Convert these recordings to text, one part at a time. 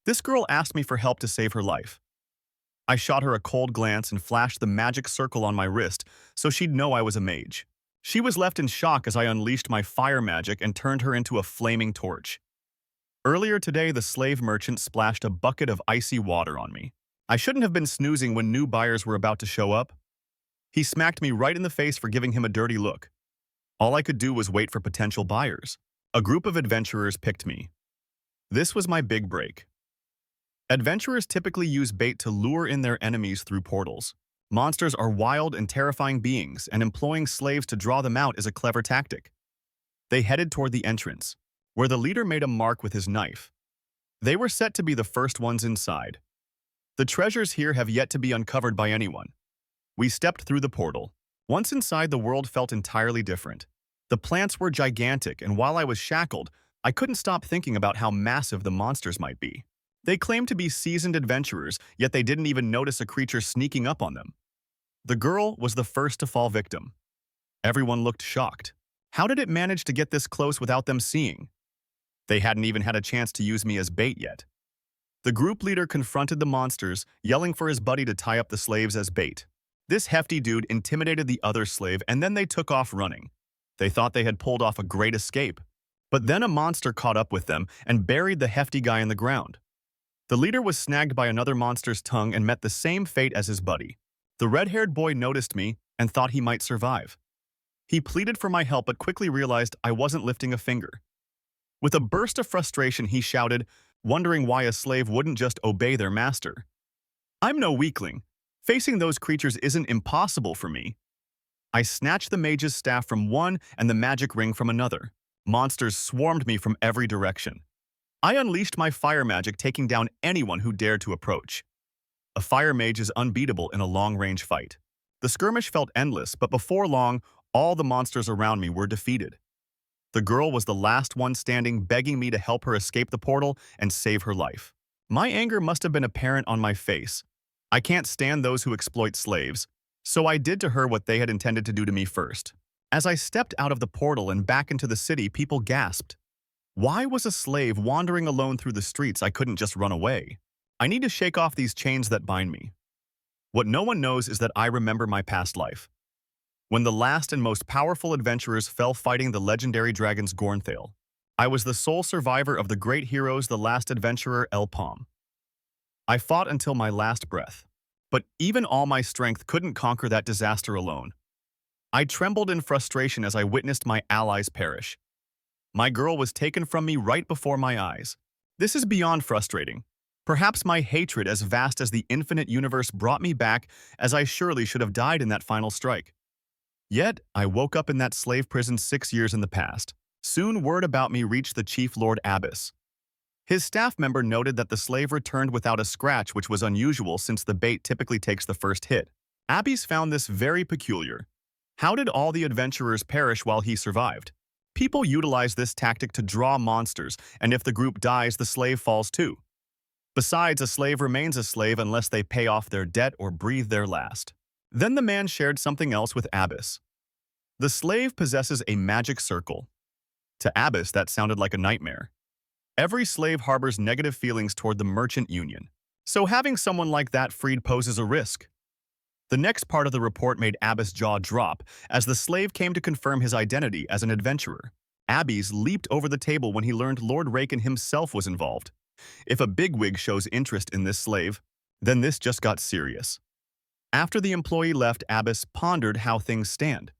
This girl asked me for help to save her life. I shot her a cold glance and flashed the magic circle on my wrist so she'd know I was a mage. She was left in shock as I unleashed my fire magic and turned her into a flaming torch. Earlier today, the slave merchant splashed a bucket of icy water on me. I shouldn't have been snoozing when new buyers were about to show up. He smacked me right in the face for giving him a dirty look. All I could do was wait for potential buyers. A group of adventurers picked me. This was my big break. Adventurers typically use bait to lure in their enemies through portals. Monsters are wild and terrifying beings, and employing slaves to draw them out is a clever tactic. They headed toward the entrance, where the leader made a mark with his knife. They were set to be the first ones inside. The treasures here have yet to be uncovered by anyone. We stepped through the portal. Once inside, the world felt entirely different. The plants were gigantic, and while I was shackled, I couldn't stop thinking about how massive the monsters might be. They claimed to be seasoned adventurers, yet they didn't even notice a creature sneaking up on them. The girl was the first to fall victim. Everyone looked shocked. How did it manage to get this close without them seeing? They hadn't even had a chance to use me as bait yet. The group leader confronted the monsters, yelling for his buddy to tie up the slaves as bait. This hefty dude intimidated the other slave, and then they took off running. They thought they had pulled off a great escape. But then a monster caught up with them and buried the hefty guy in the ground. The leader was snagged by another monster's tongue and met the same fate as his buddy. The red-haired boy noticed me and thought he might survive. He pleaded for my help but quickly realized I wasn't lifting a finger. With a burst of frustration, he shouted, wondering why a slave wouldn't just obey their master. "I'm no weakling. Facing those creatures isn't impossible for me." I snatched the mage's staff from one and the magic ring from another. Monsters swarmed me from every direction. I unleashed my fire magic, taking down anyone who dared to approach. A fire mage is unbeatable in a long-range fight. The skirmish felt endless, but before long, all the monsters around me were defeated. The girl was the last one standing, begging me to help her escape the portal and save her life. My anger must have been apparent on my face. I can't stand those who exploit slaves, so I did to her what they had intended to do to me first. As I stepped out of the portal and back into the city, people gasped. Why was a slave wandering alone through the streets? I couldn't just run away. I need to shake off these chains that bind me. What no one knows is that I remember my past life. When the last and most powerful adventurers fell fighting the legendary dragons Gornthale, I was the sole survivor of the great heroes, the last adventurer Elpom. I fought until my last breath, but even all my strength couldn't conquer that disaster alone. I trembled in frustration as I witnessed my allies perish. My girl was taken from me right before my eyes. This is beyond frustrating. Perhaps my hatred, as vast as the infinite universe, brought me back, as I surely should have died in that final strike. Yet, I woke up in that slave prison 6 years in the past. Soon word about me reached the Chief Lord Abbis. His staff member noted that the slave returned without a scratch, which was unusual since the bait typically takes the first hit. Abbis found this very peculiar. How did all the adventurers perish while he survived? People utilize this tactic to draw monsters, and if the group dies, the slave falls too. Besides, a slave remains a slave unless they pay off their debt or breathe their last. Then the man shared something else with Abbis. The slave possesses a magic circle. To Abbis, that sounded like a nightmare. Every slave harbors negative feelings toward the merchant union, so having someone like that freed poses a risk. The next part of the report made Abbis' jaw drop as the slave came to confirm his identity as an adventurer. Abbis leaped over the table when he learned Lord Raken himself was involved. If a bigwig shows interest in this slave, then this just got serious. After the employee left, Abbis pondered how things stand.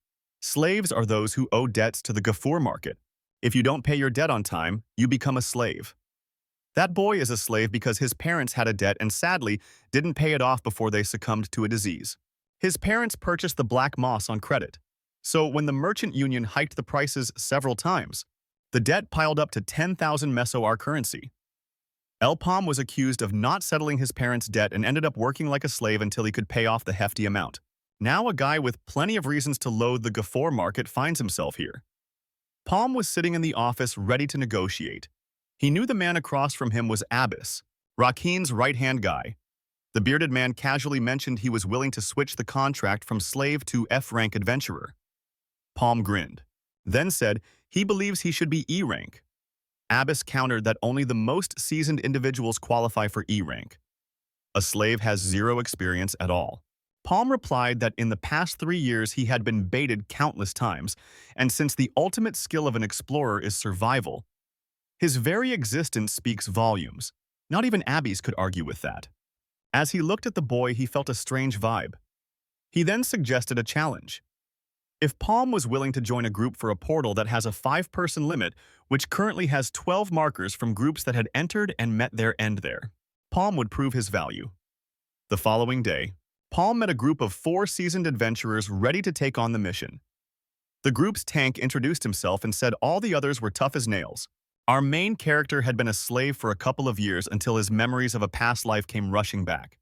Slaves are those who owe debts to the Gafoor market. If you don't pay your debt on time, you become a slave. That boy is a slave because his parents had a debt and sadly didn't pay it off before they succumbed to a disease. His parents purchased the black moss on credit. So when the merchant union hiked the prices several times, the debt piled up to 10,000 meso-ar currency. Elpom was accused of not settling his parents' debt and ended up working like a slave until he could pay off the hefty amount. Now a guy with plenty of reasons to loathe the Gafoor market finds himself here. Palm was sitting in the office ready to negotiate. He knew the man across from him was Abbis, Rakin's right-hand guy. The bearded man casually mentioned he was willing to switch the contract from slave to F-rank adventurer. Palm grinned, then said he believes he should be E-rank. Abbis countered that only the most seasoned individuals qualify for E rank. A slave has zero experience at all. Palm replied that in the past 3 years he had been baited countless times, and since the ultimate skill of an explorer is survival, his very existence speaks volumes. Not even Abbis could argue with that. As he looked at the boy, he felt a strange vibe. He then suggested a challenge. If Palm was willing to join a group for a portal that has a 5-person limit, which currently has 12 markers from groups that had entered and met their end there, Palm would prove his value. The following day, Palm met a group of 4 seasoned adventurers ready to take on the mission. The group's tank introduced himself and said all the others were tough as nails. Our main character had been a slave for a couple of years until his memories of a past life came rushing back.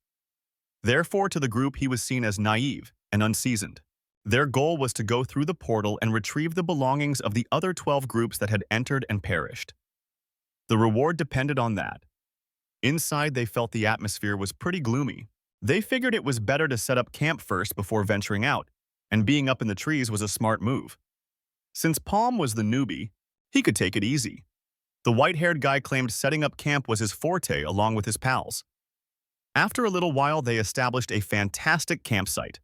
Therefore, to the group he was seen as naive and unseasoned. Their goal was to go through the portal and retrieve the belongings of the other 12 groups that had entered and perished. The reward depended on that. Inside, they felt the atmosphere was pretty gloomy. They figured it was better to set up camp first before venturing out, and being up in the trees was a smart move. Since Palm was the newbie, he could take it easy. The white-haired guy claimed setting up camp was his forte along with his pals. After a little while, they established a fantastic campsite.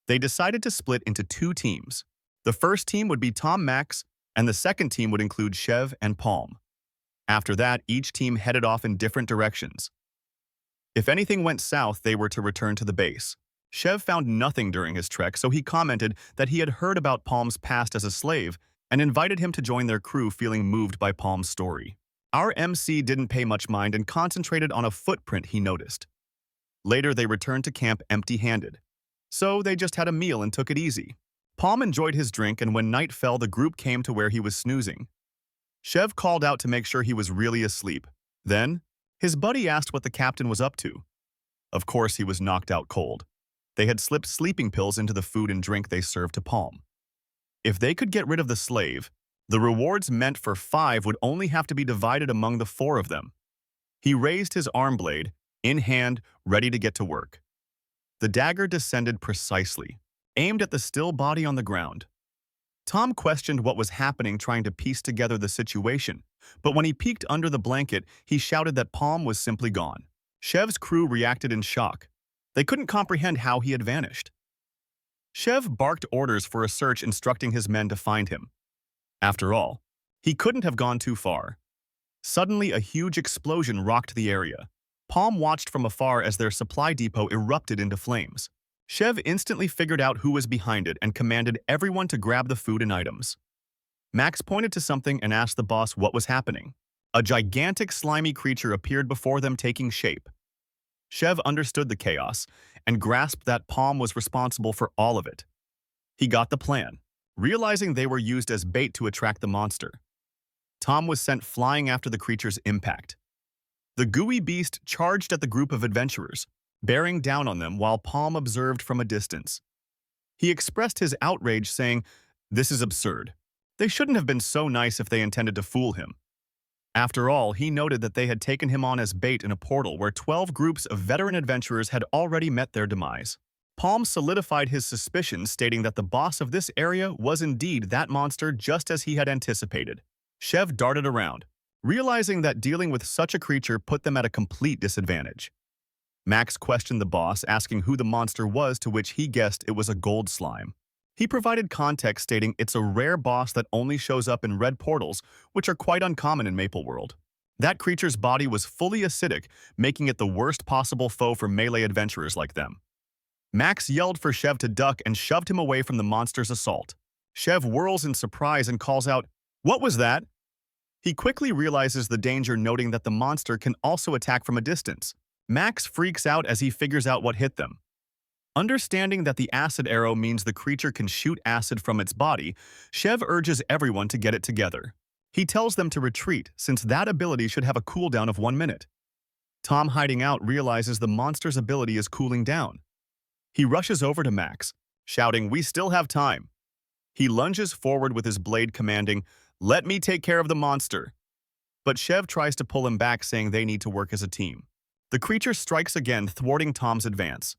They decided to split into 2 teams. The first team would be Tom Max, and the second team would include Chev and Palm. After that, each team headed off in different directions. If anything went south, they were to return to the base. Chev found nothing during his trek, so he commented that he had heard about Palm's past as a slave and invited him to join their crew, feeling moved by Palm's story. Our MC didn't pay much mind and concentrated on a footprint he noticed. Later, they returned to camp empty-handed. So they just had a meal and took it easy. Palm enjoyed his drink, and when night fell, the group came to where he was snoozing. Chev called out to make sure he was really asleep. Then, his buddy asked what the captain was up to. Of course, he was knocked out cold. They had slipped sleeping pills into the food and drink they served to Palm. If they could get rid of the slave, the rewards meant for 5 would only have to be divided among the 4 of them. He raised his arm blade, in hand, ready to get to work. The dagger descended precisely, aimed at the still body on the ground. Tom questioned what was happening, trying to piece together the situation, but when he peeked under the blanket, he shouted that Palm was simply gone. Chev's crew reacted in shock. They couldn't comprehend how he had vanished. Chev barked orders for a search, instructing his men to find him. After all, he couldn't have gone too far. Suddenly, a huge explosion rocked the area. Palm watched from afar as their supply depot erupted into flames. Chev instantly figured out who was behind it and commanded everyone to grab the food and items. Max pointed to something and asked the boss what was happening. A gigantic slimy creature appeared before them, taking shape. Chev understood the chaos and grasped that Palm was responsible for all of it. He got the plan, realizing they were used as bait to attract the monster. Tom was sent flying after the creature's impact. The gooey beast charged at the group of adventurers, bearing down on them while Palm observed from a distance. He expressed his outrage, saying, "This is absurd. They shouldn't have been so nice if they intended to fool him." After all, he noted that they had taken him on as bait in a portal where 12 groups of veteran adventurers had already met their demise. Palm solidified his suspicions, stating that the boss of this area was indeed that monster, just as he had anticipated. Chev darted around, realizing that dealing with such a creature put them at a complete disadvantage. Max questioned the boss, asking who the monster was, to which he guessed it was a gold slime. He provided context, stating it's a rare boss that only shows up in red portals, which are quite uncommon in Maple World. That creature's body was fully acidic, making it the worst possible foe for melee adventurers like them. Max yelled for Chev to duck and shoved him away from the monster's assault. Chev whirls in surprise and calls out, "What was that?" He quickly realizes the danger, noting that the monster can also attack from a distance. Max freaks out as he figures out what hit them. Understanding that the acid arrow means the creature can shoot acid from its body, Chev urges everyone to get it together. He tells them to retreat, since that ability should have a cooldown of 1 minute. Tom, hiding out, realizes the monster's ability is cooling down. He rushes over to Max, shouting, "We still have time." He lunges forward with his blade, commanding, "Let me take care of the monster." But Chev tries to pull him back, saying they need to work as a team. The creature strikes again, thwarting Tom's advance.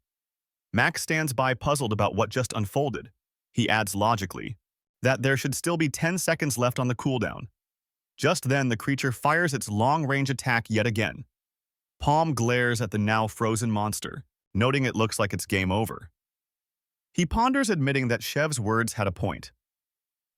Max stands by, puzzled about what just unfolded. He adds logically that there should still be 10 seconds left on the cooldown. Just then, the creature fires its long-range attack yet again. Palm glares at the now frozen monster, noting it looks like it's game over. He ponders, admitting that Shev's words had a point.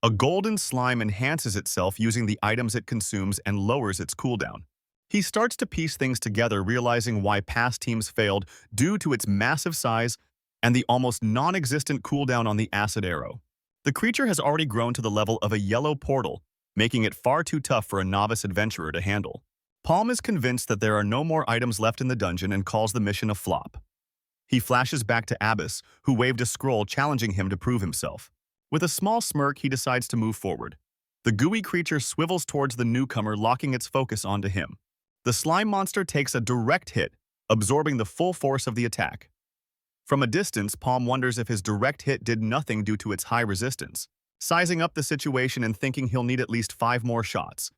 A golden slime enhances itself using the items it consumes and lowers its cooldown. He starts to piece things together, realizing why past teams failed due to its massive size and the almost non-existent cooldown on the acid arrow. The creature has already grown to the level of a yellow portal, making it far too tough for a novice adventurer to handle. Palm is convinced that there are no more items left in the dungeon and calls the mission a flop. He flashes back to Abbis, who waved a scroll challenging him to prove himself. With a small smirk, he decides to move forward. The gooey creature swivels towards the newcomer, locking its focus onto him. The slime monster takes a direct hit, absorbing the full force of the attack. From a distance, Palm wonders if his direct hit did nothing due to its high resistance, sizing up the situation and thinking he'll need at least 5 more shots.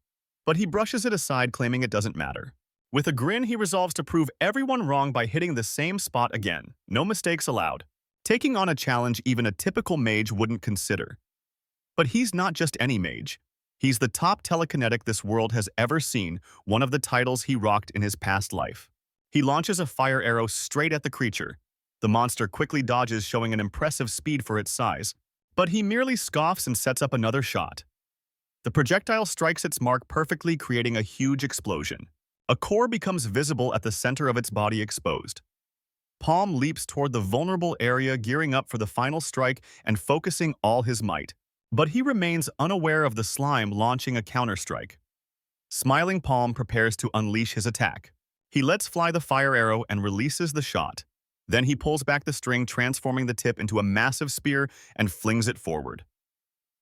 But he brushes it aside, claiming it doesn't matter. With a grin, he resolves to prove everyone wrong by hitting the same spot again. No mistakes allowed. Taking on a challenge even a typical mage wouldn't consider. But he's not just any mage. He's the top telekinetic this world has ever seen, one of the titles he rocked in his past life. He launches a fire arrow straight at the creature. The monster quickly dodges, showing an impressive speed for its size. But he merely scoffs and sets up another shot. The projectile strikes its mark perfectly, creating a huge explosion. A core becomes visible at the center of its body, exposed. Palm leaps toward the vulnerable area, gearing up for the final strike and focusing all his might. But he remains unaware of the slime launching a counterstrike. Smiling, Palm prepares to unleash his attack. He lets fly the fire arrow and releases the shot. Then he pulls back the string, transforming the tip into a massive spear and flings it forward.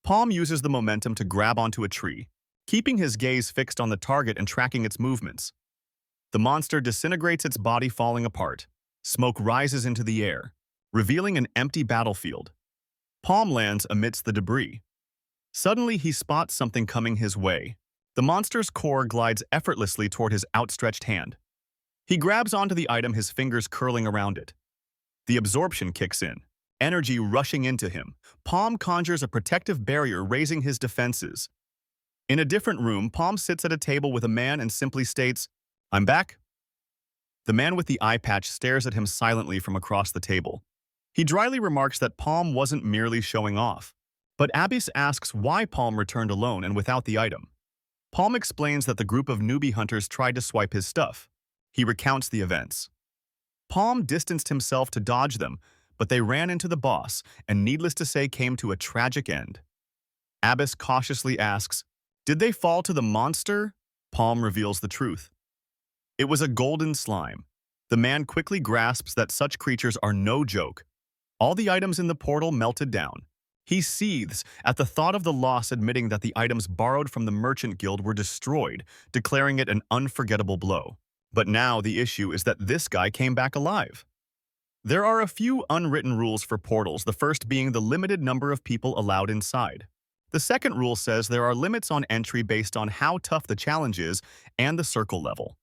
Palm uses the momentum to grab onto a tree, keeping his gaze fixed on the target and tracking its movements. The monster disintegrates, its body falling apart. Smoke rises into the air, revealing an empty battlefield. Palm lands amidst the debris. Suddenly, he spots something coming his way. The monster's core glides effortlessly toward his outstretched hand. He grabs onto the item, his fingers curling around it. The absorption kicks in, energy rushing into him. Palm conjures a protective barrier, raising his defenses. In a different room, Palm sits at a table with a man and simply states, "I'm back." The man with the eye patch stares at him silently from across the table. He dryly remarks that Palm wasn't merely showing off. But Abbis asks why Palm returned alone and without the item. Palm explains that the group of newbie hunters tried to swipe his stuff. He recounts the events. Palm distanced himself to dodge them, but they ran into the boss and, needless to say, came to a tragic end. Abbis cautiously asks, "Did they fall to the monster?" Palm reveals the truth. It was a golden slime. The man quickly grasps that such creatures are no joke. All the items in the portal melted down. He seethes at the thought of the loss, admitting that the items borrowed from the merchant guild were destroyed, declaring it an unforgettable blow. But now the issue is that this guy came back alive. There are a few unwritten rules for portals, the first being the limited number of people allowed inside. The second rule says there are limits on entry based on how tough the challenge is and the circle level.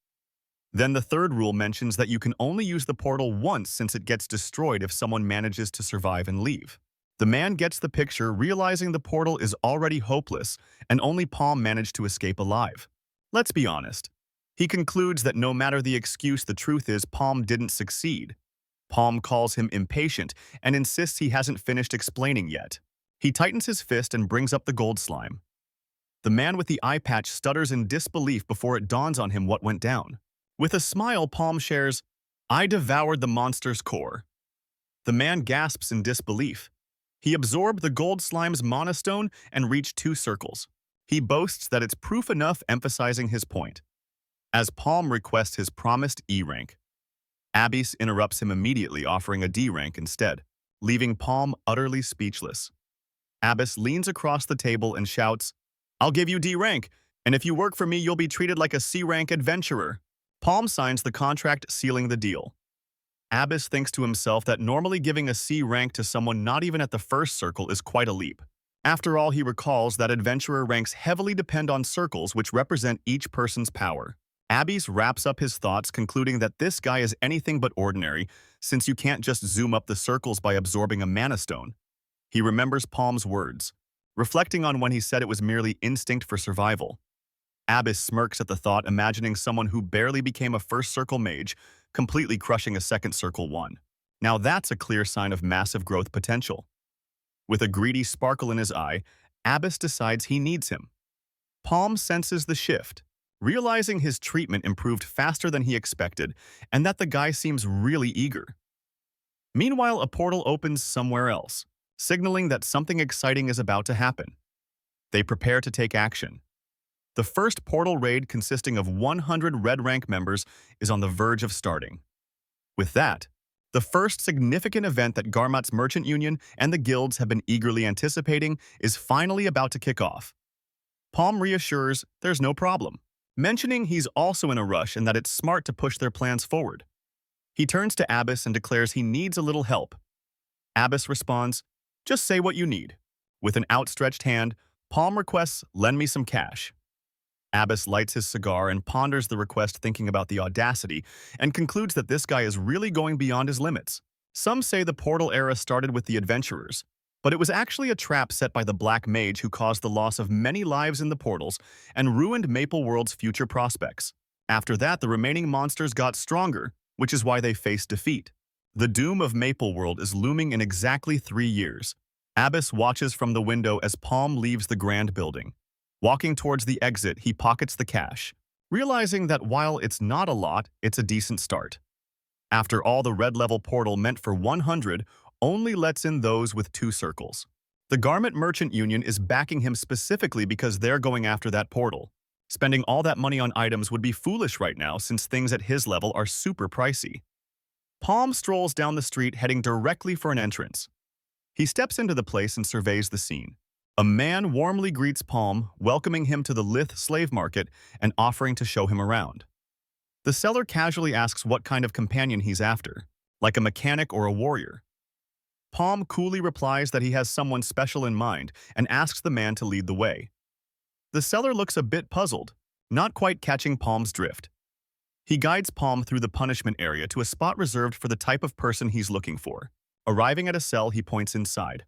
Then the third rule mentions that you can only use the portal once, since it gets destroyed if someone manages to survive and leave. The man gets the picture, realizing the portal is already hopeless and only Palm managed to escape alive. Let's be honest. He concludes that no matter the excuse, the truth is Palm didn't succeed. Palm calls him impatient and insists he hasn't finished explaining yet. He tightens his fist and brings up the gold slime. The man with the eye patch stutters in disbelief before it dawns on him what went down. With a smile, Palm shares, "I devoured the monster's core." The man gasps in disbelief. He absorbed the gold slime's monostone and reached 2 circles. He boasts that it's proof enough, emphasizing his point. As Palm requests his promised E rank, Abbis interrupts him immediately, offering a D rank instead, leaving Palm utterly speechless. Abbis leans across the table and shouts, "I'll give you D rank, and if you work for me, you'll be treated like a C rank adventurer." Palm signs the contract, sealing the deal. Abbis thinks to himself that normally giving a C rank to someone not even at the first circle is quite a leap. After all, he recalls that adventurer ranks heavily depend on circles, which represent each person's power. Abbis wraps up his thoughts, concluding that this guy is anything but ordinary, since you can't just zoom up the circles by absorbing a mana stone. He remembers Palm's words, reflecting on when he said it was merely instinct for survival. Abbis smirks at the thought, imagining someone who barely became a first circle mage, completely crushing a second circle one. Now that's a clear sign of massive growth potential. With a greedy sparkle in his eye, Abbis decides he needs him. Palm senses the shift, realizing his treatment improved faster than he expected, and that the guy seems really eager. Meanwhile, a portal opens somewhere else, signaling that something exciting is about to happen. They prepare to take action. The first portal raid, consisting of 100 Red Rank members, is on the verge of starting. With that, the first significant event that Garmat's Merchant Union and the guilds have been eagerly anticipating is finally about to kick off. Palm reassures there's no problem, mentioning he's also in a rush and that it's smart to push their plans forward. He turns to Abbis and declares he needs a little help. Abbis responds, "Just say what you need." With an outstretched hand, Palm requests, "Lend me some cash." Abbis lights his cigar and ponders the request, thinking about the audacity, and concludes that this guy is really going beyond his limits. Some say the portal era started with the adventurers, but it was actually a trap set by the Black Mage who caused the loss of many lives in the portals and ruined Maple World's future prospects. After that, the remaining monsters got stronger, which is why they faced defeat. The doom of Maple World is looming in exactly 3 years. Abbis watches from the window as Palm leaves the grand building. Walking towards the exit, he pockets the cash, realizing that while it's not a lot, it's a decent start. After all, the red-level portal meant for 100 only lets in those with 2 circles. The Garment Merchant Union is backing him specifically because they're going after that portal. Spending all that money on items would be foolish right now since things at his level are super pricey. Palm strolls down the street, heading directly for an entrance. He steps into the place and surveys the scene. A man warmly greets Palm, welcoming him to the Lith slave market and offering to show him around. The seller casually asks what kind of companion he's after, like a mechanic or a warrior. Palm coolly replies that he has someone special in mind and asks the man to lead the way. The seller looks a bit puzzled, not quite catching Palm's drift. He guides Palm through the punishment area to a spot reserved for the type of person he's looking for. Arriving at a cell, he points inside.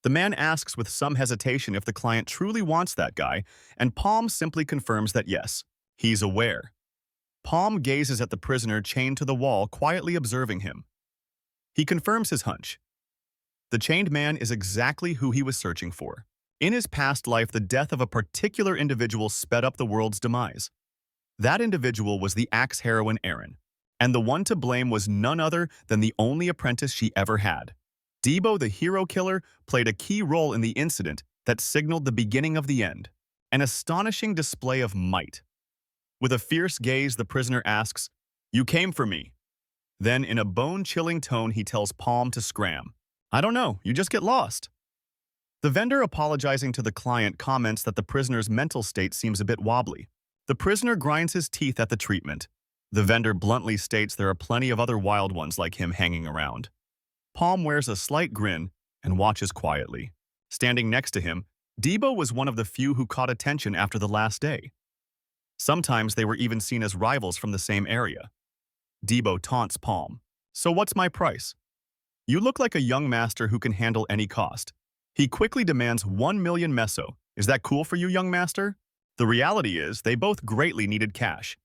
The man asks with some hesitation if the client truly wants that guy, and Palm simply confirms that yes, he's aware. Palm gazes at the prisoner chained to the wall, quietly observing him. He confirms his hunch. The chained man is exactly who he was searching for. In his past life, the death of a particular individual sped up the world's demise. That individual was the axe heroine Erin, and the one to blame was none other than the only apprentice she ever had. Debo, the hero killer, played a key role in the incident that signaled the beginning of the end, an astonishing display of might. With a fierce gaze, the prisoner asks, "You came for me." Then, in a bone-chilling tone, he tells Palm to scram. "I don't know, you just get lost." The vendor, apologizing to the client, comments that the prisoner's mental state seems a bit wobbly. The prisoner grinds his teeth at the treatment. The vendor bluntly states there are plenty of other wild ones like him hanging around. Palm wears a slight grin and watches quietly. Standing next to him, Debo was one of the few who caught attention after the last day. Sometimes they were even seen as rivals from the same area. Debo taunts Palm. "So what's my price?" "You look like a young master who can handle any cost." He quickly demands 1 million meso. "Is that cool for you, young master?" The reality is, they both greatly needed cash.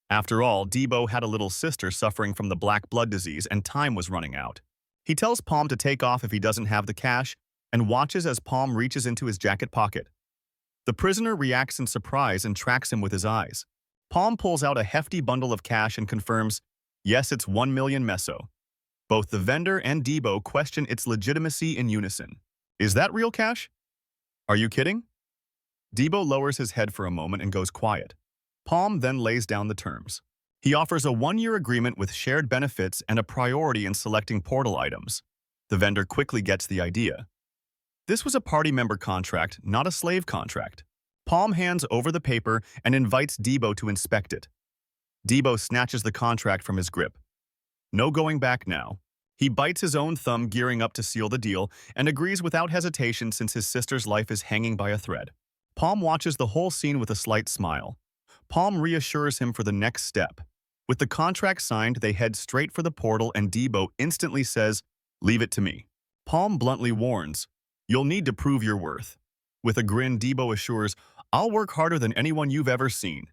After all, Debo had a little sister suffering from the black blood disease and time was running out. He tells Palm to take off if he doesn't have the cash and watches as Palm reaches into his jacket pocket. The prisoner reacts in surprise and tracks him with his eyes. Palm pulls out a hefty bundle of cash and confirms, "Yes, it's 1 million meso." Both the vendor and Debo question its legitimacy in unison. "Is that real cash?" "Are you kidding?" Debo lowers his head for a moment and goes quiet. Palm then lays down the terms. He offers a 1-year agreement with shared benefits and a priority in selecting portal items. The vendor quickly gets the idea. This was a party member contract, not a slave contract. Palm hands over the paper and invites Debo to inspect it. Debo snatches the contract from his grip. No going back now. He bites his own thumb, gearing up to seal the deal, and agrees without hesitation since his sister's life is hanging by a thread. Palm watches the whole scene with a slight smile. Palm reassures him for the next step. With the contract signed, they head straight for the portal and Debo instantly says, "Leave it to me." Palm bluntly warns, "You'll need to prove your worth." With a grin, Debo assures, I'll work harder than anyone you've ever seen.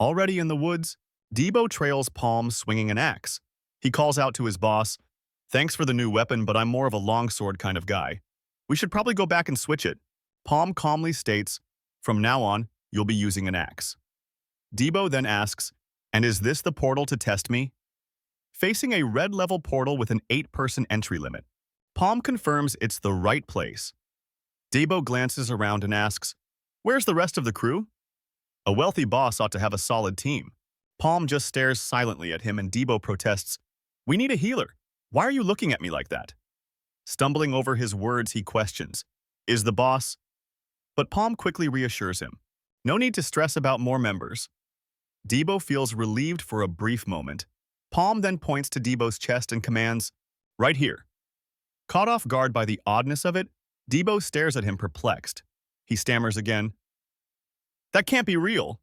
Already in the woods, Debo trails Palm swinging an axe. He calls out to his boss, "Thanks for the new weapon, but I'm more of a longsword kind of guy. We should probably go back and switch it." Palm calmly states, "From now on, you'll be using an axe." Debo then asks, "And is this the portal to test me?" Facing a red-level portal with an 8-person entry limit, Palm confirms it's the right place. Debo glances around and asks, "Where's the rest of the crew?" A wealthy boss ought to have a solid team. Palm just stares silently at him and Debo protests, "We need a healer. Why are you looking at me like that?" Stumbling over his words, he questions, "Is the boss?" But Palm quickly reassures him, "No need to stress about more members." Debo feels relieved for a brief moment. Palm then points to Debo's chest and commands, "Right here." Caught off guard by the oddness of it, Debo stares at him perplexed. He stammers again, "That can't be real."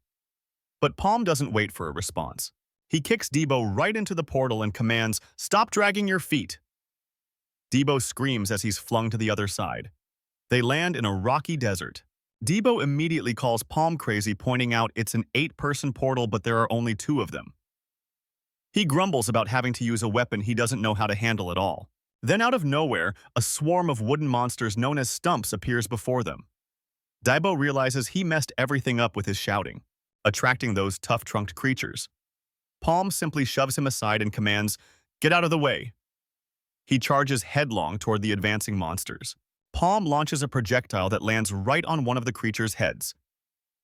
But Palm doesn't wait for a response. He kicks Debo right into the portal and commands, "Stop dragging your feet." Debo screams as he's flung to the other side. They land in a rocky desert. Debo immediately calls Palm crazy, pointing out it's an 8-person portal, but there are only 2 of them. He grumbles about having to use a weapon he doesn't know how to handle at all. Then out of nowhere, a swarm of wooden monsters known as stumps appears before them. Debo realizes he messed everything up with his shouting, attracting those tough-trunked creatures. Palm simply shoves him aside and commands, "Get out of the way." He charges headlong toward the advancing monsters. Palm launches a projectile that lands right on one of the creatures' heads.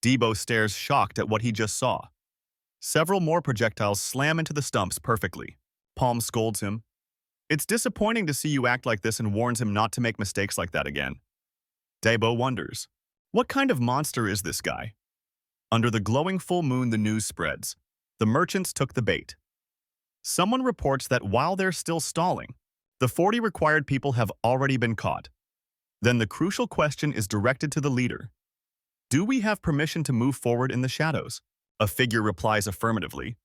Debo stares shocked at what he just saw. Several more projectiles slam into the stumps perfectly. Palm scolds him, "It's disappointing to see you act like this," and warns him not to make mistakes like that again. Debo wonders, what kind of monster is this guy? Under the glowing full moon, the news spreads. The merchants took the bait. Someone reports that while they're still stalling, the 40 required people have already been caught. Then the crucial question is directed to the leader. Do we have permission to move forward in the shadows? A figure replies affirmatively.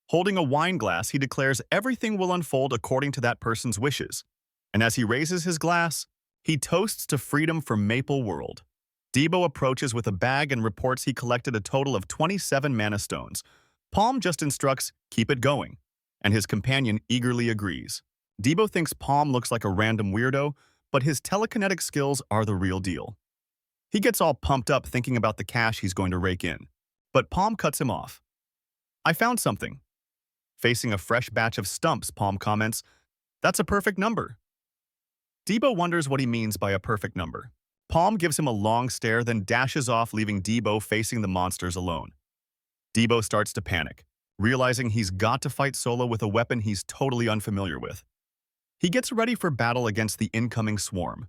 Holding a wine glass, he declares everything will unfold according to that person's wishes. And as he raises his glass, he toasts to freedom for Maple World. Debo approaches with a bag and reports he collected a total of 27 mana stones. Palm just instructs, "Keep it going," and his companion eagerly agrees. Debo thinks Palm looks like a random weirdo, but his telekinetic skills are the real deal. He gets all pumped up thinking about the cash he's going to rake in. But Palm cuts him off. "I found something." Facing a fresh batch of stumps, Palm comments, "That's a perfect number." Debo wonders what he means by a perfect number. Palm gives him a long stare, then dashes off, leaving Debo facing the monsters alone. Debo starts to panic, realizing he's got to fight solo with a weapon he's totally unfamiliar with. He gets ready for battle against the incoming swarm.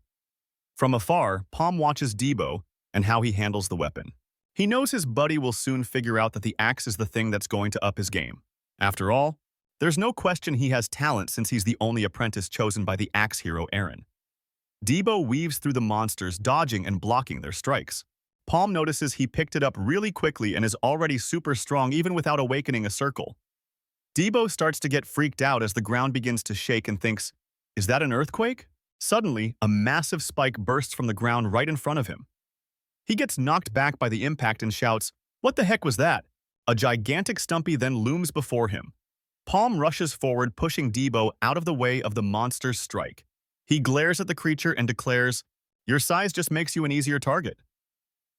From afar, Palm watches Debo and how he handles the weapon. He knows his buddy will soon figure out that the axe is the thing that's going to up his game. After all, there's no question he has talent since he's the only apprentice chosen by the axe hero Aaron. Debo weaves through the monsters, dodging and blocking their strikes. Palm notices he picked it up really quickly and is already super strong even without awakening a circle. Debo starts to get freaked out as the ground begins to shake and thinks, "Is that an earthquake?" Suddenly, a massive spike bursts from the ground right in front of him. He gets knocked back by the impact and shouts, "What the heck was that?" A gigantic Stumpy then looms before him. Palm rushes forward, pushing Debo out of the way of the monster's strike. He glares at the creature and declares, "Your size just makes you an easier target."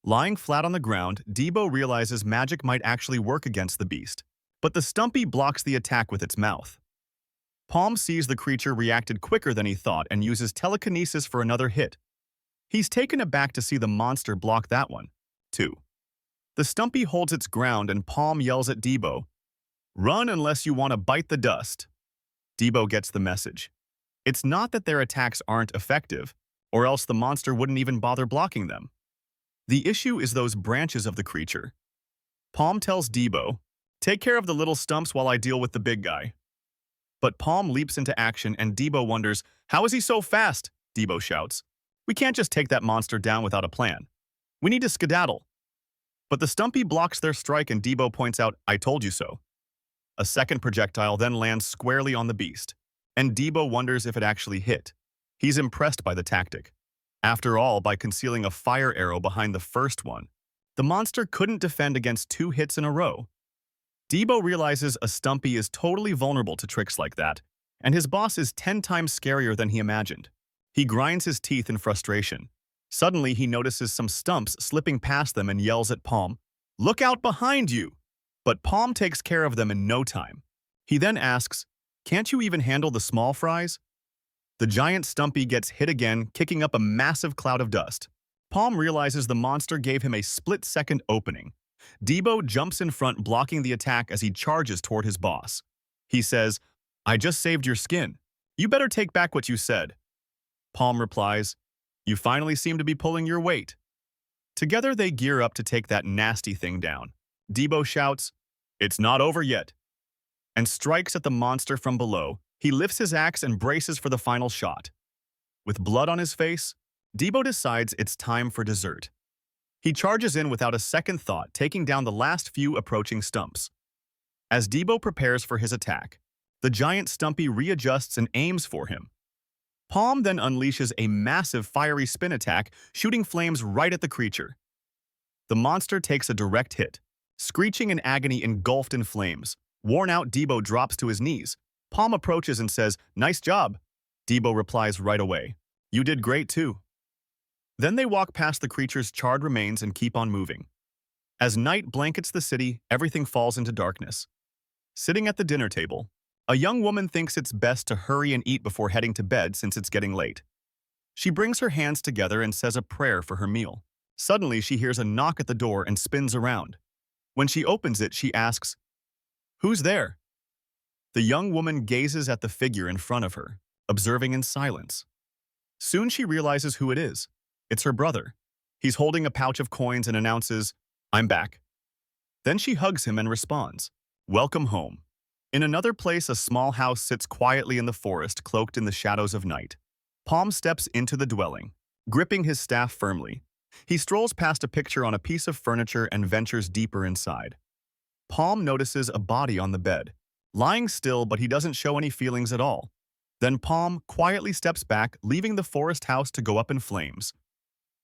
Lying flat on the ground, Debo realizes magic might actually work against the beast, but the Stumpy blocks the attack with its mouth. Palm sees the creature reacted quicker than he thought and uses telekinesis for another hit. He's taken aback to see the monster block that one, too. The Stumpy holds its ground and Palm yells at Debo, "Run unless you want to bite the dust." Debo gets the message. It's not that their attacks aren't effective, or else the monster wouldn't even bother blocking them. The issue is those branches of the creature. Palm tells Debo, "Take care of the little stumps while I deal with the big guy." But Palm leaps into action and Debo wonders, "How is he so fast?" Debo shouts, "We can't just take that monster down without a plan. We need to skedaddle." But the Stumpy blocks their strike and Debo points out, "I told you so." A second projectile then lands squarely on the beast, and Debo wonders if it actually hit. He's impressed by the tactic. After all, by concealing a fire arrow behind the first one, The monster couldn't defend against 2 hits in a row. Debo realizes a Stumpy is totally vulnerable to tricks like that, and his boss is 10 times scarier than he imagined. He grinds his teeth in frustration. Suddenly, he notices some stumps slipping past them and yells at Palm, "Look out behind you!" But Palm takes care of them in no time. He then asks, "Can't you even handle the small fries?" The giant Stumpy gets hit again, kicking up a massive cloud of dust. Palm realizes the monster gave him a split-second opening. Debo jumps in front, blocking the attack as he charges toward his boss. He says, "I just saved your skin. You better take back what you said." Palm replies, "You finally seem to be pulling your weight." Together they gear up to take that nasty thing down. Debo shouts, "It's not over yet," and strikes at the monster from below. He lifts his axe and braces for the final shot. With blood on his face, Debo decides it's time for dessert. He charges in without a second thought, taking down the last few approaching stumps. As Debo prepares for his attack, the giant Stumpy readjusts and aims for him. Palm then unleashes a massive fiery spin attack, shooting flames right at the creature. The monster takes a direct hit, screeching in agony engulfed in flames. Worn out, Debo drops to his knees. Palm approaches and says, "Nice job." Debo replies right away, "You did great too." Then they walk past the creature's charred remains and keep on moving. As night blankets the city, everything falls into darkness. Sitting at the dinner table, a young woman thinks it's best to hurry and eat before heading to bed since it's getting late. She brings her hands together and says a prayer for her meal. Suddenly, she hears a knock at the door and spins around. When she opens it, she asks, "Who's there?" The young woman gazes at the figure in front of her, observing in silence. Soon she realizes who it is. It's her brother. He's holding a pouch of coins and announces, "I'm back." Then she hugs him and responds, "Welcome home." In another place, a small house sits quietly in the forest, cloaked in the shadows of night. Palm steps into the dwelling, gripping his staff firmly. He strolls past a picture on a piece of furniture and ventures deeper inside. Palm notices a body on the bed, lying still, but he doesn't show any feelings at all. Then Palm quietly steps back, leaving the forest house to go up in flames.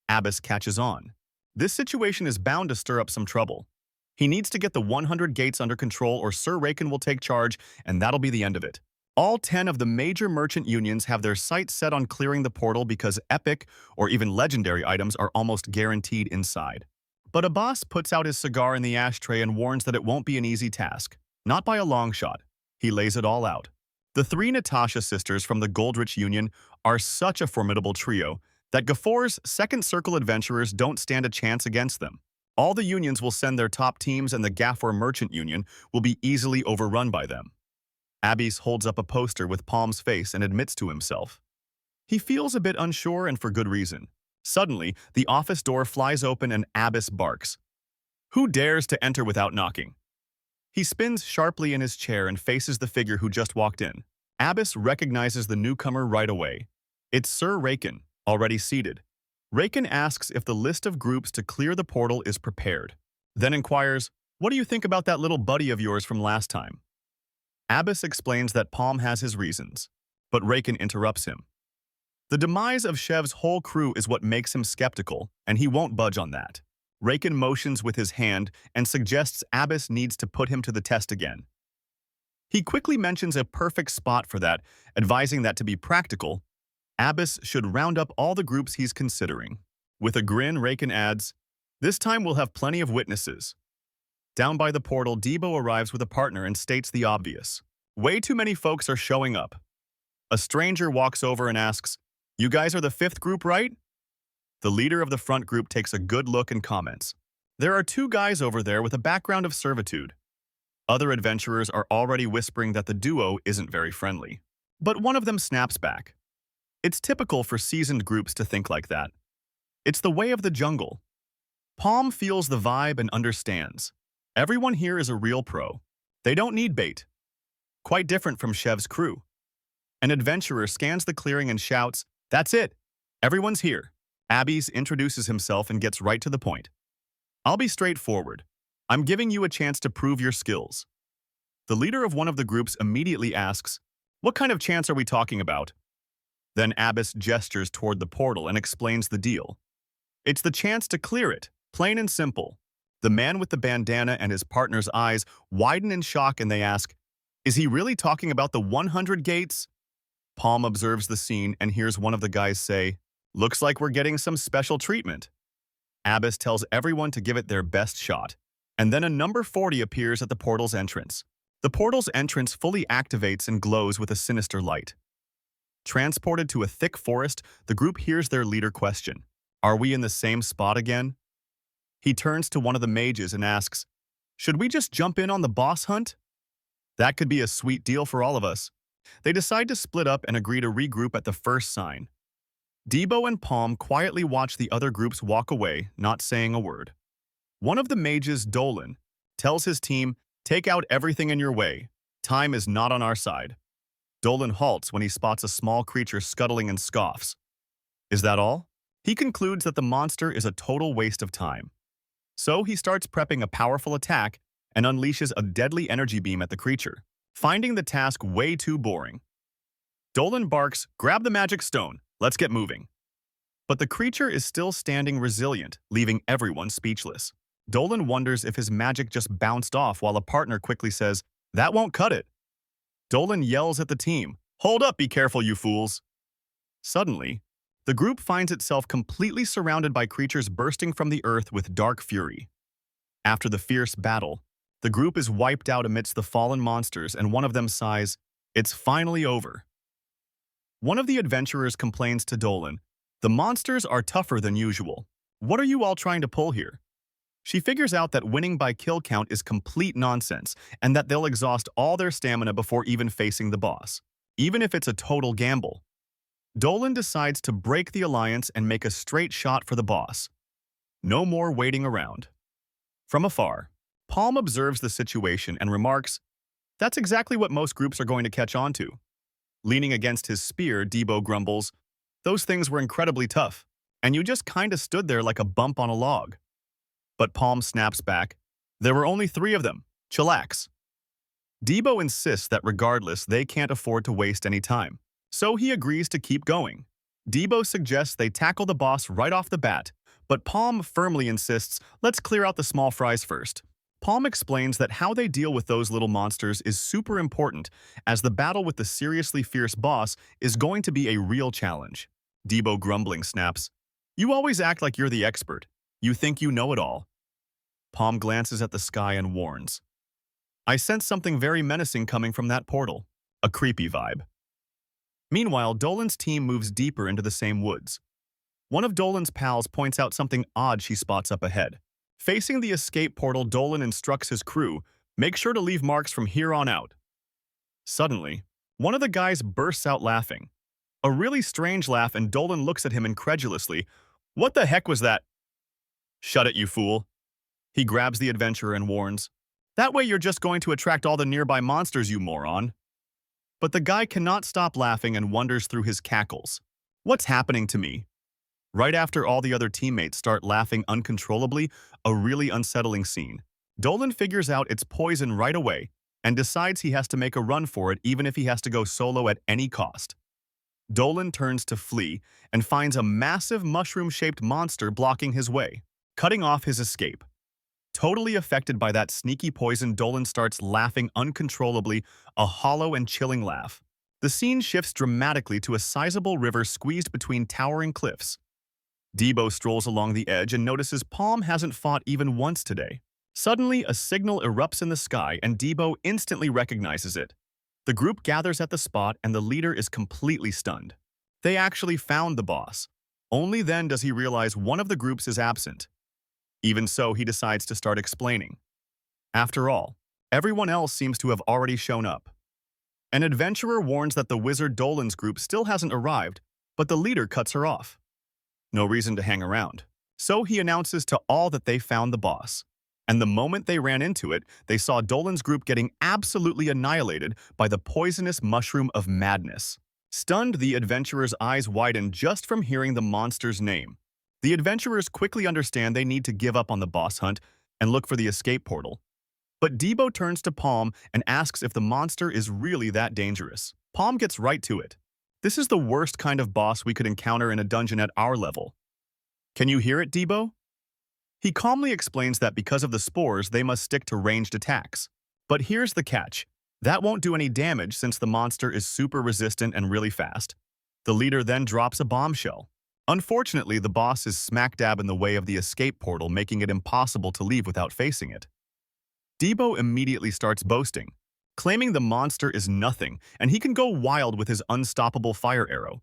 Abbis catches on. This situation is bound to stir up some trouble. He needs to get the 100 gates under control or Sir Raken will take charge, and that'll be the end of it. All 10 of the major merchant unions have their sights set on clearing the portal because epic or even legendary items are almost guaranteed inside. But Abbas puts out his cigar in the ashtray and warns that it won't be an easy task. Not by a long shot. He lays it all out. The 3 Natasha sisters from the Goldrich Union are such a formidable trio that Gafor's second circle adventurers don't stand a chance against them. All the unions will send their top teams and the Gafor Merchant Union will be easily overrun by them. Abbis holds up a poster with Palm's face and admits to himself. He feels a bit unsure and for good reason. Suddenly, the office door flies open and Abbis barks. "Who dares to enter without knocking?" He spins sharply in his chair and faces the figure who just walked in. Abbis recognizes the newcomer right away. It's Sir Raken, already seated. Raken asks if the list of groups to clear the portal is prepared, then inquires, "What do you think about that little buddy of yours from last time?" Abbis explains that Palm has his reasons, but Raken interrupts him. The demise of Shev's whole crew is what makes him skeptical, and he won't budge on that. Raken motions with his hand and suggests Abbis needs to put him to the test again. He quickly mentions a perfect spot for that, advising that to be practical, Abbis should round up all the groups he's considering. With a grin, Raken adds, "This time we'll have plenty of witnesses." Down by the portal, Debo arrives with a partner and states the obvious. Way too many folks are showing up. A stranger walks over and asks, "You guys are the 5th group, right?" The leader of the front group takes a good look and comments, "There are 2 guys over there with a background of servitude." Other adventurers are already whispering that the duo isn't very friendly. But one of them snaps back. It's typical for seasoned groups to think like that. It's the way of the jungle. Palm feels the vibe and understands. Everyone here is a real pro. They don't need bait. Quite different from Shev's crew. An adventurer scans the clearing and shouts, "That's it! Everyone's here." Abbis introduces himself and gets right to the point. "I'll be straightforward. I'm giving you a chance to prove your skills." The leader of one of the groups immediately asks, "What kind of chance are we talking about?" Then Abbis gestures toward the portal and explains the deal. "It's the chance to clear it. Plain and simple. The man with the bandana and his partner's eyes widen in shock and they ask, "Is he really talking about the 100 gates?" Palm observes the scene and hears one of the guys say, "Looks like we're getting some special treatment." Abbis tells everyone to give it their best shot, and then a number 40 appears at the portal's entrance. The portal's entrance fully activates and glows with a sinister light. Transported to a thick forest, the group hears their leader question, "Are we in the same spot again?" He turns to one of the mages and asks, "Should we just jump in on the boss hunt?" That could be a sweet deal for all of us. They decide to split up and agree to regroup at the first sign. Debo and Palm quietly watch the other groups walk away, not saying a word. One of the mages, Dolan, tells his team, "Take out everything in your way. Time is not on our side." Dolan halts when he spots a small creature scuttling and scoffs. Is that all? He concludes that the monster is a total waste of time. So he starts prepping a powerful attack and unleashes a deadly energy beam at the creature, finding the task way too boring. Dolan barks, "Grab the magic stone, let's get moving." But the creature is still standing resilient, leaving everyone speechless. Dolan wonders if his magic just bounced off while a partner quickly says, "That won't cut it." Dolan yells at the team, "Hold up, be careful, you fools." Suddenly, the group finds itself completely surrounded by creatures bursting from the earth with dark fury. After the fierce battle, the group is wiped out amidst the fallen monsters and one of them sighs, "It's finally over." One of the adventurers complains to Dolan, "The monsters are tougher than usual. What are you all trying to pull here?" She figures out that winning by kill count is complete nonsense and that they'll exhaust all their stamina before even facing the boss, even if it's a total gamble. Dolan decides to break the alliance and make a straight shot for the boss. No more waiting around. From afar, Palm observes the situation and remarks, "That's exactly what most groups are going to catch on to." Leaning against his spear, Debo grumbles, "Those things were incredibly tough, and you just kinda stood there like a bump on a log." But Palm snaps back, "There were only 3 of them. Chillax." Debo insists that regardless, they can't afford to waste any time. So he agrees to keep going. Debo suggests they tackle the boss right off the bat, but Palm firmly insists, "Let's clear out the small fries first." Palm explains that how they deal with those little monsters is super important, as the battle with the seriously fierce boss is going to be a real challenge. Debo grumbling snaps, "You always act like you're the expert. You think you know it all." Palm glances at the sky and warns, "I sense something very menacing coming from that portal. A creepy vibe." Meanwhile, Dolan's team moves deeper into the same woods. One of Dolan's pals points out something odd she spots up ahead. Facing the escape portal, Dolan instructs his crew, "Make sure to leave marks from here on out." Suddenly, one of the guys bursts out laughing. A really strange laugh, and Dolan looks at him incredulously. "What the heck was that?" "Shut it, you fool." He grabs the adventurer and warns, "That way you're just going to attract all the nearby monsters, you moron." But the guy cannot stop laughing and wonders through his cackles, "What's happening to me?" Right after all the other teammates start laughing uncontrollably, a really unsettling scene. Dolan figures out it's poison right away and decides he has to make a run for it even if he has to go solo at any cost. Dolan turns to flee and finds a massive mushroom-shaped monster blocking his way, cutting off his escape. Totally affected by that sneaky poison, Dolan starts laughing uncontrollably, a hollow and chilling laugh. The scene shifts dramatically to a sizable river squeezed between towering cliffs. Debo strolls along the edge and notices Palm hasn't fought even once today. Suddenly, a signal erupts in the sky and Debo instantly recognizes it. The group gathers at the spot and the leader is completely stunned. They actually found the boss. Only then does he realize one of the groups is absent. Even so, he decides to start explaining. After all, everyone else seems to have already shown up. An adventurer warns that the wizard Dolan's group still hasn't arrived, but the leader cuts her off. No reason to hang around. So he announces to all that they found the boss. And the moment they ran into it, they saw Dolan's group getting absolutely annihilated by the poisonous mushroom of madness. Stunned, the adventurers' eyes widen just from hearing the monster's name. The adventurers quickly understand they need to give up on the boss hunt and look for the escape portal. But Debo turns to Palm and asks if the monster is really that dangerous. Palm gets right to it. "This is the worst kind of boss we could encounter in a dungeon at our level." "Can you hear it, Debo?" He calmly explains that because of the spores, they must stick to ranged attacks. But here's the catch. That won't do any damage since the monster is super resistant and really fast. The leader then drops a bombshell. Unfortunately, the boss is smack dab in the way of the escape portal, making it impossible to leave without facing it. Debo immediately starts boasting, claiming the monster is nothing and he can go wild with his unstoppable fire arrow.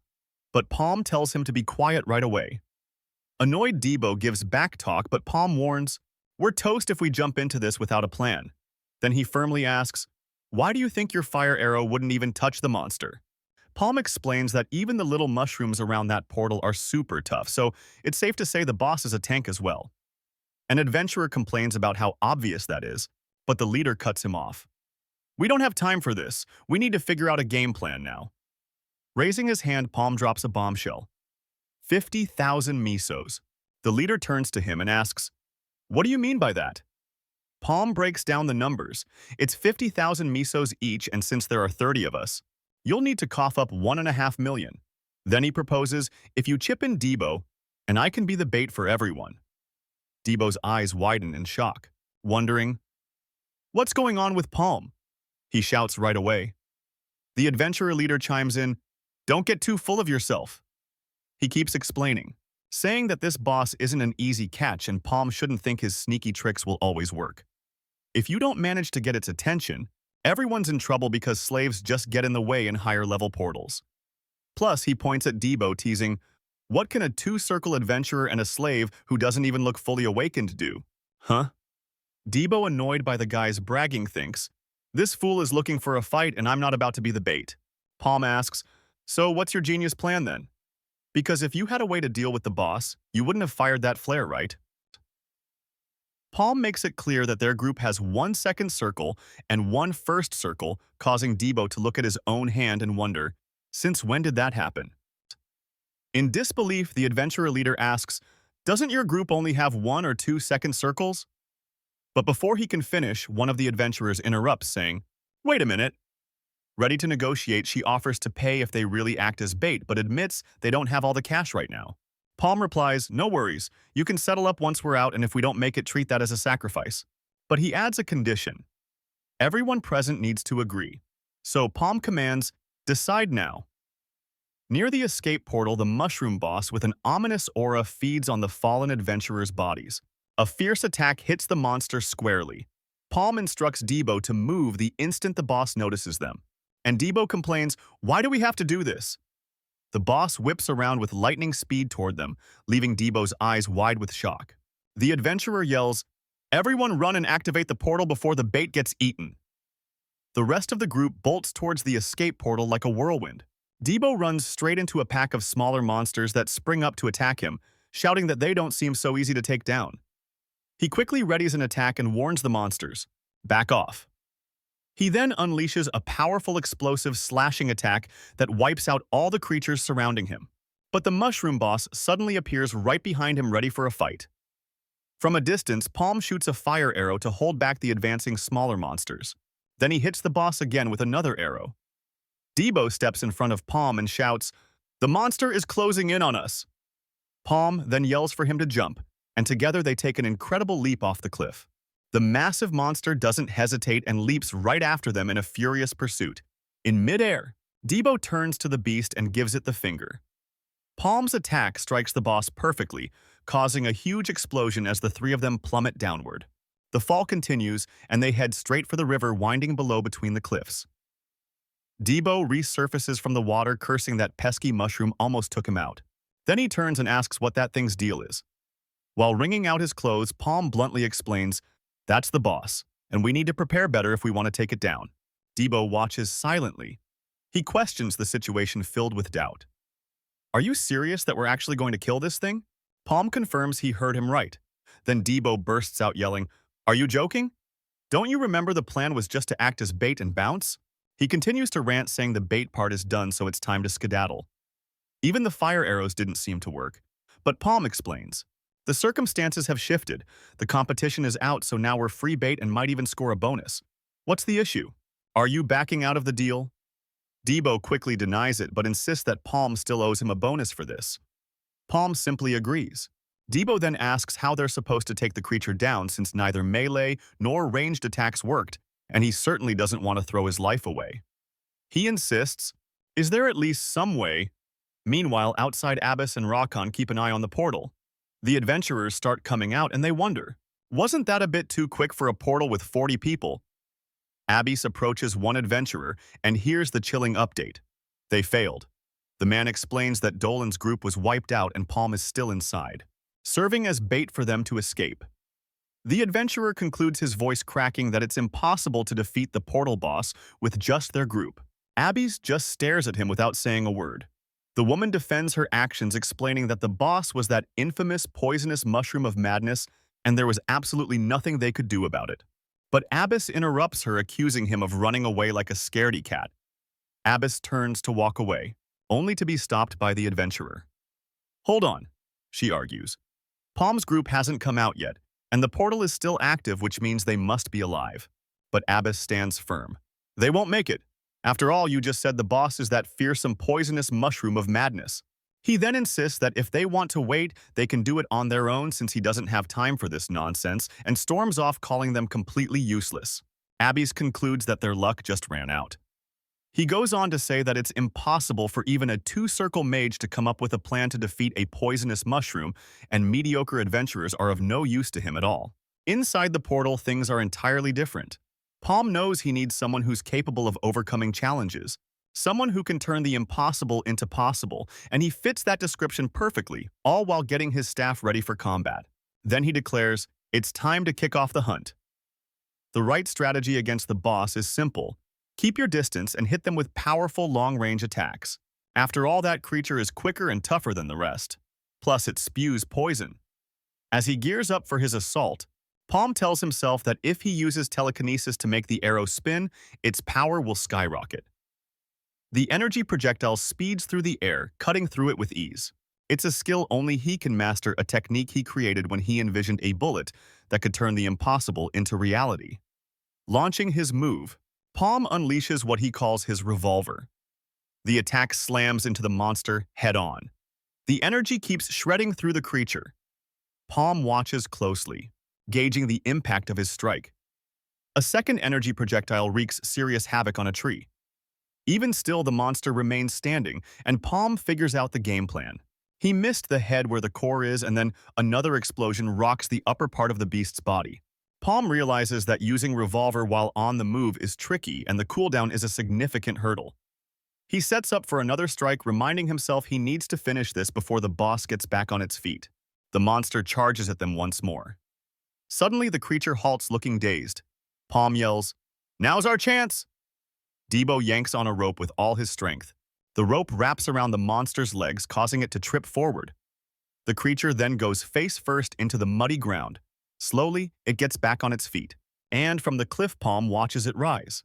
But Palm tells him to be quiet right away. Annoyed Debo gives back talk, but Palm warns, "We're toast if we jump into this without a plan." Then he firmly asks, "Why do you think your fire arrow wouldn't even touch the monster?" Palm explains that even the little mushrooms around that portal are super tough, so it's safe to say the boss is a tank as well. An adventurer complains about how obvious that is, but the leader cuts him off. "We don't have time for this. We need to figure out a game plan now." Raising his hand, Palm drops a bombshell. 50,000 misos. The leader turns to him and asks, "What do you mean by that?" Palm breaks down the numbers. It's 50,000 misos each, and since there are 30 of us, you'll need to cough up 1.5 million. Then he proposes, "If you chip in Debo, and I can be the bait for everyone." Debo's eyes widen in shock, wondering, "What's going on with Palm?" He shouts right away. The adventurer leader chimes in, "Don't get too full of yourself." He keeps explaining, saying that this boss isn't an easy catch and Palm shouldn't think his sneaky tricks will always work. If you don't manage to get its attention, everyone's in trouble because slaves just get in the way in higher-level portals. Plus, he points at Debo, teasing, "What can a two-circle adventurer and a slave who doesn't even look fully awakened do?" Huh? Debo, annoyed by the guy's bragging, thinks, "This fool is looking for a fight and I'm not about to be the bait." Palm asks, "So what's your genius plan then? Because if you had a way to deal with the boss, you wouldn't have fired that flare, right?" Palm makes it clear that their group has 1 second circle and 1 first circle, causing Debo to look at his own hand and wonder, since when did that happen? In disbelief, the adventurer leader asks, "Doesn't your group only have 1 or 2 second circles?" But before he can finish, one of the adventurers interrupts, saying, "Wait a minute." Ready to negotiate, she offers to pay if they really act as bait, but admits they don't have all the cash right now. Palm replies, "No worries, you can settle up once we're out, and if we don't make it, treat that as a sacrifice." But he adds a condition. Everyone present needs to agree. So Palm commands, "Decide now." Near the escape portal, the mushroom boss with an ominous aura feeds on the fallen adventurers' bodies. A fierce attack hits the monster squarely. Palm instructs Debo to move the instant the boss notices them. And Debo complains, "Why do we have to do this?" The boss whips around with lightning speed toward them, leaving Debo's eyes wide with shock. The adventurer yells, "Everyone run and activate the portal before the bait gets eaten." The rest of the group bolts towards the escape portal like a whirlwind. Debo runs straight into a pack of smaller monsters that spring up to attack him, shouting that they don't seem so easy to take down. He quickly readies an attack and warns the monsters, "Back off." He then unleashes a powerful explosive slashing attack that wipes out all the creatures surrounding him. But the mushroom boss suddenly appears right behind him, ready for a fight. From a distance, Palm shoots a fire arrow to hold back the advancing smaller monsters. Then he hits the boss again with another arrow. Debo steps in front of Palm and shouts, "The monster is closing in on us." Palm then yells for him to jump, and together they take an incredible leap off the cliff. The massive monster doesn't hesitate and leaps right after them in a furious pursuit. In midair, Debo turns to the beast and gives it the finger. Palm's attack strikes the boss perfectly, causing a huge explosion as the three of them plummet downward. The fall continues, and they head straight for the river winding below between the cliffs. Debo resurfaces from the water, cursing that pesky mushroom almost took him out. Then he turns and asks what that thing's deal is. While wringing out his clothes, Palm bluntly explains, "That's the boss, and we need to prepare better if we want to take it down." Debo watches silently. He questions the situation, filled with doubt. "Are you serious that we're actually going to kill this thing?" Palm confirms he heard him right. Then Debo bursts out yelling, "Are you joking? Don't you remember the plan was just to act as bait and bounce?" He continues to rant, saying the bait part is done, so it's time to skedaddle. Even the fire arrows didn't seem to work. But Palm explains, "The circumstances have shifted. The competition is out, so now we're free bait and might even score a bonus. What's the issue? Are you backing out of the deal?" Debo quickly denies it, but insists that Palm still owes him a bonus for this. Palm simply agrees. Debo then asks how they're supposed to take the creature down since neither melee nor ranged attacks worked, and he certainly doesn't want to throw his life away. He insists, is there at least some way? Meanwhile, outside Abbis and Rakan keep an eye on the portal. The adventurers start coming out and they wonder, wasn't that a bit too quick for a portal with 40 people? Abbis approaches one adventurer and hears the chilling update. They failed. The man explains that Dolan's group was wiped out and Palm is still inside, serving as bait for them to escape. The adventurer concludes, his voice cracking, that it's impossible to defeat the portal boss with just their group. Abbis just stares at him without saying a word. The woman defends her actions, explaining that the boss was that infamous poisonous mushroom of madness and there was absolutely nothing they could do about it. But Abbis interrupts her, accusing him of running away like a scaredy cat. Abbis turns to walk away, only to be stopped by the adventurer. Hold on, she argues. Palm's group hasn't come out yet, and the portal is still active, which means they must be alive. But Abbis stands firm. They won't make it. After all, you just said the boss is that fearsome poisonous mushroom of madness. He then insists that if they want to wait, they can do it on their own since he doesn't have time for this nonsense, and storms off, calling them completely useless. Abbis concludes that their luck just ran out. He goes on to say that it's impossible for even a two-circle mage to come up with a plan to defeat a poisonous mushroom, and mediocre adventurers are of no use to him at all. Inside the portal, things are entirely different. Palm knows he needs someone who's capable of overcoming challenges, someone who can turn the impossible into possible, and he fits that description perfectly, all while getting his staff ready for combat. Then he declares, it's time to kick off the hunt. The right strategy against the boss is simple. Keep your distance and hit them with powerful long-range attacks. After all, that creature is quicker and tougher than the rest. Plus, it spews poison. As he gears up for his assault, Palm tells himself that if he uses telekinesis to make the arrow spin, its power will skyrocket. The energy projectile speeds through the air, cutting through it with ease. It's a skill only he can master, a technique he created when he envisioned a bullet that could turn the impossible into reality. Launching his move, Palm unleashes what he calls his revolver. The attack slams into the monster head-on. The energy keeps shredding through the creature. Palm watches closely, gauging the impact of his strike. A second energy projectile wreaks serious havoc on a tree. Even still, the monster remains standing, and Palm figures out the game plan. He missed the head where the core is, and then another explosion rocks the upper part of the beast's body. Palm realizes that using revolver while on the move is tricky, and the cooldown is a significant hurdle. He sets up for another strike, reminding himself he needs to finish this before the boss gets back on its feet. The monster charges at them once more. Suddenly, the creature halts, looking dazed. Palm yells, "Now's our chance!" Debo yanks on a rope with all his strength. The rope wraps around the monster's legs, causing it to trip forward. The creature then goes face first into the muddy ground. Slowly, it gets back on its feet, and from the cliff, Palm watches it rise.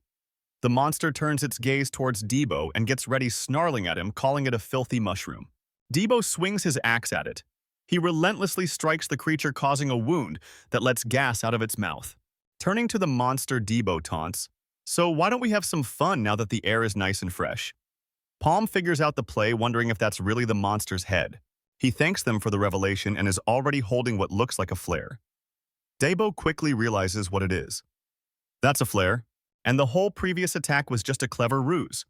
The monster turns its gaze towards Debo and gets ready, snarling at him, calling it a filthy mushroom. Debo swings his axe at it. He relentlessly strikes the creature, causing a wound that lets gas out of its mouth. Turning to the monster, Debo taunts, "So why don't we have some fun now that the air is nice and fresh?" Palm figures out the play, wondering if that's really the monster's head. He thanks them for the revelation and is already holding what looks like a flare. Debo quickly realizes what it is. That's a flare, and the whole previous attack was just a clever ruse.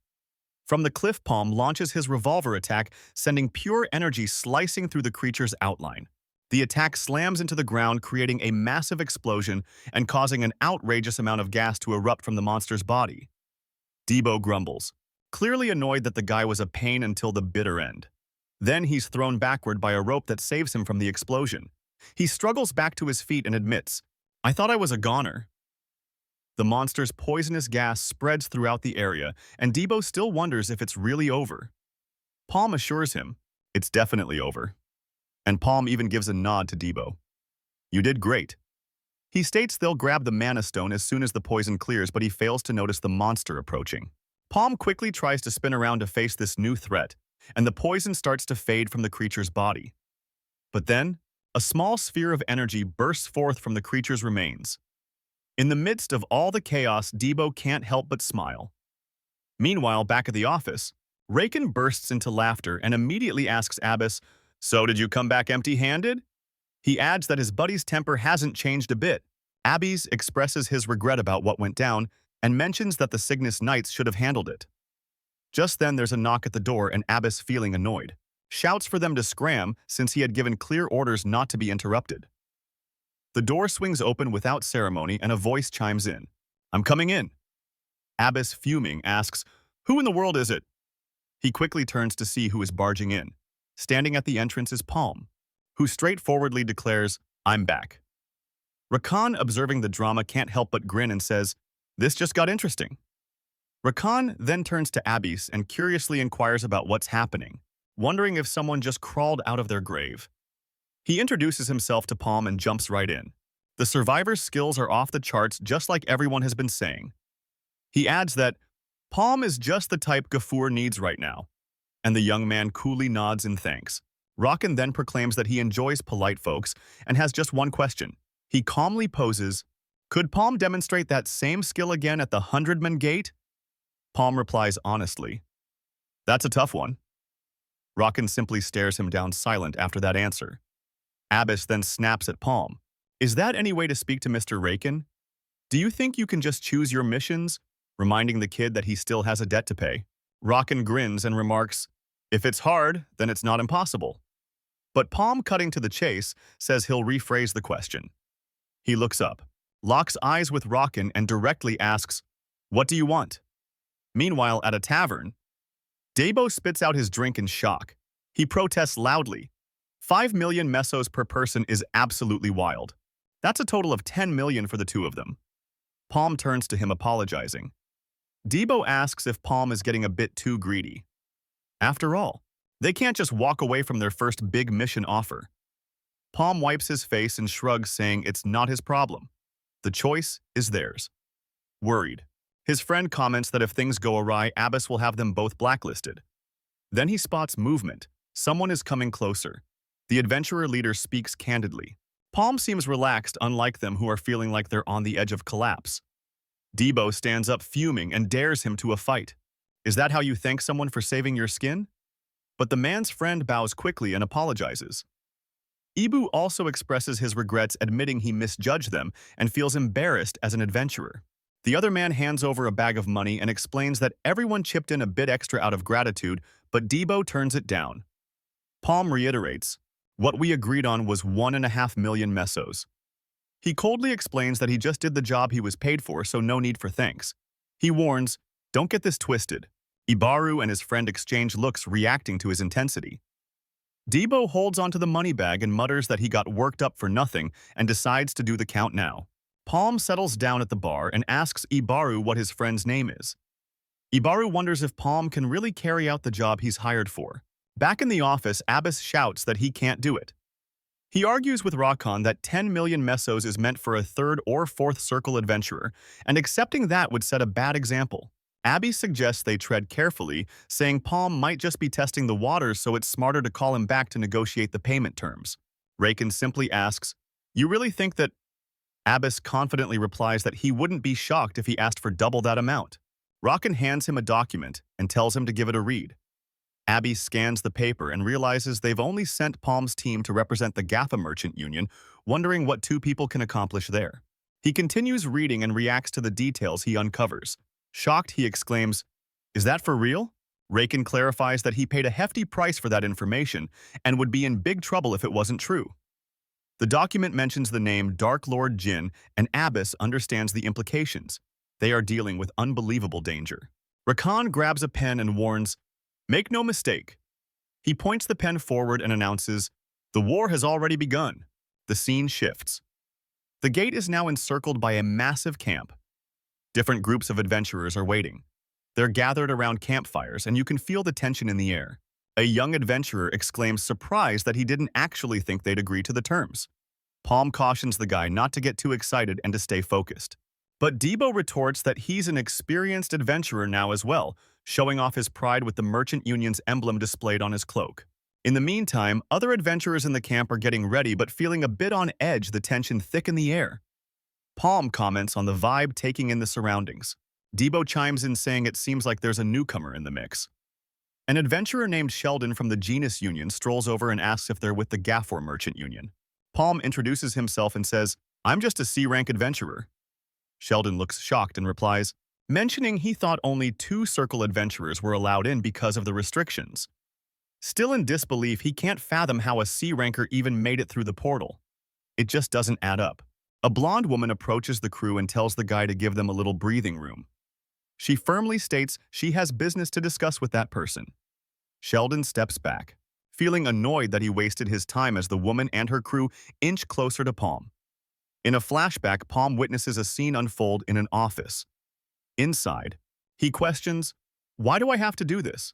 From the cliff, Palm launches his revolver attack, sending pure energy slicing through the creature's outline. The attack slams into the ground, creating a massive explosion and causing an outrageous amount of gas to erupt from the monster's body. Debo grumbles, clearly annoyed that the guy was a pain until the bitter end. Then he's thrown backward by a rope that saves him from the explosion. He struggles back to his feet and admits, "I thought I was a goner." The monster's poisonous gas spreads throughout the area, and Debo still wonders if it's really over. Palm assures him, it's definitely over. And Palm even gives a nod to Debo. "You did great." He states they'll grab the mana stone as soon as the poison clears, but he fails to notice the monster approaching. Palm quickly tries to spin around to face this new threat, and the poison starts to fade from the creature's body. But then, a small sphere of energy bursts forth from the creature's remains. In the midst of all the chaos, Debo can't help but smile. Meanwhile, back at the office, Raken bursts into laughter and immediately asks Abbis, "So did you come back empty-handed?" He adds that his buddy's temper hasn't changed a bit. Abbis expresses his regret about what went down and mentions that the Cygnus Knights should have handled it. Just then there's a knock at the door and Abbis, feeling annoyed, shouts for them to scram since he had given clear orders not to be interrupted. The door swings open without ceremony and a voice chimes in. "I'm coming in." Abbis, fuming, asks, "Who in the world is it?" He quickly turns to see who is barging in. Standing at the entrance is Palm, who straightforwardly declares, "I'm back." Rakan, observing the drama, can't help but grin and says, "This just got interesting." Rakan then turns to Abbis and curiously inquires about what's happening, wondering if someone just crawled out of their grave. He introduces himself to Palm and jumps right in. The survivor's skills are off the charts, just like everyone has been saying. He adds that Palm is just the type Gafur needs right now, and the young man coolly nods in thanks. Rakan then proclaims that he enjoys polite folks and has just one question. He calmly poses, "Could Palm demonstrate that same skill again at the 100-man gate?" Palm replies honestly, "That's a tough one." Rakan simply stares him down silent after that answer. Abbis then snaps at Palm. "Is that any way to speak to Mr. Rakan? Do you think you can just choose your missions?" reminding the kid that he still has a debt to pay. Rakan grins and remarks, "If it's hard, then it's not impossible." But Palm, cutting to the chase, says he'll rephrase the question. He looks up, locks eyes with Rakan, and directly asks, "What do you want?" Meanwhile, at a tavern, Debo spits out his drink in shock. He protests loudly. 5 million mesos per person is absolutely wild. That's a total of 10 million for the two of them. Palm turns to him apologizing. Debo asks if Palm is getting a bit too greedy. After all, they can't just walk away from their first big mission offer. Palm wipes his face and shrugs, saying it's not his problem. The choice is theirs. Worried, his friend comments that if things go awry, Abbis will have them both blacklisted. Then he spots movement. Someone is coming closer. The adventurer leader speaks candidly. Palm seems relaxed, unlike them who are feeling like they're on the edge of collapse. Debo stands up fuming and dares him to a fight. "Is that how you thank someone for saving your skin?" But the man's friend bows quickly and apologizes. Ibu also expresses his regrets, admitting he misjudged them and feels embarrassed as an adventurer. The other man hands over a bag of money and explains that everyone chipped in a bit extra out of gratitude, but Debo turns it down. Palm reiterates, "What we agreed on was 1.5 million mesos." He coldly explains that he just did the job he was paid for, so no need for thanks. He warns, "Don't get this twisted." Ibaru and his friend exchange looks, reacting to his intensity. Debo holds onto the money bag and mutters that he got worked up for nothing and decides to do the count now. Palm settles down at the bar and asks Ibaru what his friend's name is. Ibaru wonders if Palm can really carry out the job he's hired for. Back in the office, Abbis shouts that he can't do it. He argues with Rakan that 10 million mesos is meant for a third or fourth circle adventurer, and accepting that would set a bad example. Abbis suggests they tread carefully, saying Palm might just be testing the waters, so it's smarter to call him back to negotiate the payment terms. Rakan simply asks, "You really think that?" Abbis confidently replies that he wouldn't be shocked if he asked for double that amount. Rakan hands him a document and tells him to give it a read. Abbis scans the paper and realizes they've only sent Palm's team to represent the Gaffa Merchant Union, wondering what two people can accomplish there. He continues reading and reacts to the details he uncovers. Shocked, he exclaims, "Is that for real?" Rakan clarifies that he paid a hefty price for that information and would be in big trouble if it wasn't true. The document mentions the name Dark Lord Jin, and Abbis understands the implications. They are dealing with unbelievable danger. Rakan grabs a pen and warns, "Make no mistake." He points the pen forward and announces, "The war has already begun." The scene shifts. The gate is now encircled by a massive camp. Different groups of adventurers are waiting. They're gathered around campfires, and you can feel the tension in the air. A young adventurer exclaims, surprised that he didn't actually think they'd agree to the terms. Palm cautions the guy not to get too excited and to stay focused. But Debo retorts that he's an experienced adventurer now as well, showing off his pride with the Merchant Union's emblem displayed on his cloak. In the meantime, other adventurers in the camp are getting ready but feeling a bit on edge, the tension thick in the air. Palm comments on the vibe, taking in the surroundings. Debo chimes in, saying it seems like there's a newcomer in the mix. An adventurer named Sheldon from the Genus Union strolls over and asks if they're with the Gafford Merchant Union. Palm introduces himself and says, "I'm just a C-rank adventurer." Sheldon looks shocked and replies, mentioning he thought only 2 circle adventurers were allowed in because of the restrictions. Still in disbelief, he can't fathom how a C-ranker even made it through the portal. It just doesn't add up. A blonde woman approaches the crew and tells the guy to give them a little breathing room. She firmly states she has business to discuss with that person. Sheldon steps back, feeling annoyed that he wasted his time as the woman and her crew inch closer to Palm. In a flashback, Palm witnesses a scene unfold in an office. Inside, he questions, "Why do I have to do this?"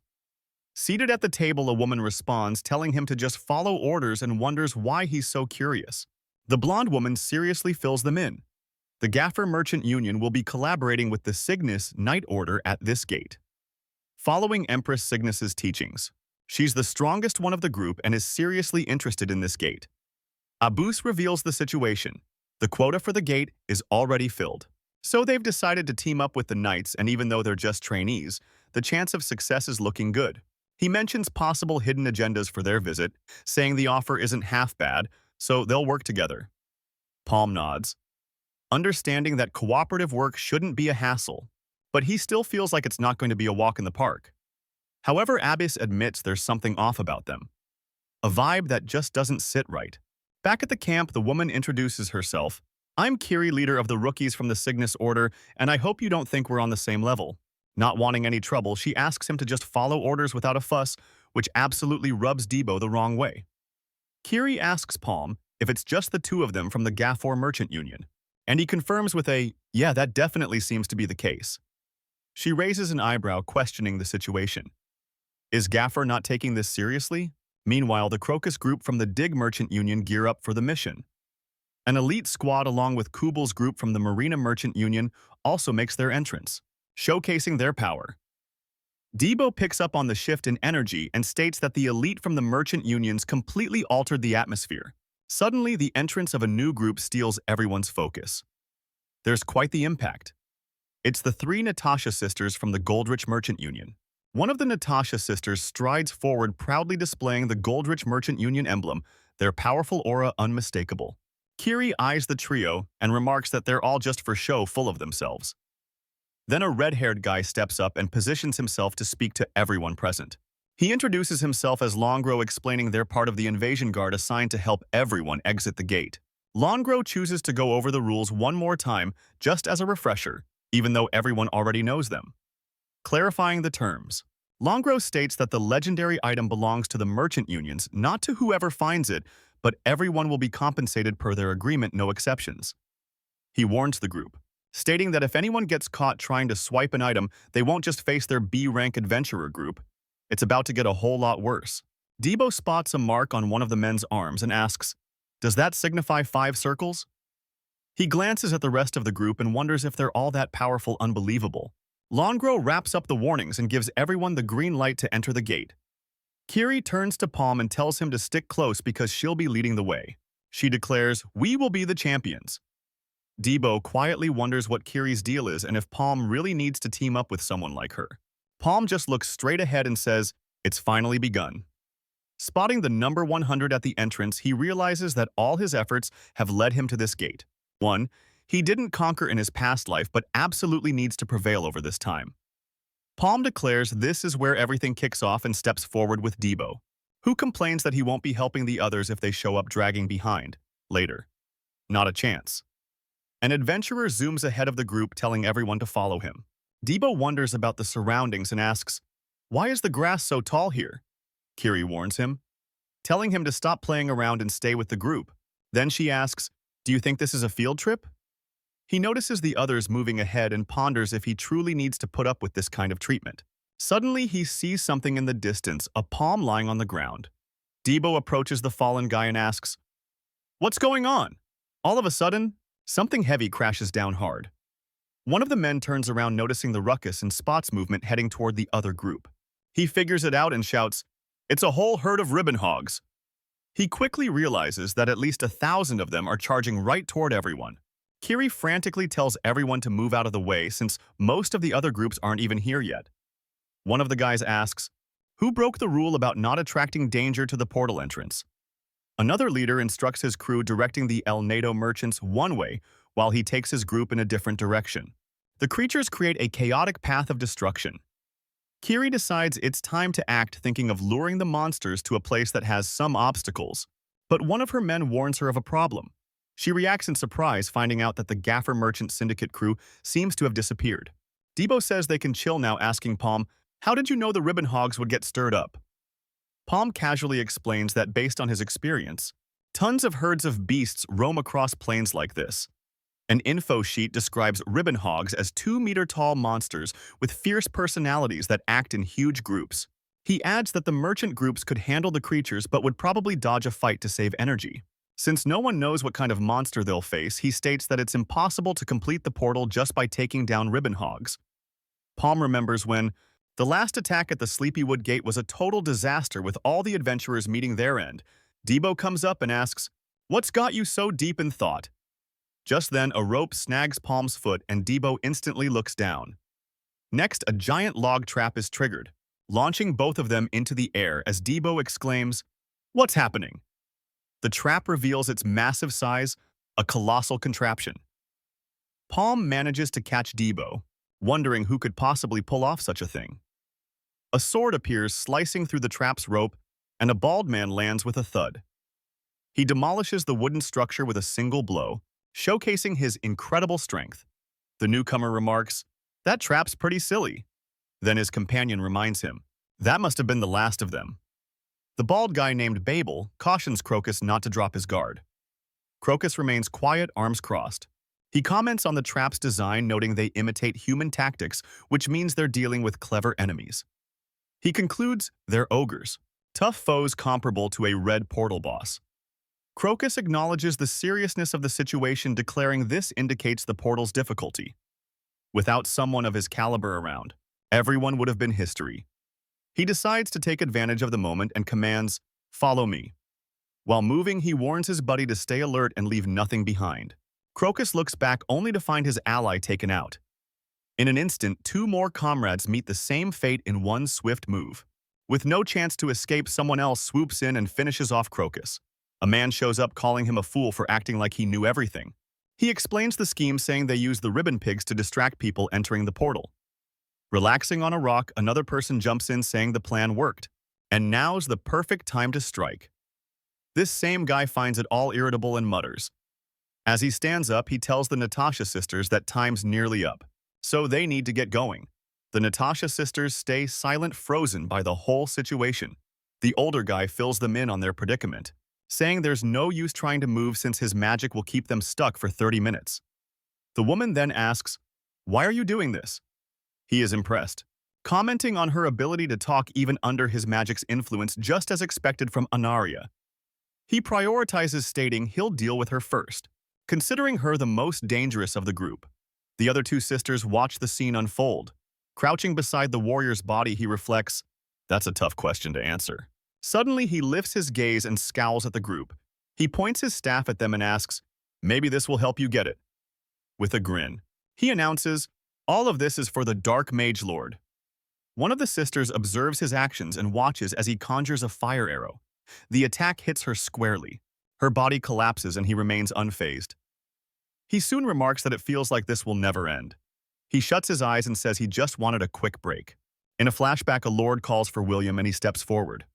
Seated at the table, a woman responds, telling him to just follow orders, and wonders why he's so curious. The blonde woman seriously fills them in. The Gaffer Merchant Union will be collaborating with the Cygnus Night Order at this gate. Following Empress Cygnus's teachings, she's the strongest one of the group and is seriously interested in this gate. Abbis reveals the situation. The quota for the gate is already filled. So they've decided to team up with the Knights, and even though they're just trainees, the chance of success is looking good. He mentions possible hidden agendas for their visit, saying the offer isn't half bad, so they'll work together. Palm nods, understanding that cooperative work shouldn't be a hassle, but he still feels like it's not going to be a walk in the park. However, Abbis admits there's something off about them. A vibe that just doesn't sit right. Back at the camp, the woman introduces herself. "I'm Kiri, leader of the rookies from the Cygnus Order, and I hope you don't think we're on the same level." Not wanting any trouble, she asks him to just follow orders without a fuss, which absolutely rubs Debo the wrong way. Kiri asks Palm if it's just the 2 of them from the Gaffer Merchant Union, and he confirms with a, "Yeah, that definitely seems to be the case." She raises an eyebrow, questioning the situation. Is Gaffer not taking this seriously? Meanwhile, the Crocus group from the Dig Merchant Union gear up for the mission. An elite squad along with Kubl's group from the Marina Merchant Union also makes their entrance, showcasing their power. Debo picks up on the shift in energy and states that the elite from the merchant unions completely altered the atmosphere. Suddenly, the entrance of a new group steals everyone's focus. There's quite the impact. It's the 3 Natasha sisters from the Goldrich Merchant Union. One of the Natasha sisters strides forward, proudly displaying the Goldrich Merchant Union emblem, their powerful aura unmistakable. Kiri eyes the trio and remarks that they're all just for show, full of themselves. Then a red-haired guy steps up and positions himself to speak to everyone present. He introduces himself as Longro, explaining they're part of the invasion guard assigned to help everyone exit the gate. Longro chooses to go over the rules one more time, just as a refresher, even though everyone already knows them. Clarifying the terms, Longro states that the legendary item belongs to the merchant unions, not to whoever finds it, but everyone will be compensated per their agreement, no exceptions. He warns the group, stating that if anyone gets caught trying to swipe an item, they won't just face their B-rank adventurer group. It's about to get a whole lot worse. Debo spots a mark on one of the men's arms and asks, "Does that signify 5 circles?" He glances at the rest of the group and wonders if they're all that powerful, unbelievable. Longro wraps up the warnings and gives everyone the green light to enter the gate. Kiri turns to Palm and tells him to stick close because she'll be leading the way. She declares, "We will be the champions." Debo quietly wonders what Kiri's deal is and if Palm really needs to team up with someone like her. Palm just looks straight ahead and says, "It's finally begun." Spotting the number 100 at the entrance, he realizes that all his efforts have led him to this gate. 1. He didn't conquer in his past life, but absolutely needs to prevail over this time. Palm declares this is where everything kicks off and steps forward with Debo, who complains that he won't be helping the others if they show up dragging behind. Later. Not a chance. An adventurer zooms ahead of the group, telling everyone to follow him. Debo wonders about the surroundings and asks, "Why is the grass so tall here?" Kiri warns him, telling him to stop playing around and stay with the group. Then she asks, "Do you think this is a field trip?" He notices the others moving ahead and ponders if he truly needs to put up with this kind of treatment. Suddenly, he sees something in the distance, a palm lying on the ground. Debo approaches the fallen guy and asks, "What's going on?" All of a sudden, something heavy crashes down hard. One of the men turns around, noticing the ruckus and spots movement heading toward the other group. He figures it out and shouts, "It's a whole herd of ribbon hogs." He quickly realizes that at least 1,000 of them are charging right toward everyone. Kiri frantically tells everyone to move out of the way since most of the other groups aren't even here yet. One of the guys asks, "Who broke the rule about not attracting danger to the portal entrance?" Another leader instructs his crew, directing the El Nado merchants one way while he takes his group in a different direction. The creatures create a chaotic path of destruction. Kiri decides it's time to act, thinking of luring the monsters to a place that has some obstacles. But one of her men warns her of a problem. She reacts in surprise, finding out that the Gaffer Merchant Syndicate crew seems to have disappeared. Debo says they can chill now, asking Palm, "How did you know the ribbon hogs would get stirred up?" Palm casually explains that based on his experience, tons of herds of beasts roam across plains like this. An info sheet describes ribbon hogs as 2-meter-tall monsters with fierce personalities that act in huge groups. He adds that the merchant groups could handle the creatures but would probably dodge a fight to save energy. Since no one knows what kind of monster they'll face, he states that it's impossible to complete the portal just by taking down ribbon hogs. Palm remembers when the last attack at the Sleepywood Gate was a total disaster, with all the adventurers meeting their end. Debo comes up and asks, "What's got you so deep in thought?" Just then, a rope snags Palm's foot and Debo instantly looks down. Next, a giant log trap is triggered, launching both of them into the air as Debo exclaims, "What's happening?" The trap reveals its massive size, a colossal contraption. Palm manages to catch Debo, wondering who could possibly pull off such a thing. A sword appears, slicing through the trap's rope, and a bald man lands with a thud. He demolishes the wooden structure with a single blow, showcasing his incredible strength. The newcomer remarks, "That trap's pretty silly." Then his companion reminds him, "That must have been the last of them." The bald guy named Babel cautions Crocus not to drop his guard. Crocus remains quiet, arms crossed. He comments on the trap's design, noting they imitate human tactics, which means they're dealing with clever enemies. He concludes they're ogres, tough foes comparable to a red portal boss. Crocus acknowledges the seriousness of the situation, declaring this indicates the portal's difficulty. Without someone of his caliber around, everyone would have been history. He decides to take advantage of the moment and commands, "Follow me." While moving, he warns his buddy to stay alert and leave nothing behind. Crocus looks back only to find his ally taken out. In an instant, two more comrades meet the same fate in one swift move. With no chance to escape, someone else swoops in and finishes off Crocus. A man shows up, calling him a fool for acting like he knew everything. He explains the scheme, saying they use the ribbon pigs to distract people entering the portal. Relaxing on a rock, another person jumps in, saying the plan worked, and now's the perfect time to strike. This same guy finds it all irritable and mutters. As he stands up, he tells the Natasha sisters that time's nearly up, so they need to get going. The Natasha sisters stay silent, frozen by the whole situation. The older guy fills them in on their predicament, saying there's no use trying to move since his magic will keep them stuck for 30 minutes. The woman then asks, "Why are you doing this?" He is impressed, commenting on her ability to talk even under his magic's influence, just as expected from Anaria. He prioritizes, stating he'll deal with her first, considering her the most dangerous of the group. The other two sisters watch the scene unfold. Crouching beside the warrior's body, he reflects, "That's a tough question to answer." Suddenly, he lifts his gaze and scowls at the group. He points his staff at them and asks, "Maybe this will help you get it." With a grin, he announces, "All of this is for the Dark Mage Lord." One of the sisters observes his actions and watches as he conjures a fire arrow. The attack hits her squarely. Her body collapses and he remains unfazed. He soon remarks that it feels like this will never end. He shuts his eyes and says he just wanted a quick break. In a flashback, a lord calls for William and he steps forward.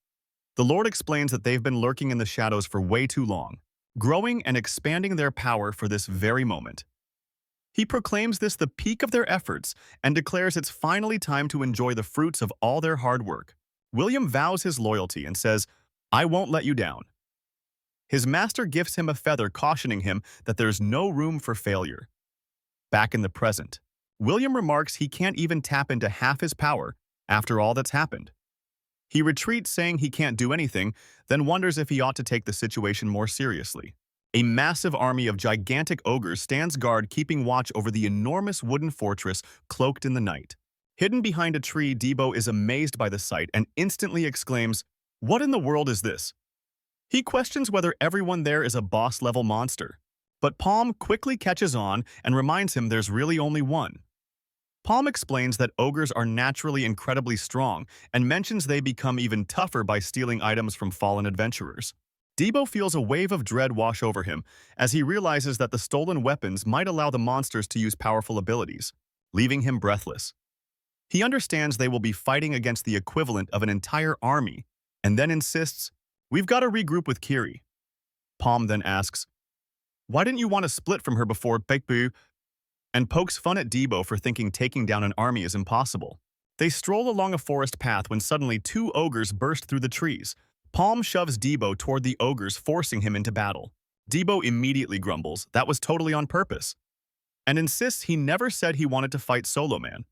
The lord explains that they've been lurking in the shadows for way too long, growing and expanding their power for this very moment. He proclaims this the peak of their efforts and declares it's finally time to enjoy the fruits of all their hard work. William vows his loyalty and says, "I won't let you down." His master gifts him a feather, cautioning him that there's no room for failure. Back in the present, William remarks he can't even tap into half his power after all that's happened. He retreats, saying he can't do anything, then wonders if he ought to take the situation more seriously. A massive army of gigantic ogres stands guard, keeping watch over the enormous wooden fortress cloaked in the night. Hidden behind a tree, Debo is amazed by the sight and instantly exclaims, "What in the world is this?" He questions whether everyone there is a boss-level monster, but Palm quickly catches on and reminds him there's really only one. Palm explains that ogres are naturally incredibly strong and mentions they become even tougher by stealing items from fallen adventurers. Debo feels a wave of dread wash over him as he realizes that the stolen weapons might allow the monsters to use powerful abilities, leaving him breathless. He understands they will be fighting against the equivalent of an entire army, and then insists, "We've got to regroup with Kiri." Palm then asks, "Why didn't you want to split from her before, Bekbu?" and pokes fun at Debo for thinking taking down an army is impossible. They stroll along a forest path when suddenly two ogres burst through the trees. Palm shoves Debo toward the ogres, forcing him into battle. Debo immediately grumbles that was totally on purpose, and insists he never said he wanted to fight Solo Man.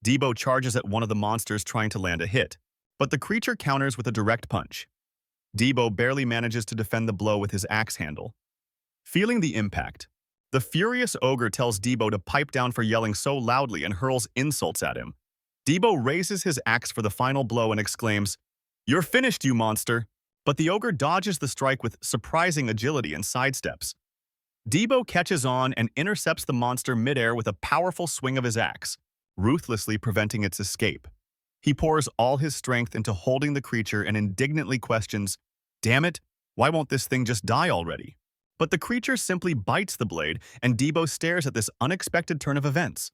Debo charges at one of the monsters trying to land a hit, but the creature counters with a direct punch. Debo barely manages to defend the blow with his axe handle. Feeling the impact, the furious ogre tells Debo to pipe down for yelling so loudly and hurls insults at him. Debo raises his axe for the final blow and exclaims, "You're finished, you monster!" But the ogre dodges the strike with surprising agility and sidesteps. Debo catches on and intercepts the monster midair with a powerful swing of his axe, ruthlessly preventing its escape. He pours all his strength into holding the creature and indignantly questions, "Damn it, why won't this thing just die already?" But the creature simply bites the blade, and Debo stares at this unexpected turn of events.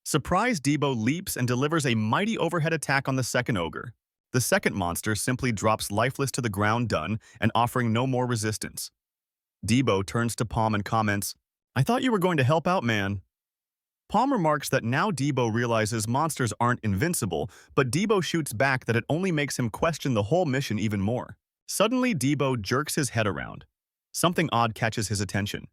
Surprised, Debo leaps and delivers a mighty overhead attack on the second ogre. The second monster simply drops lifeless to the ground, done, and offering no more resistance. Debo turns to Palm and comments, "I thought you were going to help out, man." Palm remarks that now Debo realizes monsters aren't invincible, but Debo shoots back that it only makes him question the whole mission even more. Suddenly, Debo jerks his head around. Something odd catches his attention.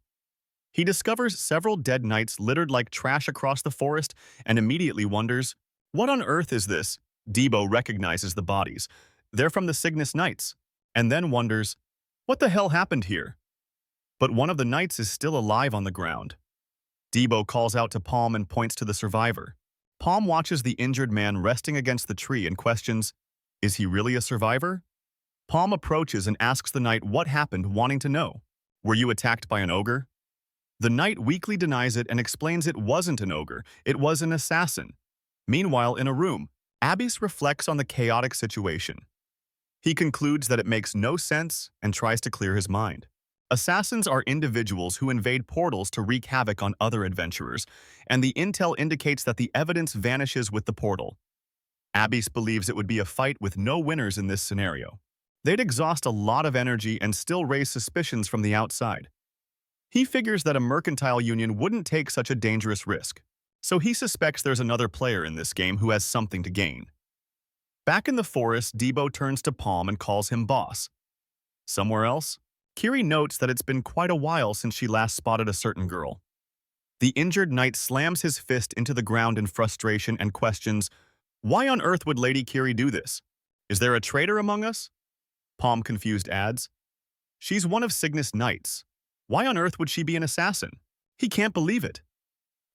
He discovers several dead knights littered like trash across the forest and immediately wonders, "What on earth is this?" Debo recognizes the bodies. They're from the Cygnus Knights, and then wonders, "What the hell happened here?" But one of the knights is still alive on the ground. Debo calls out to Palm and points to the survivor. Palm watches the injured man resting against the tree and questions, "Is he really a survivor?" Palm approaches and asks the knight what happened, wanting to know, "Were you attacked by an ogre?" The knight weakly denies it and explains it wasn't an ogre, it was an assassin. Meanwhile, in a room, Abbis reflects on the chaotic situation. He concludes that it makes no sense and tries to clear his mind. Assassins are individuals who invade portals to wreak havoc on other adventurers, and the intel indicates that the evidence vanishes with the portal. Abbis believes it would be a fight with no winners in this scenario. They'd exhaust a lot of energy and still raise suspicions from the outside. He figures that a mercantile union wouldn't take such a dangerous risk, so he suspects there's another player in this game who has something to gain. Back in the forest, Debo turns to Palm and calls him boss. Somewhere else, Kiri notes that it's been quite a while since she last spotted a certain girl. The injured knight slams his fist into the ground in frustration and questions, "Why on earth would Lady Kiri do this? Is there a traitor among us?" Palm confused adds, "She's one of Cygnus Knights. Why on earth would she be an assassin? He can't believe it."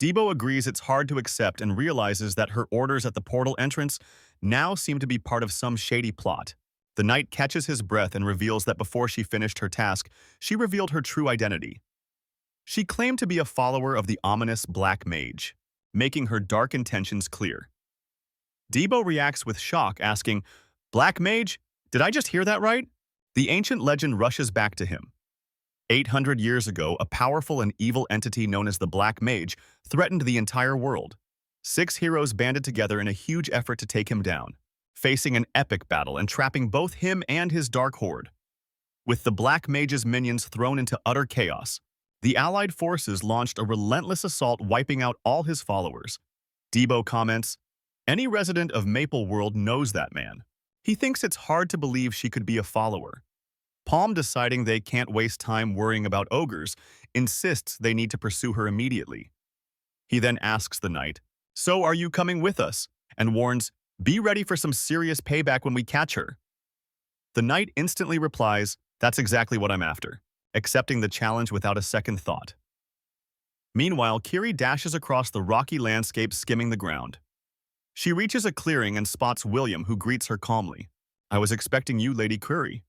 Debo agrees it's hard to accept and realizes that her orders at the portal entrance now seem to be part of some shady plot. The knight catches his breath and reveals that before she finished her task, she revealed her true identity. She claimed to be a follower of the ominous Black Mage, making her dark intentions clear. Debo reacts with shock, asking, "Black Mage? Did I just hear that right?" The ancient legend rushes back to him. 800 years ago, a powerful and evil entity known as the Black Mage threatened the entire world. 6 heroes banded together in a huge effort to take him down, facing an epic battle and trapping both him and his dark horde. With the Black Mage's minions thrown into utter chaos, the Allied forces launched a relentless assault, wiping out all his followers. Debo comments, "Any resident of Maple World knows that man." He thinks it's hard to believe she could be a follower. Palm, deciding they can't waste time worrying about ogres, insists they need to pursue her immediately. He then asks the knight, "So are you coming with us?" and warns, "Be ready for some serious payback when we catch her." The knight instantly replies, "That's exactly what I'm after," accepting the challenge without a second thought. Meanwhile, Kiri dashes across the rocky landscape, skimming the ground. She reaches a clearing and spots William, who greets her calmly. "I was expecting you, Lady Kiri."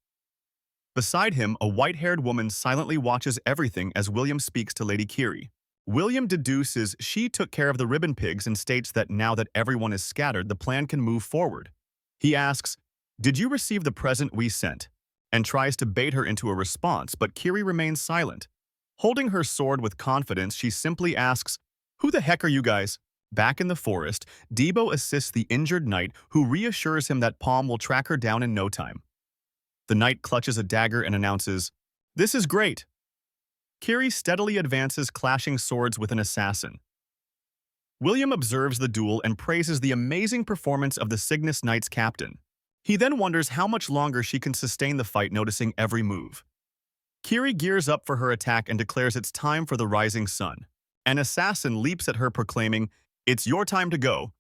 Beside him, a white-haired woman silently watches everything as William speaks to Lady Kiri. William deduces she took care of the ribbon pigs and states that now that everyone is scattered, the plan can move forward. He asks, "Did you receive the present we sent?" and tries to bait her into a response, but Kiri remains silent. Holding her sword with confidence, she simply asks, "Who the heck are you guys?" Back in the forest, Debo assists the injured knight, who reassures him that Palm will track her down in no time. The knight clutches a dagger and announces, "This is great." Kiri steadily advances, clashing swords with an assassin. William observes the duel and praises the amazing performance of the Cygnus Knight's captain. He then wonders how much longer she can sustain the fight, noticing every move. Kiri gears up for her attack and declares it's time for the rising sun. An assassin leaps at her, proclaiming, "It's your time to go."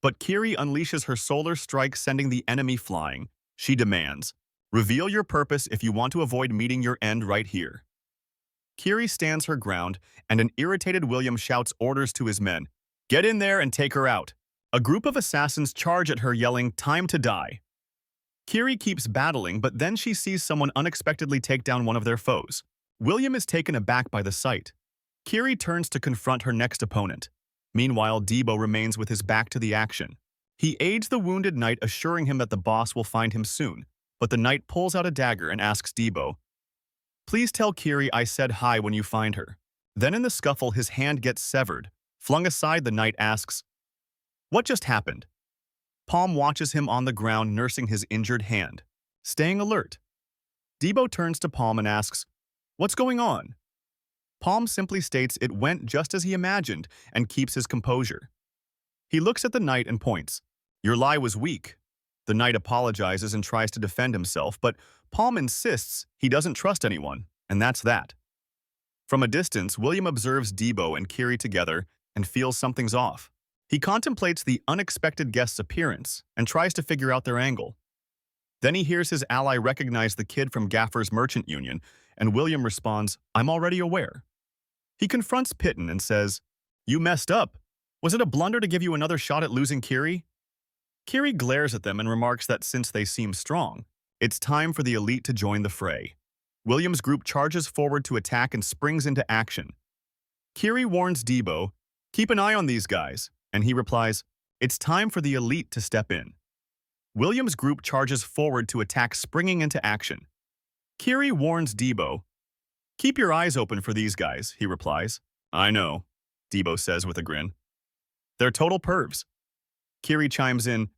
But Kiri unleashes her solar strike, sending the enemy flying. She demands, "Reveal your purpose if you want to avoid meeting your end right here." Kiri stands her ground, and an irritated William shouts orders to his men, "Get in there and take her out." A group of assassins charge at her, yelling, "Time to die." Kiri keeps battling, but then she sees someone unexpectedly take down one of their foes. William is taken aback by the sight. Kiri turns to confront her next opponent. Meanwhile, Debo remains with his back to the action. He aids the wounded knight, assuring him that the boss will find him soon, but the knight pulls out a dagger and asks Debo, "Please tell Kiri I said hi when you find her." Then in the scuffle, his hand gets severed. Flung aside, the knight asks, "What just happened?" Palm watches him on the ground, nursing his injured hand, staying alert. Debo turns to Palm and asks, "What's going on?" Palm simply states it went just as he imagined and keeps his composure. He looks at the knight and points, "Your lie was weak." The knight apologizes and tries to defend himself, but Palm insists he doesn't trust anyone, and that's that. From a distance, William observes Debo and Kiri together and feels something's off. He contemplates the unexpected guest's appearance and tries to figure out their angle. Then he hears his ally recognize the kid from Gaffer's Merchant Union, and William responds, "I'm already aware." He confronts Pitten and says, "You messed up. Was it a blunder to give you another shot at losing Kiri?" Kiri glares at them and remarks that since they seem strong, it's time for the elite to join the fray. William's group charges forward to attack and springs into action. Kiri warns Debo, "Keep an eye on these guys," and he replies, "It's time for the elite to step in." William's group charges forward to attack, springing into action. Kiri warns Debo, "Keep your eyes open for these guys," he replies. "I know," Debo says with a grin. "They're total pervs." Kiri chimes in,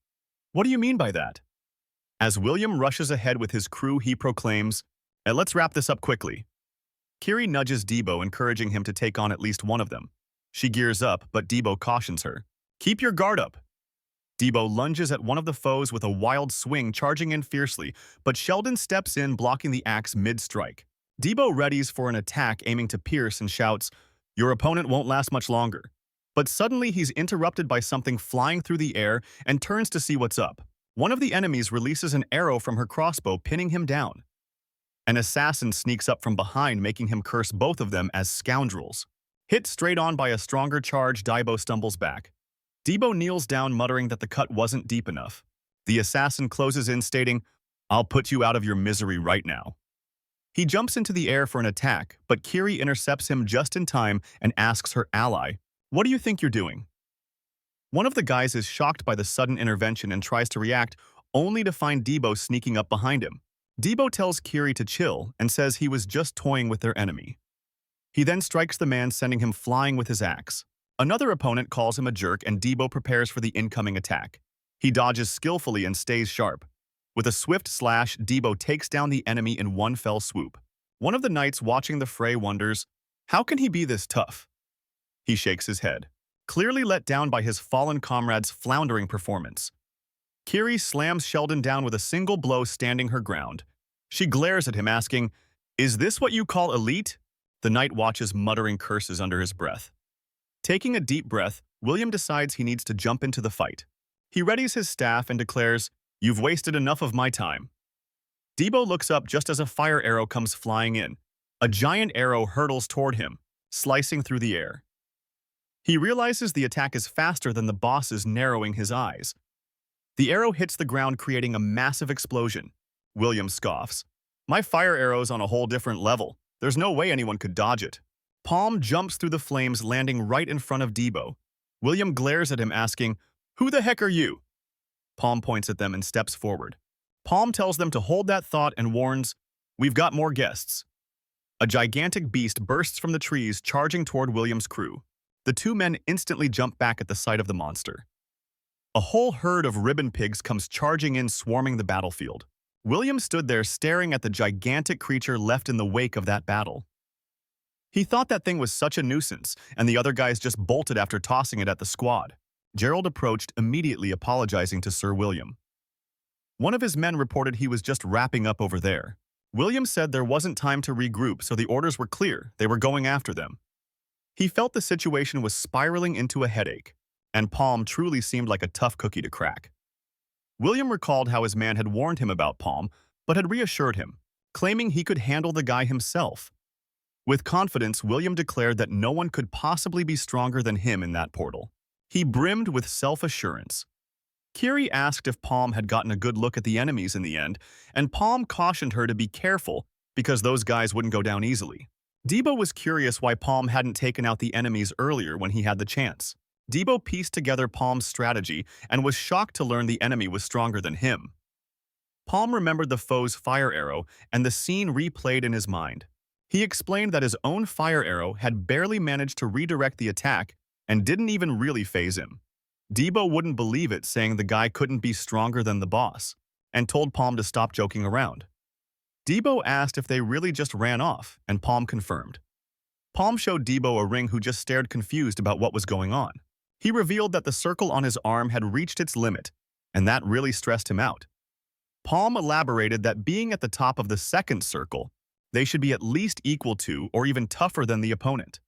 "What do you mean by that?" As William rushes ahead with his crew, he proclaims, "Let's wrap this up quickly." Kiri nudges Debo, encouraging him to take on at least one of them. She gears up, but Debo cautions her, "Keep your guard up." Debo lunges at one of the foes with a wild swing, charging in fiercely, but Sheldon steps in, blocking the axe mid-strike. Debo readies for an attack, aiming to pierce, and shouts, "Your opponent won't last much longer." But suddenly he's interrupted by something flying through the air and turns to see what's up. One of the enemies releases an arrow from her crossbow, pinning him down. An assassin sneaks up from behind, making him curse both of them as scoundrels. Hit straight on by a stronger charge, Debo stumbles back. Debo kneels down, muttering that the cut wasn't deep enough. The assassin closes in, stating, "I'll put you out of your misery right now." He jumps into the air for an attack, but Kiri intercepts him just in time and asks her ally, "What do you think you're doing?" One of the guys is shocked by the sudden intervention and tries to react, only to find Debo sneaking up behind him. Debo tells Kiri to chill and says he was just toying with their enemy. He then strikes the man, sending him flying with his axe. Another opponent calls him a jerk, and Debo prepares for the incoming attack. He dodges skillfully and stays sharp. With a swift slash, Debo takes down the enemy in one fell swoop. One of the knights watching the fray wonders, how can he be this tough? He shakes his head, clearly let down by his fallen comrade's floundering performance. Kiri slams Sheldon down with a single blow, standing her ground. She glares at him, asking, "Is this what you call elite?" The knight watches, muttering curses under his breath. Taking a deep breath, William decides he needs to jump into the fight. He readies his staff and declares, "You've wasted enough of my time." Debo looks up just as a fire arrow comes flying in. A giant arrow hurtles toward him, slicing through the air. He realizes the attack is faster than the boss's, narrowing his eyes. The arrow hits the ground, creating a massive explosion. William scoffs, "My fire arrow's on a whole different level. There's no way anyone could dodge it." Palm jumps through the flames, landing right in front of Debo. William glares at him, asking, "Who the heck are you?" Palm points at them and steps forward. Palm tells them to hold that thought and warns, "We've got more guests." A gigantic beast bursts from the trees, charging toward William's crew. The two men instantly jump back at the sight of the monster. A whole herd of ribbon pigs comes charging in, swarming the battlefield. William stood there staring at the gigantic creature left in the wake of that battle. He thought that thing was such a nuisance, and the other guys just bolted after tossing it at the squad. Gerald approached, immediately apologizing to Sir William. One of his men reported he was just wrapping up over there. William said there wasn't time to regroup, so the orders were clear. They were going after them. He felt the situation was spiraling into a headache, and Palm truly seemed like a tough cookie to crack. William recalled how his man had warned him about Palm, but had reassured him, claiming he could handle the guy himself. With confidence, William declared that no one could possibly be stronger than him in that portal. He brimmed with self-assurance. Kiri asked if Palm had gotten a good look at the enemies in the end, and Palm cautioned her to be careful because those guys wouldn't go down easily. Debo was curious why Palm hadn't taken out the enemies earlier when he had the chance. Debo pieced together Palm's strategy and was shocked to learn the enemy was stronger than him. Palm remembered the foe's fire arrow, and the scene replayed in his mind. He explained that his own fire arrow had barely managed to redirect the attack and didn't even really faze him. Debo wouldn't believe it, saying the guy couldn't be stronger than the boss, and told Palm to stop joking around. Debo asked if they really just ran off, and Palm confirmed. Palm showed Debo a ring, who just stared confused about what was going on. He revealed that the circle on his arm had reached its limit, and that really stressed him out. Palm elaborated that being at the top of the second circle, they should be at least equal to or even tougher than the opponent.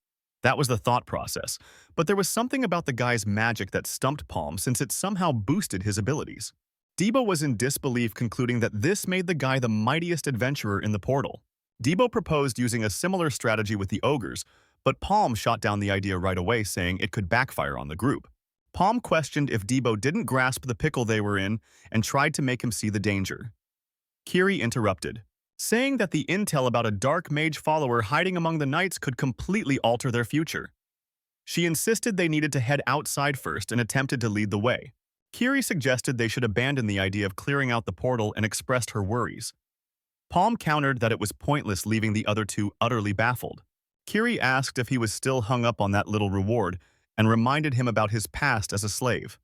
That was the thought process, but there was something about the guy's magic that stumped Palm, since it somehow boosted his abilities. Debo was in disbelief, concluding that this made the guy the mightiest adventurer in the portal. Debo proposed using a similar strategy with the Ogres, but Palm shot down the idea right away, saying it could backfire on the group. Palm questioned if Debo didn't grasp the pickle they were in and tried to make him see the danger. Kiri interrupted, saying that the intel about a dark mage follower hiding among the knights could completely alter their future. She insisted they needed to head outside first and attempted to lead the way. Kiri suggested they should abandon the idea of clearing out the portal and expressed her worries. Palm countered that it was pointless, leaving the other two utterly baffled. Kiri asked if he was still hung up on that little reward and reminded him about his past as a slave.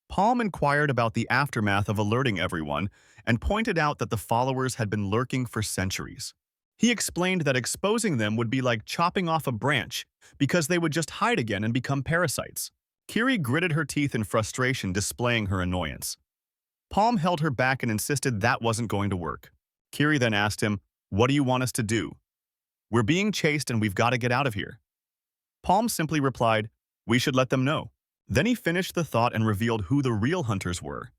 Palm inquired about the aftermath of alerting everyone and pointed out that the followers had been lurking for centuries. He explained that exposing them would be like chopping off a branch because they would just hide again and become parasites. Kiri gritted her teeth in frustration, displaying her annoyance. Palm held her back and insisted that wasn't going to work. Kiri then asked him, "What do you want us to do?" "We're being chased and we've got to get out of here." Palm simply replied, "We should let them know." Then he finished the thought and revealed who the real hunters were.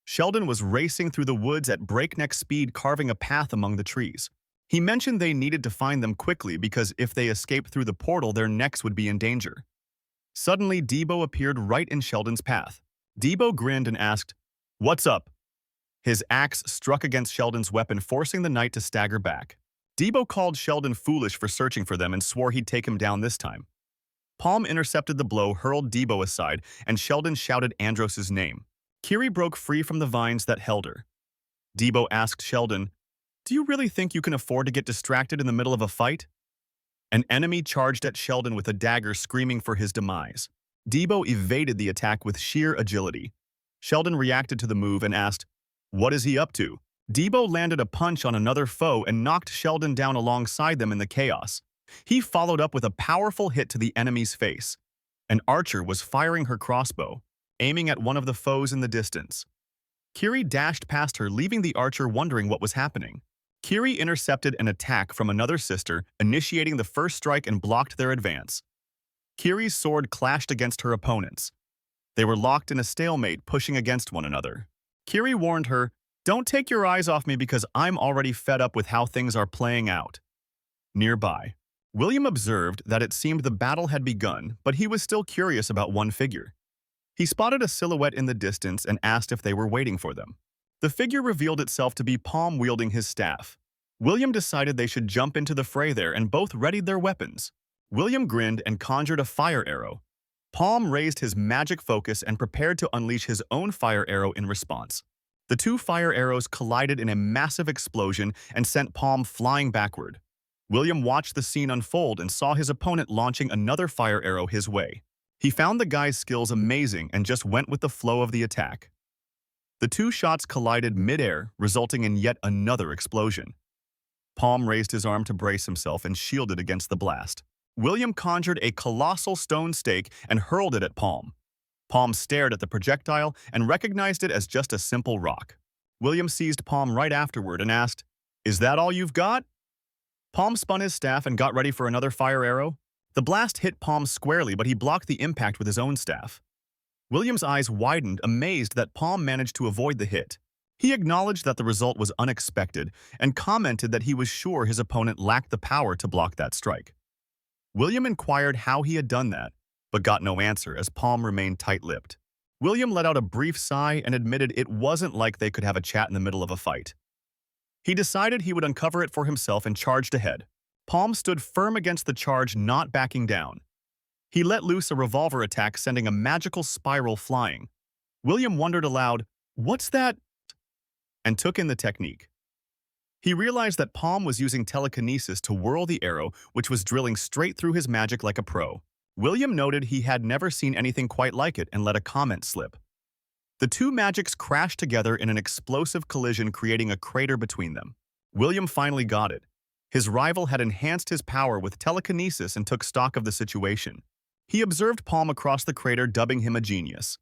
Sheldon was racing through the woods at breakneck speed, carving a path among the trees. He mentioned they needed to find them quickly because if they escaped through the portal, their necks would be in danger. Suddenly, Debo appeared right in Sheldon's path. Debo grinned and asked, "What's up?" His axe struck against Sheldon's weapon, forcing the knight to stagger back. Debo called Sheldon foolish for searching for them and swore he'd take him down this time. Palm intercepted the blow, hurled Debo aside, and Sheldon shouted Andros's name. Kiri broke free from the vines that held her. Debo asked Sheldon, "Do you really think you can afford to get distracted in the middle of a fight?" An enemy charged at Sheldon with a dagger, screaming for his demise. Debo evaded the attack with sheer agility. Sheldon reacted to the move and asked, "What is he up to?" Debo landed a punch on another foe and knocked Sheldon down alongside them in the chaos. He followed up with a powerful hit to the enemy's face. An archer was firing her crossbow, aiming at one of the foes in the distance. Kiri dashed past her, leaving the archer wondering what was happening. Kiri intercepted an attack from another sister, initiating the first strike and blocked their advance. Kiri's sword clashed against her opponent's. They were locked in a stalemate, pushing against one another. Kiri warned her, "Don't take your eyes off me because I'm already fed up with how things are playing out." Nearby, William observed that it seemed the battle had begun, but he was still curious about one figure. He spotted a silhouette in the distance and asked if they were waiting for them. The figure revealed itself to be Palm wielding his staff. William decided they should jump into the fray there, and both readied their weapons. William grinned and conjured a fire arrow. Palm raised his magic focus and prepared to unleash his own fire arrow in response. The two fire arrows collided in a massive explosion and sent Palm flying backward. William watched the scene unfold and saw his opponent launching another fire arrow his way. He found the guy's skills amazing and just went with the flow of the attack. The two shots collided mid-air, resulting in yet another explosion. Palm raised his arm to brace himself and shielded against the blast. William conjured a colossal stone stake and hurled it at Palm. Palm stared at the projectile and recognized it as just a simple rock. William seized Palm right afterward and asked, "Is that all you've got?" Palm spun his staff and got ready for another fire arrow. The blast hit Palm squarely, but he blocked the impact with his own staff. William's eyes widened, amazed that Palm managed to avoid the hit. He acknowledged that the result was unexpected and commented that he was sure his opponent lacked the power to block that strike. William inquired how he had done that, but got no answer as Palm remained tight-lipped. William let out a brief sigh and admitted it wasn't like they could have a chat in the middle of a fight. He decided he would uncover it for himself and charged ahead. Palm stood firm against the charge, not backing down. He let loose a revolver attack, sending a magical spiral flying. William wondered aloud, "What's that?" and took in the technique. He realized that Palm was using telekinesis to whirl the arrow, which was drilling straight through his magic like a pro. William noted he had never seen anything quite like it and let a comment slip. The two magics crashed together in an explosive collision, creating a crater between them. William finally got it. His rival had enhanced his power with telekinesis and took stock of the situation. He observed Palm across the crater, dubbing him a genius.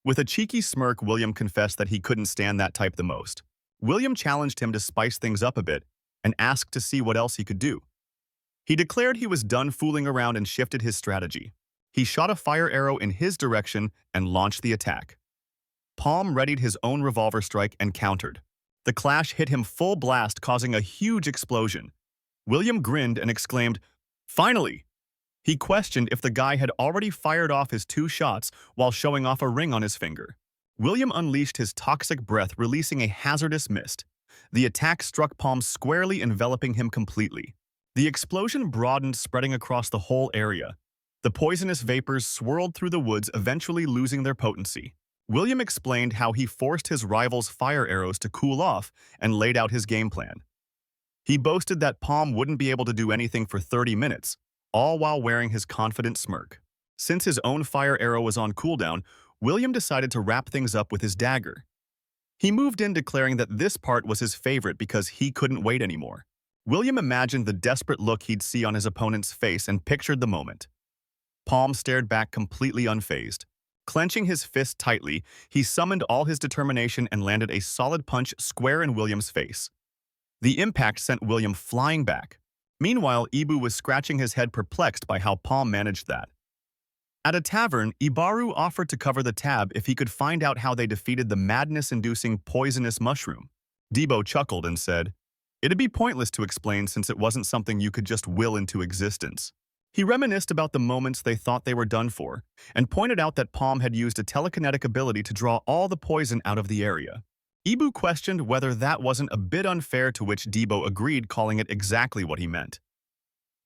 With a cheeky smirk, William confessed that he couldn't stand that type the most. William challenged him to spice things up a bit and asked to see what else he could do. He declared he was done fooling around and shifted his strategy. He shot a fire arrow in his direction and launched the attack. Palm readied his own revolver strike and countered. The clash hit him full blast, causing a huge explosion. William grinned and exclaimed, "Finally!" He questioned if the guy had already fired off his two shots while showing off a ring on his finger. William unleashed his toxic breath, releasing a hazardous mist. The attack struck Palm squarely, enveloping him completely. The explosion broadened, spreading across the whole area. The poisonous vapors swirled through the woods, eventually losing their potency. William explained how he forced his rival's fire arrows to cool off and laid out his game plan. He boasted that Palm wouldn't be able to do anything for 30 minutes, all while wearing his confident smirk. Since his own fire arrow was on cooldown, William decided to wrap things up with his dagger. He moved in, declaring that this part was his favorite because he couldn't wait anymore. William imagined the desperate look he'd see on his opponent's face and pictured the moment. Palm stared back completely unfazed. Clenching his fist tightly, he summoned all his determination and landed a solid punch square in William's face. The impact sent William flying back. Meanwhile, Ibu was scratching his head, perplexed by how Palm managed that. At a tavern, Ibaru offered to cover the tab if he could find out how they defeated the madness-inducing poisonous mushroom. Debo chuckled and said, "It'd be pointless to explain since it wasn't something you could just will into existence." He reminisced about the moments they thought they were done for, and pointed out that Palm had used a telekinetic ability to draw all the poison out of the area. Ibu questioned whether that wasn't a bit unfair, to which Debo agreed, calling it exactly what he meant.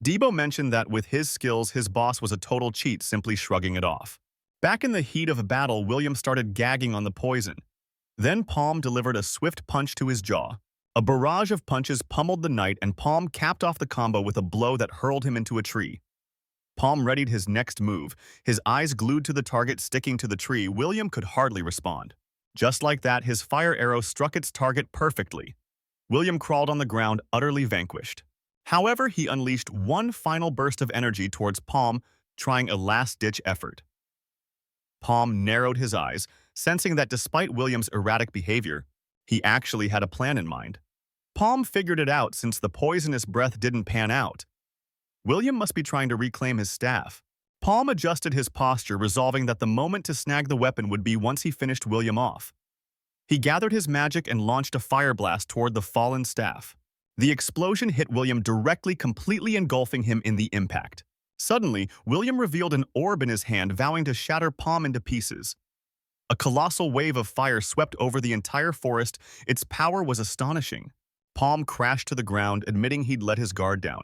Debo mentioned that with his skills, his boss was a total cheat, simply shrugging it off. Back in the heat of battle, William started gagging on the poison. Then Palm delivered a swift punch to his jaw. A barrage of punches pummeled the knight, and Palm capped off the combo with a blow that hurled him into a tree. Palm readied his next move, his eyes glued to the target sticking to the tree. William could hardly respond. Just like that, his fire arrow struck its target perfectly. William crawled on the ground, utterly vanquished. However, he unleashed one final burst of energy towards Palm, trying a last-ditch effort. Palm narrowed his eyes, sensing that despite William's erratic behavior, he actually had a plan in mind. Palm figured it out since the poisonous breath didn't pan out. William must be trying to reclaim his staff. Palm adjusted his posture, resolving that the moment to snag the weapon would be once he finished William off. He gathered his magic and launched a fire blast toward the fallen staff. The explosion hit William directly, completely engulfing him in the impact. Suddenly, William revealed an orb in his hand, vowing to shatter Palm into pieces. A colossal wave of fire swept over the entire forest. Its power was astonishing. Palm crashed to the ground, admitting he'd let his guard down.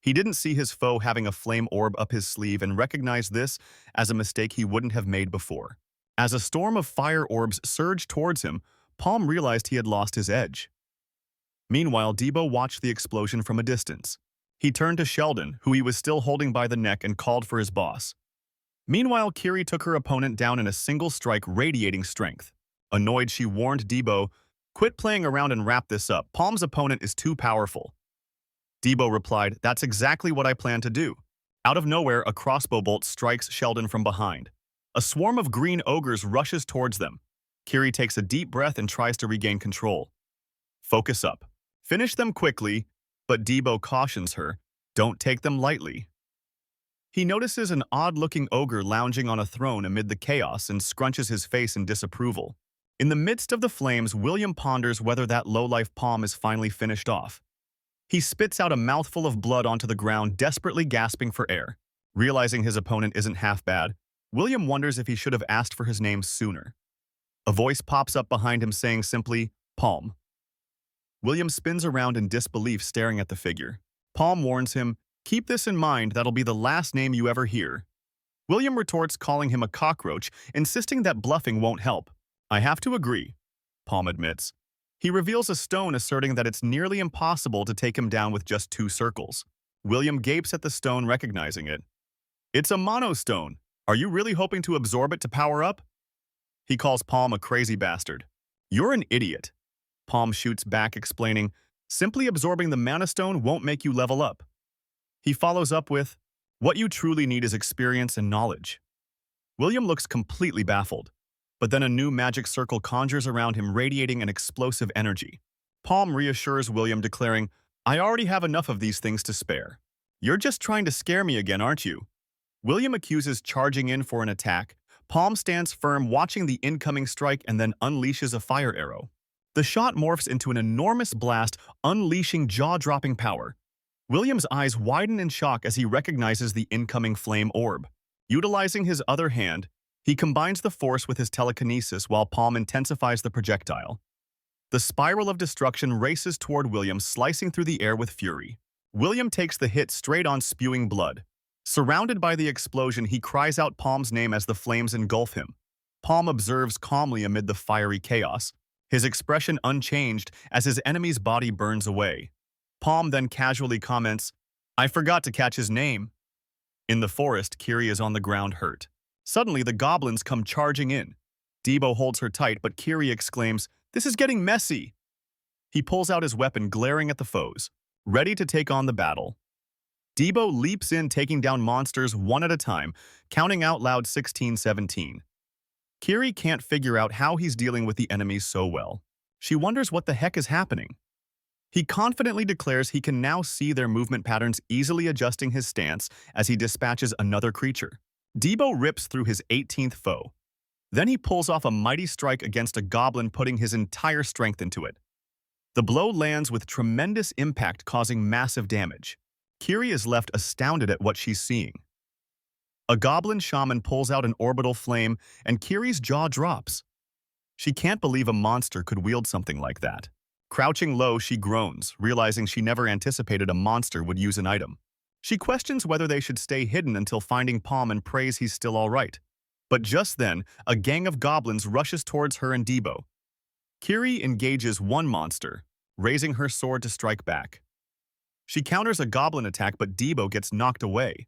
He didn't see his foe having a flame orb up his sleeve and recognized this as a mistake he wouldn't have made before. As a storm of fire orbs surged towards him, Palm realized he had lost his edge. Meanwhile, Debo watched the explosion from a distance. He turned to Sheldon, who he was still holding by the neck, and called for his boss. Meanwhile, Kiri took her opponent down in a single strike, radiating strength. Annoyed, she warned Debo, "Quit playing around and wrap this up. Palm's opponent is too powerful." Debo replied, "That's exactly what I plan to do." Out of nowhere, a crossbow bolt strikes Sheldon from behind. A swarm of green ogres rushes towards them. Kiri takes a deep breath and tries to regain control. "Focus up. Finish them quickly," but Debo cautions her, "Don't take them lightly." He notices an odd-looking ogre lounging on a throne amid the chaos and scrunches his face in disapproval. In the midst of the flames, William ponders whether that lowlife Palm is finally finished off. He spits out a mouthful of blood onto the ground, desperately gasping for air. Realizing his opponent isn't half bad, William wonders if he should have asked for his name sooner. A voice pops up behind him saying simply, "Palm." William spins around in disbelief, staring at the figure. Palm warns him, "Keep this in mind, that'll be the last name you ever hear." William retorts, calling him a cockroach, insisting that bluffing won't help. "I have to agree," Palm admits. He reveals a stone, asserting that it's nearly impossible to take him down with just 2 circles. William gapes at the stone, recognizing it. "It's a monostone. Are you really hoping to absorb it to power up?" He calls Palm a crazy bastard. "You're an idiot." Palm shoots back, explaining, "Simply absorbing the mana stone won't make you level up." He follows up with, "What you truly need is experience and knowledge." William looks completely baffled, but then a new magic circle conjures around him, radiating an explosive energy. Palm reassures William, declaring, "I already have enough of these things to spare. You're just trying to scare me again, aren't you?" William accuses charging in for an attack. Palm stands firm, watching the incoming strike, and then unleashes a fire arrow. The shot morphs into an enormous blast, unleashing jaw-dropping power. William's eyes widen in shock as he recognizes the incoming flame orb. Utilizing his other hand, he combines the force with his telekinesis while Palm intensifies the projectile. The spiral of destruction races toward William, slicing through the air with fury. William takes the hit straight on, spewing blood. Surrounded by the explosion, he cries out Palm's name as the flames engulf him. Palm observes calmly amid the fiery chaos, his expression unchanged as his enemy's body burns away. Palm then casually comments, "I forgot to catch his name." In the forest, Kiri is on the ground, hurt. Suddenly, the goblins come charging in. Debo holds her tight, but Kiri exclaims, "This is getting messy." He pulls out his weapon, glaring at the foes, ready to take on the battle. Debo leaps in, taking down monsters one at a time, counting out loud 16-17. Kiri can't figure out how he's dealing with the enemies so well. She wonders what the heck is happening. He confidently declares he can now see their movement patterns, easily adjusting his stance as he dispatches another creature. Debo rips through his 18th foe. Then he pulls off a mighty strike against a goblin, putting his entire strength into it. The blow lands with tremendous impact, causing massive damage. Kiri is left astounded at what she's seeing. A goblin shaman pulls out an orbital flame, and Kiri's jaw drops. She can't believe a monster could wield something like that. Crouching low, she groans, realizing she never anticipated a monster would use an item. She questions whether they should stay hidden until finding Palm and prays he's still all right. But just then, a gang of goblins rushes towards her and Debo. Kiri engages one monster, raising her sword to strike back. She counters a goblin attack, but Debo gets knocked away.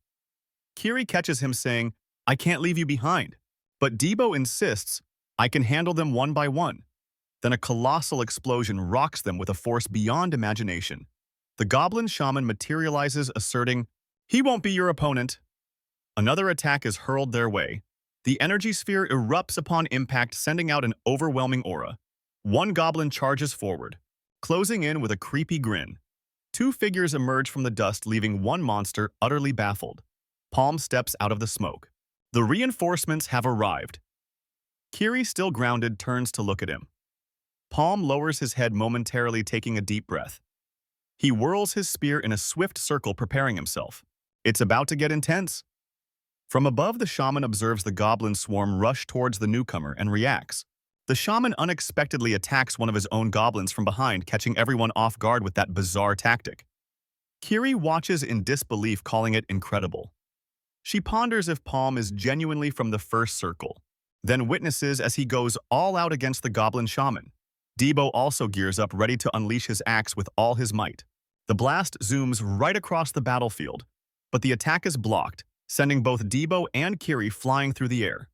Kiri catches him, saying, "I can't leave you behind." But Debo insists, "I can handle them one by one." Then a colossal explosion rocks them with a force beyond imagination. The goblin shaman materializes, asserting, "He won't be your opponent." Another attack is hurled their way. The energy sphere erupts upon impact, sending out an overwhelming aura. One goblin charges forward, closing in with a creepy grin. 2 figures emerge from the dust, leaving one monster utterly baffled. Palm steps out of the smoke. The reinforcements have arrived. Kiri, still grounded, turns to look at him. Palm lowers his head momentarily, taking a deep breath. He whirls his spear in a swift circle, preparing himself. It's about to get intense. From above, the shaman observes the goblin swarm rush towards the newcomer and reacts. The shaman unexpectedly attacks one of his own goblins from behind, catching everyone off guard with that bizarre tactic. Kiri watches in disbelief, calling it incredible. She ponders if Palm is genuinely from the first circle, then witnesses as he goes all out against the goblin shaman. Debo also gears up, ready to unleash his axe with all his might. The blast zooms right across the battlefield, but the attack is blocked, sending both Debo and Kiri flying through the air.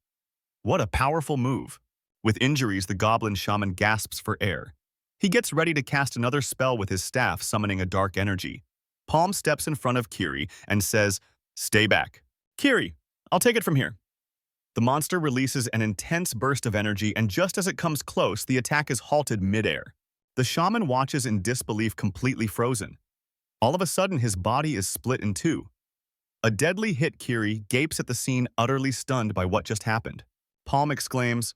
What a powerful move! With injuries, the goblin shaman gasps for air. He gets ready to cast another spell with his staff, summoning a dark energy. Palm steps in front of Kiri and says, "Stay back." "Kiri, I'll take it from here." The monster releases an intense burst of energy, and just as it comes close, the attack is halted midair. The shaman watches in disbelief, completely frozen. All of a sudden, his body is split in two. A deadly hit. Kiri gapes at the scene, utterly stunned by what just happened. Palm exclaims,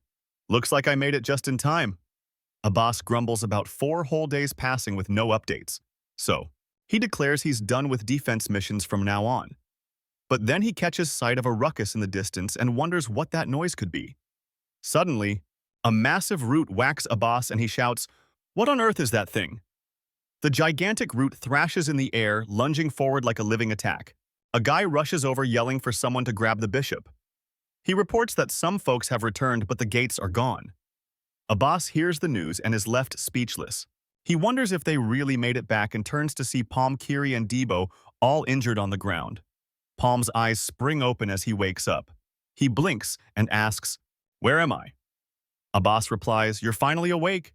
"Looks like I made it just in time." Abbis grumbles about 4 whole days passing with no updates. So, he declares he's done with defense missions from now on. But then he catches sight of a ruckus in the distance and wonders what that noise could be. Suddenly, a massive root whacks Abbis and he shouts, "What on earth is that thing?" The gigantic root thrashes in the air, lunging forward like a living attack. A guy rushes over, yelling for someone to grab the bishop. He reports that some folks have returned, but the gates are gone. Abbis hears the news and is left speechless. He wonders if they really made it back and turns to see Palm, Kiri, and Debo all injured on the ground. Palm's eyes spring open as he wakes up. He blinks and asks, "Where am I?" Abbis replies, "You're finally awake."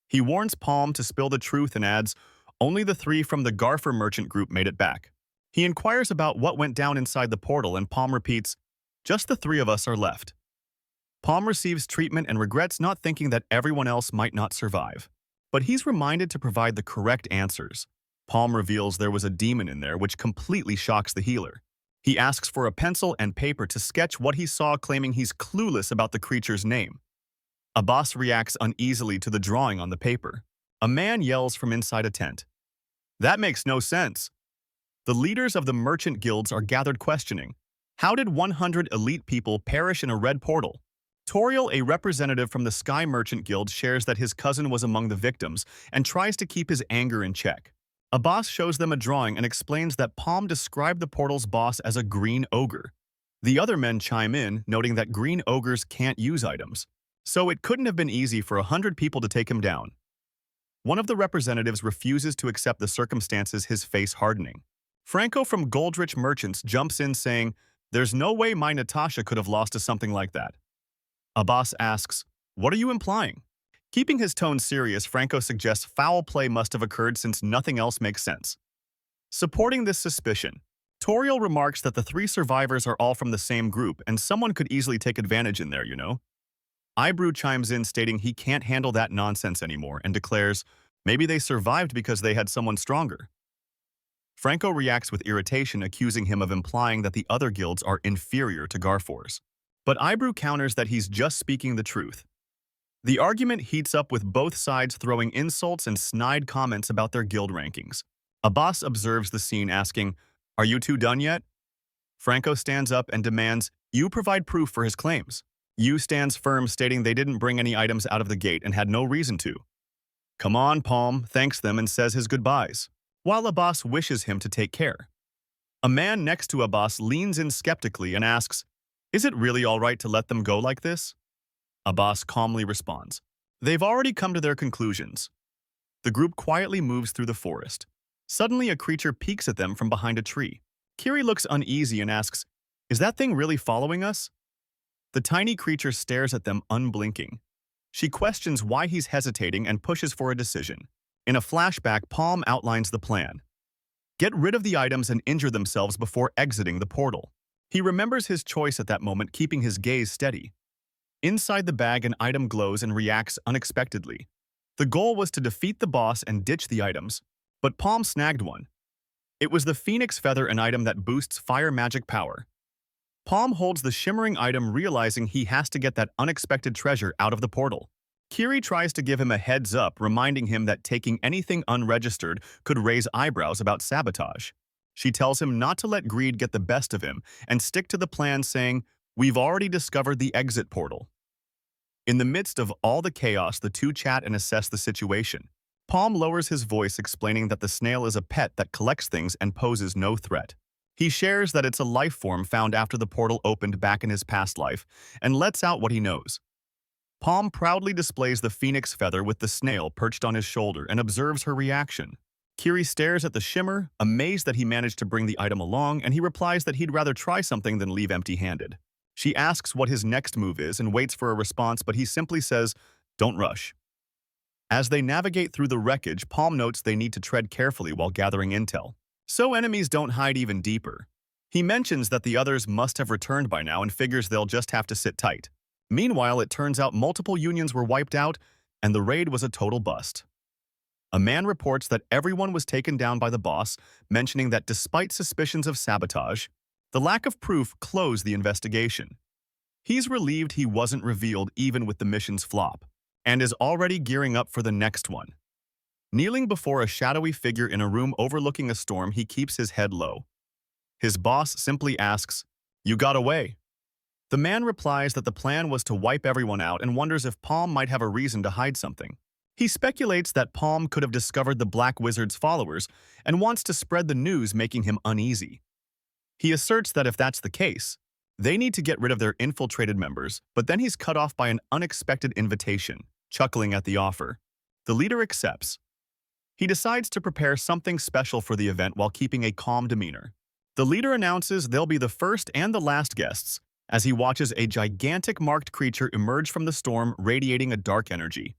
He warns Palm to spill the truth and adds, "Only the 3 from the Garfer merchant group made it back." He inquires about what went down inside the portal, and Palm repeats, "Just the 3 of us are left." Palm receives treatment and regrets not thinking that everyone else might not survive. But he's reminded to provide the correct answers. Palm reveals there was a demon in there, which completely shocks the healer. He asks for a pencil and paper to sketch what he saw, claiming he's clueless about the creature's name. Abbis reacts uneasily to the drawing on the paper. A man yells from inside a tent, "That makes no sense." The leaders of the merchant guilds are gathered, questioning, how did 100 elite people perish in a red portal? Toriel, a representative from the Sky Merchant Guild, shares that his cousin was among the victims and tries to keep his anger in check. Abbis shows them a drawing and explains that Palm described the portal's boss as a green ogre. The other men chime in, noting that green ogres can't use items, so it couldn't have been easy for 100 people to take him down. One of the representatives refuses to accept the circumstances, his face hardening. Franco from Goldrich Merchants jumps in, saying, "There's no way my Natasha could have lost to something like that." Abbis asks, "What are you implying?" Keeping his tone serious, Franco suggests foul play must have occurred since nothing else makes sense. Supporting this suspicion, Toriel remarks that the 3 survivors are all from the same group and someone could easily take advantage in there, you know? Ibrew chimes in, stating he can't handle that nonsense anymore and declares, maybe they survived because they had someone stronger. Franco reacts with irritation, accusing him of implying that the other guilds are inferior to Garfor's. But Ibrew counters that he's just speaking the truth. The argument heats up, with both sides throwing insults and snide comments about their guild rankings. Abbis observes the scene, asking, "Are you 2 done yet?" Franco stands up and demands Yu provide proof for his claims. Yu stands firm, stating they didn't bring any items out of the gate and had no reason to. "Come on," Palm thanks them and says his goodbyes, while Abbis wishes him to take care. A man next to Abbis leans in skeptically and asks, "Is it really all right to let them go like this?" Abbis calmly responds, "They've already come to their conclusions." The group quietly moves through the forest. Suddenly, a creature peeks at them from behind a tree. Kiri looks uneasy and asks, "Is that thing really following us?" The tiny creature stares at them, unblinking. She questions why he's hesitating and pushes for a decision. In a flashback, Palm outlines the plan. Get rid of the items and injure themselves before exiting the portal. He remembers his choice at that moment, keeping his gaze steady. Inside the bag, an item glows and reacts unexpectedly. The goal was to defeat the boss and ditch the items, but Palm snagged one. It was the Phoenix Feather, an item that boosts fire magic power. Palm holds the shimmering item, realizing he has to get that unexpected treasure out of the portal. Kiri tries to give him a heads up, reminding him that taking anything unregistered could raise eyebrows about sabotage. She tells him not to let greed get the best of him and stick to the plan, saying, "We've already discovered the exit portal." In the midst of all the chaos, the 2 chat and assess the situation. Palm lowers his voice, explaining that the snail is a pet that collects things and poses no threat. He shares that it's a life form found after the portal opened back in his past life and lets out what he knows. Palm proudly displays the phoenix feather with the snail perched on his shoulder and observes her reaction. Kiri stares at the shimmer, amazed that he managed to bring the item along, and he replies that he'd rather try something than leave empty-handed. She asks what his next move is and waits for a response, but he simply says, "Don't rush." As they navigate through the wreckage, Palm notes they need to tread carefully while gathering intel, so enemies don't hide even deeper. He mentions that the others must have returned by now and figures they'll just have to sit tight. Meanwhile, it turns out multiple unions were wiped out, and the raid was a total bust. A man reports that everyone was taken down by the boss, mentioning that despite suspicions of sabotage, the lack of proof closed the investigation. He's relieved he wasn't revealed even with the mission's flop, and is already gearing up for the next one. Kneeling before a shadowy figure in a room overlooking a storm, he keeps his head low. His boss simply asks, "You got away?" The man replies that the plan was to wipe everyone out and wonders if Palm might have a reason to hide something. He speculates that Palm could have discovered the Black Wizard's followers and wants to spread the news, making him uneasy. He asserts that if that's the case, they need to get rid of their infiltrated members, but then he's cut off by an unexpected invitation, chuckling at the offer. The leader accepts. He decides to prepare something special for the event while keeping a calm demeanor. The leader announces they'll be the first and the last guests, as he watches a gigantic marked creature emerge from the storm, radiating a dark energy.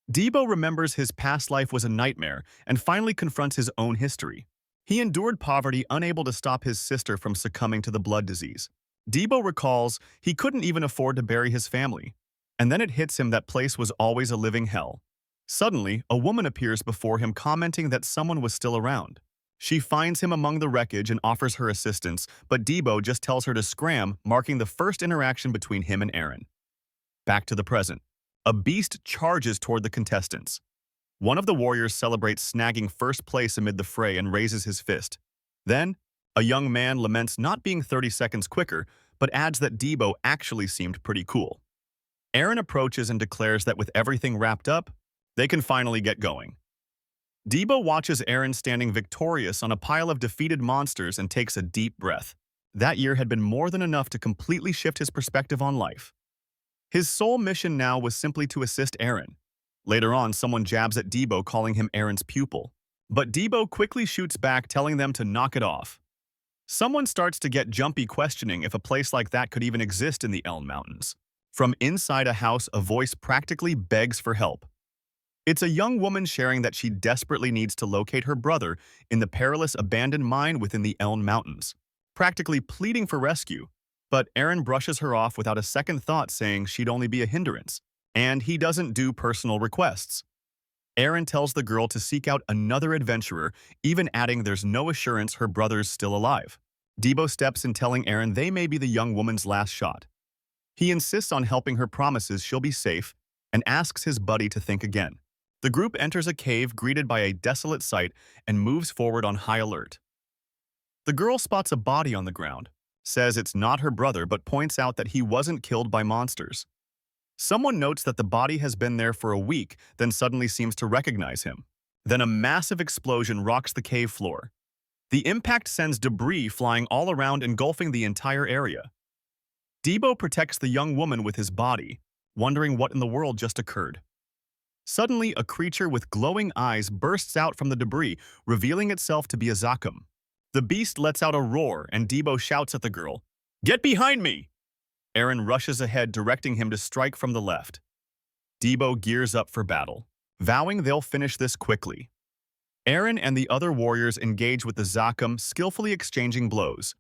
Debo remembers his past life was a nightmare and finally confronts his own history. He endured poverty, unable to stop his sister from succumbing to the blood disease. Debo recalls he couldn't even afford to bury his family, and then it hits him that place was always a living hell. Suddenly, a woman appears before him, commenting that someone was still around. She finds him among the wreckage and offers her assistance, but Debo just tells her to scram, marking the first interaction between him and Aaron. Back to the present. A beast charges toward the contestants. One of the warriors celebrates snagging first place amid the fray and raises his fist. Then, a young man laments not being 30 seconds quicker, but adds that Debo actually seemed pretty cool. Aaron approaches and declares that with everything wrapped up, they can finally get going. Debo watches Aaron standing victorious on a pile of defeated monsters and takes a deep breath. That year had been more than enough to completely shift his perspective on life. His sole mission now was simply to assist Aaron. Later on, someone jabs at Debo, calling him Aaron's pupil. But Debo quickly shoots back, telling them to knock it off. Someone starts to get jumpy, questioning if a place like that could even exist in the Elm Mountains. From inside a house, a voice practically begs for help. It's a young woman sharing that she desperately needs to locate her brother in the perilous abandoned mine within the Elm Mountains, practically pleading for rescue. But Aaron brushes her off without a second thought, saying she'd only be a hindrance, and he doesn't do personal requests. Aaron tells the girl to seek out another adventurer, even adding there's no assurance her brother's still alive. Debo steps in, telling Aaron they may be the young woman's last shot. He insists on helping her, promises she'll be safe, and asks his buddy to think again. The group enters a cave, greeted by a desolate sight, and moves forward on high alert. The girl spots a body on the ground, says it's not her brother, but points out that he wasn't killed by monsters. Someone notes that the body has been there for a week, then suddenly seems to recognize him. Then a massive explosion rocks the cave floor. The impact sends debris flying all around, engulfing the entire area. Debo protects the young woman with his body, wondering what in the world just occurred. Suddenly, a creature with glowing eyes bursts out from the debris, revealing itself to be a Zakum. The beast lets out a roar, and Debo shouts at the girl, "Get behind me!" Aaron rushes ahead, directing him to strike from the left. Debo gears up for battle, vowing they'll finish this quickly. Aaron and the other warriors engage with the Zakum, skillfully exchanging blows.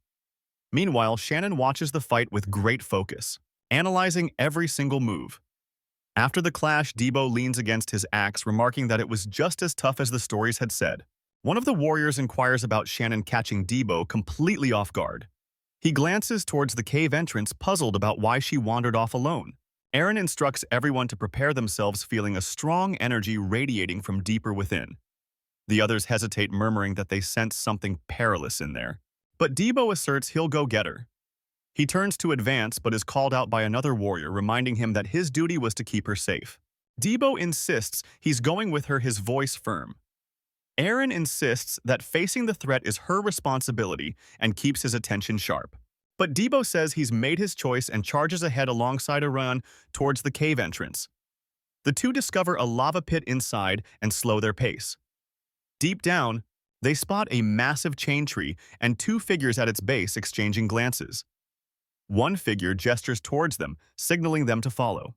Meanwhile, Shannon watches the fight with great focus, analyzing every single move. After the clash, Debo leans against his axe, remarking that it was just as tough as the stories had said. One of the warriors inquires about Shannon, catching Debo completely off guard. He glances towards the cave entrance, puzzled about why she wandered off alone. Aaron instructs everyone to prepare themselves, feeling a strong energy radiating from deeper within. The others hesitate, murmuring that they sense something perilous in there. But Debo asserts he'll go get her. He turns to advance, but is called out by another warrior, reminding him that his duty was to keep her safe. Debo insists he's going with her, his voice firm. Aaron insists that facing the threat is her responsibility and keeps his attention sharp. But Debo says he's made his choice and charges ahead alongside Aran towards the cave entrance. The two discover a lava pit inside and slow their pace. Deep down, they spot a massive chain tree and two figures at its base exchanging glances. One figure gestures towards them, signaling them to follow.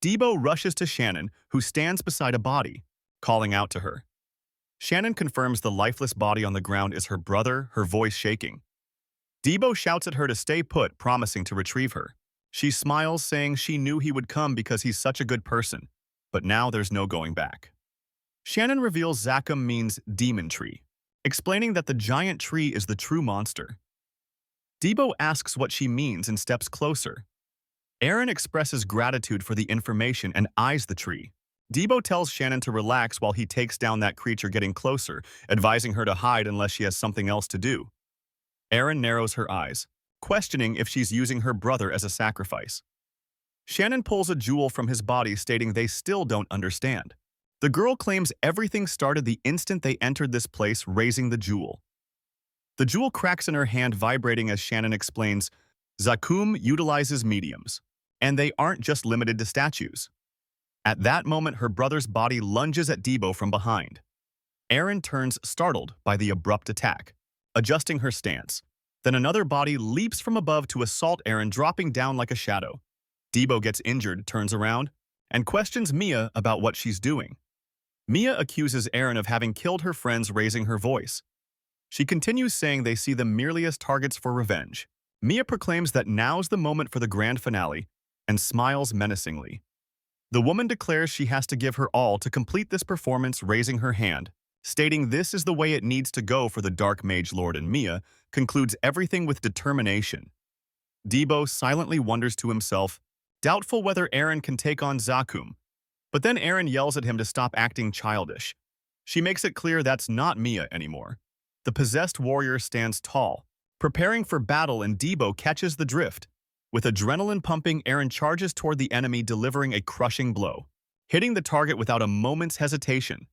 Debo rushes to Shannon, who stands beside a body, calling out to her. Shannon confirms the lifeless body on the ground is her brother, her voice shaking. Debo shouts at her to stay put, promising to retrieve her. She smiles, saying she knew he would come because he's such a good person, but now there's no going back. Shannon reveals Zakum means demon tree, explaining that the giant tree is the true monster. Debo asks what she means and steps closer. Aaron expresses gratitude for the information and eyes the tree. Debo tells Shannon to relax while he takes down that creature getting closer, advising her to hide unless she has something else to do. Aaron narrows her eyes, questioning if she's using her brother as a sacrifice. Shannon pulls a jewel from his body, stating they still don't understand. The girl claims everything started the instant they entered this place, raising the jewel. The jewel cracks in her hand, vibrating as Shannon explains, Zakum utilizes mediums, and they aren't just limited to statues. At that moment, her brother's body lunges at Debo from behind. Aaron turns startled by the abrupt attack, adjusting her stance. Then another body leaps from above to assault Aaron, dropping down like a shadow. Debo gets injured, turns around, and questions Mia about what she's doing. Mia accuses Aaron of having killed her friends, raising her voice. She continues, saying they see them merely as targets for revenge. Mia proclaims that now's the moment for the grand finale and smiles menacingly. The woman declares she has to give her all to complete this performance, raising her hand, stating this is the way it needs to go for the Dark Mage Lord, and Mia concludes everything with determination. Debo silently wonders to himself, doubtful whether Aaron can take on Zakum. But then Aaron yells at him to stop acting childish. She makes it clear that's not Mia anymore. The possessed warrior stands tall, preparing for battle, and Debo catches the drift. With adrenaline pumping, Aaron charges toward the enemy, delivering a crushing blow, hitting the target without a moment's hesitation.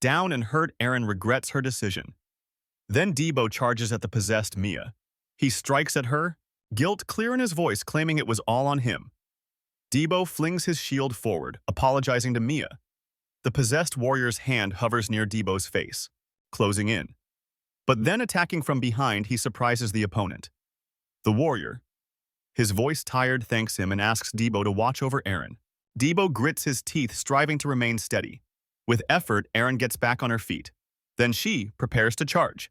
Down and hurt, Aaron regrets her decision. Then Debo charges at the possessed Mia. He strikes at her, guilt clear in his voice, claiming it was all on him. Debo flings his shield forward, apologizing to Mia. The possessed warrior's hand hovers near Debo's face, closing in. But then attacking from behind, he surprises the opponent. The warrior, his voice tired, thanks him and asks Debo to watch over Aaron. Debo grits his teeth, striving to remain steady. With effort, Aaron gets back on her feet. Then she prepares to charge.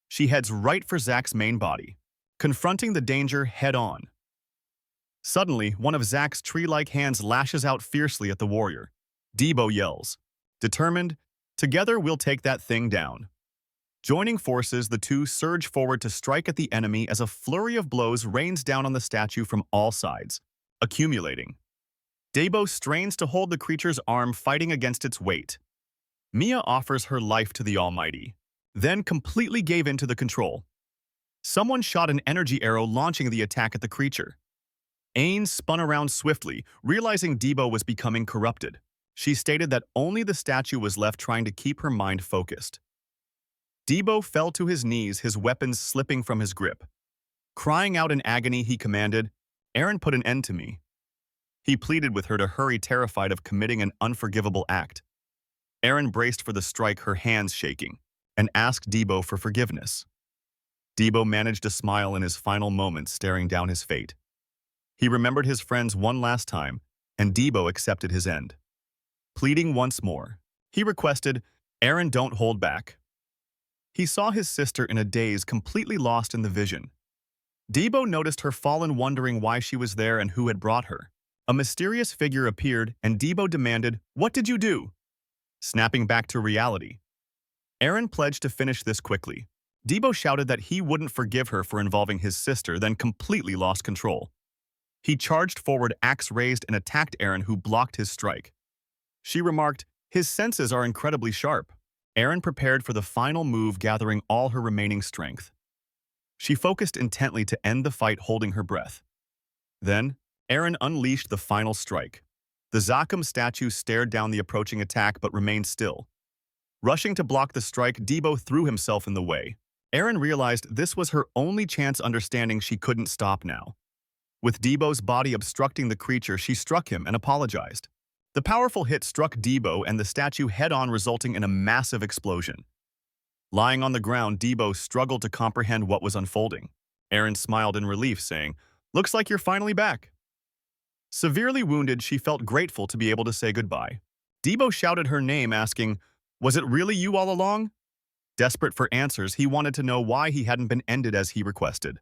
She heads right for Zach's main body, confronting the danger head-on. Suddenly, one of Zach's tree-like hands lashes out fiercely at the warrior. Debo yells, determined, "Together we'll take that thing down." Joining forces, the two surge forward to strike at the enemy as a flurry of blows rains down on the statue from all sides, accumulating. Debo strains to hold the creature's arm, fighting against its weight. Mia offers her life to the Almighty, then completely gave in to the control. Someone shot an energy arrow, launching the attack at the creature. Ain spun around swiftly, realizing Debo was becoming corrupted. She stated that only the statue was left, trying to keep her mind focused. Debo fell to his knees, his weapons slipping from his grip. Crying out in agony, he commanded, "Aaron, put an end to me." He pleaded with her to hurry, terrified of committing an unforgivable act. Aaron braced for the strike, her hands shaking, and asked Debo for forgiveness. Debo managed a smile in his final moments, staring down his fate. He remembered his friends one last time, and Debo accepted his end. Pleading once more, he requested, "Aaron, don't hold back." He saw his sister in a daze, completely lost in the vision. Debo noticed her fallen, wondering why she was there and who had brought her. A mysterious figure appeared, and Debo demanded, "What did you do?" Snapping back to reality. Aaron pledged to finish this quickly. Debo shouted that he wouldn't forgive her for involving his sister, then completely lost control. He charged forward, axe raised, and attacked Aaron, who blocked his strike. She remarked, "His senses are incredibly sharp." Aaron prepared for the final move, gathering all her remaining strength. She focused intently to end the fight, holding her breath. Then, Aaron unleashed the final strike. The Zakum statue stared down the approaching attack but remained still. Rushing to block the strike, Debo threw himself in the way. Erin realized this was her only chance, understanding she couldn't stop now. With Debo's body obstructing the creature, she struck him and apologized. The powerful hit struck Debo and the statue head-on, resulting in a massive explosion. Lying on the ground, Debo struggled to comprehend what was unfolding. Erin smiled in relief, saying, "Looks like you're finally back." Severely wounded, she felt grateful to be able to say goodbye. Debo shouted her name, asking, "Was it really you all along?" Desperate for answers, he wanted to know why he hadn't been ended as he requested.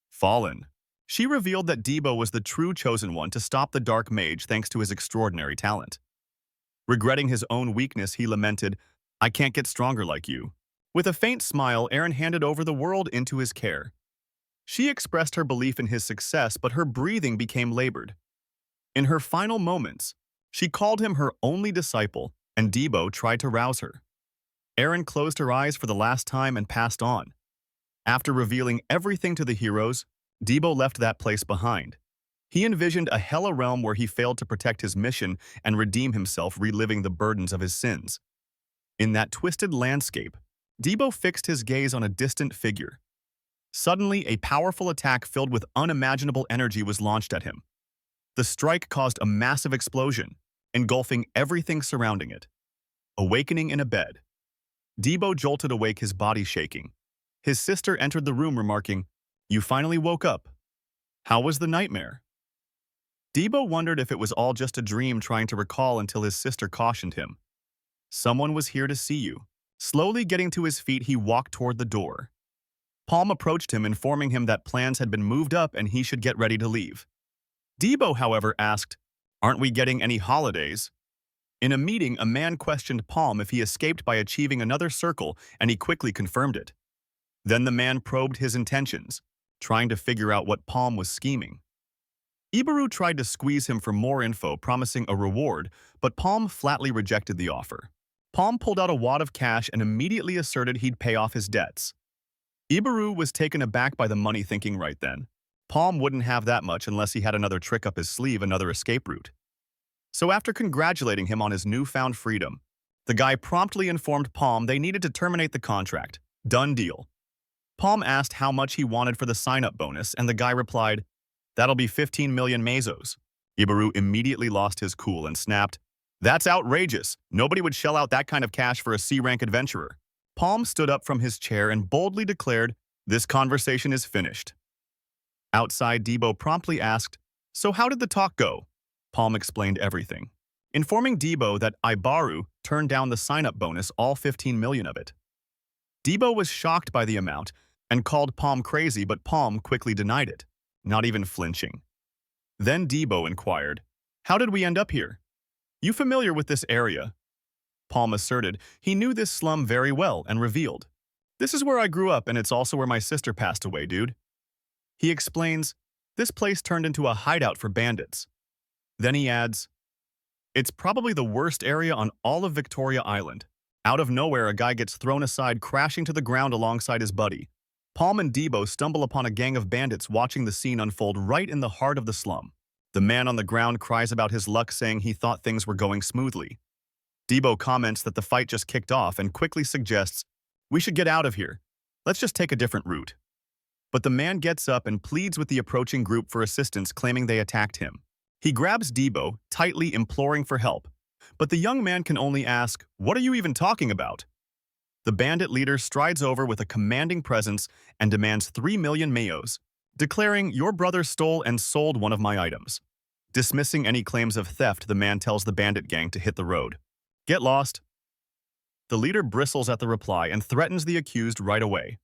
Fallen. She revealed that Debo was the true chosen one to stop the Dark Mage thanks to his extraordinary talent. Regretting his own weakness, he lamented, "I can't get stronger like you." With a faint smile, Erin handed over the world into his care. She expressed her belief in his success, but her breathing became labored. In her final moments, she called him her only disciple, and Debo tried to rouse her. Erin closed her eyes for the last time and passed on. After revealing everything to the heroes, Debo left that place behind. He envisioned a Hella realm where he failed to protect his mission and redeem himself, reliving the burdens of his sins. In that twisted landscape, Debo fixed his gaze on a distant figure. Suddenly, a powerful attack filled with unimaginable energy was launched at him. The strike caused a massive explosion, engulfing everything surrounding it. Awakening in a bed, Debo jolted awake, his body shaking. His sister entered the room, remarking, "You finally woke up. How was the nightmare?" Debo wondered if it was all just a dream, trying to recall until his sister cautioned him. "Someone was here to see you." Slowly getting to his feet, he walked toward the door. Palm approached him, informing him that plans had been moved up and he should get ready to leave. Debo, however, asked, "Aren't we getting any holidays?" In a meeting, a man questioned Palm if he escaped by achieving another circle, and he quickly confirmed it. Then the man probed his intentions, trying to figure out what Palm was scheming. Ibaru tried to squeeze him for more info, promising a reward, but Palm flatly rejected the offer. Palm pulled out a wad of cash and immediately asserted he'd pay off his debts. Ibaru was taken aback by the money, thinking right then, Palm wouldn't have that much unless he had another trick up his sleeve, another escape route. So after congratulating him on his newfound freedom, the guy promptly informed Palm they needed to terminate the contract. Done deal. Palm asked how much he wanted for the sign-up bonus, and the guy replied, "That'll be 15 million mesos." Ibaru immediately lost his cool and snapped, "That's outrageous. Nobody would shell out that kind of cash for a C-rank adventurer." Palm stood up from his chair and boldly declared, "This conversation is finished." Outside, Debo promptly asked, "So how did the talk go?" Palm explained everything, informing Debo that Ibaru turned down the sign-up bonus, all 15 million of it. Debo was shocked by the amount and called Palm crazy, but Palm quickly denied it, not even flinching. Then Debo inquired, "How did we end up here? You familiar with this area?" Palm asserted he knew this slum very well and revealed, "This is where I grew up, and it's also where my sister passed away, dude." He explains, "This place turned into a hideout for bandits." Then he adds, "It's probably the worst area on all of Victoria Island." Out of nowhere, a guy gets thrown aside, crashing to the ground alongside his buddy. Palm and Debo stumble upon a gang of bandits watching the scene unfold right in the heart of the slum. The man on the ground cries about his luck, saying he thought things were going smoothly. Debo comments that the fight just kicked off and quickly suggests, "We should get out of here. Let's just take a different route." But the man gets up and pleads with the approaching group for assistance, claiming they attacked him. He grabs Debo, tightly imploring for help. But the young man can only ask, "What are you even talking about?" The bandit leader strides over with a commanding presence and demands 3 million mayos, declaring, "Your brother stole and sold one of my items." Dismissing any claims of theft, the man tells the bandit gang to hit the road. "Get lost." The leader bristles at the reply and threatens the accused right away.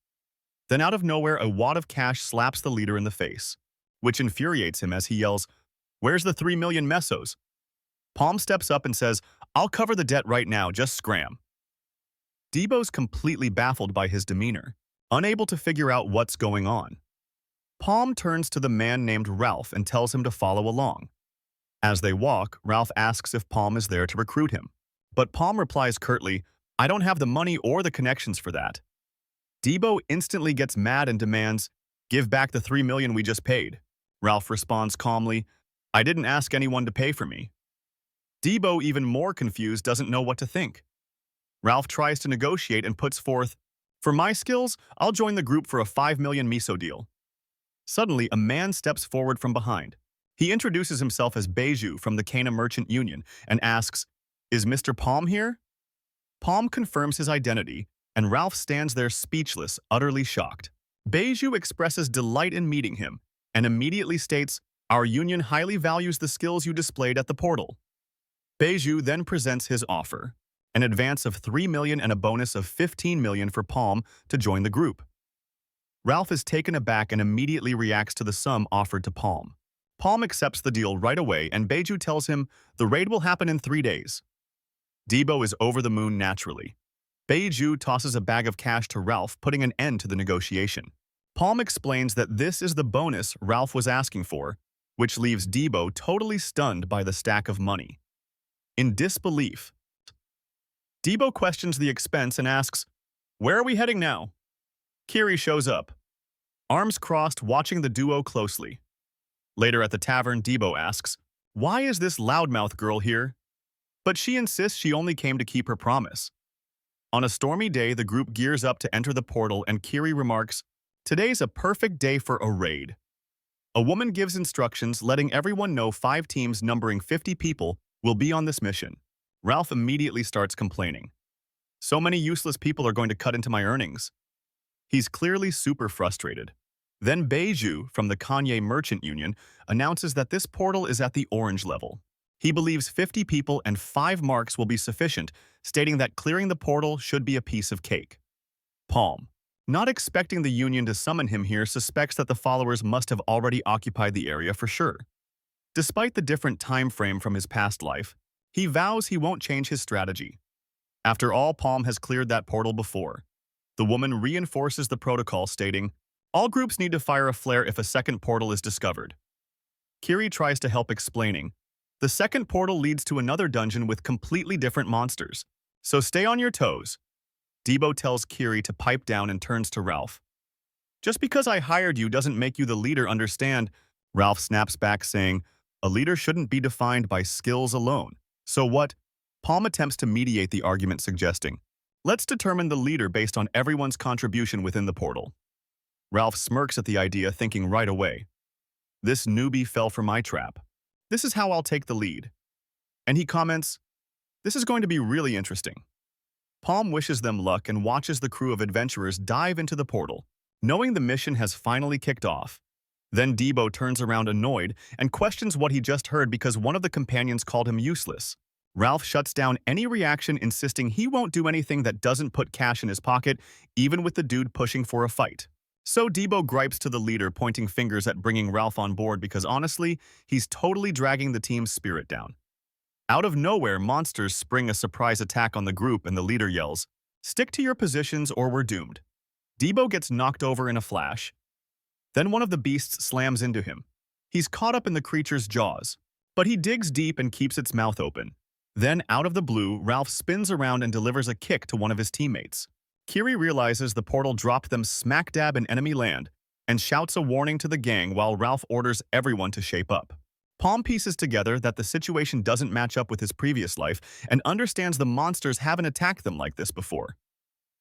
Then out of nowhere, a wad of cash slaps the leader in the face, which infuriates him as he yells, "Where's the 3 million mesos?" Palm steps up and says, "I'll cover the debt right now, just scram." Debo's completely baffled by his demeanor, unable to figure out what's going on. Palm turns to the man named Ralph and tells him to follow along. As they walk, Ralph asks if Palm is there to recruit him. But Palm replies curtly, "I don't have the money or the connections for that." Debo instantly gets mad and demands, "Give back the 3 million we just paid." Ralph responds calmly, "I didn't ask anyone to pay for me." Debo, even more confused, doesn't know what to think. Ralph tries to negotiate and puts forth, For my skills, I'll join the group for a 5 million miso deal. Suddenly, a man steps forward from behind. He introduces himself as Beiju from the Kana Merchant Union and asks, "Is Mr. Palm here?" Palm confirms his identity, and Ralph stands there speechless, utterly shocked. Beiju expresses delight in meeting him and immediately states, "Our union highly values the skills you displayed at the portal." Beiju then presents his offer, an advance of 3 million and a bonus of 15 million for Palm to join the group. Ralph is taken aback and immediately reacts to the sum offered to Palm. Palm accepts the deal right away, and Beiju tells him the raid will happen in 3 days. Debo is over the moon naturally. Beiju tosses a bag of cash to Ralph, putting an end to the negotiation. Palm explains that this is the bonus Ralph was asking for, which leaves Debo totally stunned by the stack of money. In disbelief, Debo questions the expense and asks, "Where are we heading now?" Kiri shows up, arms crossed, watching the duo closely. Later at the tavern, Debo asks, "Why is this loudmouth girl here?" But she insists she only came to keep her promise. On a stormy day, the group gears up to enter the portal, and Kiri remarks, "Today's a perfect day for a raid." A woman gives instructions, letting everyone know 5 teams numbering 50 people will be on this mission. Ralph immediately starts complaining. "So many useless people are going to cut into my earnings." He's clearly super frustrated. Then Beiju, from the Kana Merchant Union, announces that this portal is at the orange level. He believes 50 people and 5 marks will be sufficient, stating that clearing the portal should be a piece of cake. Palm, not expecting the Union to summon him here, suspects that the followers must have already occupied the area for sure. Despite the different time frame from his past life, he vows he won't change his strategy. After all, Palm has cleared that portal before. The woman reinforces the protocol, stating, "All groups need to fire a flare if a second portal is discovered." Kiri tries to help, explaining, "The second portal leads to another dungeon with completely different monsters, so stay on your toes." Debo tells Kiri to pipe down and turns to Ralph. "Just because I hired you doesn't make you the leader, understand?" Ralph snaps back, saying, "A leader shouldn't be defined by skills alone. So what?" Palm attempts to mediate the argument, suggesting, "Let's determine the leader based on everyone's contribution within the portal." Ralph smirks at the idea, thinking right away, "This newbie fell for my trap. This is how I'll take the lead." And he comments, "This is going to be really interesting." Palm wishes them luck and watches the crew of adventurers dive into the portal, knowing the mission has finally kicked off. Then Debo turns around annoyed and questions what he just heard because one of the companions called him useless. Ralph shuts down any reaction, insisting he won't do anything that doesn't put cash in his pocket, even with the dude pushing for a fight. So Debo gripes to the leader, pointing fingers at bringing Ralph on board because honestly, he's totally dragging the team's spirit down. Out of nowhere, monsters spring a surprise attack on the group and the leader yells, "Stick to your positions or we're doomed." Debo gets knocked over in a flash. Then one of the beasts slams into him. He's caught up in the creature's jaws, but he digs deep and keeps its mouth open. Then, out of the blue, Ralph spins around and delivers a kick to one of his teammates. Kiri realizes the portal dropped them smack dab in enemy land and shouts a warning to the gang while Ralph orders everyone to shape up. Palm pieces together that the situation doesn't match up with his previous life and understands the monsters haven't attacked them like this before.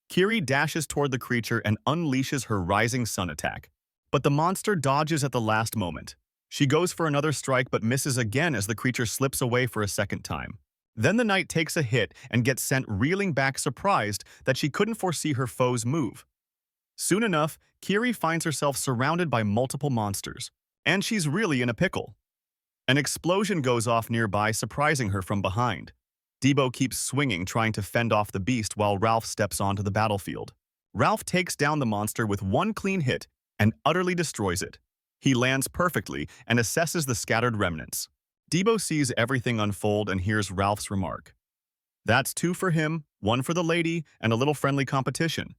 Kiri dashes toward the creature and unleashes her Rising Sun attack, but the monster dodges at the last moment. She goes for another strike but misses again as the creature slips away for a second time. Then the knight takes a hit and gets sent reeling back, surprised that she couldn't foresee her foe's move. Soon enough, Kiri finds herself surrounded by multiple monsters, and she's really in a pickle. An explosion goes off nearby, surprising her from behind. Debo keeps swinging, trying to fend off the beast while Ralph steps onto the battlefield. Ralph takes down the monster with one clean hit and utterly destroys it. He lands perfectly and assesses the scattered remnants. Debo sees everything unfold and hears Ralph's remark. "That's 2 for him, 1 for the lady, and a little friendly competition."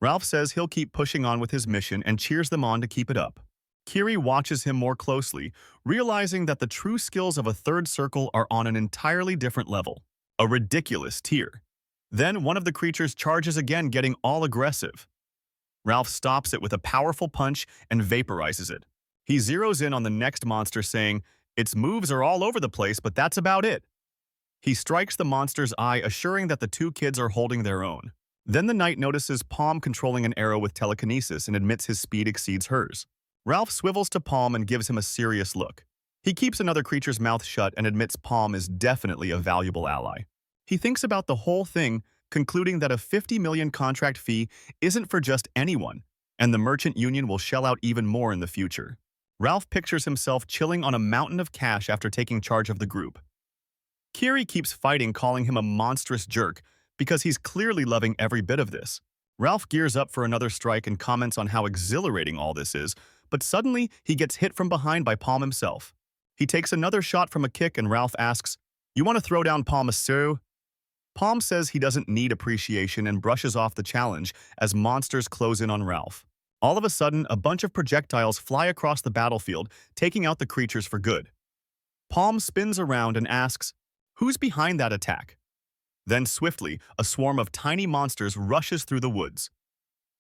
Ralph says he'll keep pushing on with his mission and cheers them on to keep it up. Kiri watches him more closely, realizing that the true skills of a third circle are on an entirely different level, a ridiculous tier. Then one of the creatures charges again, getting all aggressive. Ralph stops it with a powerful punch and vaporizes it. He zeroes in on the next monster, saying, "Its moves are all over the place, but that's about it." He strikes the monster's eye, assuring that the 2 kids are holding their own. Then the knight notices Palm controlling an arrow with telekinesis and admits his speed exceeds hers. Ralph swivels to Palm and gives him a serious look. He keeps another creature's mouth shut and admits Palm is definitely a valuable ally. He thinks about the whole thing, concluding that a 50 million contract fee isn't for just anyone, and the merchant union will shell out even more in the future. Ralph pictures himself chilling on a mountain of cash after taking charge of the group. Kiri keeps fighting, calling him a monstrous jerk because he's clearly loving every bit of this. Ralph gears up for another strike and comments on how exhilarating all this is, but suddenly he gets hit from behind by Palm himself. He takes another shot from a kick and Ralph asks, "You want to throw down Palm, monsieur?" Palm says he doesn't need appreciation and brushes off the challenge as monsters close in on Ralph. All of a sudden, a bunch of projectiles fly across the battlefield, taking out the creatures for good. Palm spins around and asks, "Who's behind that attack?" Then swiftly, a swarm of tiny monsters rushes through the woods.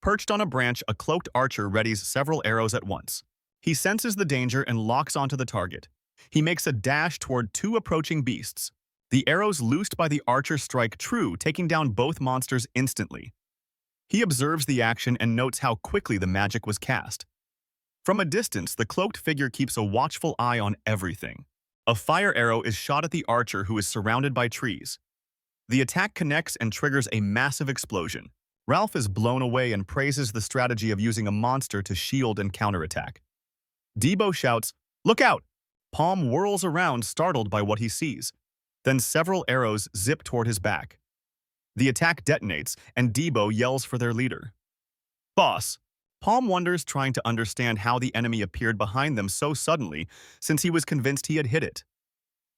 Perched on a branch, a cloaked archer readies several arrows at once. He senses the danger and locks onto the target. He makes a dash toward two approaching beasts. The arrows loosed by the archer strike true, taking down both monsters instantly. He observes the action and notes how quickly the magic was cast. From a distance, the cloaked figure keeps a watchful eye on everything. A fire arrow is shot at the archer, who is surrounded by trees. The attack connects and triggers a massive explosion. Ralph is blown away and praises the strategy of using a monster to shield and counterattack. Debo shouts, "Look out!" Palm whirls around, startled by what he sees. Then several arrows zip toward his back. The attack detonates, and Debo yells for their leader. "Boss!" Palm wonders, trying to understand how the enemy appeared behind them so suddenly, since he was convinced he had hit it.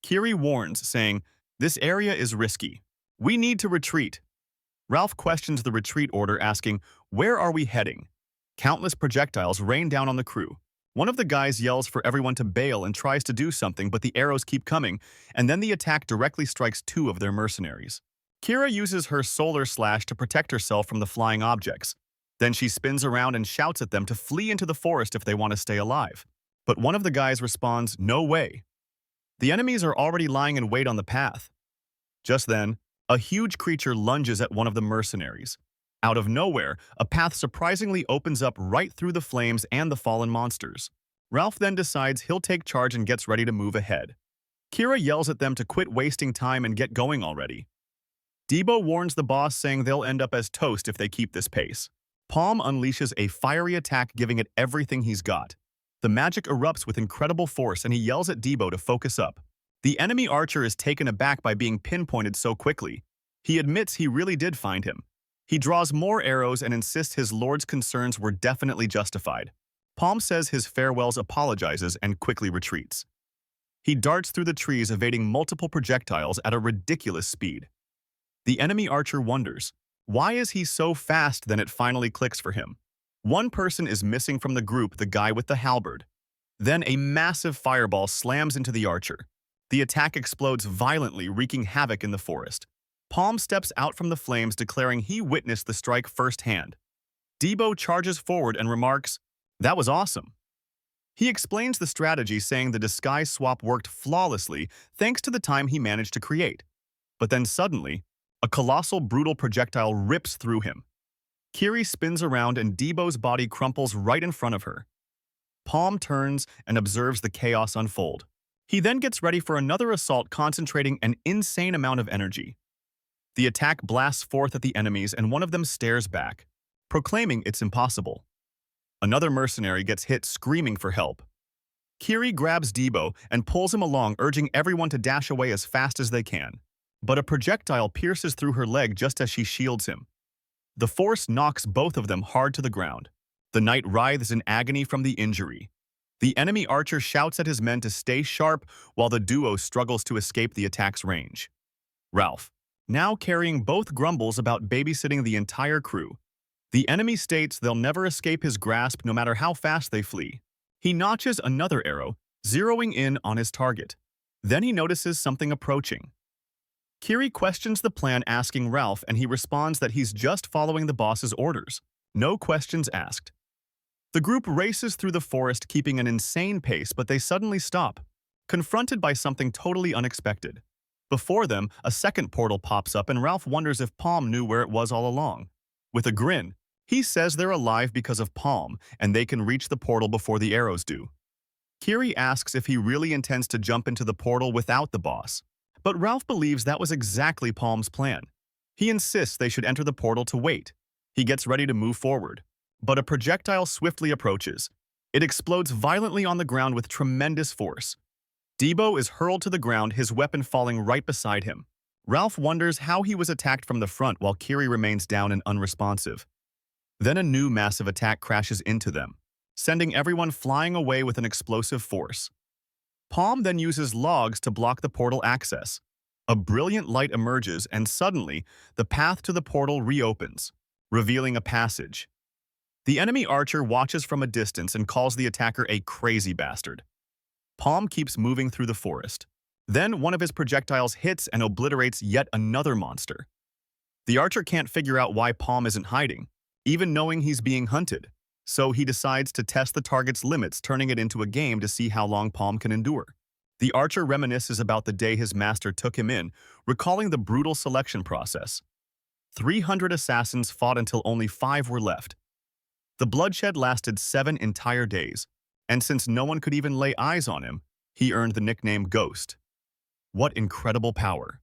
Kiri warns, saying, "This area is risky. We need to retreat." Ralph questions the retreat order, asking, "Where are we heading?" Countless projectiles rain down on the crew. One of the guys yells for everyone to bail and tries to do something, but the arrows keep coming, and then the attack directly strikes two of their mercenaries. Kira uses her solar slash to protect herself from the flying objects. Then she spins around and shouts at them to flee into the forest if they want to stay alive. But one of the guys responds, "No way." The enemies are already lying in wait on the path. Just then, a huge creature lunges at one of the mercenaries. Out of nowhere, a path surprisingly opens up right through the flames and the fallen monsters. Ralph then decides he'll take charge and gets ready to move ahead. Kira yells at them to quit wasting time and get going already. Debo warns the boss, saying they'll end up as toast if they keep this pace. Palm unleashes a fiery attack, giving it everything he's got. The magic erupts with incredible force, and he yells at Debo to focus up. The enemy archer is taken aback by being pinpointed so quickly. He admits he really did find him. He draws more arrows and insists his lord's concerns were definitely justified. Palm says his farewells, apologizes, and quickly retreats. He darts through the trees, evading multiple projectiles at a ridiculous speed. The enemy archer wonders, why is he so fast? Then it finally clicks for him. One person is missing from the group, the guy with the halberd. Then a massive fireball slams into the archer. The attack explodes violently, wreaking havoc in the forest. Palm steps out from the flames, declaring he witnessed the strike firsthand. Debo charges forward and remarks, "That was awesome." He explains the strategy, saying the disguise swap worked flawlessly thanks to the time he managed to create. But then suddenly, a colossal, brutal projectile rips through him. Kiri spins around and Debo's body crumples right in front of her. Palm turns and observes the chaos unfold. He then gets ready for another assault, concentrating an insane amount of energy. The attack blasts forth at the enemies, and one of them stares back, proclaiming it's impossible. Another mercenary gets hit, screaming for help. Kiri grabs Debo and pulls him along, urging everyone to dash away as fast as they can. But a projectile pierces through her leg just as she shields him. The force knocks both of them hard to the ground. The knight writhes in agony from the injury. The enemy archer shouts at his men to stay sharp while the duo struggles to escape the attack's range. Ralph, now carrying both, grumbles about babysitting the entire crew. The enemy states they'll never escape his grasp no matter how fast they flee. He notches another arrow, zeroing in on his target. Then he notices something approaching. Kiri questions the plan, asking Ralph, and he responds that he's just following the boss's orders. No questions asked. The group races through the forest, keeping an insane pace, but they suddenly stop, confronted by something totally unexpected. Before them, a second portal pops up, and Ralph wonders if Palm knew where it was all along. With a grin, he says they're alive because of Palm and they can reach the portal before the arrows do. Kiri asks if he really intends to jump into the portal without the boss, but Ralph believes that was exactly Palm's plan. He insists they should enter the portal to wait. He gets ready to move forward, but a projectile swiftly approaches. It explodes violently on the ground with tremendous force. Debo is hurled to the ground, his weapon falling right beside him. Ralph wonders how he was attacked from the front while Kiri remains down and unresponsive. Then a new massive attack crashes into them, sending everyone flying away with an explosive force. Palm then uses logs to block the portal access. A brilliant light emerges and suddenly, the path to the portal reopens, revealing a passage. The enemy archer watches from a distance and calls the attacker a crazy bastard. Palm keeps moving through the forest. Then one of his projectiles hits and obliterates yet another monster. The archer can't figure out why Palm isn't hiding, even knowing he's being hunted, so he decides to test the target's limits, turning it into a game to see how long Palm can endure. The archer reminisces about the day his master took him in, recalling the brutal selection process. 300 assassins fought until only 5 were left. The bloodshed lasted 7 entire days, and since no one could even lay eyes on him, he earned the nickname Ghost. What incredible power!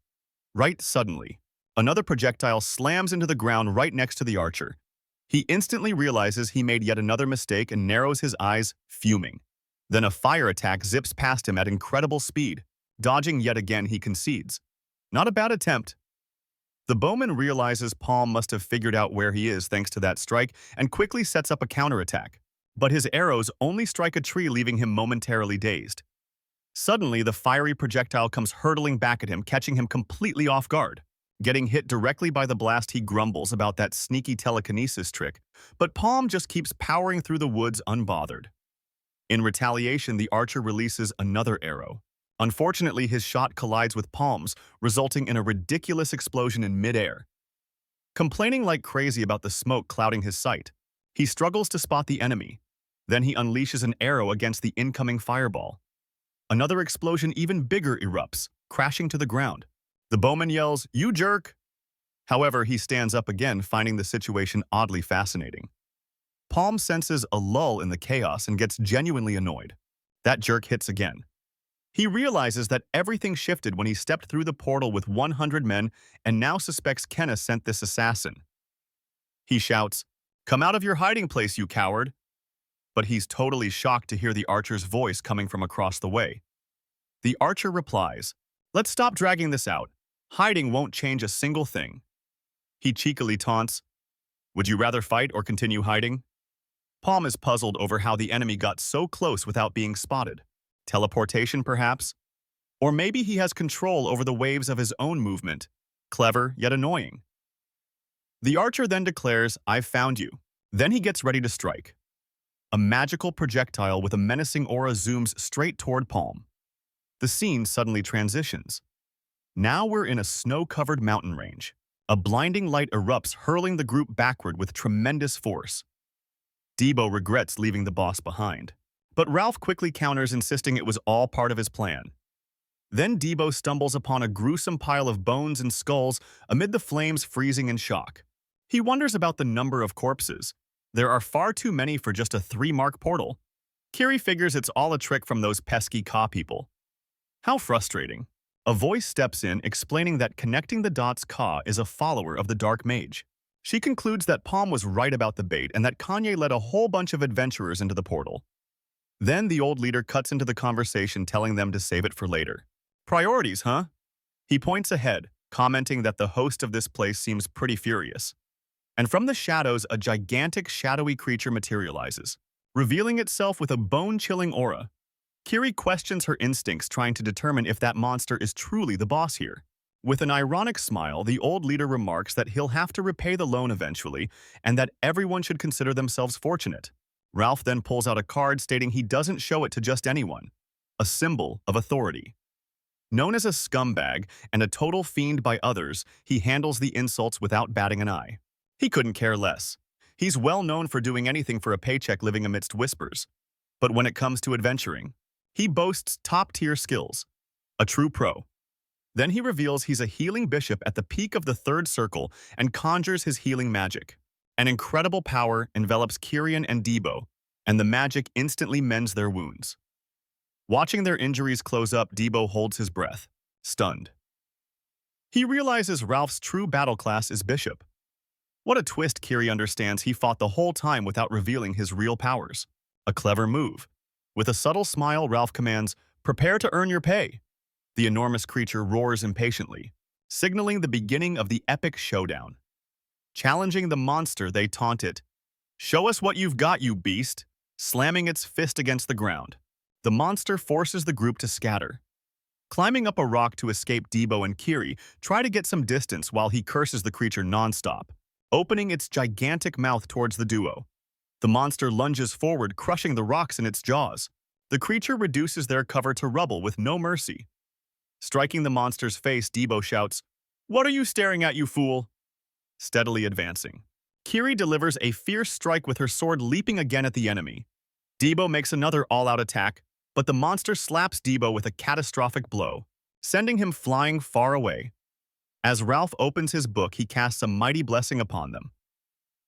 Right suddenly, another projectile slams into the ground right next to the archer. He instantly realizes he made yet another mistake and narrows his eyes, fuming. Then a fire attack zips past him at incredible speed. Dodging yet again, he concedes. Not a bad attempt. The bowman realizes Palm must have figured out where he is thanks to that strike and quickly sets up a counterattack. But his arrows only strike a tree, leaving him momentarily dazed. Suddenly, the fiery projectile comes hurtling back at him, catching him completely off guard. Getting hit directly by the blast, he grumbles about that sneaky telekinesis trick, but Palm just keeps powering through the woods unbothered. In retaliation, the archer releases another arrow. Unfortunately, his shot collides with Palm's, resulting in a ridiculous explosion in midair. Complaining like crazy about the smoke clouding his sight, he struggles to spot the enemy. Then he unleashes an arrow against the incoming fireball. Another explosion even bigger erupts, crashing to the ground. The bowman yells, "You jerk!" However, he stands up again, finding the situation oddly fascinating. Palm senses a lull in the chaos and gets genuinely annoyed. That jerk hits again. He realizes that everything shifted when he stepped through the portal with 100 men and now suspects Kenna sent this assassin. He shouts, "Come out of your hiding place, you coward!" But he's totally shocked to hear the archer's voice coming from across the way. The archer replies, "Let's stop dragging this out. Hiding won't change a single thing." He cheekily taunts, "Would you rather fight or continue hiding?" Palm is puzzled over how the enemy got so close without being spotted. Teleportation, perhaps? Or maybe he has control over the waves of his own movement. Clever, yet annoying. The archer then declares, "I've found you." Then he gets ready to strike. A magical projectile with a menacing aura zooms straight toward Palm. The scene suddenly transitions. Now we're in a snow-covered mountain range. A blinding light erupts, hurling the group backward with tremendous force. Debo regrets leaving the boss behind, but Ralph quickly counters, insisting it was all part of his plan. Then Debo stumbles upon a gruesome pile of bones and skulls amid the flames, freezing in shock. He wonders about the number of corpses. There are far too many for just a 3-mark portal. Kiri figures it's all a trick from those pesky Ka people. How frustrating. A voice steps in, explaining that connecting the dots Ka is a follower of the Dark Mage. She concludes that Palm was right about the bait and that Kanye led a whole bunch of adventurers into the portal. Then the old leader cuts into the conversation, telling them to save it for later. Priorities, huh? He points ahead, commenting that the host of this place seems pretty furious. And from the shadows, a gigantic shadowy creature materializes, revealing itself with a bone-chilling aura. Kiri questions her instincts, trying to determine if that monster is truly the boss here. With an ironic smile, the old leader remarks that he'll have to repay the loan eventually, and that everyone should consider themselves fortunate. Ralph then pulls out a card stating he doesn't show it to just anyone, a symbol of authority. Known as a scumbag and a total fiend by others, he handles the insults without batting an eye. He couldn't care less. He's well known for doing anything for a paycheck, living amidst whispers. But when it comes to adventuring, he boasts top-tier skills. A true pro. Then he reveals he's a healing bishop at the peak of the 3rd circle and conjures his healing magic. An incredible power envelops Kiri and Debo, and the magic instantly mends their wounds. Watching their injuries close up, Debo holds his breath, stunned. He realizes Ralph's true battle class is Bishop. What a twist. Kiri understands he fought the whole time without revealing his real powers. A clever move. With a subtle smile, Ralph commands, "Prepare to earn your pay." The enormous creature roars impatiently, signaling the beginning of the epic showdown. Challenging the monster, they taunt it, "Show us what you've got, you beast," slamming its fist against the ground. The monster forces the group to scatter. Climbing up a rock to escape, Debo and Kiri try to get some distance while he curses the creature nonstop, opening its gigantic mouth towards the duo. The monster lunges forward, crushing the rocks in its jaws. The creature reduces their cover to rubble with no mercy. Striking the monster's face, Debo shouts, "What are you staring at, you fool?" Steadily advancing. Kiri delivers a fierce strike with her sword, leaping again at the enemy. Debo makes another all-out attack, but the monster slaps Debo with a catastrophic blow, sending him flying far away. As Ralph opens his book, he casts a mighty blessing upon them.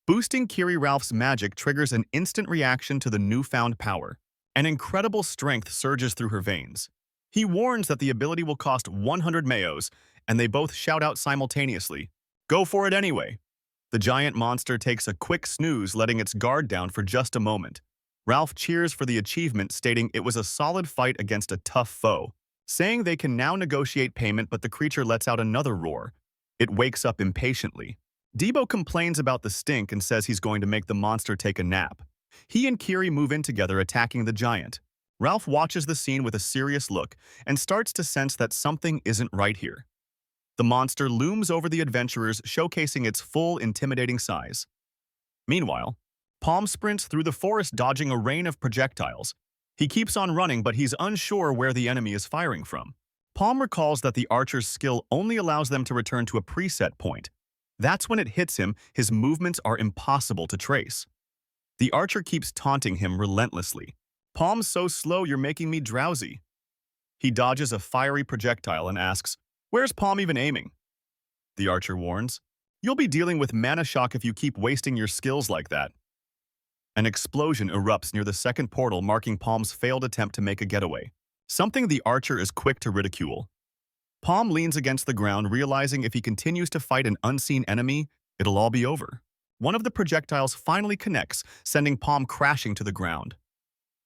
Boosting Kiri, Ralph's magic triggers an instant reaction to the newfound power. An incredible strength surges through her veins. He warns that the ability will cost 100 mayos, and they both shout out simultaneously, "Go for it anyway." The giant monster takes a quick snooze, letting its guard down for just a moment. Ralph cheers for the achievement, stating it was a solid fight against a tough foe, saying they can now negotiate payment, but the creature lets out another roar. It wakes up impatiently. Debo complains about the stink and says he's going to make the monster take a nap. He and Kiri move in together, attacking the giant. Ralph watches the scene with a serious look and starts to sense that something isn't right here. The monster looms over the adventurers, showcasing its full, intimidating size. Meanwhile, Palm sprints through the forest, dodging a rain of projectiles. He keeps on running, but he's unsure where the enemy is firing from. Palm recalls that the archer's skill only allows them to return to a preset point. That's when it hits him, his movements are impossible to trace. The archer keeps taunting him relentlessly. "Palm's so slow, you're making me drowsy." He dodges a fiery projectile and asks, "Where's Palm even aiming?" The archer warns, "You'll be dealing with mana shock if you keep wasting your skills like that." An explosion erupts near the second portal, marking Palm's failed attempt to make a getaway, something the archer is quick to ridicule. Palm leans against the ground, realizing if he continues to fight an unseen enemy, it'll all be over. One of the projectiles finally connects, sending Palm crashing to the ground.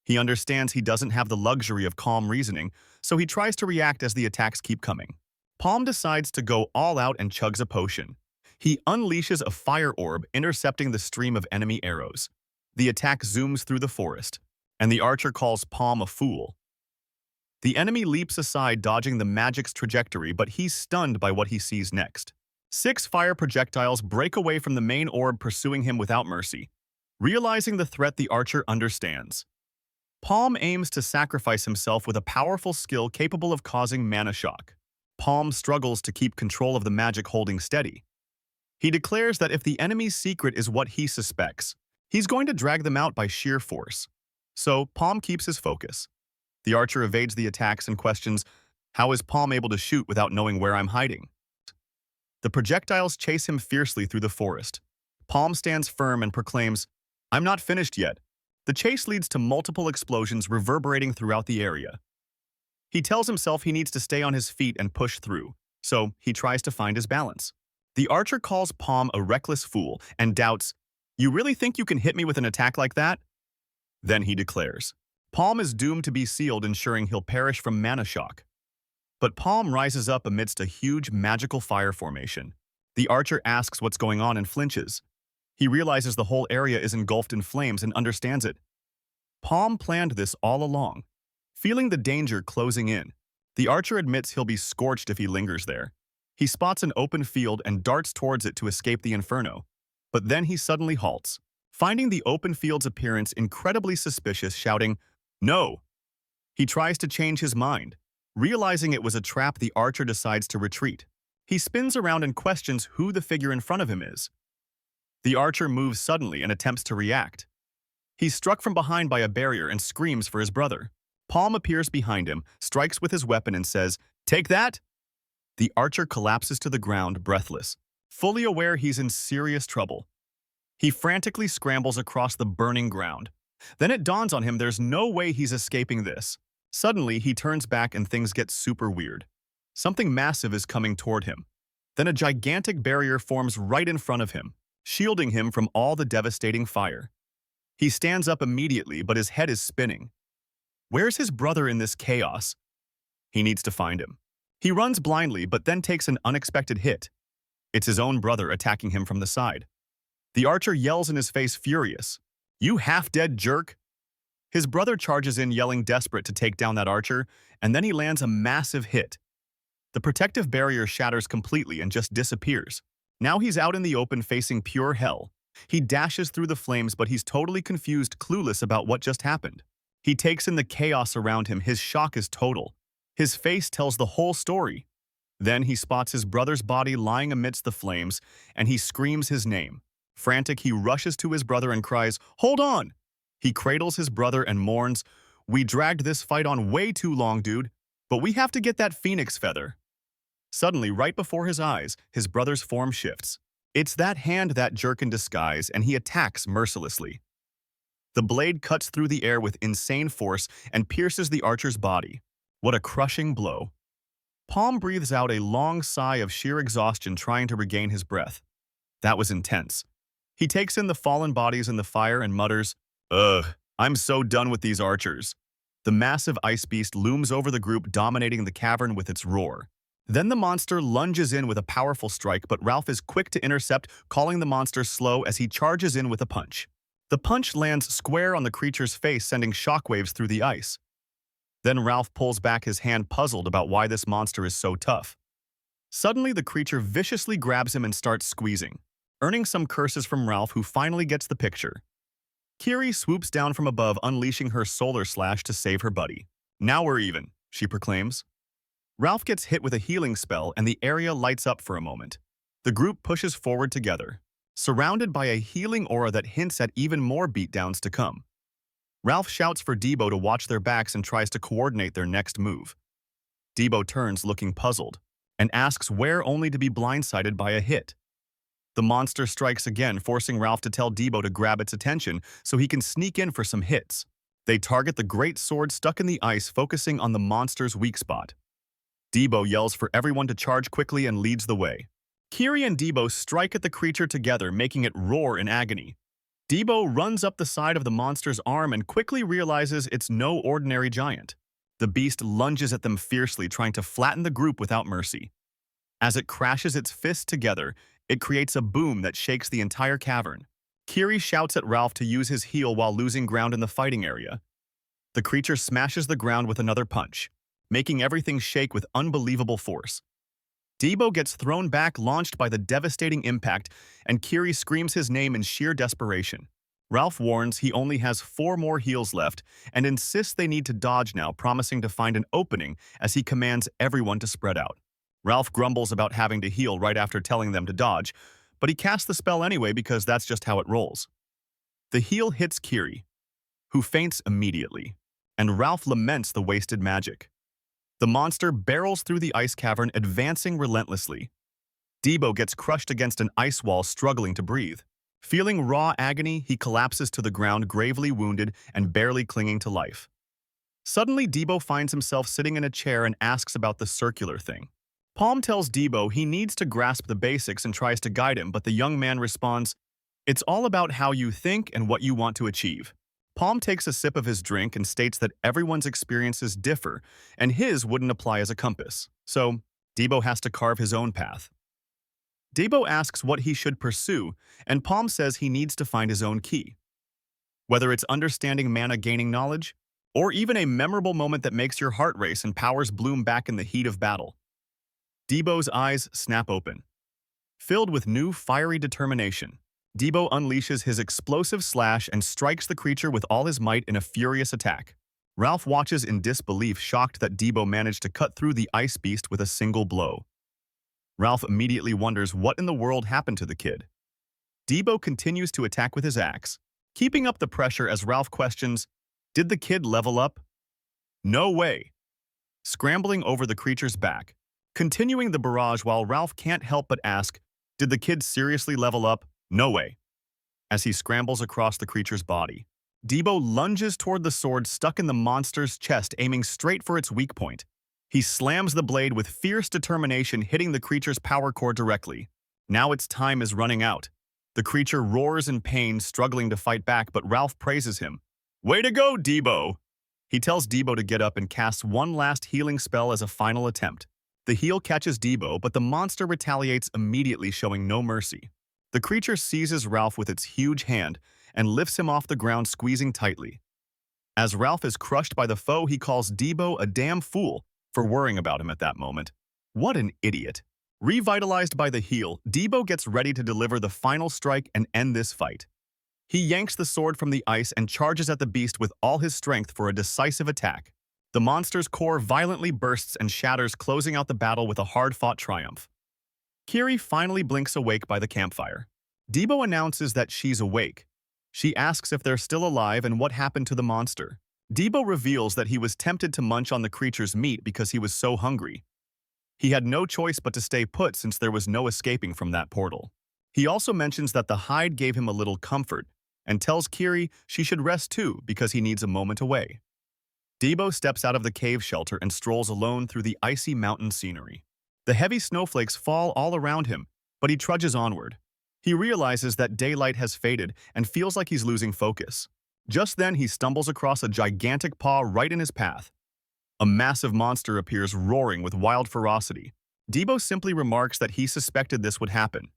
He understands he doesn't have the luxury of calm reasoning, so he tries to react as the attacks keep coming. Palm decides to go all out and chugs a potion. He unleashes a fire orb, intercepting the stream of enemy arrows. The attack zooms through the forest, and the archer calls Palm a fool. The enemy leaps aside, dodging the magic's trajectory, but he's stunned by what he sees next. 6 fire projectiles break away from the main orb, pursuing him without mercy. Realizing the threat, the archer understands. Palm aims to sacrifice himself with a powerful skill capable of causing mana shock. Palm struggles to keep control of the magic, holding steady. He declares that if the enemy's secret is what he suspects, he's going to drag them out by sheer force. So Palm keeps his focus. The archer evades the attacks and questions, "How is Palm able to shoot without knowing where I'm hiding?" The projectiles chase him fiercely through the forest. Palm stands firm and proclaims, "I'm not finished yet." The chase leads to multiple explosions reverberating throughout the area. He tells himself he needs to stay on his feet and push through, so he tries to find his balance. The archer calls Palm a reckless fool and doubts, "You really think you can hit me with an attack like that?" Then he declares, Palm is doomed to be sealed, ensuring he'll perish from mana shock. But Palm rises up amidst a huge magical fire formation. The archer asks what's going on and flinches. He realizes the whole area is engulfed in flames and understands it. Palm planned this all along. Feeling the danger closing in, the archer admits he'll be scorched if he lingers there. He spots an open field and darts towards it to escape the inferno. But then he suddenly halts, finding the open field's appearance incredibly suspicious, shouting, "No!" He tries to change his mind. Realizing it was a trap, the archer decides to retreat. He spins around and questions who the figure in front of him is. The archer moves suddenly and attempts to react. He's struck from behind by a barrier and screams for his brother. Palm appears behind him, strikes with his weapon and says, "Take that!" The archer collapses to the ground, breathless, fully aware he's in serious trouble. He frantically scrambles across the burning ground. Then it dawns on him there's no way he's escaping this. Suddenly, he turns back and things get super weird. Something massive is coming toward him. Then a gigantic barrier forms right in front of him, shielding him from all the devastating fire. He stands up immediately, but his head is spinning. Where's his brother in this chaos? He needs to find him. He runs blindly, but then takes an unexpected hit. It's his own brother attacking him from the side. The archer yells in his face, furious. "You half-dead jerk!" His brother charges in, yelling desperate to take down that archer, and then he lands a massive hit. The protective barrier shatters completely and just disappears. Now he's out in the open facing pure hell. He dashes through the flames, but he's totally confused, clueless about what just happened. He takes in the chaos around him. His shock is total. His face tells the whole story. Then he spots his brother's body lying amidst the flames, and he screams his name. Frantic, he rushes to his brother and cries, "Hold on!" He cradles his brother and mourns, "We dragged this fight on way too long, dude, but we have to get that phoenix feather." Suddenly, right before his eyes, his brother's form shifts. It's that hand, that jerk in disguise, and he attacks mercilessly. The blade cuts through the air with insane force and pierces the archer's body. What a crushing blow. Palm breathes out a long sigh of sheer exhaustion, trying to regain his breath. That was intense. He takes in the fallen bodies in the fire and mutters, "Ugh, I'm so done with these archers." The massive ice beast looms over the group, dominating the cavern with its roar. Then the monster lunges in with a powerful strike, but Ralph is quick to intercept, calling the monster slow as he charges in with a punch. The punch lands square on the creature's face, sending shockwaves through the ice. Then Ralph pulls back his hand, puzzled about why this monster is so tough. Suddenly, the creature viciously grabs him and starts squeezing, earning some curses from Ralph, who finally gets the picture. Kiri swoops down from above, unleashing her solar slash to save her buddy. "Now we're even," she proclaims. Ralph gets hit with a healing spell, and the area lights up for a moment. The group pushes forward together, surrounded by a healing aura that hints at even more beatdowns to come. Ralph shouts for Debo to watch their backs and tries to coordinate their next move. Debo turns, looking puzzled, and asks where, only to be blindsided by a hit. The monster strikes again, forcing Ralph to tell Debo to grab its attention so he can sneak in for some hits. They target the great sword stuck in the ice, focusing on the monster's weak spot. Debo yells for everyone to charge quickly and leads the way. Kiri and Debo strike at the creature together, making it roar in agony. Debo runs up the side of the monster's arm and quickly realizes it's no ordinary giant. The beast lunges at them fiercely, trying to flatten the group without mercy. As it crashes its fists together, it creates a boom that shakes the entire cavern. Kiri shouts at Ralph to use his heal while losing ground in the fighting area. The creature smashes the ground with another punch, making everything shake with unbelievable force. Debo gets thrown back, launched by the devastating impact, and Kiri screams his name in sheer desperation. Ralph warns he only has 4 more heals left and insists they need to dodge now, promising to find an opening as he commands everyone to spread out. Ralph grumbles about having to heal right after telling them to dodge, but he casts the spell anyway because that's just how it rolls. The heal hits Kiri, who faints immediately, and Ralph laments the wasted magic. The monster barrels through the ice cavern, advancing relentlessly. Debo gets crushed against an ice wall, struggling to breathe. Feeling raw agony, he collapses to the ground, gravely wounded and barely clinging to life. Suddenly, Debo finds himself sitting in a chair and asks about the circular thing. Palm tells Debo he needs to grasp the basics and tries to guide him, but the young man responds, "It's all about how you think and what you want to achieve." Palm takes a sip of his drink and states that everyone's experiences differ, and his wouldn't apply as a compass. So, Debo has to carve his own path. Debo asks what he should pursue, and Palm says he needs to find his own key. Whether it's understanding mana, gaining knowledge, or even a memorable moment that makes your heart race and powers bloom back in the heat of battle. Debo's eyes snap open. Filled with new, fiery determination, Debo unleashes his explosive slash and strikes the creature with all his might in a furious attack. Ralph watches in disbelief, shocked that Debo managed to cut through the ice beast with a single blow. Ralph immediately wonders what in the world happened to the kid. Debo continues to attack with his axe, keeping up the pressure as Ralph questions, "Did the kid level up?" "No way." Scrambling over the creature's back, continuing the barrage while Ralph can't help but ask, "Did the kid seriously level up?" "No way." as he scrambles across the creature's body. Debo lunges toward the sword stuck in the monster's chest, aiming straight for its weak point. He slams the blade with fierce determination, hitting the creature's power core directly. Now its time is running out. The creature roars in pain, struggling to fight back, but Ralph praises him. "Way to go, Debo!" He tells Debo to get up and casts one last healing spell as a final attempt. The heal catches Debo, but the monster retaliates immediately, showing no mercy. The creature seizes Ralph with its huge hand and lifts him off the ground, squeezing tightly. As Ralph is crushed by the foe, he calls Debo a damn fool for worrying about him at that moment. What an idiot. Revitalized by the heal, Debo gets ready to deliver the final strike and end this fight. He yanks the sword from the ice and charges at the beast with all his strength for a decisive attack. The monster's core violently bursts and shatters, closing out the battle with a hard-fought triumph. Kiri finally blinks awake by the campfire. Debo announces that she's awake. She asks if they're still alive and what happened to the monster. Debo reveals that he was tempted to munch on the creature's meat because he was so hungry. He had no choice but to stay put since there was no escaping from that portal. He also mentions that the hide gave him a little comfort and tells Kiri she should rest too because he needs a moment away. Debo steps out of the cave shelter and strolls alone through the icy mountain scenery. The heavy snowflakes fall all around him, but he trudges onward. He realizes that daylight has faded and feels like he's losing focus. Just then, he stumbles across a gigantic paw right in his path. A massive monster appears, roaring with wild ferocity. Debo simply remarks that he suspected this would happen.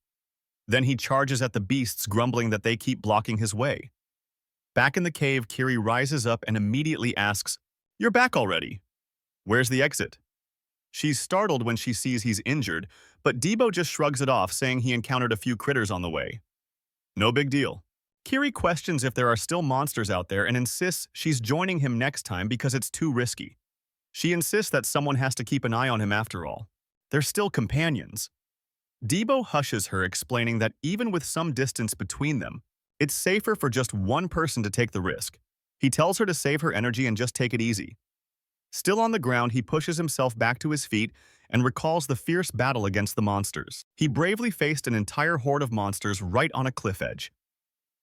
Then he charges at the beasts, grumbling that they keep blocking his way. Back in the cave, Kiri rises up and immediately asks, "You're back already? Where's the exit?" She's startled when she sees he's injured, but Debo just shrugs it off, saying he encountered a few critters on the way. No big deal. Kiri questions if there are still monsters out there and insists she's joining him next time because it's too risky. She insists that someone has to keep an eye on him after all. They're still companions. Debo hushes her, explaining that even with some distance between them, it's safer for just one person to take the risk. He tells her to save her energy and just take it easy. Still on the ground, he pushes himself back to his feet and recalls the fierce battle against the monsters. He bravely faced an entire horde of monsters right on a cliff edge.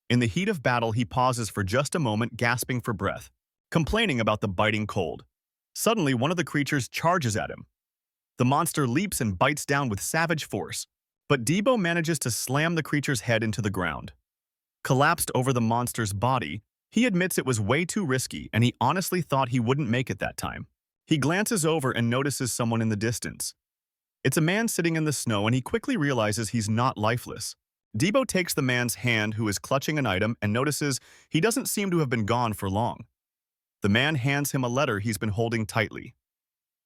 In the heat of battle, he pauses for just a moment, gasping for breath, complaining about the biting cold. Suddenly, one of the creatures charges at him. The monster leaps and bites down with savage force, but Debo manages to slam the creature's head into the ground. Collapsed over the monster's body, he admits it was way too risky and he honestly thought he wouldn't make it that time. He glances over and notices someone in the distance. It's a man sitting in the snow, and he quickly realizes he's not lifeless. Debo takes the man's hand, who is clutching an item, and notices he doesn't seem to have been gone for long. The man hands him a letter he's been holding tightly.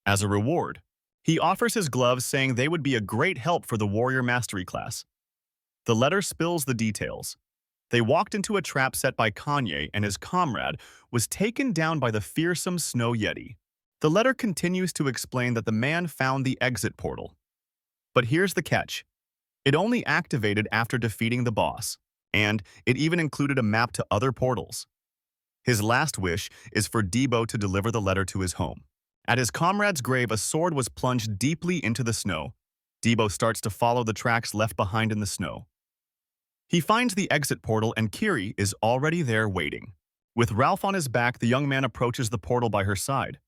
As a reward, he offers his gloves, saying they would be a great help for the warrior mastery class. The letter spills the details. They walked into a trap set by Kanye, and his comrade was taken down by the fearsome snow yeti. The letter continues to explain that the man found the exit portal. But here's the catch. It only activated after defeating the boss, and it even included a map to other portals. His last wish is for Debo to deliver the letter to his home. At his comrade's grave, a sword was plunged deeply into the snow. Debo starts to follow the tracks left behind in the snow. He finds the exit portal, and Kiri is already there waiting. With Ralph on his back, the young man approaches the portal by her side.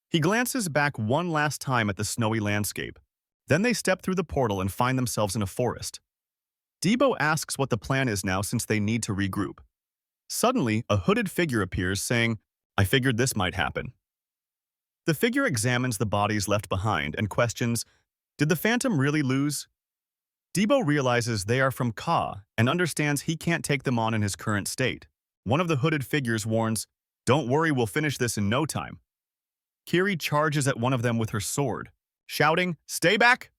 He glances back one last time at the snowy landscape. Then they step through the portal and find themselves in a forest. Debo asks what the plan is now, since they need to regroup. Suddenly, a hooded figure appears, saying, "I figured this might happen." The figure examines the bodies left behind and questions, "Did the Phantom really lose?" Debo realizes they are from Ka and understands he can't take them on in his current state. One of the hooded figures warns, "Don't worry, we'll finish this in no time." Kiri charges at one of them with her sword, shouting, "Stay back!"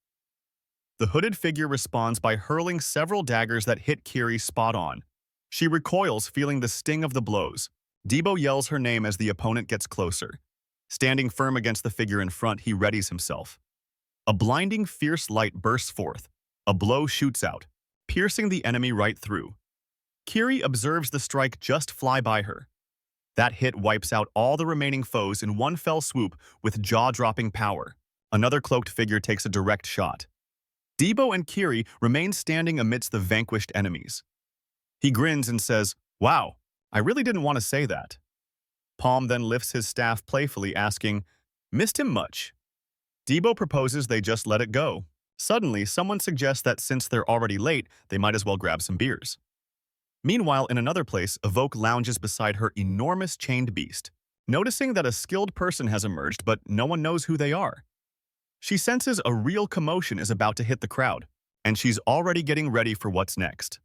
The hooded figure responds by hurling several daggers that hit Kiri spot on. She recoils, feeling the sting of the blows. Debo yells her name as the opponent gets closer. Standing firm against the figure in front, he readies himself. A blinding, fierce light bursts forth. A blow shoots out, piercing the enemy right through. Kiri observes the strike just fly by her. That hit wipes out all the remaining foes in one fell swoop with jaw-dropping power. Another cloaked figure takes a direct shot. Debo and Kiri remain standing amidst the vanquished enemies. He grins and says, "Wow, I really didn't want to say that." Palm then lifts his staff playfully, asking, "Missed him much?" Debo proposes they just let it go. Suddenly, someone suggests that since they're already late, they might as well grab some beers. Meanwhile, in another place, Evoke lounges beside her enormous chained beast, noticing that a skilled person has emerged, but no one knows who they are. She senses a real commotion is about to hit the crowd, and she's already getting ready for what's next.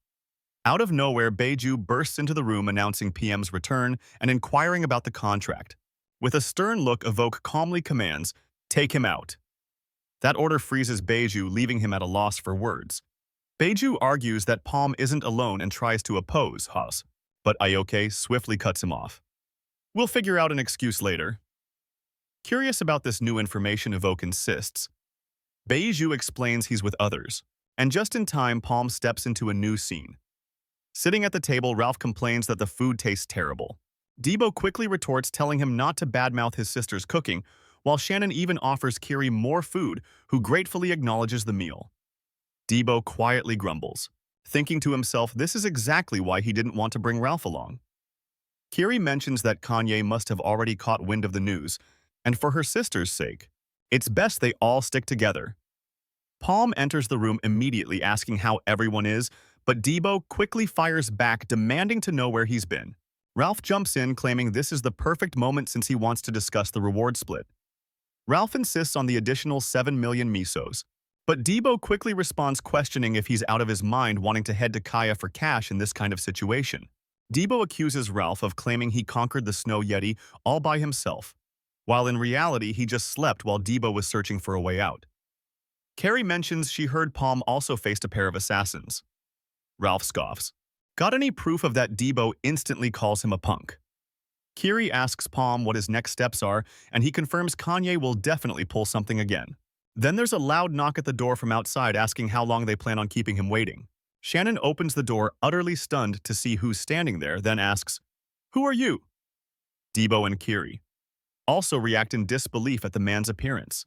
Out of nowhere, Beiju bursts into the room announcing PM's return and inquiring about the contract. With a stern look, Evoke calmly commands, "Take him out." That order freezes Beiju, leaving him at a loss for words. Beiju argues that Palm isn't alone and tries to oppose Haas, but Ioke swiftly cuts him off. "We'll figure out an excuse later." Curious about this new information, Evoke insists. Beiju explains he's with others, and just in time, Palm steps into a new scene. Sitting at the table, Ralph complains that the food tastes terrible. Debo quickly retorts, telling him not to badmouth his sister's cooking, while Shannon even offers Kiri more food, who gratefully acknowledges the meal. Debo quietly grumbles, thinking to himself this is exactly why he didn't want to bring Ralph along. Kiri mentions that Kanye must have already caught wind of the news, and for her sister's sake, it's best they all stick together. Palm enters the room immediately, asking how everyone is, but Debo quickly fires back, demanding to know where he's been. Ralph jumps in, claiming this is the perfect moment since he wants to discuss the reward split. Ralph insists on the additional 7 million misos, but Debo quickly responds, questioning if he's out of his mind wanting to head to Kaya for cash in this kind of situation. Debo accuses Ralph of claiming he conquered the snow yeti all by himself, while in reality he just slept while Debo was searching for a way out. Kiri mentions she heard Palm also faced a pair of assassins. Ralph scoffs. Got any proof of that? Debo instantly calls him a punk. Kiri asks Palm what his next steps are, and he confirms Kanye will definitely pull something again. Then there's a loud knock at the door from outside, asking how long they plan on keeping him waiting. Shannon opens the door, utterly stunned to see who's standing there, then asks, "Who are you?" Debo and Kiri also react in disbelief at the man's appearance.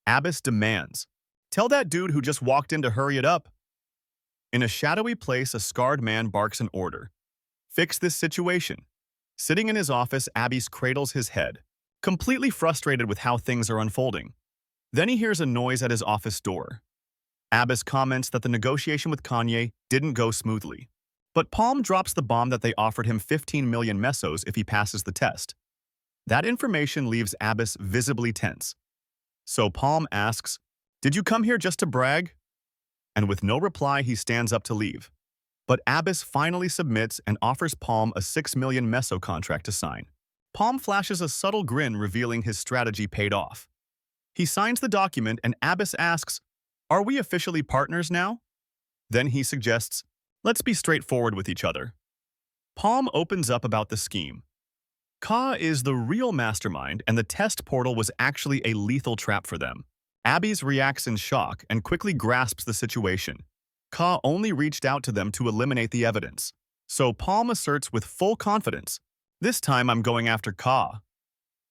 Abbis demands, "Tell that dude who just walked in to hurry it up." In a shadowy place, a scarred man barks an order. "Fix this situation." Sitting in his office, Abbis cradles his head, completely frustrated with how things are unfolding. Then he hears a noise at his office door. Abbis comments that the negotiation with Kanye didn't go smoothly, but Palm drops the bomb that they offered him 15 million mesos if he passes the test. That information leaves Abbis visibly tense. So Palm asks, "Did you come here just to brag?" And with no reply, he stands up to leave. But Abbis finally submits and offers Palm a 6 million meso contract to sign. Palm flashes a subtle grin, revealing his strategy paid off. He signs the document and Abbis asks, "Are we officially partners now?" Then he suggests, "Let's be straightforward with each other." Palm opens up about the scheme. Ka is the real mastermind, and the test portal was actually a lethal trap for them. Abbis reacts in shock and quickly grasps the situation. Ka only reached out to them to eliminate the evidence. So Palm asserts with full confidence, "This time I'm going after Ka."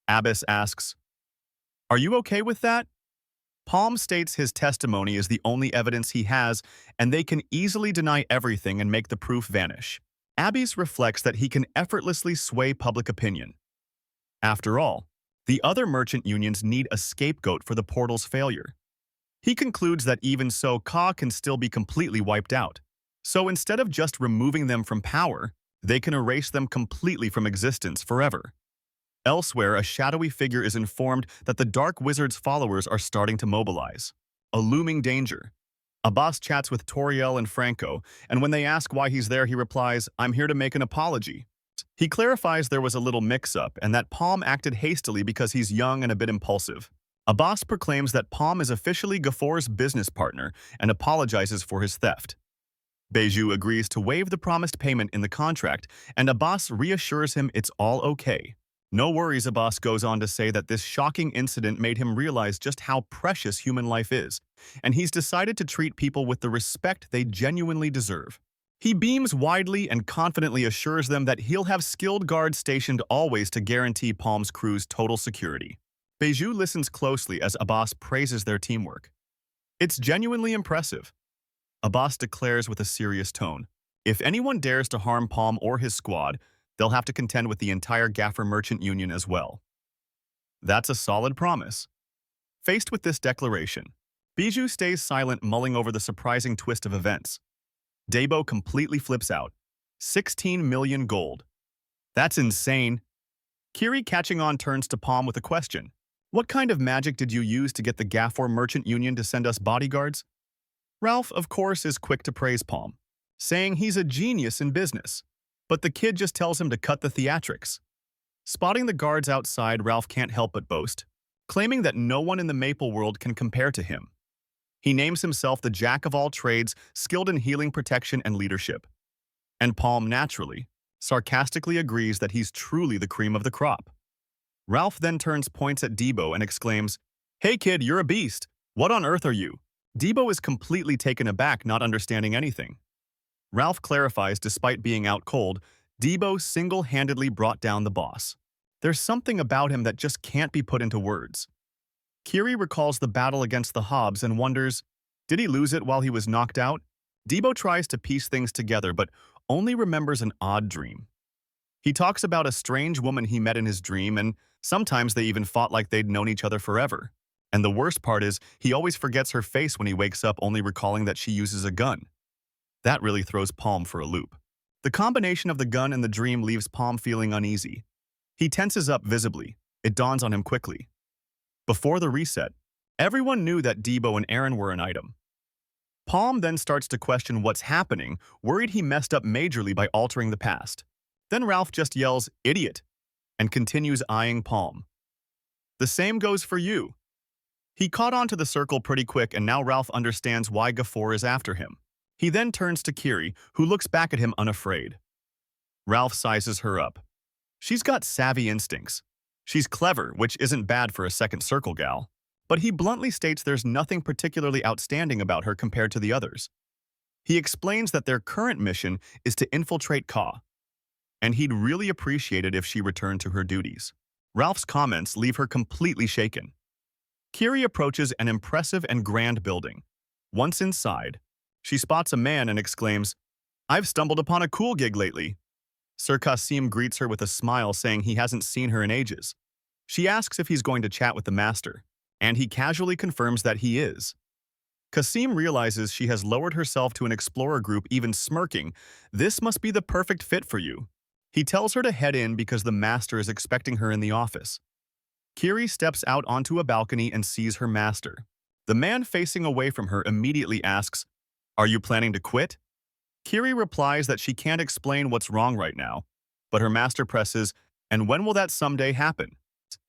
Abbis asks, "Are you okay with that?" Palm states his testimony is the only evidence he has, and they can easily deny everything and make the proof vanish. Abbis reflects that he can effortlessly sway public opinion. After all, the other merchant unions need a scapegoat for the portal's failure. He concludes that even so, Ka can still be completely wiped out. So instead of just removing them from power, they can erase them completely from existence forever. Elsewhere, a shadowy figure is informed that the Dark Wizard's followers are starting to mobilize. A looming danger. Abbas chats with Toriel and Franco, and when they ask why he's there, he replies, "I'm here to make an apology." He clarifies there was a little mix-up and that Palm acted hastily because he's young and a bit impulsive. Abbas proclaims that Palm is officially Ghafor's business partner and apologizes for his theft. Beiju agrees to waive the promised payment in the contract, and Abbas reassures him it's all okay. No worries, Abbas goes on to say that this shocking incident made him realize just how precious human life is, and he's decided to treat people with the respect they genuinely deserve. He beams widely and confidently assures them that he'll have skilled guards stationed always to guarantee Palm's crew's total security. Beiju listens closely as Abbas praises their teamwork. It's genuinely impressive. Abbas declares with a serious tone, If anyone dares to harm Palm or his squad, they'll have to contend with the entire Gaffer Merchant Union as well. That's a solid promise. Faced with this declaration, Bijou stays silent, mulling over the surprising twist of events. Debo completely flips out. 16 million gold. That's insane. Kiri, catching on, turns to Palm with a question. What kind of magic did you use to get the Gaffer Merchant Union to send us bodyguards? Ralph, of course, is quick to praise Palm, saying he's a genius in business. But the kid just tells him to cut the theatrics. Spotting the guards outside, Ralph can't help but boast, claiming that no one in the Maple world can compare to him. He names himself the jack of all trades, skilled in healing, protection, and leadership. And Palm, naturally, sarcastically agrees that he's truly the cream of the crop. Ralph then points at Debo and exclaims, "Hey kid, you're a beast. What on earth are you?" Debo is completely taken aback, not understanding anything. Ralph clarifies, despite being out cold, Debo single-handedly brought down the boss. There's something about him that just can't be put into words. Kiri recalls the battle against the Hobbs and wonders, did he lose it while he was knocked out? Debo tries to piece things together, but only remembers an odd dream. He talks about a strange woman he met in his dream, and sometimes they even fought like they'd known each other forever. And the worst part is, he always forgets her face when he wakes up, only recalling that she uses a gun. That really throws Palm for a loop. The combination of the gun and the dream leaves Palm feeling uneasy. He tenses up visibly. It dawns on him quickly. Before the reset, everyone knew that Debo and Aaron were an item. Palm then starts to question what's happening, worried he messed up majorly by altering the past. Then Ralph just yells, "Idiot," and continues eyeing Palm. The same goes for you. He caught on to the circle pretty quick, and now Ralph understands why Gaffer is after him. He then turns to Kiri, who looks back at him unafraid. Ralph sizes her up. She's got savvy instincts. She's clever, which isn't bad for a second circle gal. But he bluntly states there's nothing particularly outstanding about her compared to the others. He explains that their current mission is to infiltrate Ka, and he'd really appreciate it if she returned to her duties. Ralph's comments leave her completely shaken. Kiri approaches an impressive and grand building. Once inside, she spots a man and exclaims, "I've stumbled upon a cool gig lately." Sir Kasim greets her with a smile, saying he hasn't seen her in ages. She asks if he's going to chat with the master, and he casually confirms that he is. Kasim realizes she has lowered herself to an explorer group, even smirking. "This must be the perfect fit for you." He tells her to head in because the master is expecting her in the office. Kiri steps out onto a balcony and sees her master. The man facing away from her immediately asks, "Are you planning to quit?" Kiri replies that she can't explain what's wrong right now, but her master presses, "And when will that someday happen?"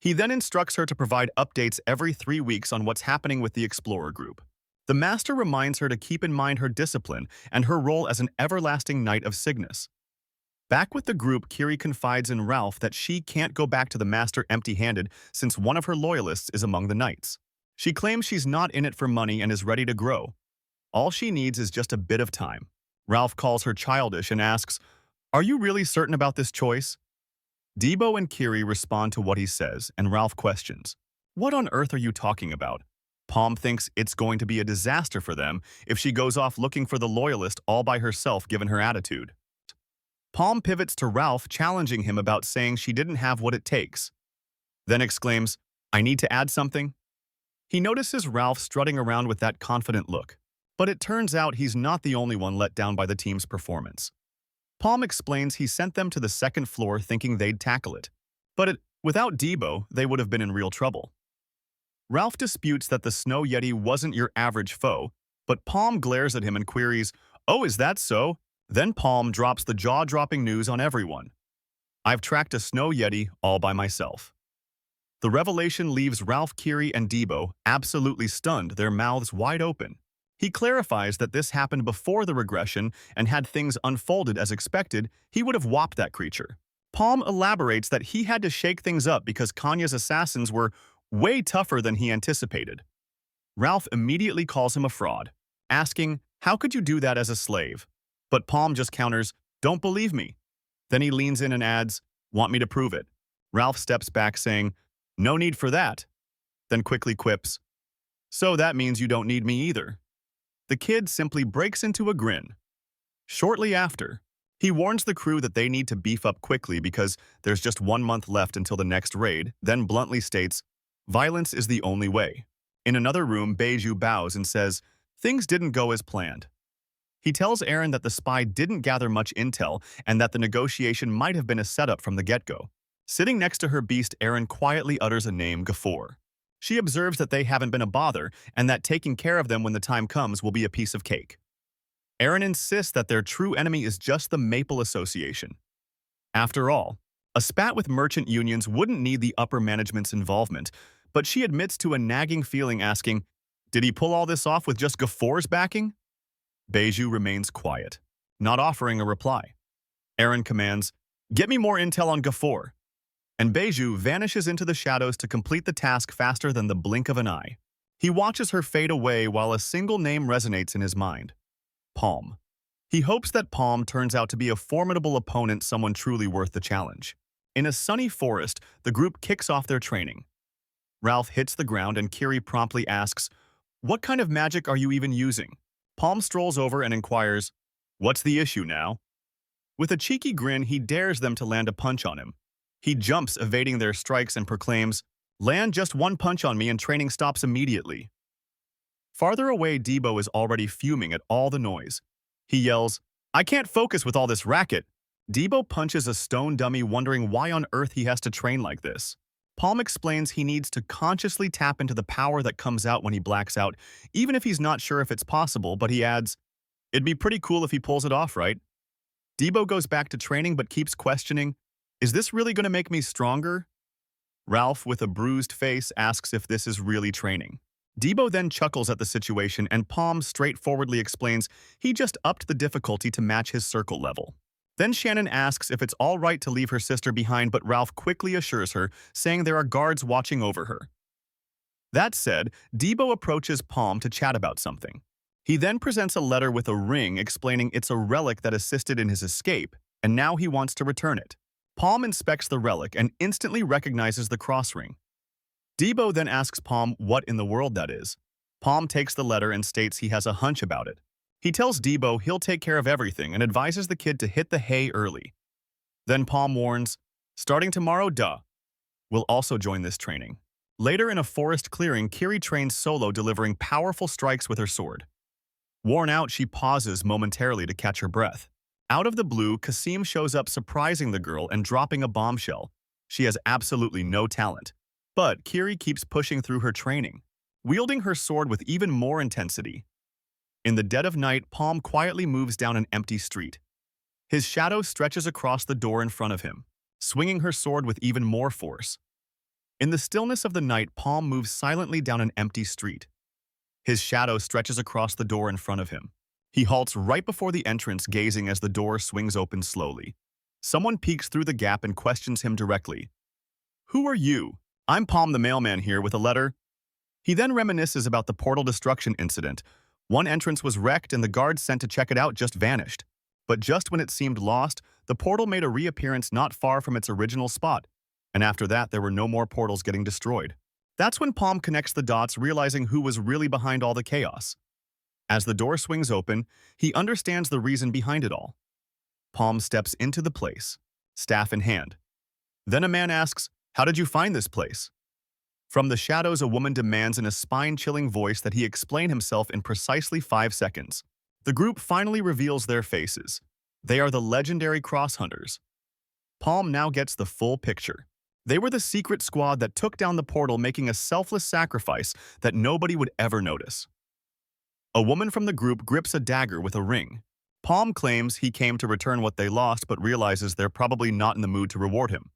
He then instructs her to provide updates every 3 weeks on what's happening with the explorer group. The master reminds her to keep in mind her discipline and her role as an everlasting knight of Cygnus. Back with the group, Kiri confides in Ralph that she can't go back to the master empty-handed since one of her loyalists is among the knights. She claims she's not in it for money and is ready to grow. All she needs is just a bit of time. Ralph calls her childish and asks, "Are you really certain about this choice?" Debo and Kiri respond to what he says, and Ralph questions, "What on earth are you talking about?" Palm thinks it's going to be a disaster for them if she goes off looking for the loyalist all by herself, given her attitude. Palm pivots to Ralph, challenging him about saying she didn't have what it takes. Then exclaims, "I need to add something?" He notices Ralph strutting around with that confident look, but it turns out he's not the only one let down by the team's performance. Palm explains he sent them to the second floor thinking they'd tackle it, but without Debo, they would have been in real trouble. Ralph disputes that the snow yeti wasn't your average foe, but Palm glares at him and queries, "Oh, is that so?" Then Palm drops the jaw-dropping news on everyone. "I've tracked a snow yeti all by myself." The revelation leaves Ralph, Kiri, and Debo absolutely stunned, their mouths wide open. He clarifies that this happened before the regression, and had things unfolded as expected, he would have whopped that creature. Palm elaborates that he had to shake things up because Kanya's assassins were way tougher than he anticipated. Ralph immediately calls him a fraud, asking, "How could you do that as a slave?" But Palm just counters, "Don't believe me." Then he leans in and adds, "Want me to prove it?" Ralph steps back, saying, "No need for that." Then quickly quips, "So that means you don't need me either." The kid simply breaks into a grin. Shortly after, he warns the crew that they need to beef up quickly because there's just 1 month left until the next raid, then bluntly states, "Violence is the only way." In another room, Beiju bows and says, "Things didn't go as planned." He tells Eren that the spy didn't gather much intel and that the negotiation might have been a setup from the get-go. Sitting next to her beast, Eren quietly utters a name, Gafor. She observes that they haven't been a bother and that taking care of them when the time comes will be a piece of cake. Eren insists that their true enemy is just the Maple Association. After all, a spat with merchant unions wouldn't need the upper management's involvement, but she admits to a nagging feeling asking, "Did he pull all this off with just Gafor's backing?" Beiju remains quiet, not offering a reply. Eren commands, "Get me more intel on Gafor." And Beiju vanishes into the shadows to complete the task faster than the blink of an eye. He watches her fade away while a single name resonates in his mind. Palm. He hopes that Palm turns out to be a formidable opponent, someone truly worth the challenge. In a sunny forest, the group kicks off their training. Ralph hits the ground and Kiri promptly asks, "What kind of magic are you even using?" Palm strolls over and inquires, "What's the issue now?" With a cheeky grin, he dares them to land a punch on him. He jumps, evading their strikes, and proclaims, "Land just one punch on me and training stops immediately." Farther away, Debo is already fuming at all the noise. He yells, "I can't focus with all this racket." Debo punches a stone dummy, wondering why on earth he has to train like this. Palm explains he needs to consciously tap into the power that comes out when he blacks out, even if he's not sure if it's possible, but he adds, "It'd be pretty cool if he pulls it off, right?" Debo goes back to training but keeps questioning, "Is this really going to make me stronger?" Ralph, with a bruised face, asks if this is really training. Debo then chuckles at the situation and Palm straightforwardly explains he just upped the difficulty to match his circle level. Then Shannon asks if it's all right to leave her sister behind, but Ralph quickly assures her, saying there are guards watching over her. That said, Debo approaches Palm to chat about something. He then presents a letter with a ring explaining it's a relic that assisted in his escape, and now he wants to return it. Palm inspects the relic and instantly recognizes the cross ring. Debo then asks Palm what in the world that is. Palm takes the letter and states he has a hunch about it. He tells Debo he'll take care of everything and advises the kid to hit the hay early. Then Palm warns, "Starting tomorrow, we'll also join this training." Later in a forest clearing, Kiri trains solo, delivering powerful strikes with her sword. Worn out, she pauses momentarily to catch her breath. Out of the blue, Kasim shows up, surprising the girl and dropping a bombshell. She has absolutely no talent. But Kiri keeps pushing through her training, wielding her sword with even more intensity. In the dead of night, Palm quietly moves down an empty street. His shadow stretches across the door in front of him, swinging her sword with even more force. In the stillness of the night, Palm moves silently down an empty street. His shadow stretches across the door in front of him. He halts right before the entrance, gazing as the door swings open slowly. Someone peeks through the gap and questions him directly. "Who are you?" "I'm Palm the mailman here with a letter." He then reminisces about the portal destruction incident. One entrance was wrecked and the guards sent to check it out just vanished. But just when it seemed lost, the portal made a reappearance not far from its original spot. And after that, there were no more portals getting destroyed. That's when Palm connects the dots, realizing who was really behind all the chaos. As the door swings open, he understands the reason behind it all. Palm steps into the place, staff in hand. Then a man asks, "How did you find this place?" From the shadows, a woman demands in a spine-chilling voice that he explain himself in precisely 5 seconds. The group finally reveals their faces. They are the legendary Cross Hunters. Palm now gets the full picture. They were the secret squad that took down the portal, making a selfless sacrifice that nobody would ever notice. A woman from the group grips a dagger with a ring. Palm claims he came to return what they lost, but realizes they're probably not in the mood to reward him.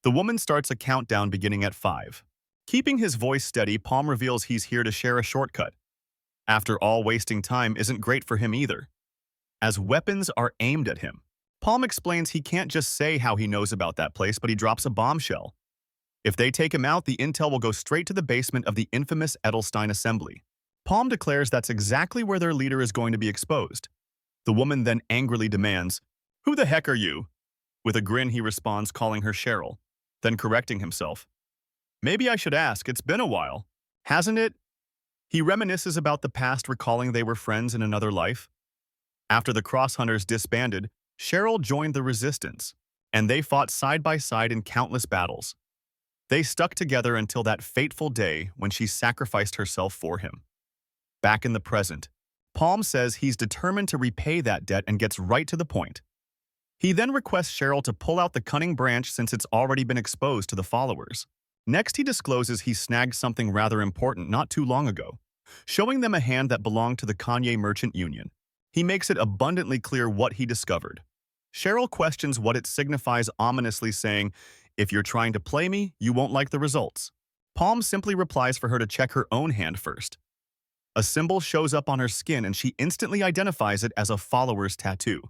The woman starts a countdown beginning at 5. Keeping his voice steady, Palm reveals he's here to share a shortcut. After all, wasting time isn't great for him either, as weapons are aimed at him. Palm explains he can't just say how he knows about that place, but he drops a bombshell. If they take him out, the intel will go straight to the basement of the infamous Edelstein Assembly. Palm declares that's exactly where their leader is going to be exposed. The woman then angrily demands, "Who the heck are you?" With a grin, he responds, calling her Cheryl, then correcting himself. "Maybe I should ask, it's been a while, hasn't it?" He reminisces about the past, recalling they were friends in another life. After the Cross Hunters disbanded, Cheryl joined the resistance, and they fought side by side in countless battles. They stuck together until that fateful day when she sacrificed herself for him. Back in the present, Palm says he's determined to repay that debt and gets right to the point. He then requests Cheryl to pull out the cunning branch since it's already been exposed to the followers. Next, he discloses he snagged something rather important not too long ago, showing them a hand that belonged to the Kanye Merchant Union. He makes it abundantly clear what he discovered. Cheryl questions what it signifies, ominously saying, "If you're trying to play me, you won't like the results." Palm simply replies for her to check her own hand first. A symbol shows up on her skin and she instantly identifies it as a follower's tattoo.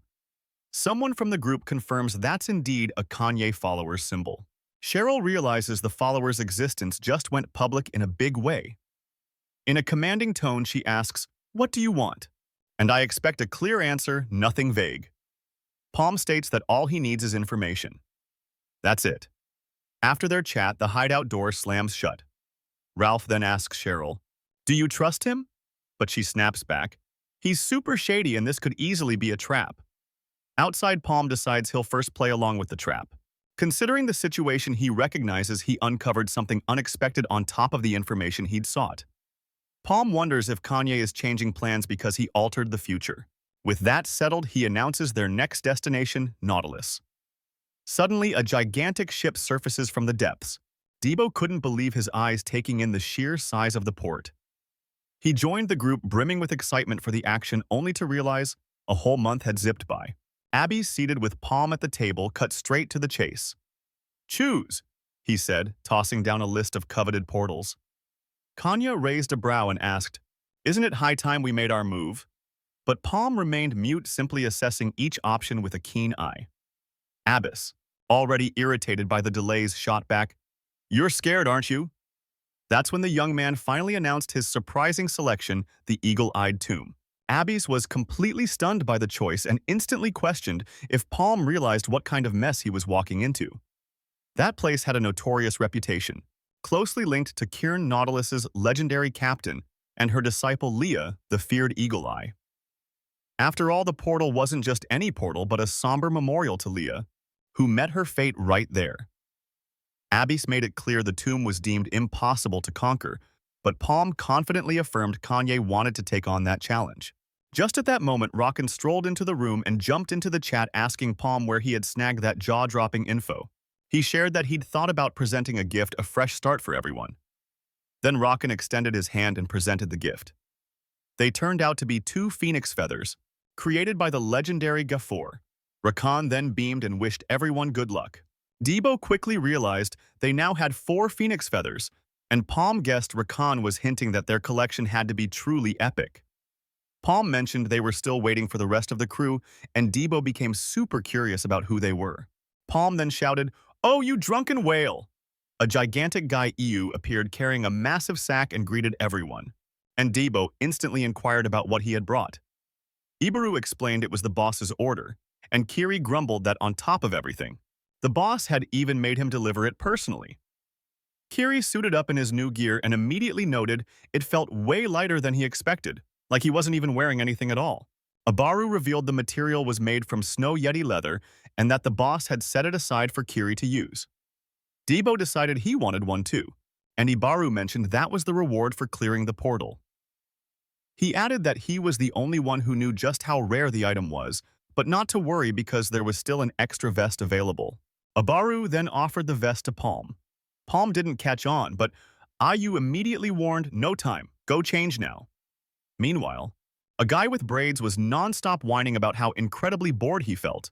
Someone from the group confirms that's indeed a Kanye follower's symbol. Cheryl realizes the follower's existence just went public in a big way. In a commanding tone, she asks, "What do you want?" And I expect a clear answer, nothing vague. Palm states that all he needs is information. That's it. After their chat, the hideout door slams shut. Ralph then asks Cheryl, "Do you trust him?" But she snaps back, "He's super shady and this could easily be a trap." Outside, Palm decides he'll first play along with the trap. Considering the situation, he recognizes he uncovered something unexpected on top of the information he'd sought. Palm wonders if Kanye is changing plans because he altered the future. With that settled, he announces their next destination, Nautilus. Suddenly, a gigantic ship surfaces from the depths. Debo couldn't believe his eyes taking in the sheer size of the port. He joined the group brimming with excitement for the action only to realize a whole month had zipped by. Abbis, seated with Palm at the table, cut straight to the chase. "Choose," he said, tossing down a list of coveted portals. Kanya raised a brow and asked, "Isn't it high time we made our move?" But Palm remained mute, simply assessing each option with a keen eye. Abbis, already irritated by the delays, shot back, "You're scared, aren't you?" That's when the young man finally announced his surprising selection, the eagle-eyed tomb. Abbis was completely stunned by the choice and instantly questioned if Palm realized what kind of mess he was walking into. That place had a notorious reputation, closely linked to Kiri Nautilus's legendary captain and her disciple Leah, the feared Eagle Eye. After all, the portal wasn't just any portal but a somber memorial to Leah, who met her fate right there. Abbis made it clear the tomb was deemed impossible to conquer, but Palm confidently affirmed Kanye wanted to take on that challenge. Just at that moment, Rockin strolled into the room and jumped into the chat asking Palm where he had snagged that jaw-dropping info. He shared that he'd thought about presenting a gift, a fresh start for everyone. Then Rockin extended his hand and presented the gift. They turned out to be 2 phoenix feathers, created by the legendary Gafor. Rakan then beamed and wished everyone good luck. Debo quickly realized they now had 4 phoenix feathers, and Palm guessed Rakan was hinting that their collection had to be truly epic. Palm mentioned they were still waiting for the rest of the crew, and Debo became super curious about who they were. Palm then shouted, "Oh, you drunken whale!" A gigantic guy Iu appeared carrying a massive sack and greeted everyone, and Debo instantly inquired about what he had brought. Ibaru explained it was the boss's order, and Kiri grumbled that on top of everything, the boss had even made him deliver it personally. Kiri suited up in his new gear and immediately noted it felt way lighter than he expected, like he wasn't even wearing anything at all. Ibaru revealed the material was made from snow yeti leather and that the boss had set it aside for Kiri to use. Debo decided he wanted one too, and Ibaru mentioned that was the reward for clearing the portal. He added that he was the only one who knew just how rare the item was, but not to worry because there was still an extra vest available. Ibaru then offered the vest to Palm. Palm didn't catch on, but Ayu immediately warned, "No time, go change now." Meanwhile, a guy with braids was non-stop whining about how incredibly bored he felt.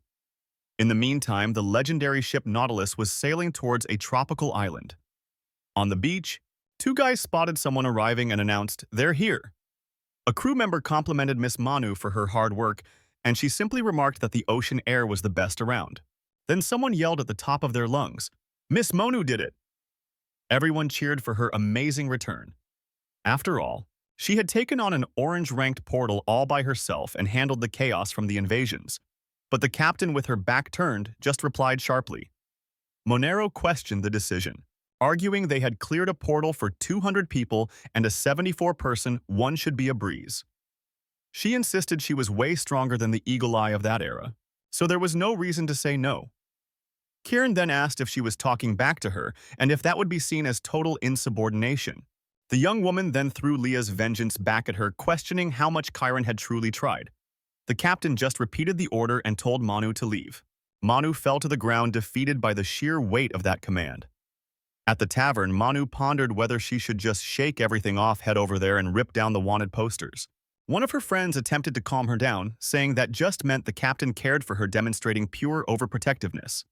In the meantime, the legendary ship Nautilus was sailing towards a tropical island. On the beach, 2 guys spotted someone arriving and announced, "They're here." A crew member complimented Miss Manu for her hard work, and she simply remarked that the ocean air was the best around. Then someone yelled at the top of their lungs, "Miss Manu did it!" Everyone cheered for her amazing return. After all, she had taken on an orange-ranked portal all by herself and handled the chaos from the invasions. But the captain, with her back turned, just replied sharply. Monero questioned the decision, arguing they had cleared a portal for 200 people and a 74-person, one should be a breeze. She insisted she was way stronger than the eagle eye of that era, so there was no reason to say no. Kieran then asked if she was talking back to her and if that would be seen as total insubordination. The young woman then threw Leah's vengeance back at her, questioning how much Kieran had truly tried. The captain just repeated the order and told Manu to leave. Manu fell to the ground, defeated by the sheer weight of that command. At the tavern, Manu pondered whether she should just shake everything off, head over there, and rip down the wanted posters. One of her friends attempted to calm her down, saying that just meant the captain cared for her, demonstrating pure overprotectiveness.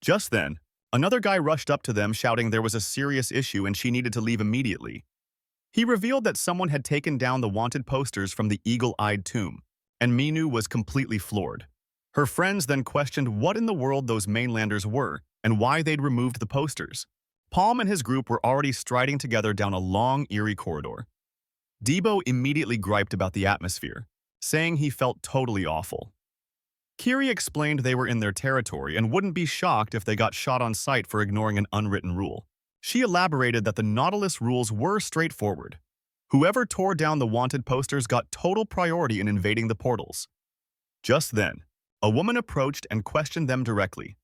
Just then, another guy rushed up to them, shouting there was a serious issue and she needed to leave immediately. He revealed that someone had taken down the wanted posters from the eagle-eyed tomb, and Minu was completely floored. Her friends then questioned what in the world those mainlanders were and why they'd removed the posters. Palm and his group were already striding together down a long, eerie corridor. Debo immediately griped about the atmosphere, saying he felt totally awful. Kiri explained they were in their territory and wouldn't be shocked if they got shot on sight for ignoring an unwritten rule. She elaborated that the Nautilus rules were straightforward. Whoever tore down the wanted posters got total priority in invading the portals. Just then, a woman approached and questioned them directly.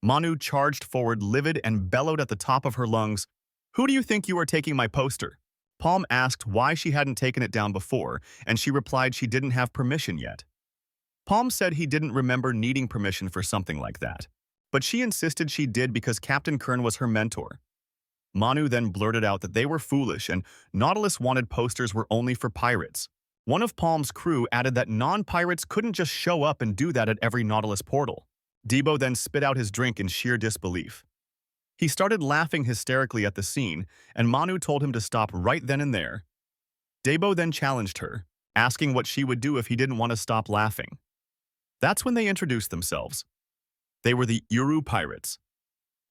Manu charged forward, livid, and bellowed at the top of her lungs, "Who do you think you are taking my poster?" Palm asked why she hadn't taken it down before, and she replied she didn't have permission yet. Palm said he didn't remember needing permission for something like that, but she insisted she did because Captain Kern was her mentor. Manu then blurted out that they were foolish and Nautilus wanted posters were only for pirates. One of Palm's crew added that non-pirates couldn't just show up and do that at every Nautilus portal. Debo then spit out his drink in sheer disbelief. He started laughing hysterically at the scene, and Manu told him to stop right then and there. Debo then challenged her, asking what she would do if he didn't want to stop laughing. That's when they introduced themselves. They were the Uru pirates.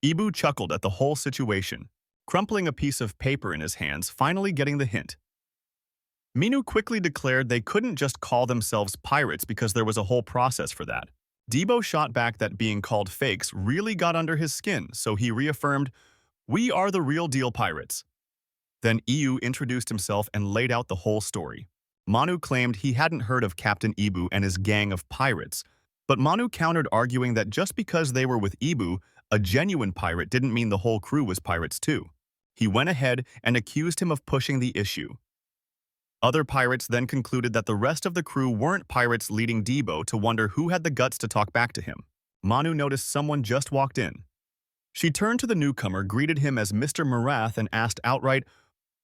Ibu chuckled at the whole situation, crumpling a piece of paper in his hands, finally getting the hint. Minu quickly declared they couldn't just call themselves pirates because there was a whole process for that. Debo shot back that being called fakes really got under his skin, so he reaffirmed, "We are the real deal pirates." Then Iu introduced himself and laid out the whole story. Manu claimed he hadn't heard of Captain Ibu and his gang of pirates, but Manu countered, arguing that just because they were with Ibu, a genuine pirate, didn't mean the whole crew was pirates too. He went ahead and accused him of pushing the issue. Other pirates then concluded that the rest of the crew weren't pirates, leading Debo to wonder who had the guts to talk back to him. Manu noticed someone just walked in. She turned to the newcomer, greeted him as Mr. Murath, and asked outright,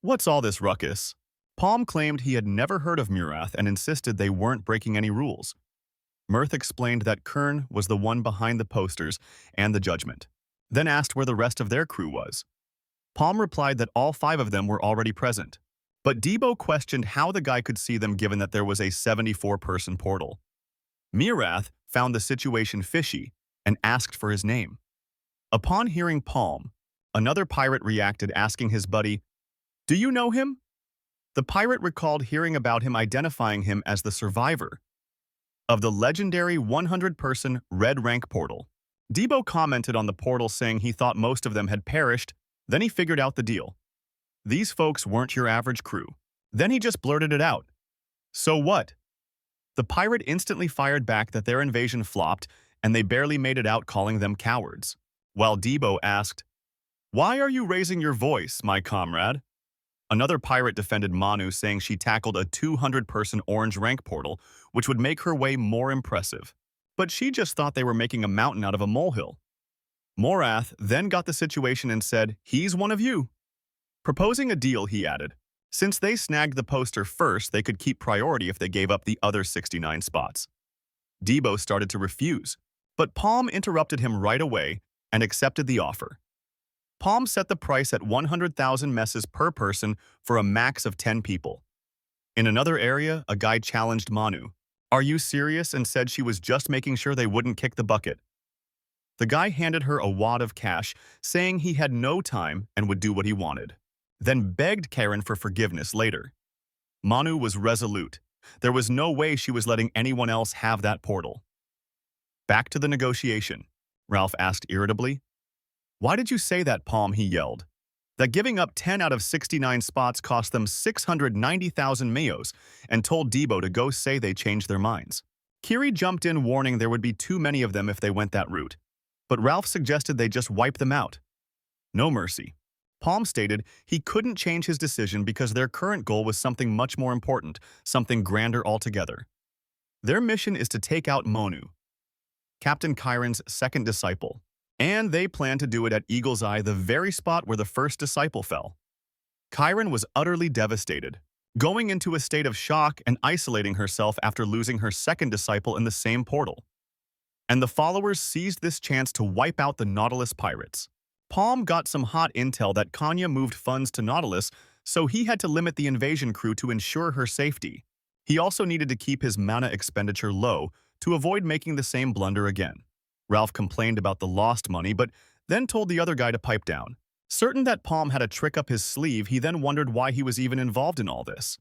"What's all this ruckus?" Palm claimed he had never heard of Murath and insisted they weren't breaking any rules. Mirth explained that Kern was the one behind the posters and the judgment, then asked where the rest of their crew was. Palm replied that all 5 of them were already present. But Debo questioned how the guy could see them given that there was a 74-person portal. Mirath found the situation fishy and asked for his name. Upon hearing Palm, another pirate reacted, asking his buddy, "Do you know him?" The pirate recalled hearing about him, identifying him as the survivor of the legendary 100-person Red Rank portal. Debo commented on the portal, saying he thought most of them had perished, then he figured out the deal. These folks weren't your average crew. Then he just blurted it out. "So what?" The pirate instantly fired back that their invasion flopped and they barely made it out, calling them cowards. While Debo asked, "Why are you raising your voice, my comrade?" Another pirate defended Manu, saying she tackled a 200-person orange rank portal, which would make her way more impressive. But she just thought they were making a mountain out of a molehill. Morath then got the situation and said, "He's one of you." Proposing a deal, he added, since they snagged the poster first, they could keep priority if they gave up the other 69 spots. Debo started to refuse, but Palm interrupted him right away and accepted the offer. Palm set the price at 100,000 messes per person for a max of 10 people. In another area, a guy challenged Manu, "Are you serious?" and said she was just making sure they wouldn't kick the bucket. The guy handed her a wad of cash, saying he had no time and would do what he wanted, then begged Karen for forgiveness later. Manu was resolute. There was no way she was letting anyone else have that portal. "Back to the negotiation," Ralph asked irritably. "Why did you say that, Palm?" he yelled. that giving up 10 out of 69 spots cost them 690,000 mayos and told Debo to go say they changed their minds. Kiri jumped in warning there would be too many of them if they went that route, but Ralph suggested they just wipe them out. No mercy. Palm stated he couldn't change his decision because their current goal was something much more important, something grander altogether. Their mission is to take out Monu, Captain Chiron's second disciple, and they plan to do it at Eagle's Eye, the very spot where the first disciple fell. Chiron was utterly devastated, going into a state of shock and isolating herself after losing her second disciple in the same portal. And the followers seized this chance to wipe out the Nautilus pirates. Palm got some hot intel that Kanya moved funds to Nautilus, so he had to limit the invasion crew to ensure her safety. He also needed to keep his mana expenditure low to avoid making the same blunder again. Ralph complained about the lost money, but then told the other guy to pipe down. Certain that Palm had a trick up his sleeve, he then wondered why he was even involved in all this.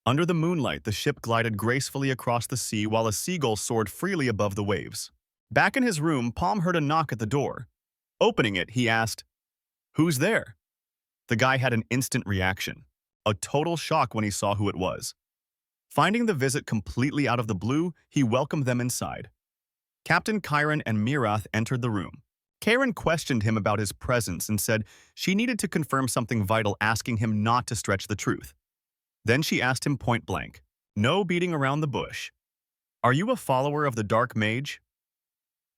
Under the moonlight, the ship glided gracefully across the sea while a seagull soared freely above the waves. Back in his room, Palm heard a knock at the door. Opening it, he asked, "Who's there?" The guy had an instant reaction, a total shock when he saw who it was. Finding the visit completely out of the blue, he welcomed them inside. Captain Chiron and Mirath entered the room. Karen questioned him about his presence and said she needed to confirm something vital, asking him not to stretch the truth. Then she asked him point blank, no beating around the bush, "Are you a follower of the Dark Mage?"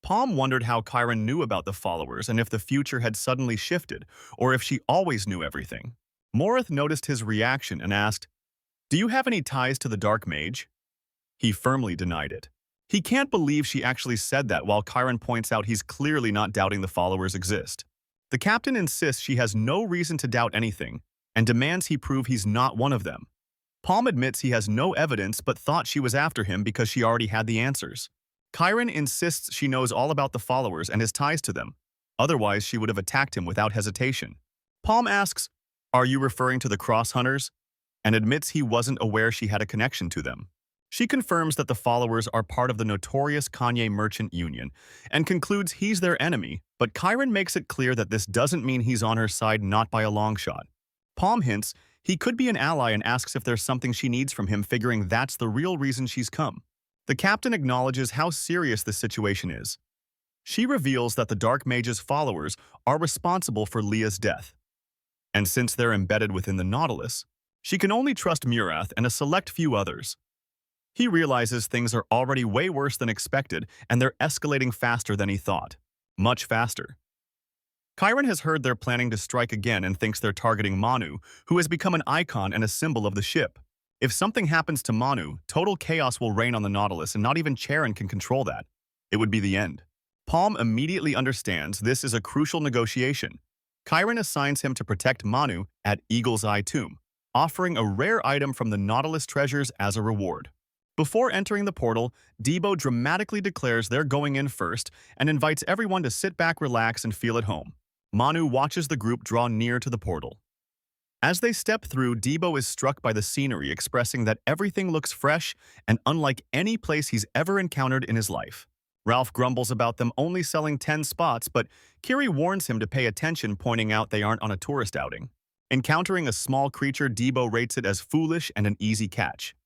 Palm wondered how Chiron knew about the followers and if the future had suddenly shifted, or if she always knew everything. Morith noticed his reaction and asked, "Do you have any ties to the Dark Mage?" He firmly denied it. He can't believe she actually said that, while Chiron points out he's clearly not doubting the followers exist. The captain insists she has no reason to doubt anything and demands he prove he's not one of them. Palm admits he has no evidence but thought she was after him because she already had the answers. Chiron insists she knows all about the followers and his ties to them. Otherwise, she would have attacked him without hesitation. Palm asks, "Are you referring to the Cross Hunters?" and admits he wasn't aware she had a connection to them. She confirms that the followers are part of the notorious Kanye Merchant Union and concludes he's their enemy, but Chiron makes it clear that this doesn't mean he's on her side, not by a long shot. Palm hints he could be an ally and asks if there's something she needs from him, figuring that's the real reason she's come. The captain acknowledges how serious the situation is. She reveals that the Dark Mage's followers are responsible for Leah's death. And since they're embedded within the Nautilus, she can only trust Murath and a select few others. He realizes things are already way worse than expected, and they're escalating faster than he thought. Much faster. Chiron has heard they're planning to strike again and thinks they're targeting Manu, who has become an icon and a symbol of the ship. If something happens to Manu, total chaos will reign on the Nautilus, and not even Charon can control that. It would be the end. Palm immediately understands this is a crucial negotiation. Chiron assigns him to protect Manu at Eagle's Eye Tomb, offering a rare item from the Nautilus treasures as a reward. Before entering the portal, Debo dramatically declares they're going in first and invites everyone to sit back, relax, and feel at home. Manu watches the group draw near to the portal. As they step through, Debo is struck by the scenery, expressing that everything looks fresh and unlike any place he's ever encountered in his life. Ralph grumbles about them only selling 10 spots, but Kiri warns him to pay attention, pointing out they aren't on a tourist outing. Encountering a small creature, Debo rates it as foolish and an easy catch.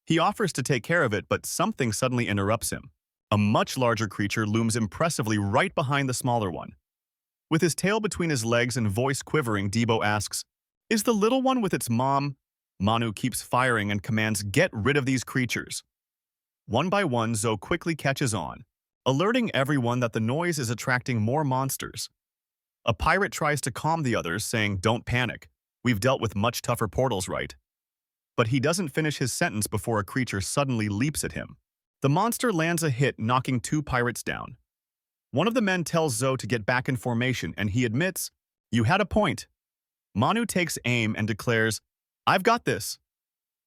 He offers to take care of it, but something suddenly interrupts him. A much larger creature looms impressively right behind the smaller one. With his tail between his legs and voice quivering, Debo asks, "Is the little one with its mom?" Manu keeps firing and commands, "Get rid of these creatures." One by one, Zoe quickly catches on, alerting everyone that the noise is attracting more monsters. A pirate tries to calm the others, saying, "Don't panic. We've dealt with much tougher portals, right?" But he doesn't finish his sentence before a creature suddenly leaps at him. The monster lands a hit, knocking 2 pirates down. One of the men tells Zoe to get back in formation, and he admits, "You had a point." Manu takes aim and declares, "I've got this."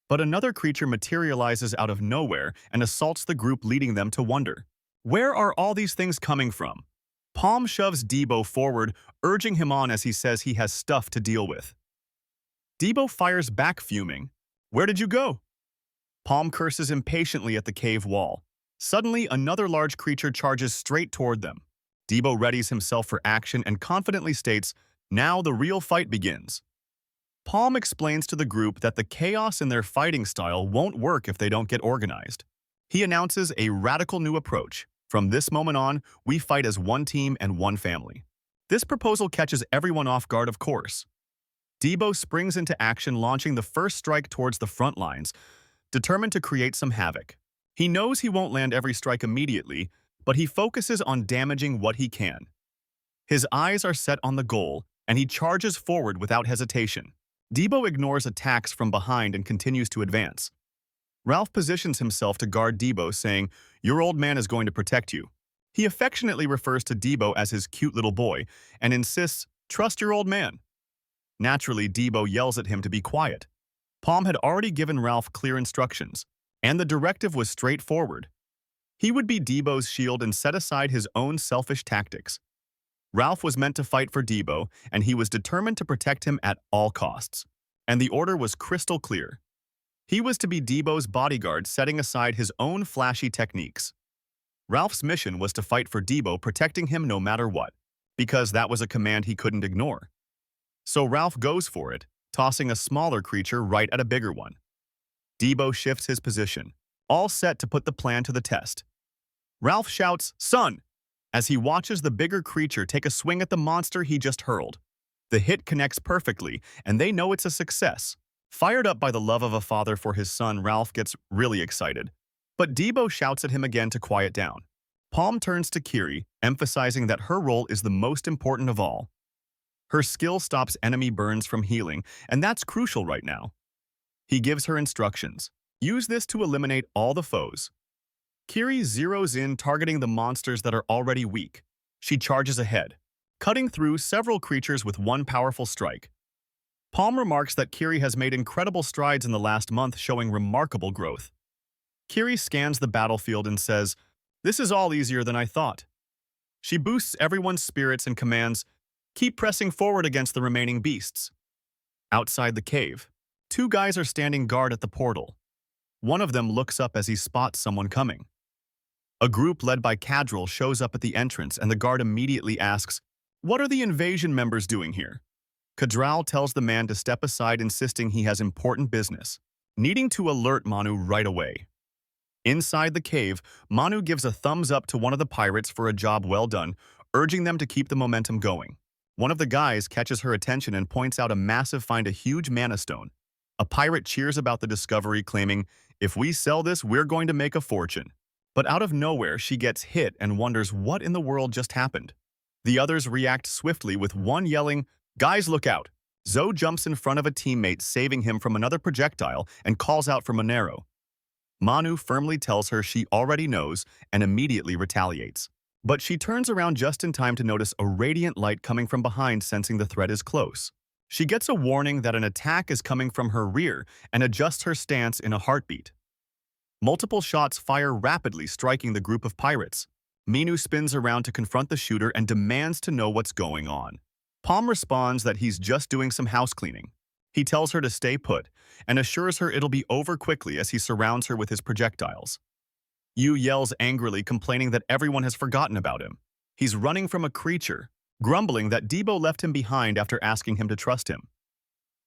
But another creature materializes out of nowhere and assaults the group, leading them to wonder, where are all these things coming from? Palm shoves Debo forward, urging him on as he says he has stuff to deal with. Debo fires back, fuming, "Where did you go?" Palm curses impatiently at the cave wall. Suddenly, another large creature charges straight toward them. Debo readies himself for action and confidently states, Now the real fight begins. Palm explains to the group that the chaos in their fighting style won't work if they don't get organized. He announces a radical new approach. From this moment on, we fight as one team and one family. This proposal catches everyone off guard, of course. Debo springs into action, launching the first strike towards the front lines, determined to create some havoc. He knows he won't land every strike immediately, but he focuses on damaging what he can. His eyes are set on the goal, and he charges forward without hesitation. Debo ignores attacks from behind and continues to advance. Ralph positions himself to guard Debo, saying, "Your old man is going to protect you." He affectionately refers to Debo as his cute little boy and insists, "Trust your old man." Naturally, Debo yells at him to be quiet. Palm had already given Ralph clear instructions, and the directive was straightforward. He would be Debo's shield and set aside his own selfish tactics. Ralph was meant to fight for Debo, and he was determined to protect him at all costs. And the order was crystal clear. He was to be Debo's bodyguard, setting aside his own flashy techniques. Ralph's mission was to fight for Debo, protecting him no matter what, because that was a command he couldn't ignore. So Ralph goes for it, tossing a smaller creature right at a bigger one. Debo shifts his position, all set to put the plan to the test. Ralph shouts, "Son!" as he watches the bigger creature take a swing at the monster he just hurled. The hit connects perfectly, and they know it's a success. Fired up by the love of a father for his son, Ralph gets really excited. But Debo shouts at him again to quiet down. Palm turns to Kiri, emphasizing that her role is the most important of all. Her skill stops enemy burns from healing, and that's crucial right now. He gives her instructions. Use this to eliminate all the foes. Kiri zeroes in, targeting the monsters that are already weak. She charges ahead, cutting through several creatures with one powerful strike. Palm remarks that Kiri has made incredible strides in the last month, showing remarkable growth. Kiri scans the battlefield and says, "This is all easier than I thought." She boosts everyone's spirits and commands, "Keep pressing forward against the remaining beasts." Outside the cave, two guys are standing guard at the portal. One of them looks up as he spots someone coming. A group led by Cadril shows up at the entrance, and the guard immediately asks, "What are the invasion members doing here?" Cadral tells the man to step aside, insisting he has important business, needing to alert Manu right away. Inside the cave, Manu gives a thumbs up to one of the pirates for a job well done, urging them to keep the momentum going. One of the guys catches her attention and points out a massive find, a huge mana stone. A pirate cheers about the discovery, claiming, "If we sell this, we're going to make a fortune." But out of nowhere, she gets hit and wonders what in the world just happened. The others react swiftly, with one yelling, "Guys, look out!" Zoe jumps in front of a teammate, saving him from another projectile, and calls out for Monero. Manu firmly tells her she already knows and immediately retaliates. But she turns around just in time to notice a radiant light coming from behind, sensing the threat is close. She gets a warning that an attack is coming from her rear and adjusts her stance in a heartbeat. Multiple shots fire rapidly, striking the group of pirates. Minu spins around to confront the shooter and demands to know what's going on. Palm responds that he's just doing some house cleaning. He tells her to stay put and assures her it'll be over quickly as he surrounds her with his projectiles. Yu yells angrily, complaining that everyone has forgotten about him. He's running from a creature, grumbling that Debo left him behind after asking him to trust him.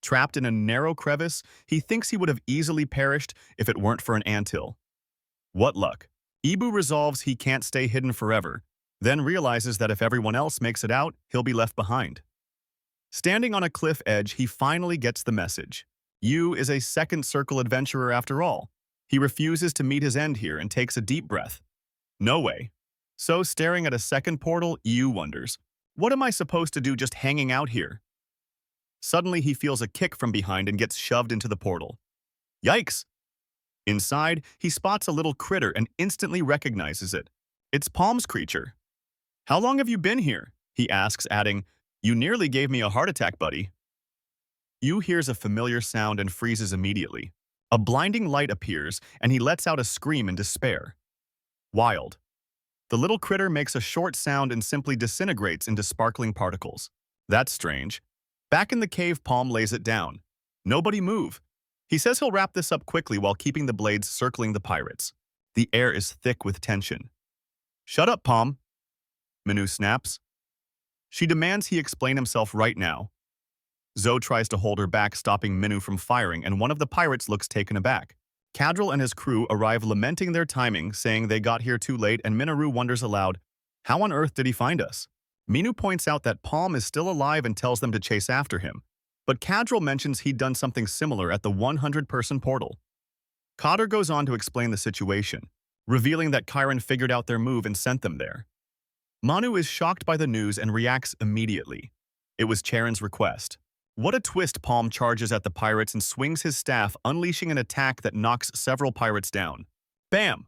Trapped in a narrow crevice, he thinks he would have easily perished if it weren't for an anthill. What luck. Ibu resolves he can't stay hidden forever, then realizes that if everyone else makes it out, he'll be left behind. Standing on a cliff edge, he finally gets the message. Yu is a second circle adventurer after all. He refuses to meet his end here and takes a deep breath. No way. So, staring at a second portal, Yu wonders, what am I supposed to do just hanging out here? Suddenly, he feels a kick from behind and gets shoved into the portal. Yikes! Inside, he spots a little critter and instantly recognizes it. It's Palm's creature. "How long have you been here?" he asks, adding, "You nearly gave me a heart attack, buddy." Yu hears a familiar sound and freezes immediately. A blinding light appears, and he lets out a scream in despair. Wild. The little critter makes a short sound and simply disintegrates into sparkling particles. That's strange. Back in the cave, Palm lays it down. Nobody move. He says he'll wrap this up quickly while keeping the blades circling the pirates. The air is thick with tension. "Shut up, Palm," Manu snaps. She demands he explain himself right now. Zoe tries to hold her back, stopping Minu from firing, and one of the pirates looks taken aback. Cadril and his crew arrive lamenting their timing, saying they got here too late, and Minoru wonders aloud, how on earth did he find us? Minu points out that Palm is still alive and tells them to chase after him, but Cadril mentions he'd done something similar at the 100-person portal. Cotter goes on to explain the situation, revealing that Chiron figured out their move and sent them there. Manu is shocked by the news and reacts immediately. It was Charon's request. What a twist! Palm charges at the pirates and swings his staff, unleashing an attack that knocks several pirates down. Bam!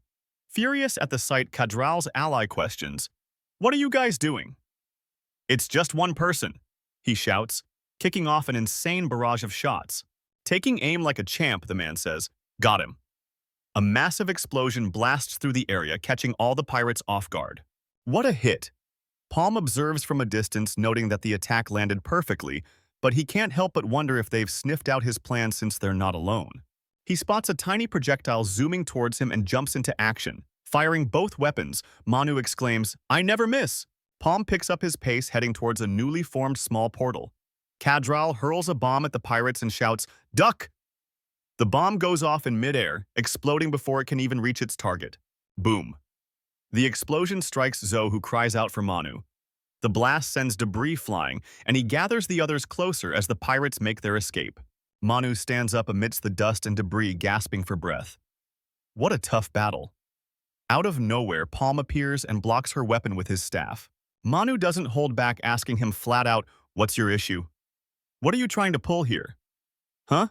Furious at the sight, Cadral's ally questions, "What are you guys doing?" "It's just one person," he shouts, kicking off an insane barrage of shots. Taking aim like a champ, the man says, "Got him." A massive explosion blasts through the area, catching all the pirates off guard. What a hit! Palm observes from a distance, noting that the attack landed perfectly, but he can't help but wonder if they've sniffed out his plan since they're not alone. He spots a tiny projectile zooming towards him and jumps into action. Firing both weapons, Manu exclaims, "I never miss!" Palm picks up his pace, heading towards a newly formed small portal. Cadral hurls a bomb at the pirates and shouts, "Duck!" The bomb goes off in midair, exploding before it can even reach its target. Boom. The explosion strikes Zoe, who cries out for Manu. The blast sends debris flying, and he gathers the others closer as the pirates make their escape. Manu stands up amidst the dust and debris, gasping for breath. What a tough battle. Out of nowhere, Palm appears and blocks her weapon with his staff. Manu doesn't hold back, asking him flat out, "What's your issue? What are you trying to pull here?" "Huh?"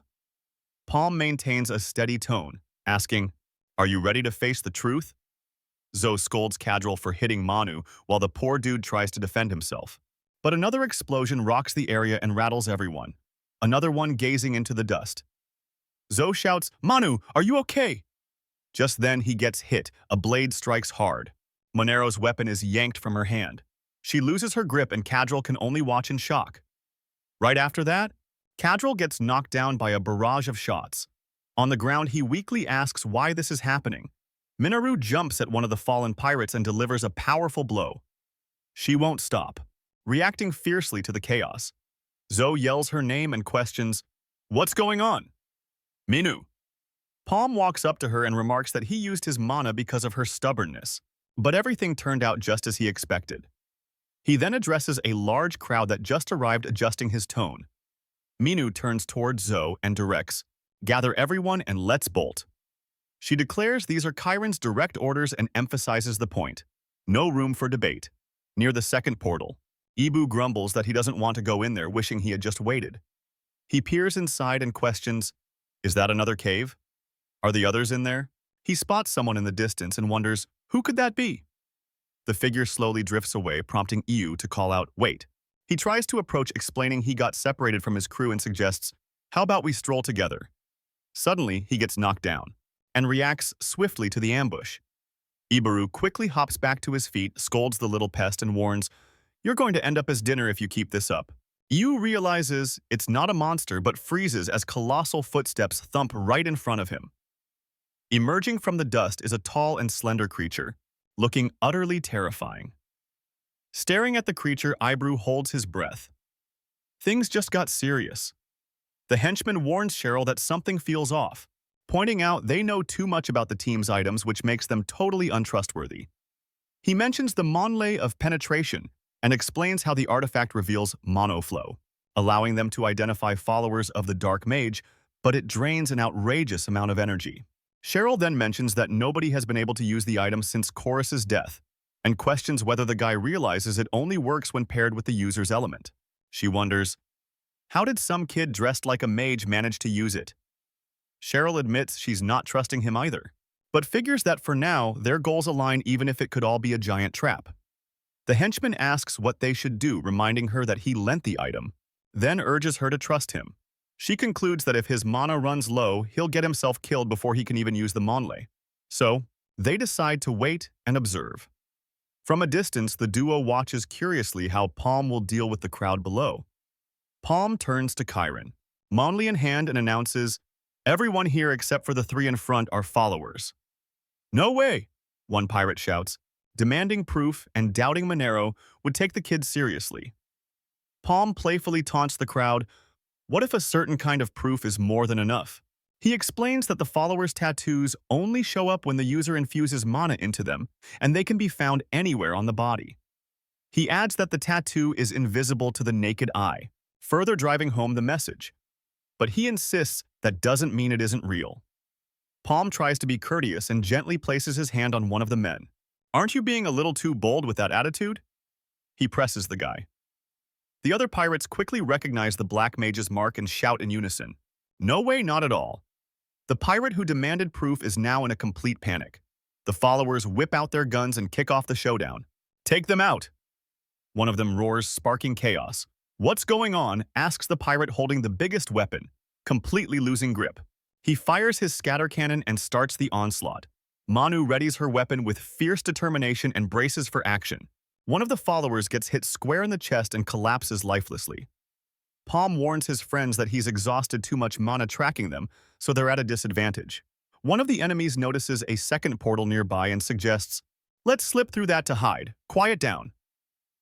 Palm maintains a steady tone, asking, "Are you ready to face the truth?" Zoe scolds Cadril for hitting Manu while the poor dude tries to defend himself. But another explosion rocks the area and rattles everyone. Another one gazing into the dust. Zoe shouts, "Manu, are you okay?" Just then he gets hit. A blade strikes hard. Monero's weapon is yanked from her hand. She loses her grip and Cadril can only watch in shock. Right after that, Cadril gets knocked down by a barrage of shots. On the ground, he weakly asks why this is happening. Minoru jumps at one of the fallen pirates and delivers a powerful blow. She won't stop, reacting fiercely to the chaos. Zoe yells her name and questions, "What's going on?" "Minu." Palm walks up to her and remarks that he used his mana because of her stubbornness, but everything turned out just as he expected. He then addresses a large crowd that just arrived, adjusting his tone. Minu turns towards Zoe and directs, "Gather everyone and let's bolt." She declares these are Chiron's direct orders and emphasizes the point. No room for debate. Near the second portal, Ibu grumbles that he doesn't want to go in there, wishing he had just waited. He peers inside and questions, "Is that another cave? Are the others in there?" He spots someone in the distance and wonders, who could that be? The figure slowly drifts away, prompting Iu to call out, "Wait." He tries to approach, explaining he got separated from his crew and suggests, "How about we stroll together?" Suddenly, he gets knocked down and reacts swiftly to the ambush. Ibaru quickly hops back to his feet, scolds the little pest, and warns, "You're going to end up as dinner if you keep this up." Yu realizes it's not a monster but freezes as colossal footsteps thump right in front of him. Emerging from the dust is a tall and slender creature, looking utterly terrifying. Staring at the creature, Ibru holds his breath. Things just got serious. The henchman warns Cheryl that something feels off, pointing out they know too much about the team's items, which makes them totally untrustworthy. He mentions the monlay of penetration and explains how the artifact reveals monoflow, allowing them to identify followers of the Dark Mage, but it drains an outrageous amount of energy. Cheryl then mentions that nobody has been able to use the item since Chorus's death, and questions whether the guy realizes it only works when paired with the user's element. She wonders, how did some kid dressed like a mage manage to use it? Cheryl admits she's not trusting him either, but figures that for now, their goals align even if it could all be a giant trap. The henchman asks what they should do, reminding her that he lent the item, then urges her to trust him. She concludes that if his mana runs low, he'll get himself killed before he can even use the monlay. So, they decide to wait and observe. From a distance, the duo watches curiously how Palm will deal with the crowd below. Palm turns to Chiron, monlay in hand, and announces, "Everyone here except for the three in front are followers." "No way," one pirate shouts, demanding proof and doubting Monero would take the kids seriously. Palm playfully taunts the crowd, "What if a certain kind of proof is more than enough?" He explains that the followers' tattoos only show up when the user infuses mana into them, and they can be found anywhere on the body. He adds that the tattoo is invisible to the naked eye, further driving home the message. But he insists that doesn't mean it isn't real. Palm tries to be courteous and gently places his hand on one of the men. "Aren't you being a little too bold with that attitude?" He presses the guy. The other pirates quickly recognize the Black Mage's mark and shout in unison, "No way, not at all." The pirate who demanded proof is now in a complete panic. The followers whip out their guns and kick off the showdown. "Take them out!" One of them roars, sparking chaos. "What's going on?" asks the pirate holding the biggest weapon, completely losing grip. He fires his scatter cannon and starts the onslaught. Manu readies her weapon with fierce determination and braces for action. One of the followers gets hit square in the chest and collapses lifelessly. Palm warns his friends that he's exhausted too much mana tracking them, so they're at a disadvantage. One of the enemies notices a second portal nearby and suggests, "Let's slip through that to hide. Quiet down."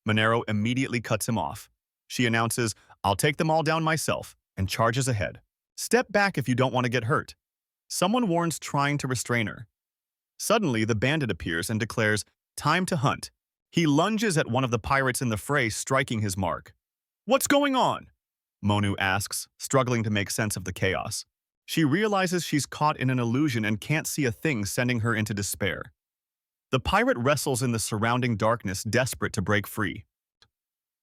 Monero immediately cuts him off. She announces, "I'll take them all down myself," and charges ahead. "Step back if you don't want to get hurt." Someone warns, trying to restrain her. Suddenly, the bandit appears and declares, "Time to hunt." He lunges at one of the pirates in the fray, striking his mark. "What's going on?" Monu asks, struggling to make sense of the chaos. She realizes she's caught in an illusion and can't see a thing, sending her into despair. The pirate wrestles in the surrounding darkness, desperate to break free.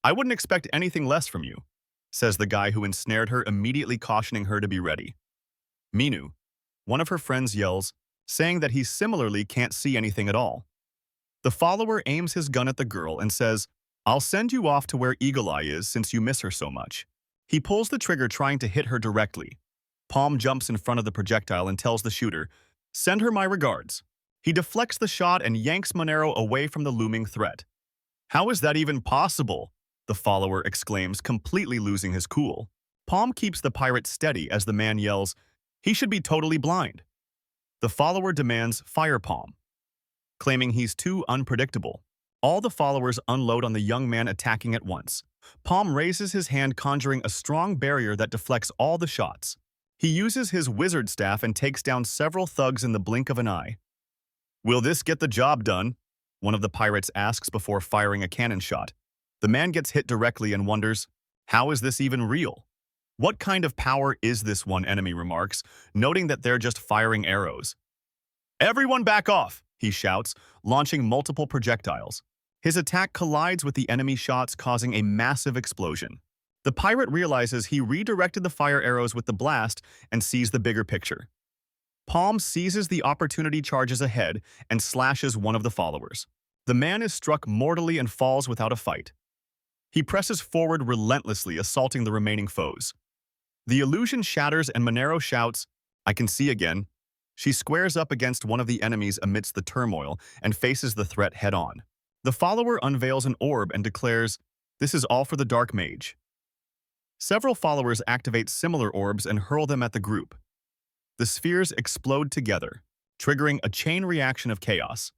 "I wouldn't expect anything less from you," says the guy who ensnared her, immediately cautioning her to be ready. Minu, one of her friends, yells, saying that he similarly can't see anything at all. The follower aims his gun at the girl and says, "I'll send you off to where Eagle Eye is since you miss her so much." He pulls the trigger, trying to hit her directly. Palm jumps in front of the projectile and tells the shooter, "Send her my regards." He deflects the shot and yanks Monero away from the looming threat. "How is that even possible?" the follower exclaims, completely losing his cool. Palm keeps the pirate steady as the man yells, "He should be totally blind." The follower demands fire Palm, claiming he's too unpredictable. All the followers unload on the young man, attacking at once. Palm raises his hand, conjuring a strong barrier that deflects all the shots. He uses his wizard staff and takes down several thugs in the blink of an eye. "Will this get the job done?" one of the pirates asks before firing a cannon shot. The man gets hit directly and wonders, "How is this even real?" "What kind of power is this?" one enemy remarks, noting that they're just firing arrows. "Everyone back off!" he shouts, launching multiple projectiles. His attack collides with the enemy shots, causing a massive explosion. The pirate realizes he redirected the fire arrows with the blast and sees the bigger picture. Palm seizes the opportunity, charges ahead, and slashes one of the followers. The man is struck mortally and falls without a fight. He presses forward relentlessly, assaulting the remaining foes. The illusion shatters and Monero shouts, "I can see again." She squares up against one of the enemies amidst the turmoil and faces the threat head-on. The follower unveils an orb and declares, "This is all for the Dark Mage." Several followers activate similar orbs and hurl them at the group. The spheres explode together, triggering a chain reaction of chaos.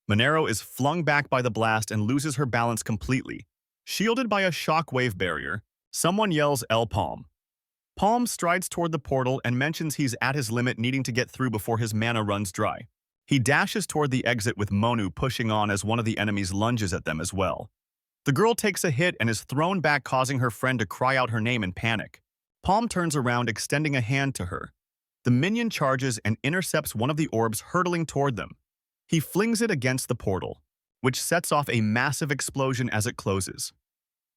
Monero is flung back by the blast and loses her balance completely. Shielded by a shockwave barrier, someone yells, "El Palm." Palm strides toward the portal and mentions he's at his limit, needing to get through before his mana runs dry. He dashes toward the exit, with Monu pushing on as one of the enemies lunges at them as well. The girl takes a hit and is thrown back, causing her friend to cry out her name in panic. Palm turns around, extending a hand to her. The minion charges and intercepts one of the orbs hurtling toward them. He flings it against the portal, which sets off a massive explosion as it closes.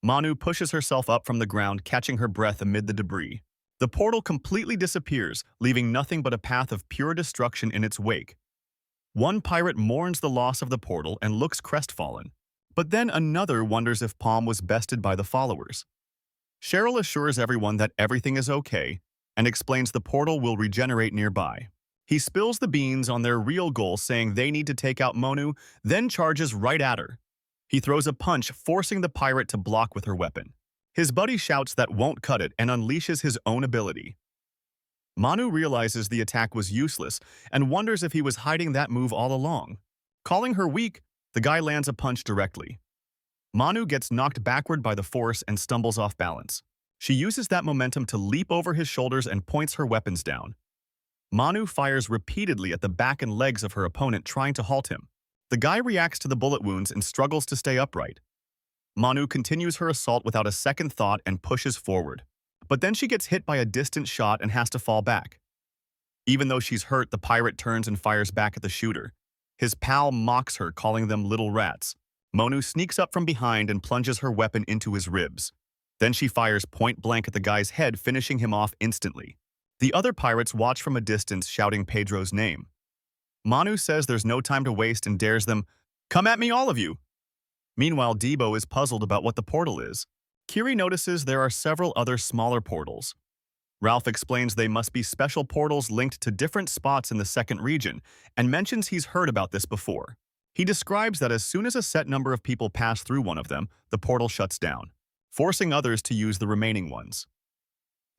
Manu pushes herself up from the ground, catching her breath amid the debris. The portal completely disappears, leaving nothing but a path of pure destruction in its wake. One pirate mourns the loss of the portal and looks crestfallen, but then another wonders if Palm was bested by the followers. Cheryl assures everyone that everything is okay and explains the portal will regenerate nearby. He spills the beans on their real goal, saying they need to take out Monu, then charges right at her. He throws a punch, forcing the pirate to block with her weapon. His buddy shouts that won't cut it and unleashes his own ability. Manu realizes the attack was useless and wonders if he was hiding that move all along. Calling her weak, the guy lands a punch directly. Manu gets knocked backward by the force and stumbles off balance. She uses that momentum to leap over his shoulders and points her weapons down. Manu fires repeatedly at the back and legs of her opponent, trying to halt him. The guy reacts to the bullet wounds and struggles to stay upright. Manu continues her assault without a second thought and pushes forward. But then she gets hit by a distant shot and has to fall back. Even though she's hurt, the pirate turns and fires back at the shooter. His pal mocks her, calling them little rats. Manu sneaks up from behind and plunges her weapon into his ribs. Then she fires point blank at the guy's head, finishing him off instantly. The other pirates watch from a distance, shouting Pedro's name. Manu says there's no time to waste and dares them, "Come at me, all of you!" Meanwhile, Debo is puzzled about what the portal is. Kiri notices there are several other smaller portals. Ralph explains they must be special portals linked to different spots in the second region, and mentions he's heard about this before. He describes that as soon as a set number of people pass through one of them, the portal shuts down, forcing others to use the remaining ones.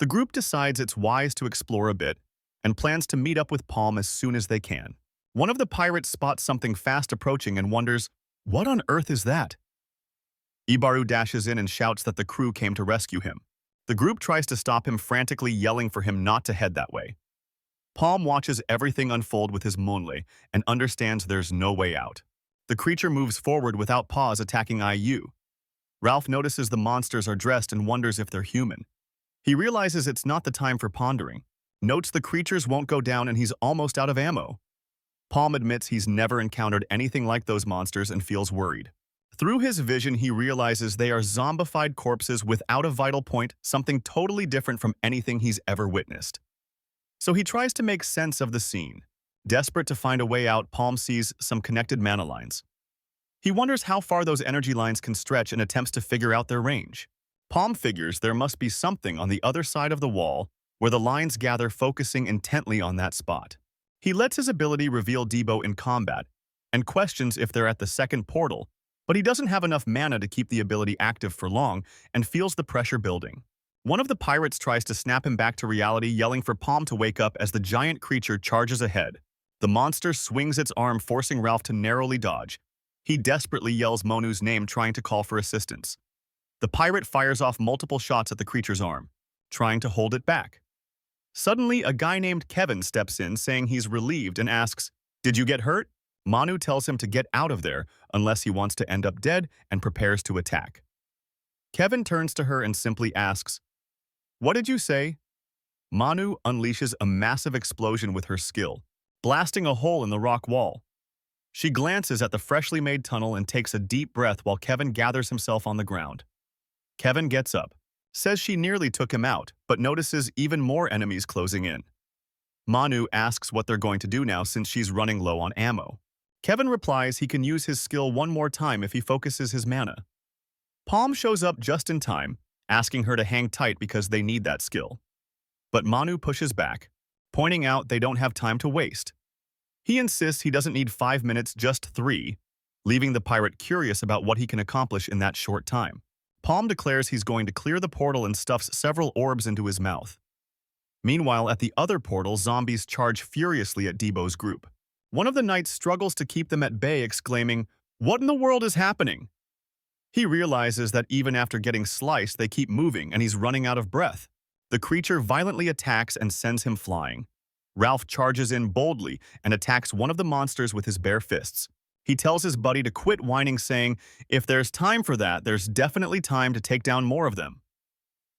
The group decides it's wise to explore a bit, and plans to meet up with Palm as soon as they can. One of the pirates spots something fast approaching and wonders, "What on earth is that?" Ibaru dashes in and shouts that the crew came to rescue him. The group tries to stop him, frantically yelling for him not to head that way. Palm watches everything unfold with his monle and understands there's no way out. The creature moves forward without pause, attacking IU. Ralph notices the monsters are dressed and wonders if they're human. He realizes it's not the time for pondering, notes the creatures won't go down, and he's almost out of ammo. Palm admits he's never encountered anything like those monsters and feels worried. Through his vision, he realizes they are zombified corpses without a vital point, something totally different from anything he's ever witnessed. So he tries to make sense of the scene. Desperate to find a way out, Palm sees some connected mana lines. He wonders how far those energy lines can stretch and attempts to figure out their range. Palm figures there must be something on the other side of the wall where the lines gather, focusing intently on that spot. He lets his ability reveal Debo in combat and questions if they're at the second portal, but he doesn't have enough mana to keep the ability active for long and feels the pressure building. One of the pirates tries to snap him back to reality, yelling for Palm to wake up as the giant creature charges ahead. The monster swings its arm, forcing Ralph to narrowly dodge. He desperately yells Monu's name, trying to call for assistance. The pirate fires off multiple shots at the creature's arm, trying to hold it back. Suddenly, a guy named Kevin steps in, saying he's relieved and asks, "Did you get hurt?" Manu tells him to get out of there unless he wants to end up dead, and prepares to attack. Kevin turns to her and simply asks, "What did you say?" Manu unleashes a massive explosion with her skill, blasting a hole in the rock wall. She glances at the freshly made tunnel and takes a deep breath while Kevin gathers himself on the ground. Kevin gets up, says she nearly took him out, but notices even more enemies closing in. Manu asks what they're going to do now since she's running low on ammo. Kevin replies he can use his skill one more time if he focuses his mana. Palm shows up just in time, asking her to hang tight because they need that skill. But Manu pushes back, pointing out they don't have time to waste. He insists he doesn't need 5 minutes, just 3, leaving the pirate curious about what he can accomplish in that short time. Palm declares he's going to clear the portal and stuffs several orbs into his mouth. Meanwhile, at the other portal, zombies charge furiously at Debo's group. One of the knights struggles to keep them at bay, exclaiming, "What in the world is happening?" He realizes that even after getting sliced, they keep moving, and he's running out of breath. The creature violently attacks and sends him flying. Ralph charges in boldly and attacks one of the monsters with his bare fists. He tells his buddy to quit whining, saying, "If there's time for that, there's definitely time to take down more of them."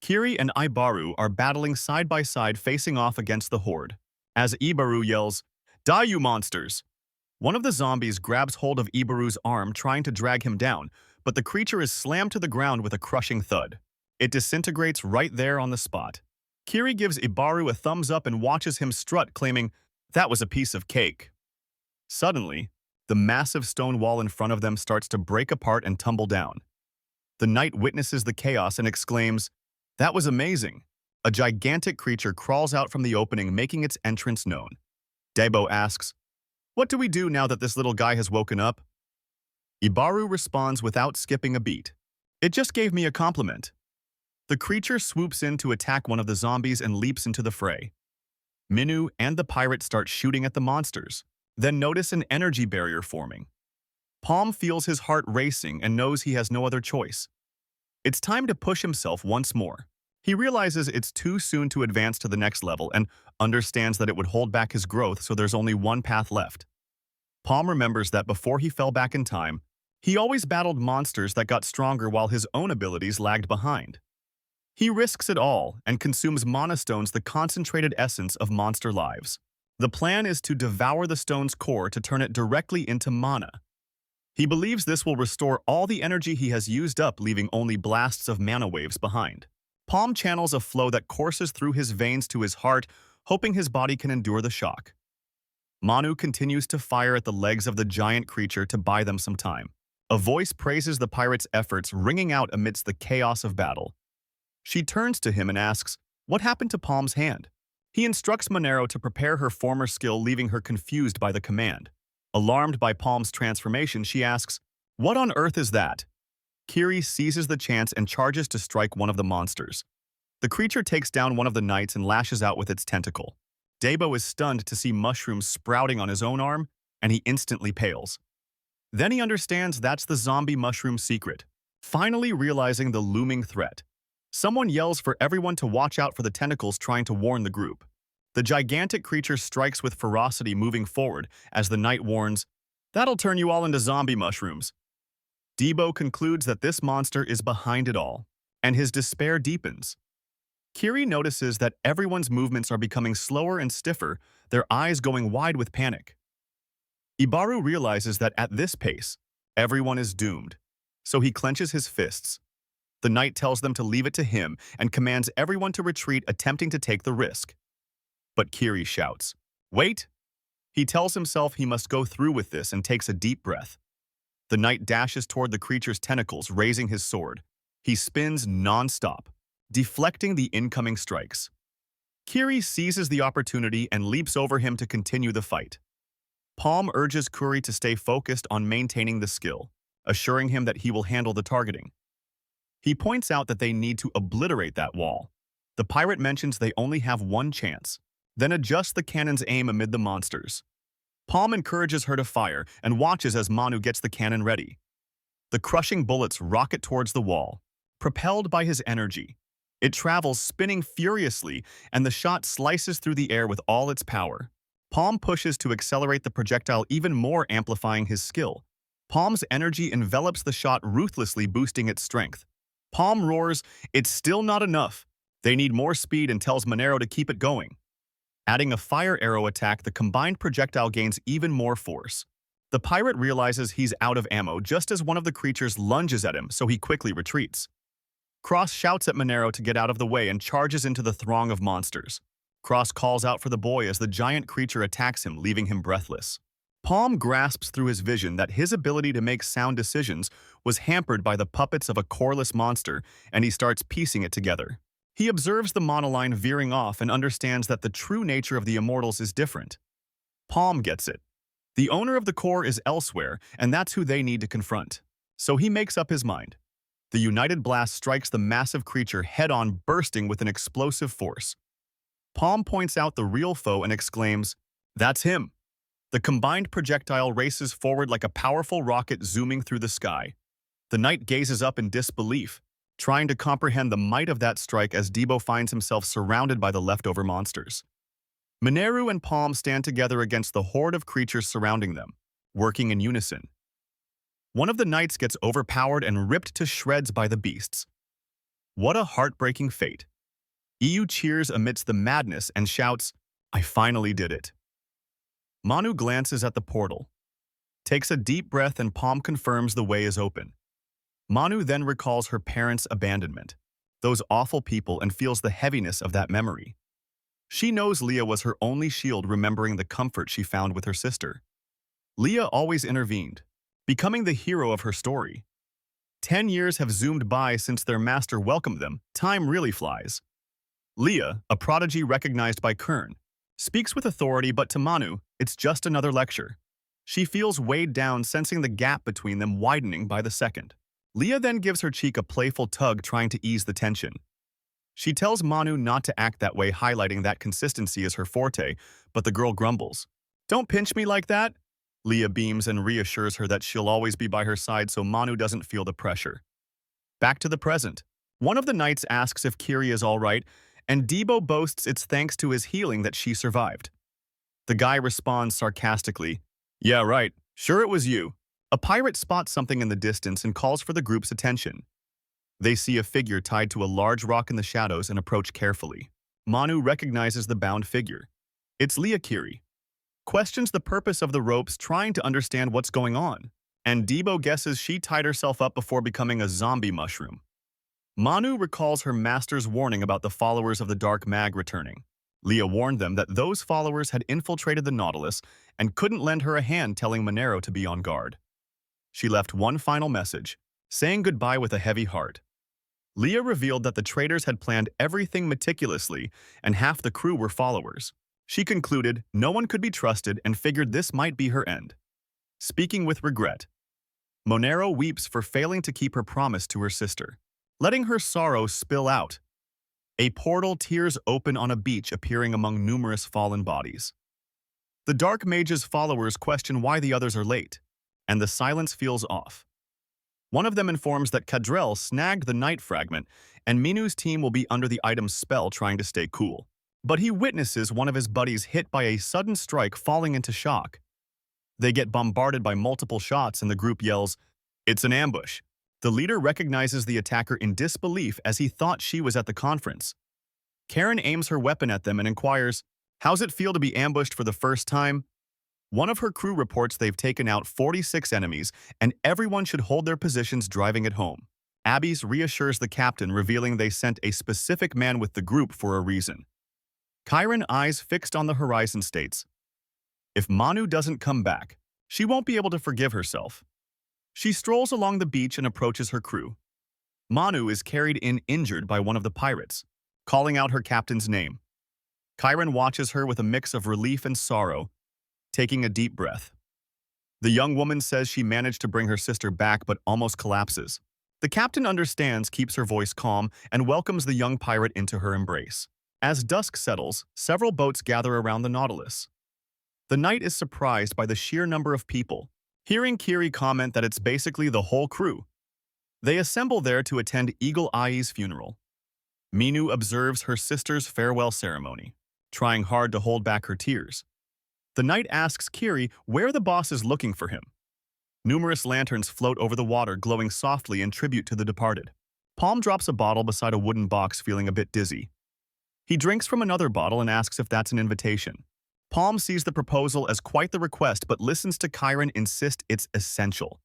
Kiri and Ibaru are battling side by side, facing off against the horde. As Ibaru yells, "Die, you monsters!" One of the zombies grabs hold of Ibaru's arm, trying to drag him down, but the creature is slammed to the ground with a crushing thud. It disintegrates right there on the spot. Kiri gives Ibaru a thumbs up and watches him strut, claiming, "That was a piece of cake." Suddenly, the massive stone wall in front of them starts to break apart and tumble down. The knight witnesses the chaos and exclaims, "That was amazing." A gigantic creature crawls out from the opening, making its entrance known. Debo asks, "What do we do now that this little guy has woken up?" Ibaru responds without skipping a beat, "It just gave me a compliment." The creature swoops in to attack one of the zombies and leaps into the fray. Minu and the pirate start shooting at the monsters, then notice an energy barrier forming. Palm feels his heart racing and knows he has no other choice. It's time to push himself once more. He realizes it's too soon to advance to the next level and understands that it would hold back his growth, so there's only one path left. Palm remembers that before he fell back in time, he always battled monsters that got stronger while his own abilities lagged behind. He risks it all and consumes mana stones, the concentrated essence of monster lives. The plan is to devour the stone's core to turn it directly into mana. He believes this will restore all the energy he has used up, leaving only blasts of mana waves behind. Palm channels a flow that courses through his veins to his heart, hoping his body can endure the shock. Manu continues to fire at the legs of the giant creature to buy them some time. A voice praises the pirate's efforts, ringing out amidst the chaos of battle. She turns to him and asks, "What happened to Palm's hand?" He instructs Monero to prepare her former skill, leaving her confused by the command. Alarmed by Palm's transformation, she asks, "What on earth is that?" Kiri seizes the chance and charges to strike one of the monsters. The creature takes down one of the knights and lashes out with its tentacle. Debo is stunned to see mushrooms sprouting on his own arm, and he instantly pales. Then he understands that's the zombie mushroom secret. Finally realizing the looming threat, someone yells for everyone to watch out for the tentacles, trying to warn the group. The gigantic creature strikes with ferocity, moving forward as the knight warns, "That'll turn you all into zombie mushrooms." Debo concludes that this monster is behind it all, and his despair deepens. Kiri notices that everyone's movements are becoming slower and stiffer, their eyes going wide with panic. Ibaru realizes that at this pace, everyone is doomed, so he clenches his fists. The knight tells them to leave it to him and commands everyone to retreat, attempting to take the risk. But Kiri shouts, "Wait!" He tells himself he must go through with this and takes a deep breath. The knight dashes toward the creature's tentacles, raising his sword. He spins non-stop, deflecting the incoming strikes. Kiri seizes the opportunity and leaps over him to continue the fight. Palm urges Kiri to stay focused on maintaining the skill, assuring him that he will handle the targeting. He points out that they need to obliterate that wall. The pirate mentions they only have one chance, then adjusts the cannon's aim amid the monsters. Palm encourages her to fire and watches as Manu gets the cannon ready. The crushing bullets rocket towards the wall, propelled by his energy. It travels, spinning furiously, and the shot slices through the air with all its power. Palm pushes to accelerate the projectile even more, amplifying his skill. Palm's energy envelops the shot ruthlessly, boosting its strength. Palm roars, "It's still not enough." They need more speed, and tells Monero to keep it going. Adding a fire arrow attack, the combined projectile gains even more force. The pirate realizes he's out of ammo just as one of the creatures lunges at him, so he quickly retreats. Cross shouts at Monero to get out of the way and charges into the throng of monsters. Cross calls out for the boy as the giant creature attacks him, leaving him breathless. Palm grasps through his vision that his ability to make sound decisions was hampered by the puppets of a coreless monster, and he starts piecing it together. He observes the monoline veering off and understands that the true nature of the immortals is different. Palm gets it. The owner of the core is elsewhere, and that's who they need to confront. So he makes up his mind. The united blast strikes the massive creature head-on, bursting with an explosive force. Palm points out the real foe and exclaims, "That's him." The combined projectile races forward like a powerful rocket, zooming through the sky. The knight gazes up in disbelief, trying to comprehend the might of that strike as Debo finds himself surrounded by the leftover monsters. Mineru and Palm stand together against the horde of creatures surrounding them, working in unison. One of the knights gets overpowered and ripped to shreds by the beasts. What a heartbreaking fate. EU cheers amidst the madness and shouts, "I finally did it." Manu glances at the portal, takes a deep breath, and Palm confirms the way is open. Manu then recalls her parents' abandonment, those awful people, and feels the heaviness of that memory. She knows Leah was her only shield, remembering the comfort she found with her sister. Leah always intervened, becoming the hero of her story. 10 years have zoomed by since their master welcomed them. Time really flies. Leah, a prodigy recognized by Kern, speaks with authority, but to Manu, it's just another lecture. She feels weighed down, sensing the gap between them widening by the second. Leah then gives her cheek a playful tug, trying to ease the tension. She tells Manu not to act that way, highlighting that consistency is her forte, but the girl grumbles. "Don't pinch me like that." Leah beams and reassures her that she'll always be by her side so Manu doesn't feel the pressure. Back to the present. One of the knights asks if Kiri is all right, and Debo boasts it's thanks to his healing that she survived. The guy responds sarcastically, "Yeah, right. Sure it was you." A pirate spots something in the distance and calls for the group's attention. They see a figure tied to a large rock in the shadows and approach carefully. Manu recognizes the bound figure. It's Leah. Kiri questions the purpose of the ropes, trying to understand what's going on, and Debo guesses she tied herself up before becoming a zombie mushroom. Manu recalls her master's warning about the followers of the Dark Mag returning. Leah warned them that those followers had infiltrated the Nautilus and couldn't lend her a hand, telling Monero to be on guard. She left one final message, saying goodbye with a heavy heart. Leah revealed that the traitors had planned everything meticulously and half the crew were followers. She concluded no one could be trusted and figured this might be her end. Speaking with regret, Monero weeps for failing to keep her promise to her sister, letting her sorrow spill out. A portal tears open on a beach, appearing among numerous fallen bodies. The Dark Mage's followers question why the others are late, and the silence feels off. One of them informs that Kadrel snagged the night fragment, and Minu's team will be under the item's spell trying to stay cool. But he witnesses one of his buddies hit by a sudden strike, falling into shock. They get bombarded by multiple shots and the group yells, "It's an ambush." The leader recognizes the attacker in disbelief as he thought she was at the conference. Karen aims her weapon at them and inquires, "How's it feel to be ambushed for the first time?" One of her crew reports they've taken out 46 enemies and everyone should hold their positions, driving it home. Abbis reassures the captain, revealing they sent a specific man with the group for a reason. Chiron, eyes fixed on the horizon, states, "If Manu doesn't come back, she won't be able to forgive herself." She strolls along the beach and approaches her crew. Manu is carried in injured by one of the pirates, calling out her captain's name. Chiron watches her with a mix of relief and sorrow, taking a deep breath. The young woman says she managed to bring her sister back but almost collapses. The captain understands, keeps her voice calm, and welcomes the young pirate into her embrace. As dusk settles, several boats gather around the Nautilus. The knight is surprised by the sheer number of people, hearing Kiri comment that it's basically the whole crew. They assemble there to attend Eagle Eye's funeral. Minu observes her sister's farewell ceremony, trying hard to hold back her tears. The knight asks Kiri where the boss is looking for him. Numerous lanterns float over the water, glowing softly in tribute to the departed. Palm drops a bottle beside a wooden box, feeling a bit dizzy. He drinks from another bottle and asks if that's an invitation. Palm sees the proposal as quite the request but listens to Chiron insist it's essential.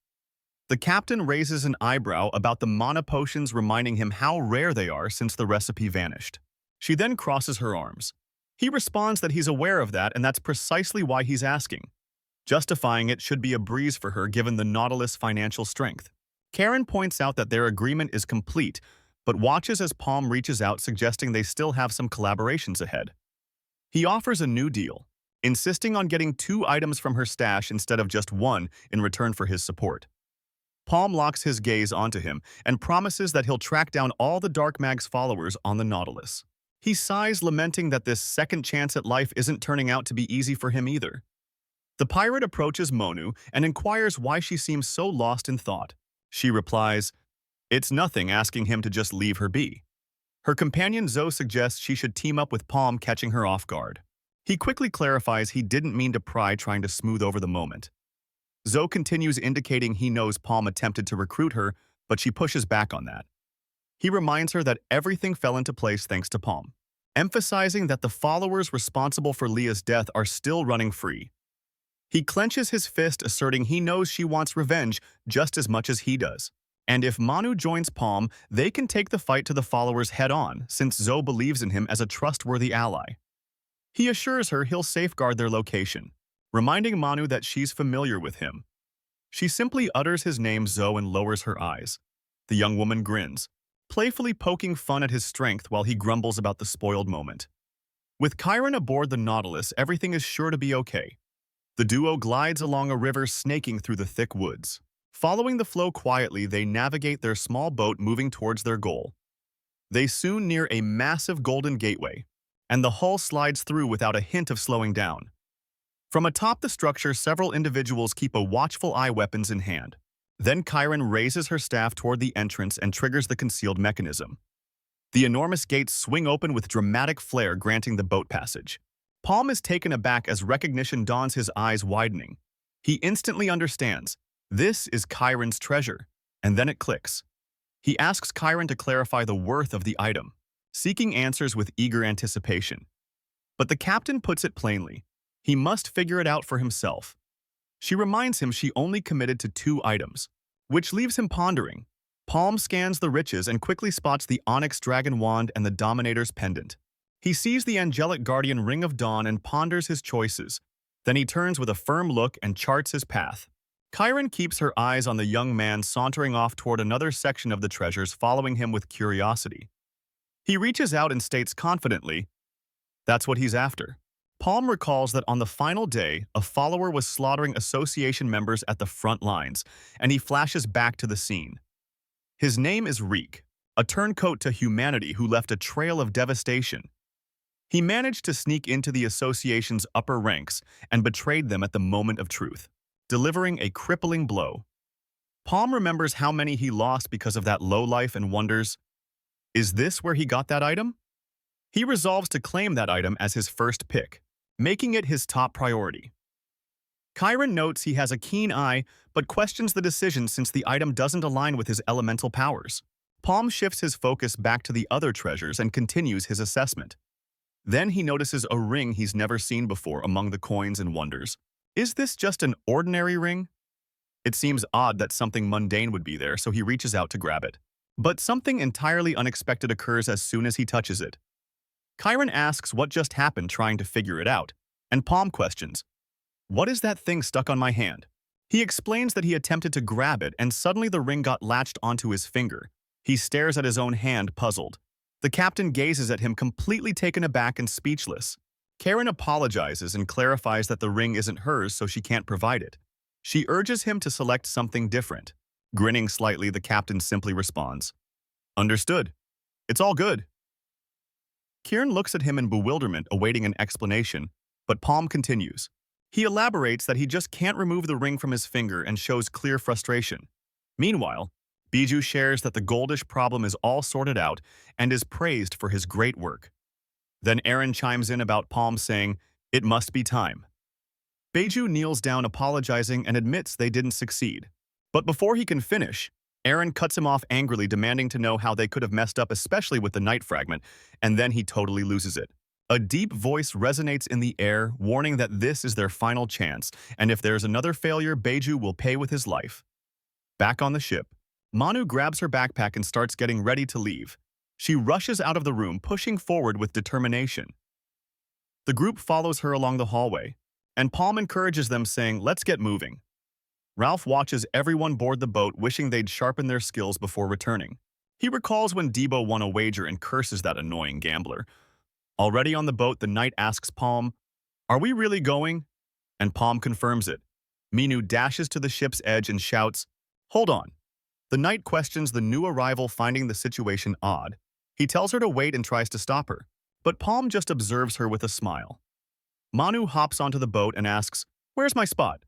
The captain raises an eyebrow about the mana potions, reminding him how rare they are since the recipe vanished. She then crosses her arms. He responds that he's aware of that and that's precisely why he's asking. Justifying it should be a breeze for her given the Nautilus' financial strength. Karen points out that their agreement is complete, but watches as Palm reaches out, suggesting they still have some collaborations ahead. He offers a new deal, insisting on getting 2 items from her stash instead of just 1 in return for his support. Palm locks his gaze onto him and promises that he'll track down all the Dark Mag's followers on the Nautilus. He sighs, lamenting that this second chance at life isn't turning out to be easy for him either. The pirate approaches Monu and inquires why she seems so lost in thought. She replies, "It's nothing," asking him to just leave her be. Her companion Zoe suggests she should team up with Palm, catching her off guard. He quickly clarifies he didn't mean to pry, trying to smooth over the moment. Zoe continues, indicating he knows Palm attempted to recruit her, but she pushes back on that. He reminds her that everything fell into place thanks to Palm, emphasizing that the followers responsible for Leah's death are still running free. He clenches his fist, asserting he knows she wants revenge just as much as he does. And if Manu joins Palm, they can take the fight to the followers head-on, since Zoe believes in him as a trustworthy ally. He assures her he'll safeguard their location, reminding Manu that she's familiar with him. She simply utters his name, Zoe, and lowers her eyes. The young woman grins, playfully poking fun at his strength while he grumbles about the spoiled moment. With Chiron aboard the Nautilus, everything is sure to be okay. The duo glides along a river, snaking through the thick woods. Following the flow quietly, they navigate their small boat, moving towards their goal. They soon near a massive golden gateway, and the hull slides through without a hint of slowing down. From atop the structure, several individuals keep a watchful eye, weapons in hand. Then Chiron raises her staff toward the entrance and triggers the concealed mechanism. The enormous gates swing open with dramatic flair, granting the boat passage. Palm is taken aback as recognition dawns, his eyes widening. He instantly understands. This is Chiron's treasure. And then it clicks. He asks Chiron to clarify the worth of the item, seeking answers with eager anticipation. But the captain puts it plainly. He must figure it out for himself. She reminds him she only committed to 2 items, which leaves him pondering. Palm scans the riches and quickly spots the onyx dragon wand and the Dominator's pendant. He sees the angelic guardian ring of dawn and ponders his choices. Then he turns with a firm look and charts his path. Chiron keeps her eyes on the young man sauntering off toward another section of the treasures, following him with curiosity. He reaches out and states confidently, "That's what he's after." Palm recalls that on the final day, a follower was slaughtering association members at the front lines, and he flashes back to the scene. His name is Reek, a turncoat to humanity who left a trail of devastation. He managed to sneak into the association's upper ranks and betrayed them at the moment of truth, delivering a crippling blow. Palm remembers how many he lost because of that lowlife and wonders, is this where he got that item? He resolves to claim that item as his first pick, making it his top priority. Chiron notes he has a keen eye, but questions the decision since the item doesn't align with his elemental powers. Palm shifts his focus back to the other treasures and continues his assessment. Then he notices a ring he's never seen before among the coins and wonders. Is this just an ordinary ring? It seems odd that something mundane would be there, so he reaches out to grab it. But something entirely unexpected occurs as soon as he touches it. Chiron asks what just happened, trying to figure it out, and Palm questions, "What is that thing stuck on my hand?" He explains that he attempted to grab it and suddenly the ring got latched onto his finger. He stares at his own hand, puzzled. The captain gazes at him, completely taken aback and speechless. Karen apologizes and clarifies that the ring isn't hers, so she can't provide it. She urges him to select something different. Grinning slightly, the captain simply responds, "Understood. It's all good." Kieran looks at him in bewilderment, awaiting an explanation, but Palm continues. He elaborates that he just can't remove the ring from his finger and shows clear frustration. Meanwhile, Bijou shares that the goldish problem is all sorted out and is praised for his great work. Then Aaron chimes in about Palm, saying, "It must be time." Bijou kneels down, apologizing, and admits they didn't succeed. But before he can finish, Aaron cuts him off angrily, demanding to know how they could have messed up, especially with the night fragment, and then he totally loses it. A deep voice resonates in the air, warning that this is their final chance, and if there's another failure, Bijou will pay with his life. Back on the ship, Manu grabs her backpack and starts getting ready to leave. She rushes out of the room, pushing forward with determination. The group follows her along the hallway, and Palm encourages them, saying, "Let's get moving." Ralph watches everyone board the boat, wishing they'd sharpen their skills before returning. He recalls when Debo won a wager and curses that annoying gambler. Already on the boat, the knight asks Palm, "Are we really going?" And Palm confirms it. Minu dashes to the ship's edge and shouts, "Hold on." The knight questions the new arrival, finding the situation odd. He tells her to wait and tries to stop her, but Palm just observes her with a smile. Manu hops onto the boat and asks, "Where's my spot?"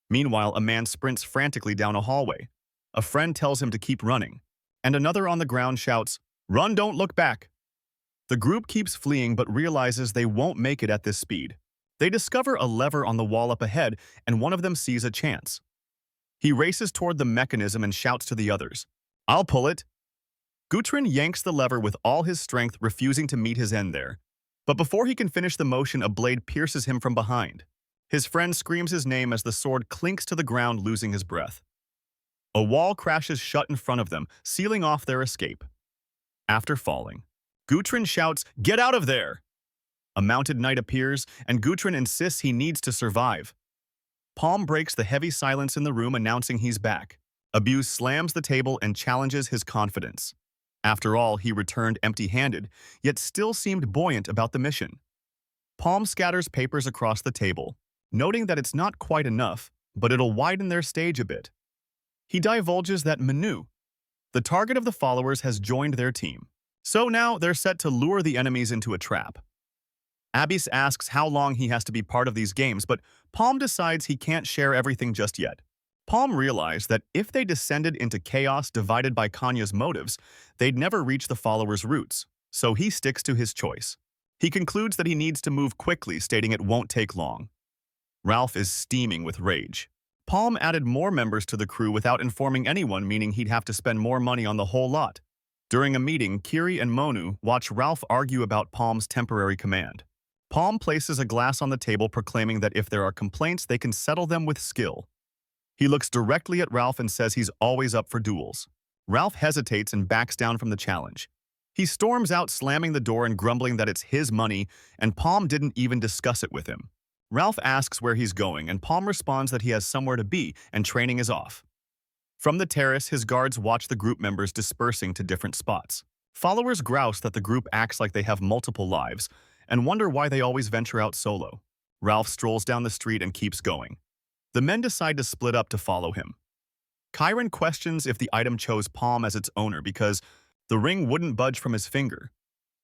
Meanwhile, a man sprints frantically down a hallway. A friend tells him to keep running, and another on the ground shouts, "Run, don't look back." The group keeps fleeing but realizes they won't make it at this speed. They discover a lever on the wall up ahead, and one of them sees a chance. He races toward the mechanism and shouts to the others, "I'll pull it." Gutrin yanks the lever with all his strength, refusing to meet his end there. But before he can finish the motion, a blade pierces him from behind. His friend screams his name as the sword clinks to the ground, losing his breath. A wall crashes shut in front of them, sealing off their escape. After falling, Gutrin shouts, "Get out of there!" A mounted knight appears, and Gutrin insists he needs to survive. Palm breaks the heavy silence in the room, announcing he's back. Abbis slams the table and challenges his confidence. After all, he returned empty-handed, yet still seemed buoyant about the mission. Palm scatters papers across the table, noting that it's not quite enough, but it'll widen their stage a bit. He divulges that Manu, the target of the followers, has joined their team. So now they're set to lure the enemies into a trap. Abbis asks how long he has to be part of these games, but Palm decides he can't share everything just yet. Palm realized that if they descended into chaos divided by Kanya's motives, they'd never reach the followers' roots, so he sticks to his choice. He concludes that he needs to move quickly, stating it won't take long. Ralph is steaming with rage. Palm added more members to the crew without informing anyone, meaning he'd have to spend more money on the whole lot. During a meeting, Kiri and Monu watch Ralph argue about Palm's temporary command. Palm places a glass on the table, proclaiming that if there are complaints, they can settle them with skill. He looks directly at Ralph and says he's always up for duels. Ralph hesitates and backs down from the challenge. He storms out, slamming the door and grumbling that it's his money, and Palm didn't even discuss it with him. Ralph asks where he's going, and Palm responds that he has somewhere to be and training is off. From the terrace, his guards watch the group members dispersing to different spots. Followers grouse that the group acts like they have multiple lives and wonder why they always venture out solo. Ralph strolls down the street and keeps going. The men decide to split up to follow him. Chiron questions if the item chose Palm as its owner because the ring wouldn't budge from his finger.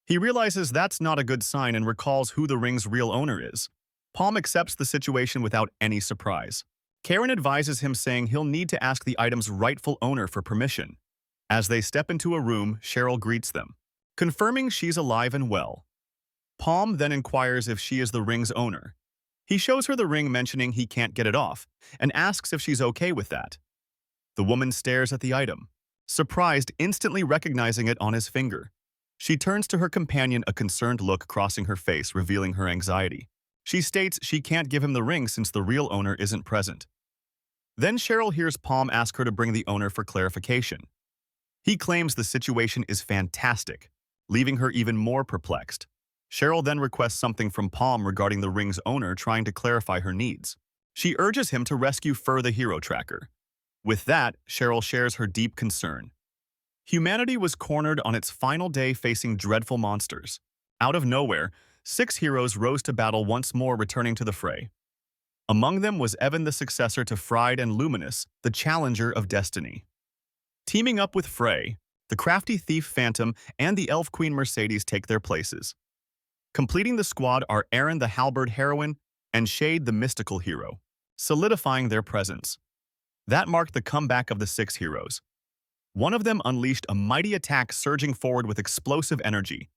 He realizes that's not a good sign and recalls who the ring's real owner is. Palm accepts the situation without any surprise. Karen advises him, saying he'll need to ask the item's rightful owner for permission. As they step into a room, Cheryl greets them, confirming she's alive and well. Palm then inquires if she is the ring's owner. He shows her the ring, mentioning he can't get it off, and asks if she's okay with that. The woman stares at the item, surprised, instantly recognizing it on his finger. She turns to her companion, a concerned look crossing her face, revealing her anxiety. She states she can't give him the ring since the real owner isn't present. Then Cheryl hears Palm ask her to bring the owner for clarification. He claims the situation is fantastic, leaving her even more perplexed. Cheryl then requests something from Palm regarding the ring's owner, trying to clarify her needs. She urges him to rescue Fur, the hero tracker. With that, Cheryl shares her deep concern. Humanity was cornered on its final day, facing dreadful monsters. Out of nowhere, 6 heroes rose to battle, once more returning to the fray. Among them was Evan, the successor to Fried, and Luminous, the challenger of destiny. Teaming up with Frey, the crafty thief Phantom and the elf queen Mercedes take their places. Completing the squad are Aaron, the halberd heroine, and Shade, the mystical hero, solidifying their presence. That marked the comeback of the 6 heroes. One of them unleashed a mighty attack, surging forward with explosive energy.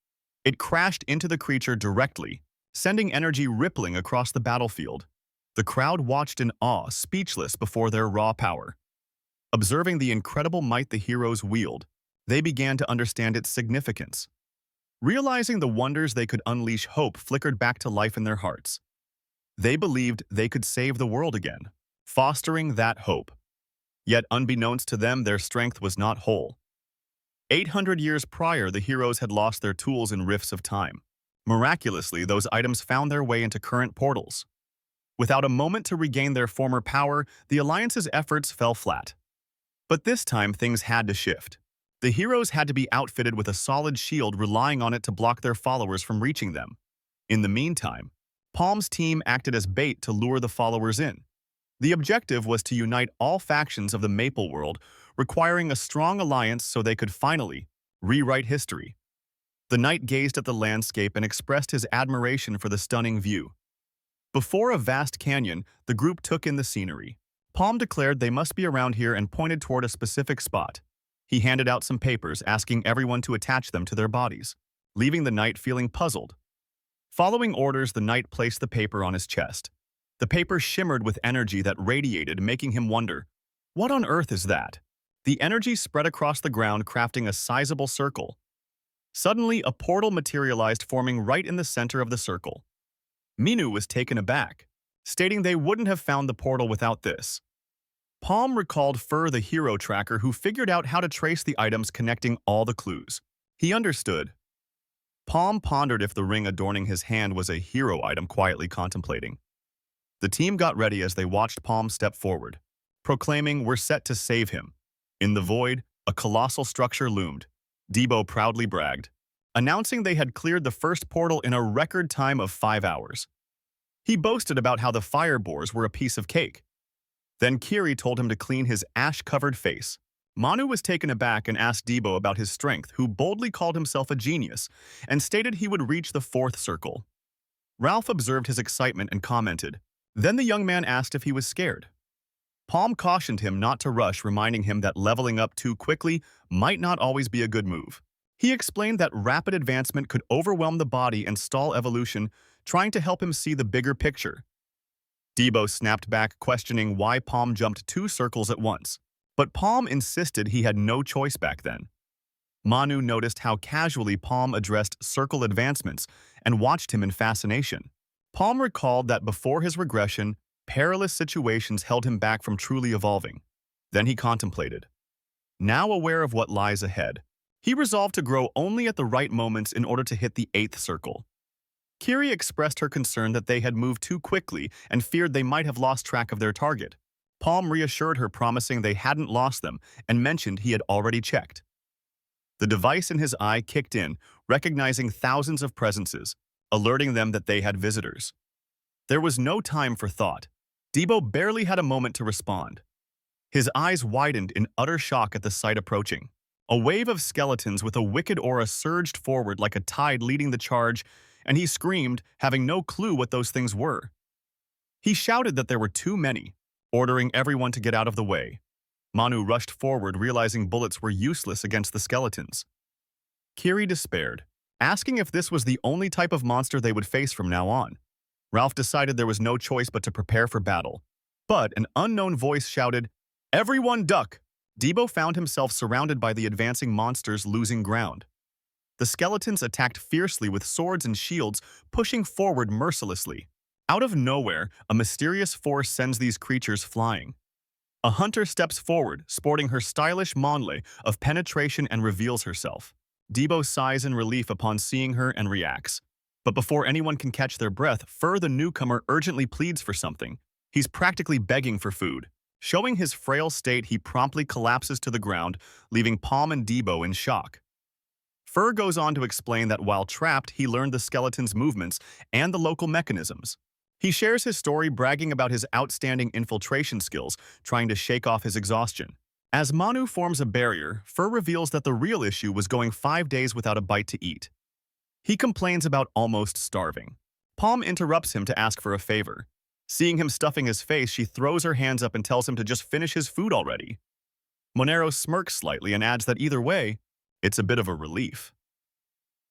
It crashed into the creature directly, sending energy rippling across the battlefield. The crowd watched in awe, speechless before their raw power. Observing the incredible might the heroes wield, they began to understand its significance. Realizing the wonders they could unleash, hope flickered back to life in their hearts. They believed they could save the world again, fostering that hope. Yet unbeknownst to them, their strength was not whole. 800 years prior, the heroes had lost their tools in rifts of time. Miraculously, those items found their way into current portals. Without a moment to regain their former power, the Alliance's efforts fell flat. But this time, things had to shift. The heroes had to be outfitted with a solid shield, relying on it to block their followers from reaching them. In the meantime, Palm's team acted as bait to lure the followers in. The objective was to unite all factions of the Maple World, requiring a strong alliance so they could finally rewrite history. The knight gazed at the landscape and expressed his admiration for the stunning view. Before a vast canyon, the group took in the scenery. Palm declared they must be around here and pointed toward a specific spot. He handed out some papers, asking everyone to attach them to their bodies, leaving the knight feeling puzzled. Following orders, the knight placed the paper on his chest. The paper shimmered with energy that radiated, making him wonder, what on earth is that? The energy spread across the ground, crafting a sizable circle. Suddenly, a portal materialized, forming right in the center of the circle. Minu was taken aback, stating they wouldn't have found the portal without this. Palm recalled Fur, the hero tracker, who figured out how to trace the items, connecting all the clues. He understood. Palm pondered if the ring adorning his hand was a hero item, quietly contemplating. The team got ready as they watched Palm step forward, proclaiming, "We're set to save him." In the void, a colossal structure loomed. Debo proudly bragged, announcing they had cleared the first portal in a record time of 5 hours. He boasted about how the fire boars were a piece of cake. Then Kiri told him to clean his ash-covered face. Manu was taken aback and asked Debo about his strength, who boldly called himself a genius and stated he would reach the 4th circle. Ralph observed his excitement and commented. Then the young man asked if he was scared. Palm cautioned him not to rush, reminding him that leveling up too quickly might not always be a good move. He explained that rapid advancement could overwhelm the body and stall evolution, trying to help him see the bigger picture. Debo snapped back, questioning why Palm jumped 2 circles at once. But Palm insisted he had no choice back then. Manu noticed how casually Palm addressed circle advancements and watched him in fascination. Palm recalled that before his regression, perilous situations held him back from truly evolving. Then he contemplated. Now aware of what lies ahead, he resolved to grow only at the right moments in order to hit the 8th circle. Kiri expressed her concern that they had moved too quickly and feared they might have lost track of their target. Palm reassured her, promising they hadn't lost them, and mentioned he had already checked. The device in his eye kicked in, recognizing thousands of presences, alerting them that they had visitors. There was no time for thought. Debo barely had a moment to respond. His eyes widened in utter shock at the sight approaching. A wave of skeletons with a wicked aura surged forward like a tide leading the charge, and he screamed, having no clue what those things were. He shouted that there were too many, ordering everyone to get out of the way. Manu rushed forward, realizing bullets were useless against the skeletons. Kiri despaired, asking if this was the only type of monster they would face from now on. Ralph decided there was no choice but to prepare for battle. But an unknown voice shouted, "Everyone duck!" Debo found himself surrounded by the advancing monsters, losing ground. The skeletons attacked fiercely with swords and shields, pushing forward mercilessly. Out of nowhere, a mysterious force sends these creatures flying. A hunter steps forward, sporting her stylish manhwa of penetration, and reveals herself. Debo sighs in relief upon seeing her and reacts. But before anyone can catch their breath, Fur the newcomer urgently pleads for something. He's practically begging for food. Showing his frail state, he promptly collapses to the ground, leaving Palm and Debo in shock. Fur goes on to explain that while trapped, he learned the skeleton's movements and the local mechanisms. He shares his story, bragging about his outstanding infiltration skills, trying to shake off his exhaustion. As Manu forms a barrier, Fur reveals that the real issue was going 5 days without a bite to eat. He complains about almost starving. Palm interrupts him to ask for a favor. Seeing him stuffing his face, she throws her hands up and tells him to just finish his food already. Monero smirks slightly and adds that either way, it's a bit of a relief.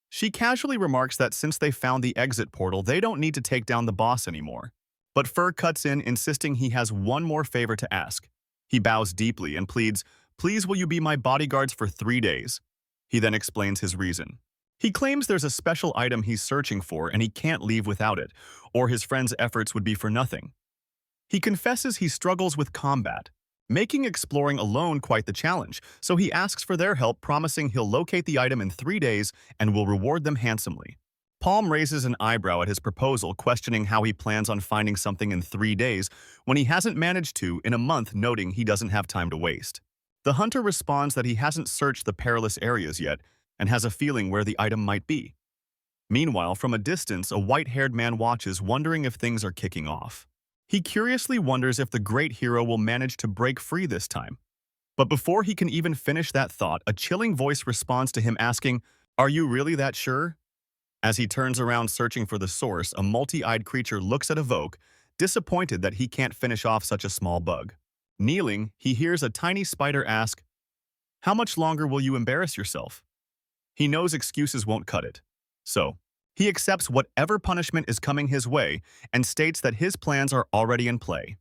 She casually remarks that since they found the exit portal, they don't need to take down the boss anymore. But Fur cuts in, insisting he has one more favor to ask. He bows deeply and pleads, "Please, will you be my bodyguards for 3 days?" He then explains his reason. He claims there's a special item he's searching for and he can't leave without it, or his friend's efforts would be for nothing. He confesses he struggles with combat, making exploring alone quite the challenge, so he asks for their help, promising he'll locate the item in 3 days and will reward them handsomely. Palm raises an eyebrow at his proposal, questioning how he plans on finding something in 3 days when he hasn't managed to in a month, noting he doesn't have time to waste. The hunter responds that he hasn't searched the perilous areas yet and has a feeling where the item might be. Meanwhile, from a distance, a white-haired man watches, wondering if things are kicking off. He curiously wonders if the great hero will manage to break free this time. But before he can even finish that thought, a chilling voice responds to him asking, "Are you really that sure?" As he turns around searching for the source, a multi-eyed creature looks at Evoke, disappointed that he can't finish off such a small bug. Kneeling, he hears a tiny spider ask, "How much longer will you embarrass yourself?" He knows excuses won't cut it. So, he accepts whatever punishment is coming his way and states that his plans are already in play.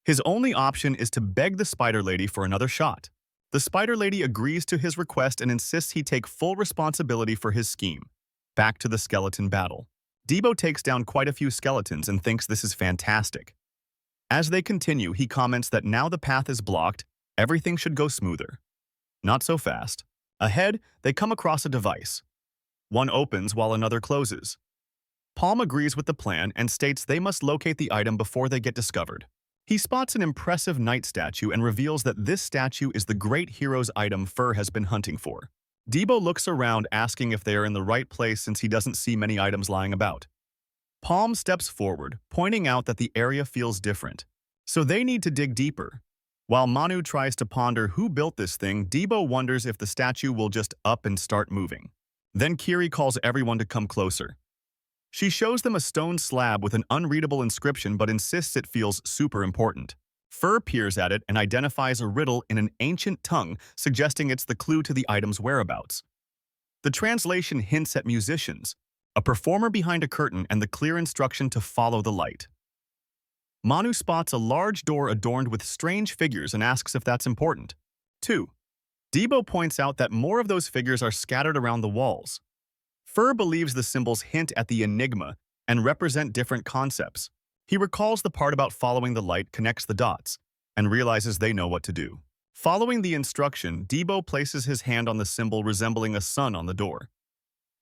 His only option is to beg the Spider Lady for another shot. The Spider Lady agrees to his request and insists he take full responsibility for his scheme. Back to the skeleton battle. Debo takes down quite a few skeletons and thinks this is fantastic. As they continue, he comments that now the path is blocked, everything should go smoother. Not so fast. Ahead, they come across a device. One opens while another closes. Palm agrees with the plan and states they must locate the item before they get discovered. He spots an impressive knight statue and reveals that this statue is the great hero's item Fur has been hunting for. Debo looks around, asking if they are in the right place since he doesn't see many items lying about. Palm steps forward, pointing out that the area feels different, so they need to dig deeper. While Manu tries to ponder who built this thing, Debo wonders if the statue will just up and start moving. Then Kiri calls everyone to come closer. She shows them a stone slab with an unreadable inscription but insists it feels super important. Fur peers at it and identifies a riddle in an ancient tongue, suggesting it's the clue to the item's whereabouts. The translation hints at musicians, a performer behind a curtain, and the clear instruction to follow the light. Manu spots a large door adorned with strange figures and asks if that's important. 2. Debo points out that more of those figures are scattered around the walls. Fur believes the symbols hint at the enigma and represent different concepts. He recalls the part about following the light connects the dots and realizes they know what to do. Following the instruction, Debo places his hand on the symbol resembling a sun on the door.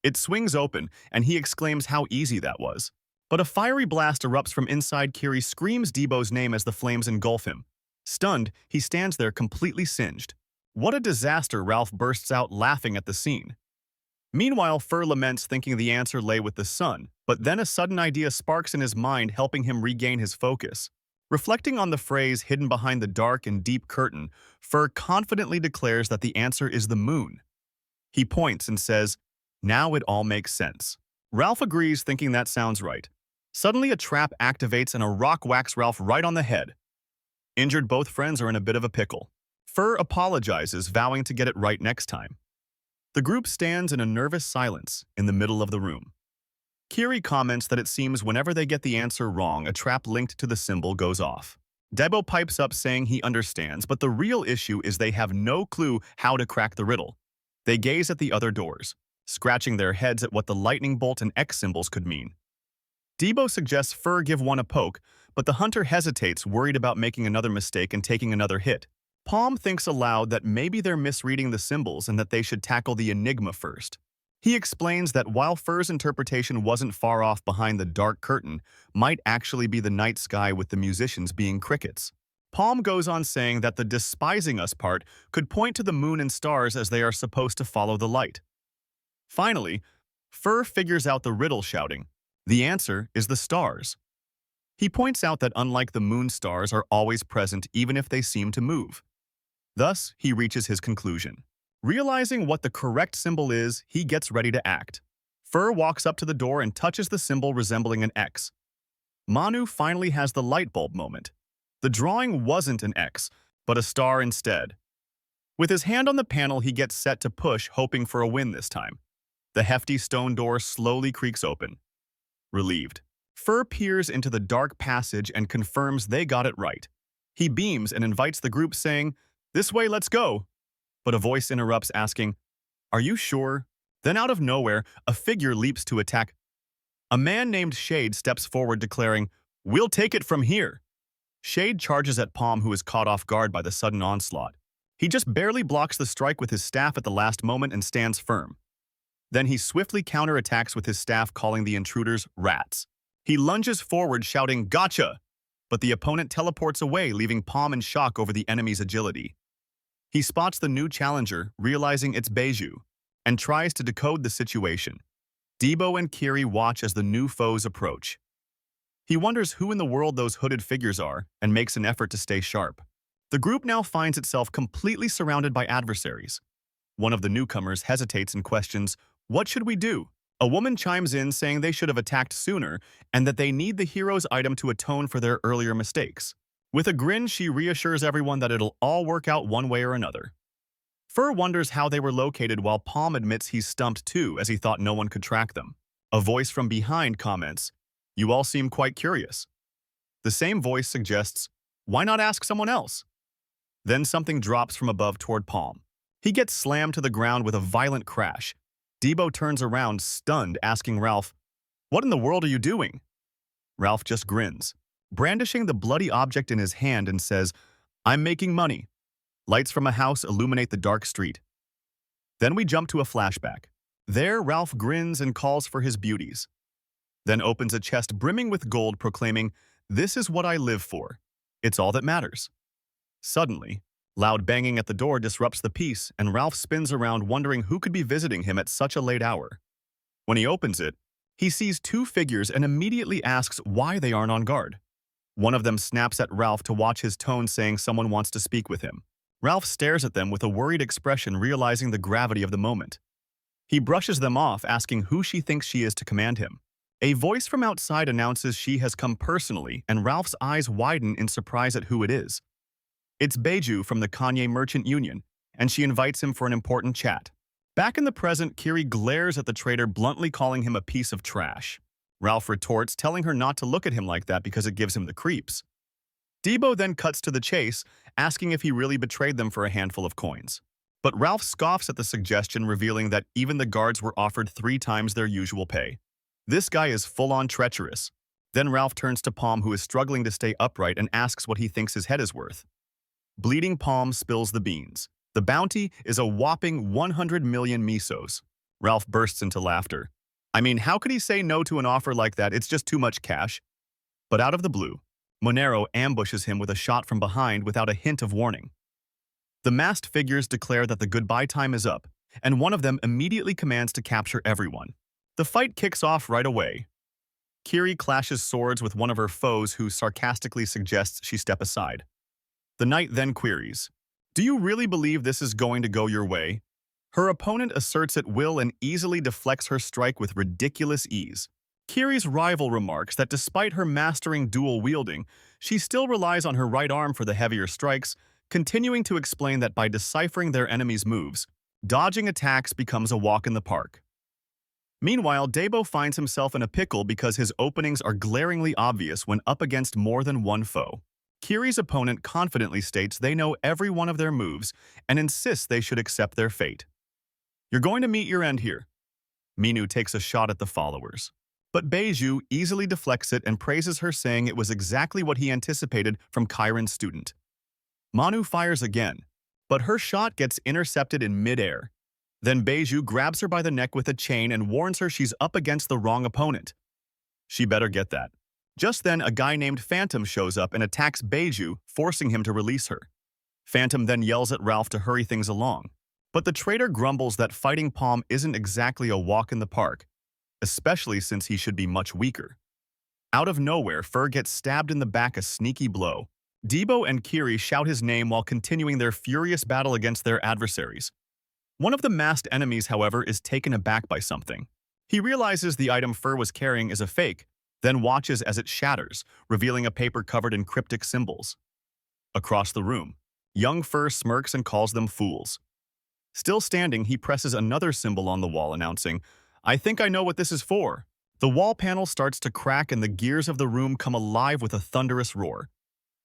It swings open, and he exclaims how easy that was. But a fiery blast erupts from inside. Kiri screams Debo's name as the flames engulf him. Stunned, he stands there completely singed. What a disaster, Ralph bursts out laughing at the scene. Meanwhile, Fur laments thinking the answer lay with the sun, but then a sudden idea sparks in his mind, helping him regain his focus. Reflecting on the phrase hidden behind the dark and deep curtain, Fur confidently declares that the answer is the moon. He points and says, "Now it all makes sense." Ralph agrees, thinking that sounds right. Suddenly, a trap activates and a rock whacks Ralph right on the head. Injured, both friends are in a bit of a pickle. Fur apologizes, vowing to get it right next time. The group stands in a nervous silence in the middle of the room. Kiri comments that it seems whenever they get the answer wrong, a trap linked to the symbol goes off. Debo pipes up saying he understands, but the real issue is they have no clue how to crack the riddle. They gaze at the other doors, scratching their heads at what the lightning bolt and X symbols could mean. Debo suggests Fur give one a poke, but the hunter hesitates, worried about making another mistake and taking another hit. Palm thinks aloud that maybe they're misreading the symbols and that they should tackle the enigma first. He explains that while Fur's interpretation wasn't far off behind the dark curtain, might actually be the night sky with the musicians being crickets. Palm goes on saying that the despising us part could point to the moon and stars as they are supposed to follow the light. Finally, Fur figures out the riddle, shouting, "The answer is the stars." He points out that unlike the moon, stars are always present even if they seem to move. Thus, he reaches his conclusion. Realizing what the correct symbol is, he gets ready to act. Fur walks up to the door and touches the symbol resembling an X. Manu finally has the light bulb moment. The drawing wasn't an X, but a star instead. With his hand on the panel, he gets set to push, hoping for a win this time. The hefty stone door slowly creaks open. Relieved, Fur peers into the dark passage and confirms they got it right. He beams and invites the group, saying, "This way, let's go." But a voice interrupts, asking, "Are you sure?" Then out of nowhere, a figure leaps to attack. A man named Shade steps forward, declaring, "We'll take it from here." Shade charges at Palm, who is caught off guard by the sudden onslaught. He just barely blocks the strike with his staff at the last moment and stands firm. Then he swiftly counterattacks with his staff, calling the intruders rats. He lunges forward, shouting, "Gotcha!" But the opponent teleports away, leaving Palm in shock over the enemy's agility. He spots the new challenger, realizing it's Beju, and tries to decode the situation. Debo and Kiri watch as the new foes approach. He wonders who in the world those hooded figures are and makes an effort to stay sharp. The group now finds itself completely surrounded by adversaries. One of the newcomers hesitates and questions, "What should we do?" A woman chimes in, saying they should have attacked sooner and that they need the hero's item to atone for their earlier mistakes. With a grin, she reassures everyone that it'll all work out one way or another. Fur wonders how they were located, while Palm admits he's stumped too, as he thought no one could track them. A voice from behind comments, "You all seem quite curious." The same voice suggests, "Why not ask someone else?" Then something drops from above toward Palm. He gets slammed to the ground with a violent crash. Debo turns around, stunned, asking Ralph, "What in the world are you doing?" Ralph just grins, brandishing the bloody object in his hand, and says, "I'm making money." Lights from a house illuminate the dark street. Then we jump to a flashback. There, Ralph grins and calls for his beauties. Then opens a chest brimming with gold, proclaiming, "This is what I live for. It's all that matters." Suddenly, loud banging at the door disrupts the peace, and Ralph spins around, wondering who could be visiting him at such a late hour. When he opens it, he sees two figures and immediately asks why they aren't on guard. One of them snaps at Ralph to watch his tone, saying someone wants to speak with him. Ralph stares at them with a worried expression, realizing the gravity of the moment. He brushes them off, asking who she thinks she is to command him. A voice from outside announces she has come personally, and Ralph's eyes widen in surprise at who it is. It's Beiju from the Kanye Merchant Union, and she invites him for an important chat. Back in the present, Kiri glares at the traitor, bluntly calling him a piece of trash. Ralph retorts, telling her not to look at him like that because it gives him the creeps. Debo then cuts to the chase, asking if he really betrayed them for a handful of coins. But Ralph scoffs at the suggestion, revealing that even the guards were offered 3 times their usual pay. This guy is full-on treacherous. Then Ralph turns to Palm, who is struggling to stay upright, and asks what he thinks his head is worth. Bleeding Palm spills the beans. The bounty is a whopping 100 million misos. Ralph bursts into laughter. I mean, how could he say no to an offer like that? It's just too much cash. But out of the blue, Monero ambushes him with a shot from behind without a hint of warning. The masked figures declare that the goodbye time is up, and one of them immediately commands to capture everyone. The fight kicks off right away. Kiri clashes swords with one of her foes, who sarcastically suggests she step aside. The knight then queries, "Do you really believe this is going to go your way?" Her opponent asserts it will and easily deflects her strike with ridiculous ease. Kiri's rival remarks that despite her mastering dual wielding, she still relies on her right arm for the heavier strikes, continuing to explain that by deciphering their enemies' moves, dodging attacks becomes a walk in the park. Meanwhile, Debo finds himself in a pickle because his openings are glaringly obvious when up against more than one foe. Kiri's opponent confidently states they know every one of their moves and insists they should accept their fate. "You're going to meet your end here." Minu takes a shot at the followers. But Beiju easily deflects it and praises her, saying it was exactly what he anticipated from Chiron's student. Manu fires again, but her shot gets intercepted in midair. Then Beiju grabs her by the neck with a chain and warns her she's up against the wrong opponent. She better get that. Just then, a guy named Phantom shows up and attacks Beiju, forcing him to release her. Phantom then yells at Ralph to hurry things along. But the traitor grumbles that fighting Palm isn't exactly a walk in the park, especially since he should be much weaker. Out of nowhere, Fur gets stabbed in the back, a sneaky blow. Debo and Kiri shout his name while continuing their furious battle against their adversaries. One of the masked enemies, however, is taken aback by something. He realizes the item Fur was carrying is a fake, then watches as it shatters, revealing a paper covered in cryptic symbols. Across the room, young Fur smirks and calls them fools. Still standing, he presses another symbol on the wall, announcing, "I think I know what this is for." The wall panel starts to crack and the gears of the room come alive with a thunderous roar.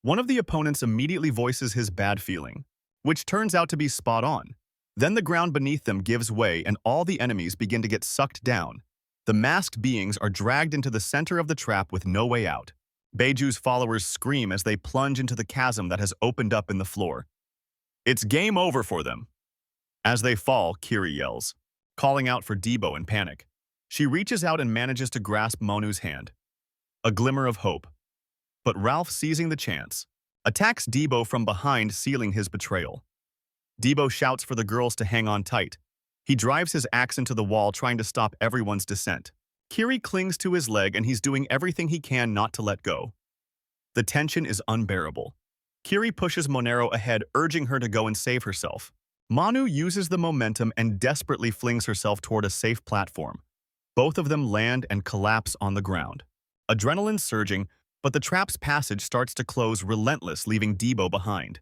One of the opponents immediately voices his bad feeling, which turns out to be spot on. Then the ground beneath them gives way and all the enemies begin to get sucked down. The masked beings are dragged into the center of the trap with no way out. Beiju's followers scream as they plunge into the chasm that has opened up in the floor. It's game over for them. As they fall, Kiri yells, calling out for Debo in panic. She reaches out and manages to grasp Monu's hand. A glimmer of hope. But Ralph, seizing the chance, attacks Debo from behind, sealing his betrayal. Debo shouts for the girls to hang on tight. He drives his axe into the wall, trying to stop everyone's descent. Kiri clings to his leg and he's doing everything he can not to let go. The tension is unbearable. Kiri pushes Monero ahead, urging her to go and save herself. Manu uses the momentum and desperately flings herself toward a safe platform. Both of them land and collapse on the ground. Adrenaline surging, but the trap's passage starts to close relentless, leaving Debo behind.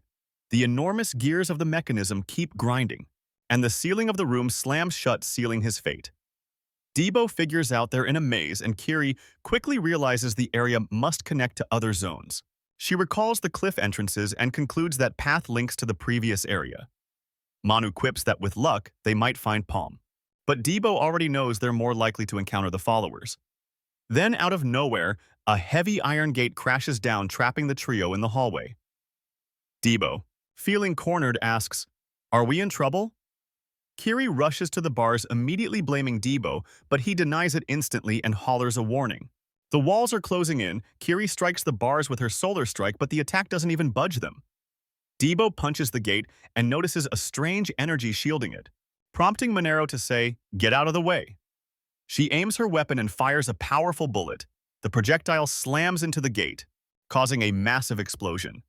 The enormous gears of the mechanism keep grinding, and the ceiling of the room slams shut, sealing his fate. Debo figures out they're in a maze, and Kiri quickly realizes the area must connect to other zones. She recalls the cliff entrances and concludes that path links to the previous area. Manu quips that with luck, they might find Palm. But Debo already knows they're more likely to encounter the followers. Then, out of nowhere, a heavy iron gate crashes down, trapping the trio in the hallway. Debo, feeling cornered, asks, "Are we in trouble?" Kiri rushes to the bars, immediately blaming Debo, but he denies it instantly and hollers a warning. The walls are closing in. Kiri strikes the bars with her solar strike, but the attack doesn't even budge them. Debo punches the gate and notices a strange energy shielding it, prompting Monero to say, "Get out of the way." She aims her weapon and fires a powerful bullet. The projectile slams into the gate, causing a massive explosion.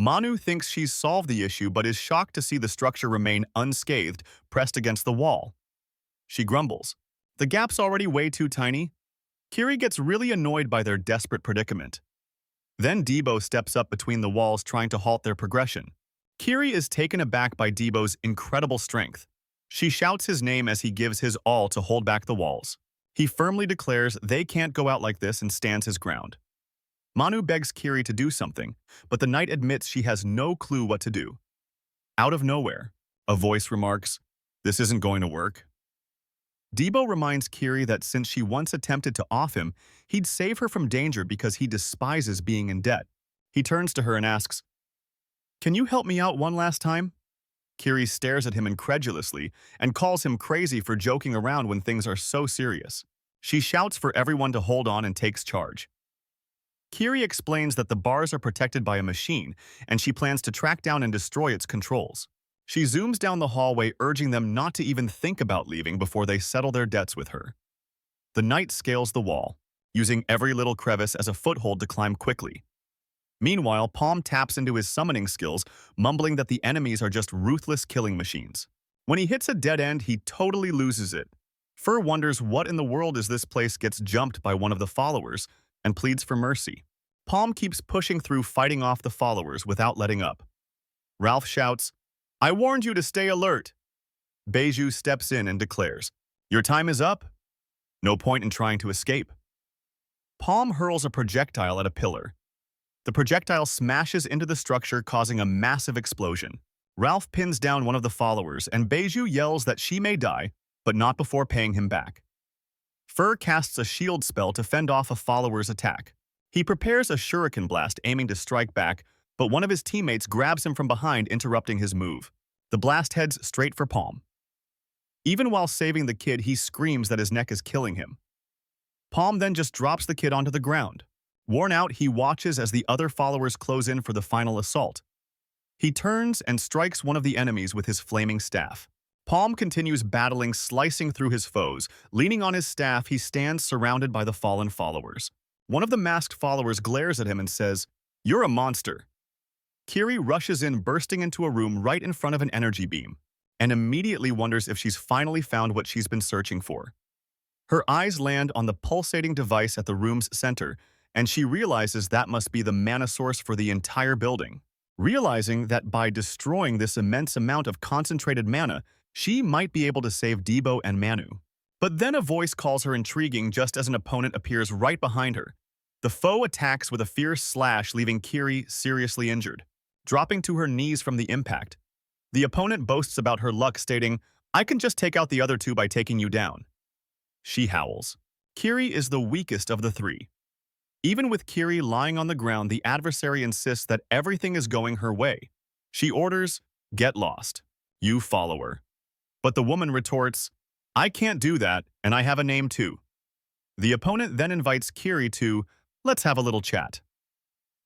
Manu thinks she's solved the issue but is shocked to see the structure remain unscathed, pressed against the wall. She grumbles, "The gap's already way too tiny." Kiri gets really annoyed by their desperate predicament. Then Debo steps up between the walls trying to halt their progression. Kiri is taken aback by Debo's incredible strength. She shouts his name as he gives his all to hold back the walls. He firmly declares they can't go out like this and stands his ground. Manu begs Kiri to do something, but the knight admits she has no clue what to do. Out of nowhere, a voice remarks, "This isn't going to work." Debo reminds Kiri that since she once attempted to off him, he'd save her from danger because he despises being in debt. He turns to her and asks, "Can you help me out one last time?" Kiri stares at him incredulously and calls him crazy for joking around when things are so serious. She shouts for everyone to hold on and takes charge. Kiri explains that the bars are protected by a machine, and she plans to track down and destroy its controls. She zooms down the hallway, urging them not to even think about leaving before they settle their debts with her. The knight scales the wall, using every little crevice as a foothold to climb quickly. Meanwhile, Palm taps into his summoning skills, mumbling that the enemies are just ruthless killing machines. When he hits a dead end, he totally loses it. Fur wonders what in the world is this place, gets jumped by one of the followers, and pleads for mercy. Palm keeps pushing through, fighting off the followers without letting up. Ralph shouts, "I warned you to stay alert." Beiju steps in and declares, "Your time is up. No point in trying to escape." Palm hurls a projectile at a pillar. The projectile smashes into the structure, causing a massive explosion. Ralph pins down one of the followers, and Beiju yells that she may die, but not before paying him back. Fur casts a shield spell to fend off a follower's attack. He prepares a shuriken blast, aiming to strike back, but one of his teammates grabs him from behind, interrupting his move. The blast heads straight for Palm. Even while saving the kid, he screams that his neck is killing him. Palm then just drops the kid onto the ground. Worn out, he watches as the other followers close in for the final assault. He turns and strikes one of the enemies with his flaming staff. Palm continues battling, slicing through his foes. Leaning on his staff, he stands surrounded by the fallen followers. One of the masked followers glares at him and says, "You're a monster." Kiri rushes in, bursting into a room right in front of an energy beam, and immediately wonders if she's finally found what she's been searching for. Her eyes land on the pulsating device at the room's center, and she realizes that must be the mana source for the entire building. Realizing that by destroying this immense amount of concentrated mana, she might be able to save Debo and Manu. But then a voice calls her intriguing just as an opponent appears right behind her. The foe attacks with a fierce slash, leaving Kiri seriously injured, dropping to her knees from the impact. The opponent boasts about her luck, stating, "I can just take out the other two by taking you down." She howls. Kiri is the weakest of the three. Even with Kiri lying on the ground, the adversary insists that everything is going her way. She orders, "Get lost, you follower." But the woman retorts, "I can't do that, and I have a name too." The opponent then invites Kiri to, "Let's have a little chat."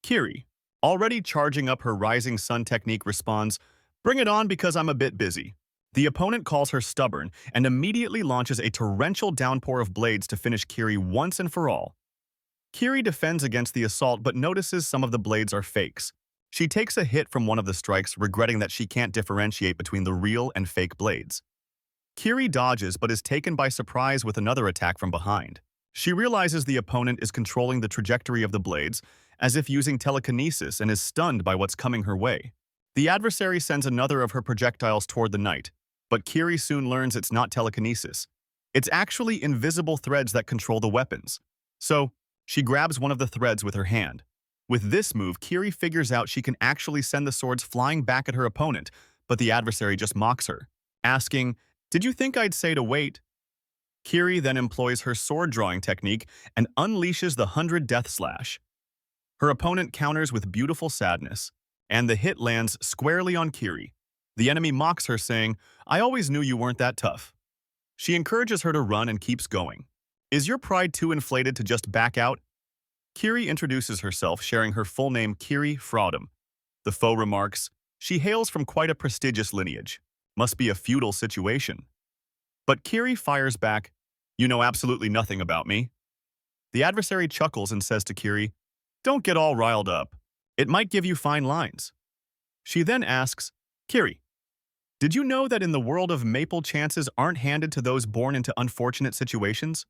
Kiri, already charging up her rising sun technique, responds, "Bring it on, because I'm a bit busy." The opponent calls her stubborn and immediately launches a torrential downpour of blades to finish Kiri once and for all. Kiri defends against the assault but notices some of the blades are fakes. She takes a hit from one of the strikes, regretting that she can't differentiate between the real and fake blades. Kiri dodges but is taken by surprise with another attack from behind. She realizes the opponent is controlling the trajectory of the blades, as if using telekinesis, and is stunned by what's coming her way. The adversary sends another of her projectiles toward the knight, but Kiri soon learns it's not telekinesis. It's actually invisible threads that control the weapons. So, she grabs one of the threads with her hand. With this move, Kiri figures out she can actually send the swords flying back at her opponent, but the adversary just mocks her, asking, "Did you think I'd say to wait?" Kiri then employs her sword-drawing technique and unleashes the 100 Death Slash. Her opponent counters with beautiful sadness, and the hit lands squarely on Kiri. The enemy mocks her, saying, "I always knew you weren't that tough." She encourages her to run and keeps going. "Is your pride too inflated to just back out?" Kiri introduces herself, sharing her full name, Kiri Fraudum. The foe remarks, "She hails from quite a prestigious lineage. Must be a feudal situation." But Kiri fires back, "You know absolutely nothing about me." The adversary chuckles and says to Kiri, "Don't get all riled up. It might give you fine lines." She then asks, "Kiri, did you know that in the world of maple, chances aren't handed to those born into unfortunate situations?"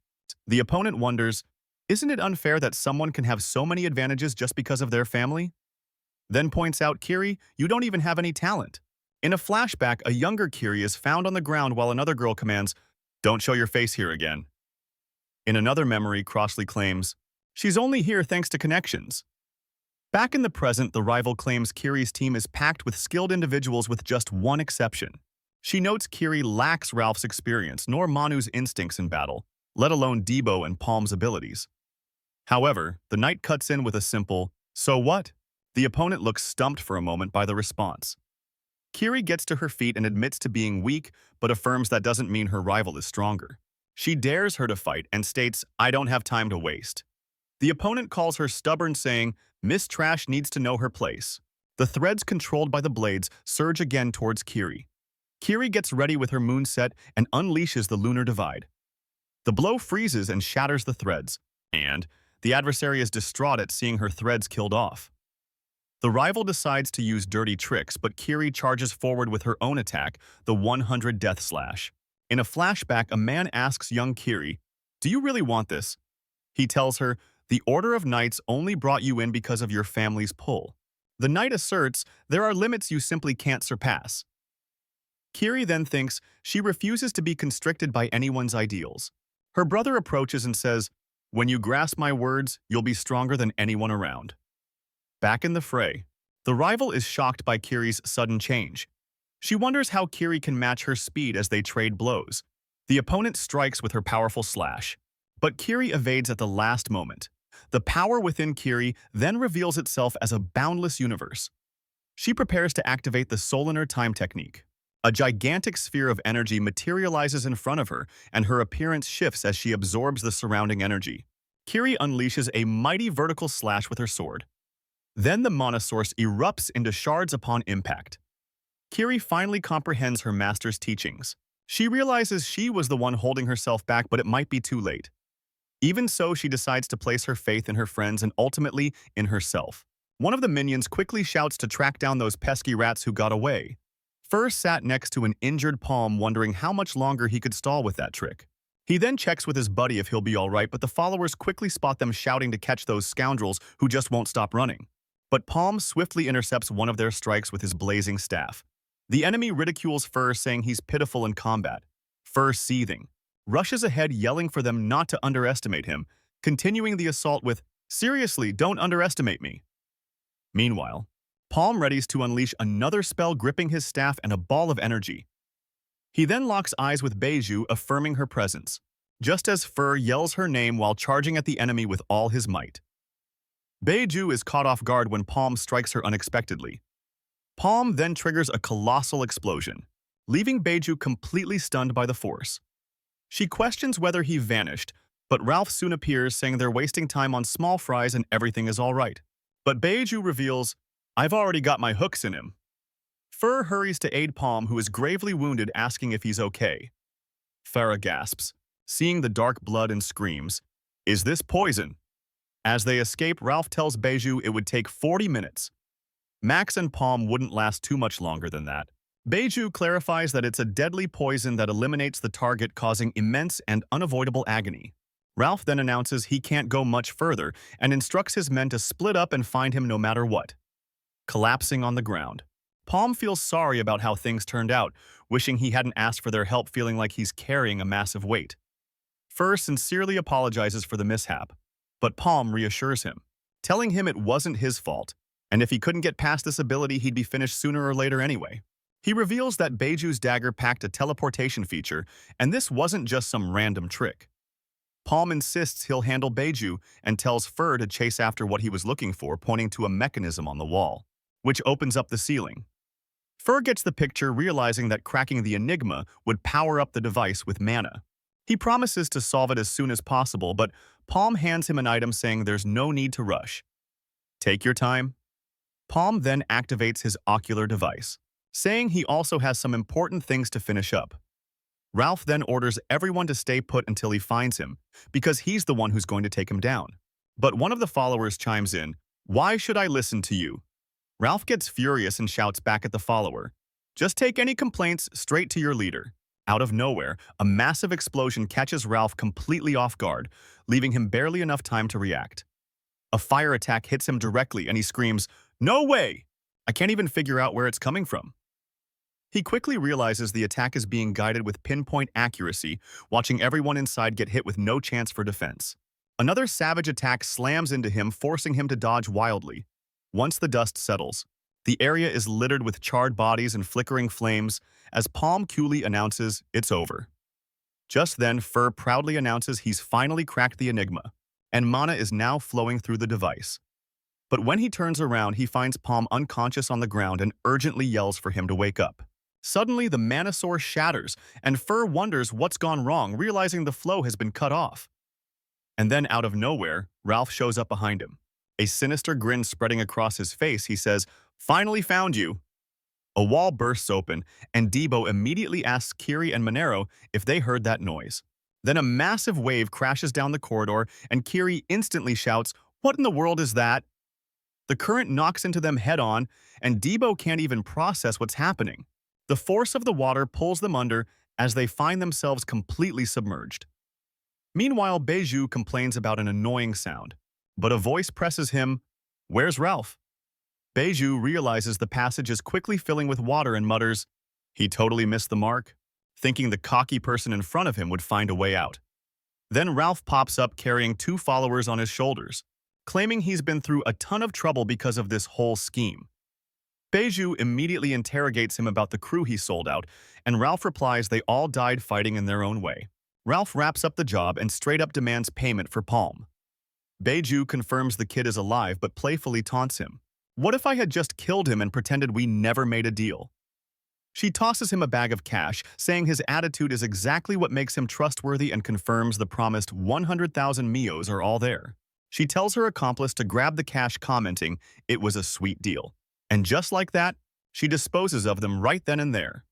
The opponent wonders, Isn't it unfair that someone can have so many advantages just because of their family? Then points out, Kiri, you don't even have any talent. In a flashback, a younger Kiri is found on the ground while another girl commands, don't show your face here again. In another memory, Crossley claims, she's only here thanks to connections. Back in the present, the rival claims Kiri's team is packed with skilled individuals with just one exception. She notes Kiri lacks Ralph's experience nor Manu's instincts in battle, let alone Debo and Palm's abilities. However, the knight cuts in with a simple, so what? The opponent looks stumped for a moment by the response. Kiri gets to her feet and admits to being weak, but affirms that doesn't mean her rival is stronger. She dares her to fight and states, I don't have time to waste. The opponent calls her stubborn, saying, Miss Trash needs to know her place. The threads controlled by the blades surge again towards Kiri. Kiri gets ready with her moonset and unleashes the lunar divide. The blow freezes and shatters the threads, and the adversary is distraught at seeing her threads killed off. The rival decides to use dirty tricks, but Kiri charges forward with her own attack, the 100 Death Slash. In a flashback, a man asks young Kiri, do you really want this? He tells her, the Order of Knights only brought you in because of your family's pull. The knight asserts, there are limits you simply can't surpass. Kiri then thinks she refuses to be constricted by anyone's ideals. Her brother approaches and says, when you grasp my words, you'll be stronger than anyone around. Back in the fray, the rival is shocked by Kiri's sudden change. She wonders how Kiri can match her speed as they trade blows. The opponent strikes with her powerful slash, but Kiri evades at the last moment. The power within Kiri then reveals itself as a boundless universe. She prepares to activate the Solinar time technique. A gigantic sphere of energy materializes in front of her, and her appearance shifts as she absorbs the surrounding energy. Kiri unleashes a mighty vertical slash with her sword. Then the mana source erupts into shards upon impact. Kiri finally comprehends her master's teachings. She realizes she was the one holding herself back, but it might be too late. Even so, she decides to place her faith in her friends and ultimately in herself. One of the minions quickly shouts to track down those pesky rats who got away. Fur sat next to an injured Palm, wondering how much longer he could stall with that trick. He then checks with his buddy if he'll be alright, but the followers quickly spot them shouting to catch those scoundrels who just won't stop running. But Palm swiftly intercepts one of their strikes with his blazing staff. The enemy ridicules Fur, saying he's pitiful in combat. Fur, seething, rushes ahead yelling for them not to underestimate him, continuing the assault with, seriously, don't underestimate me. Meanwhile, Palm readies to unleash another spell, gripping his staff and a ball of energy. He then locks eyes with Beiju, affirming her presence, just as Fur yells her name while charging at the enemy with all his might. Beiju is caught off guard when Palm strikes her unexpectedly. Palm then triggers a colossal explosion, leaving Beiju completely stunned by the force. She questions whether he vanished, but Ralph soon appears, saying they're wasting time on small fries and everything is all right. But Beiju reveals, I've already got my hooks in him. Fur hurries to aid Palm, who is gravely wounded, asking if he's okay. Farah gasps, seeing the dark blood, and screams, is this poison? As they escape, Ralph tells Beiju it would take 40 minutes. Max and Palm wouldn't last too much longer than that. Beiju clarifies that it's a deadly poison that eliminates the target, causing immense and unavoidable agony. Ralph then announces he can't go much further and instructs his men to split up and find him no matter what. Collapsing on the ground, Palm feels sorry about how things turned out, wishing he hadn't asked for their help, feeling like he's carrying a massive weight. Fur sincerely apologizes for the mishap, but Palm reassures him, telling him it wasn't his fault, and if he couldn't get past this ability, he'd be finished sooner or later anyway. He reveals that Beiju's dagger packed a teleportation feature, and this wasn't just some random trick. Palm insists he'll handle Beiju and tells Fur to chase after what he was looking for, pointing to a mechanism on the wall, which opens up the ceiling. Fur gets the picture, realizing that cracking the enigma would power up the device with mana. He promises to solve it as soon as possible, but Palm hands him an item, saying there's no need to rush. Take your time. Palm then activates his ocular device, saying he also has some important things to finish up. Ralph then orders everyone to stay put until he finds him, because he's the one who's going to take him down. But one of the followers chimes in, "Why should I listen to you?" Ralph gets furious and shouts back at the follower, "Just take any complaints straight to your leader." Out of nowhere, a massive explosion catches Ralph completely off guard, leaving him barely enough time to react. A fire attack hits him directly and he screams, "No way! I can't even figure out where it's coming from." He quickly realizes the attack is being guided with pinpoint accuracy, watching everyone inside get hit with no chance for defense. Another savage attack slams into him, forcing him to dodge wildly. Once the dust settles, the area is littered with charred bodies and flickering flames as Palm coolly announces it's over. Just then, Fur proudly announces he's finally cracked the enigma, and mana is now flowing through the device. But when he turns around, he finds Palm unconscious on the ground and urgently yells for him to wake up. Suddenly, the mana source shatters, and Fur wonders what's gone wrong, realizing the flow has been cut off. And then, out of nowhere, Ralph shows up behind him. A sinister grin spreading across his face, he says, "Finally found you." A wall bursts open, and Debo immediately asks Kiri and Monero if they heard that noise. Then a massive wave crashes down the corridor, and Kiri instantly shouts, "What in the world is that?" The current knocks into them head-on, and Debo can't even process what's happening. The force of the water pulls them under as they find themselves completely submerged. Meanwhile, Beju complains about an annoying sound, but a voice presses him, "Where's Ralph?" Beju realizes the passage is quickly filling with water and mutters, "He totally missed the mark," thinking the cocky person in front of him would find a way out. Then Ralph pops up carrying 2 followers on his shoulders, claiming he's been through a ton of trouble because of this whole scheme. Beju immediately interrogates him about the crew he sold out, and Ralph replies they all died fighting in their own way. Ralph wraps up the job and straight up demands payment for Palm. Beju confirms the kid is alive but playfully taunts him. "What if I had just killed him and pretended we never made a deal?" She tosses him a bag of cash, saying his attitude is exactly what makes him trustworthy and confirms the promised 100,000 mios are all there. She tells her accomplice to grab the cash, commenting it was a sweet deal. And just like that, she disposes of them right then and there.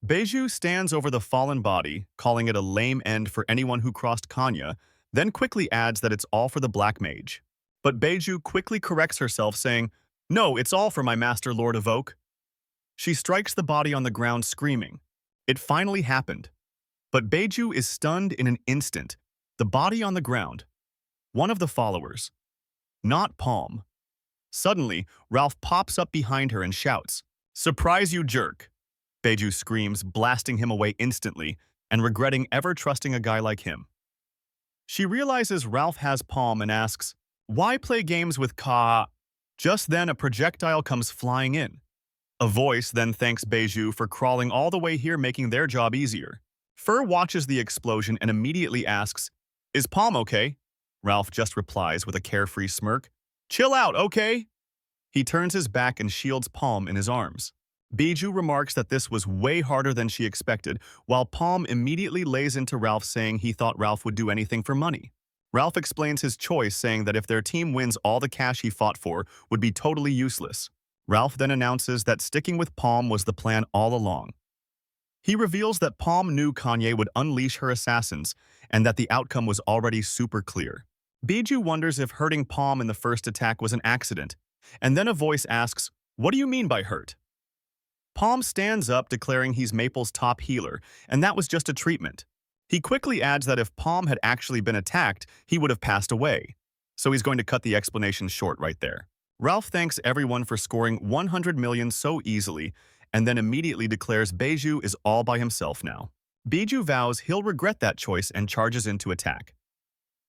Beju stands over the fallen body, calling it a lame end for anyone who crossed Kanya, then quickly adds that it's all for the Black Mage. But Beju quickly corrects herself, saying, "No, it's all for my master Lord of Oak." She strikes the body on the ground, screaming, "It finally happened." But Beju is stunned in an instant. The body on the ground. One of the followers. Not Palm. Suddenly, Ralph pops up behind her and shouts, "Surprise, you jerk!" Beju screams, blasting him away instantly and regretting ever trusting a guy like him. She realizes Ralph has Palm and asks, "Why play games with Ka?" Just then, a projectile comes flying in. A voice then thanks Beju for crawling all the way here, making their job easier. Fur watches the explosion and immediately asks, "Is Palm okay?" Ralph just replies with a carefree smirk, "Chill out, okay?" He turns his back and shields Palm in his arms. Beju remarks that this was way harder than she expected, while Palm immediately lays into Ralph, saying he thought Ralph would do anything for money. Ralph explains his choice, saying that if their team wins, all the cash he fought for would be totally useless. Ralph then announces that sticking with Palm was the plan all along. He reveals that Palm knew Kanye would unleash her assassins, and that the outcome was already super clear. Beju wonders if hurting Palm in the first attack was an accident, and then a voice asks, "What do you mean by hurt?" Palm stands up, declaring he's Maple's top healer, and that was just a treatment. He quickly adds that if Palm had actually been attacked, he would have passed away. So he's going to cut the explanation short right there. Ralph thanks everyone for scoring 100 million so easily, and then immediately declares Beju is all by himself now. Beju vows he'll regret that choice and charges into attack.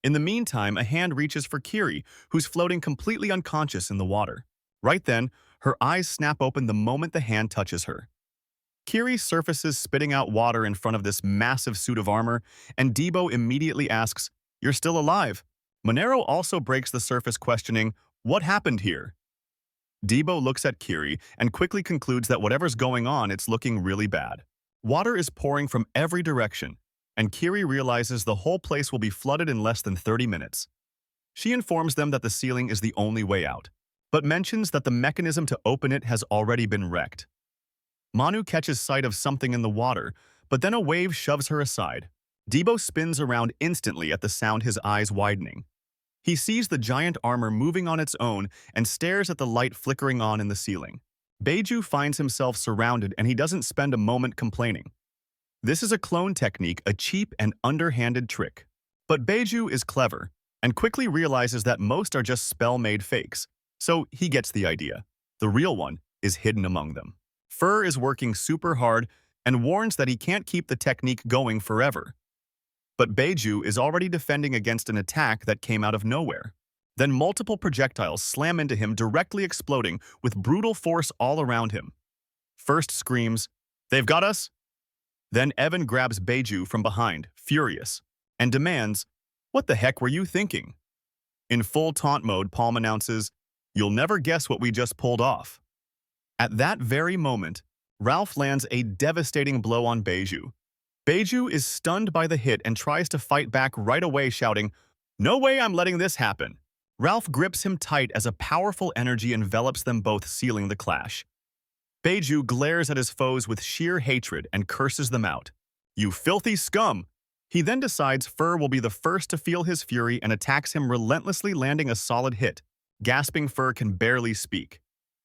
In the meantime, a hand reaches for Kiri, who's floating completely unconscious in the water. Right then, her eyes snap open the moment the hand touches her. Kiri surfaces, spitting out water in front of this massive suit of armor, and Debo immediately asks, "You're still alive?" Monero also breaks the surface, questioning, "What happened here?" Debo looks at Kiri and quickly concludes that whatever's going on, it's looking really bad. Water is pouring from every direction, and Kiri realizes the whole place will be flooded in less than 30 minutes. She informs them that the ceiling is the only way out, but mentions that the mechanism to open it has already been wrecked. Manu catches sight of something in the water, but then a wave shoves her aside. Debo spins around instantly at the sound, his eyes widening. He sees the giant armor moving on its own and stares at the light flickering on in the ceiling. Beju finds himself surrounded, and he doesn't spend a moment complaining. This is a clone technique, a cheap and underhanded trick. But Beiju is clever and quickly realizes that most are just spell-made fakes, so he gets the idea. The real one is hidden among them. Fur is working super hard and warns that he can't keep the technique going forever. But Beiju is already defending against an attack that came out of nowhere. Then multiple projectiles slam into him, directly exploding with brutal force all around him. First screams, "They've got us!" Then Evan grabs Beiju from behind, furious, and demands, "What the heck were you thinking?" In full taunt mode, Palm announces, "You'll never guess what we just pulled off." At that very moment, Ralph lands a devastating blow on Beiju. Beiju is stunned by the hit and tries to fight back right away, shouting, "No way I'm letting this happen." Ralph grips him tight as a powerful energy envelops them both, sealing the clash. Beiju glares at his foes with sheer hatred and curses them out. "You filthy scum!" He then decides Fur will be the first to feel his fury and attacks him relentlessly, landing a solid hit. Gasping, Fur can barely speak.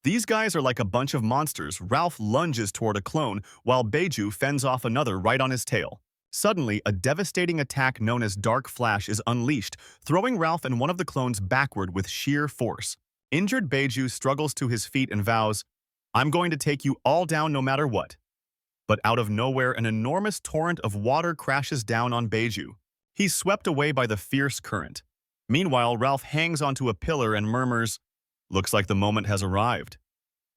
These guys are like a bunch of monsters. Ralph lunges toward a clone, while Beiju fends off another right on his tail. Suddenly, a devastating attack known as Dark Flash is unleashed, throwing Ralph and one of the clones backward with sheer force. Injured Beiju struggles to his feet and vows, "I'm going to take you all down no matter what." But out of nowhere, an enormous torrent of water crashes down on Beiju. He's swept away by the fierce current. Meanwhile, Ralph hangs onto a pillar and murmurs, "Looks like the moment has arrived."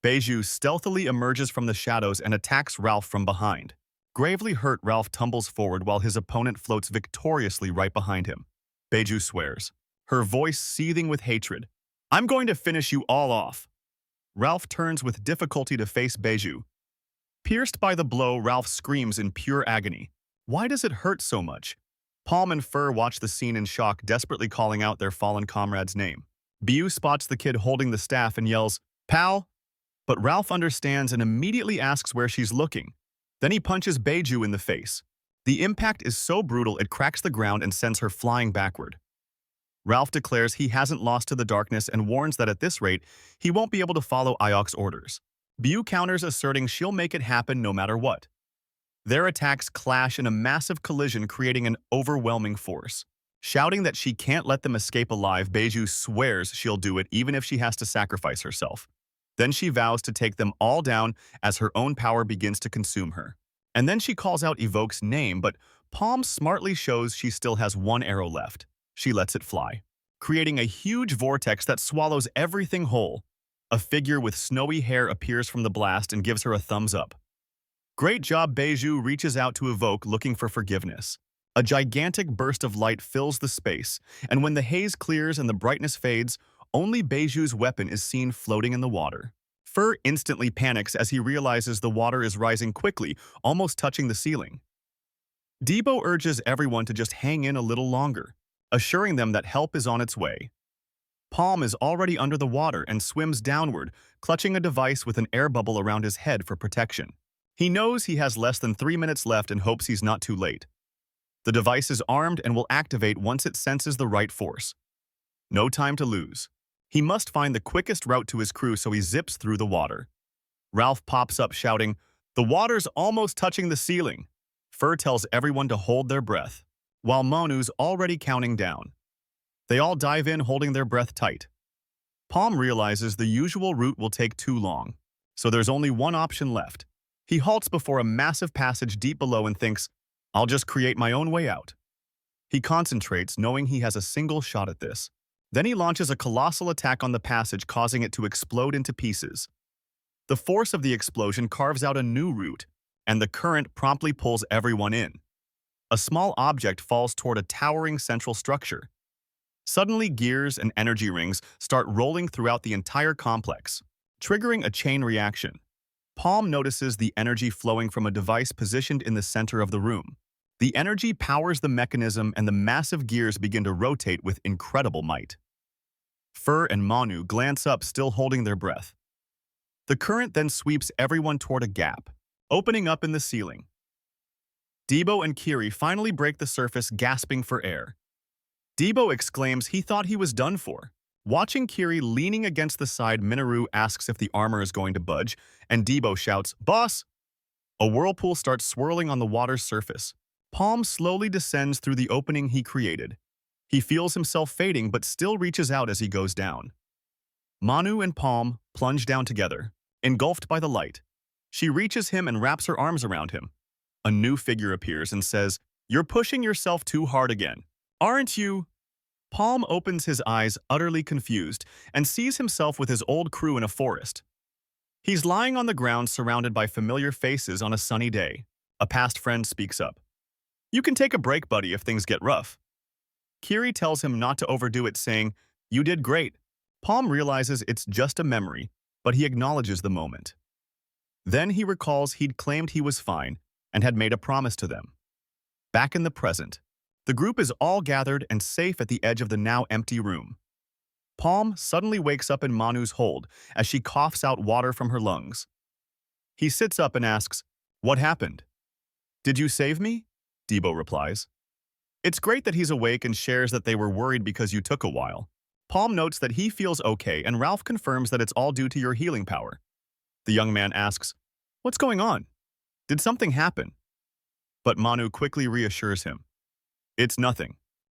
Beiju stealthily emerges from the shadows and attacks Ralph from behind. Gravely hurt, Ralph tumbles forward while his opponent floats victoriously right behind him. Beiju swears, her voice seething with hatred, "I'm going to finish you all off." Ralph turns with difficulty to face Beiju. Pierced by the blow, Ralph screams in pure agony. Why does it hurt so much? Palm and Fur watch the scene in shock, desperately calling out their fallen comrade's name. Beiju spots the kid holding the staff and yells, "Pal!" But Ralph understands and immediately asks where she's looking. Then he punches Beiju in the face. The impact is so brutal it cracks the ground and sends her flying backward. Ralph declares he hasn't lost to the darkness and warns that at this rate, he won't be able to follow Ayok's orders. Beiju counters, asserting she'll make it happen no matter what. Their attacks clash in a massive collision, creating an overwhelming force. Shouting that she can't let them escape alive, Beiju swears she'll do it even if she has to sacrifice herself. Then she vows to take them all down as her own power begins to consume her. And then she calls out Evoke's name, but Palm smartly shows she still has one arrow left. She lets it fly, creating a huge vortex that swallows everything whole. A figure with snowy hair appears from the blast and gives her a thumbs up. "Great job." Beiju reaches out to Evoke, looking for forgiveness. A gigantic burst of light fills the space, and when the haze clears and the brightness fades, only Beiju's weapon is seen floating in the water. Fur instantly panics as he realizes the water is rising quickly, almost touching the ceiling. Debo urges everyone to just hang in a little longer, assuring them that help is on its way. Palm is already under the water and swims downward, clutching a device with an air bubble around his head for protection. He knows he has less than 3 minutes left and hopes he's not too late. The device is armed and will activate once it senses the right force. No time to lose. He must find the quickest route to his crew, so he zips through the water. Ralph pops up shouting, "The water's almost touching the ceiling." Fur tells everyone to hold their breath, while Monu's already counting down. They all dive in, holding their breath tight. Palm realizes the usual route will take too long, so there's only one option left. He halts before a massive passage deep below and thinks, "I'll just create my own way out." He concentrates, knowing he has a single shot at this. Then he launches a colossal attack on the passage, causing it to explode into pieces. The force of the explosion carves out a new route, and the current promptly pulls everyone in. A small object falls toward a towering central structure. Suddenly, gears and energy rings start rolling throughout the entire complex, triggering a chain reaction. Palm notices the energy flowing from a device positioned in the center of the room. The energy powers the mechanism, and the massive gears begin to rotate with incredible might. Fur and Manu glance up, still holding their breath. The current then sweeps everyone toward a gap, opening up in the ceiling. Debo and Kiri finally break the surface, gasping for air. Debo exclaims he thought he was done for. Watching Kiri leaning against the side, Minoru asks if the armor is going to budge, and Debo shouts, "Boss!" A whirlpool starts swirling on the water's surface. Palm slowly descends through the opening he created. He feels himself fading but still reaches out as he goes down. Manu and Palm plunge down together, engulfed by the light. She reaches him and wraps her arms around him. A new figure appears and says, "You're pushing yourself too hard again, aren't you?" Palm opens his eyes, utterly confused, and sees himself with his old crew in a forest. He's lying on the ground surrounded by familiar faces on a sunny day. A past friend speaks up. "You can take a break, buddy, if things get rough." Kiri tells him not to overdo it, saying, "You did great." Palm realizes it's just a memory, but he acknowledges the moment. Then he recalls he'd claimed he was fine and had made a promise to them. Back in the present, the group is all gathered and safe at the edge of the now empty room. Palm suddenly wakes up in Manu's hold as she coughs out water from her lungs. He sits up and asks, "What happened?" "Did you save me?" Debo replies. It's great that he's awake and shares that they were worried because you took a while. Palm notes that he feels okay and Ralph confirms that it's all due to your healing power. The young man asks, "What's going on? Did something happen?" But Manu quickly reassures him. "It's nothing.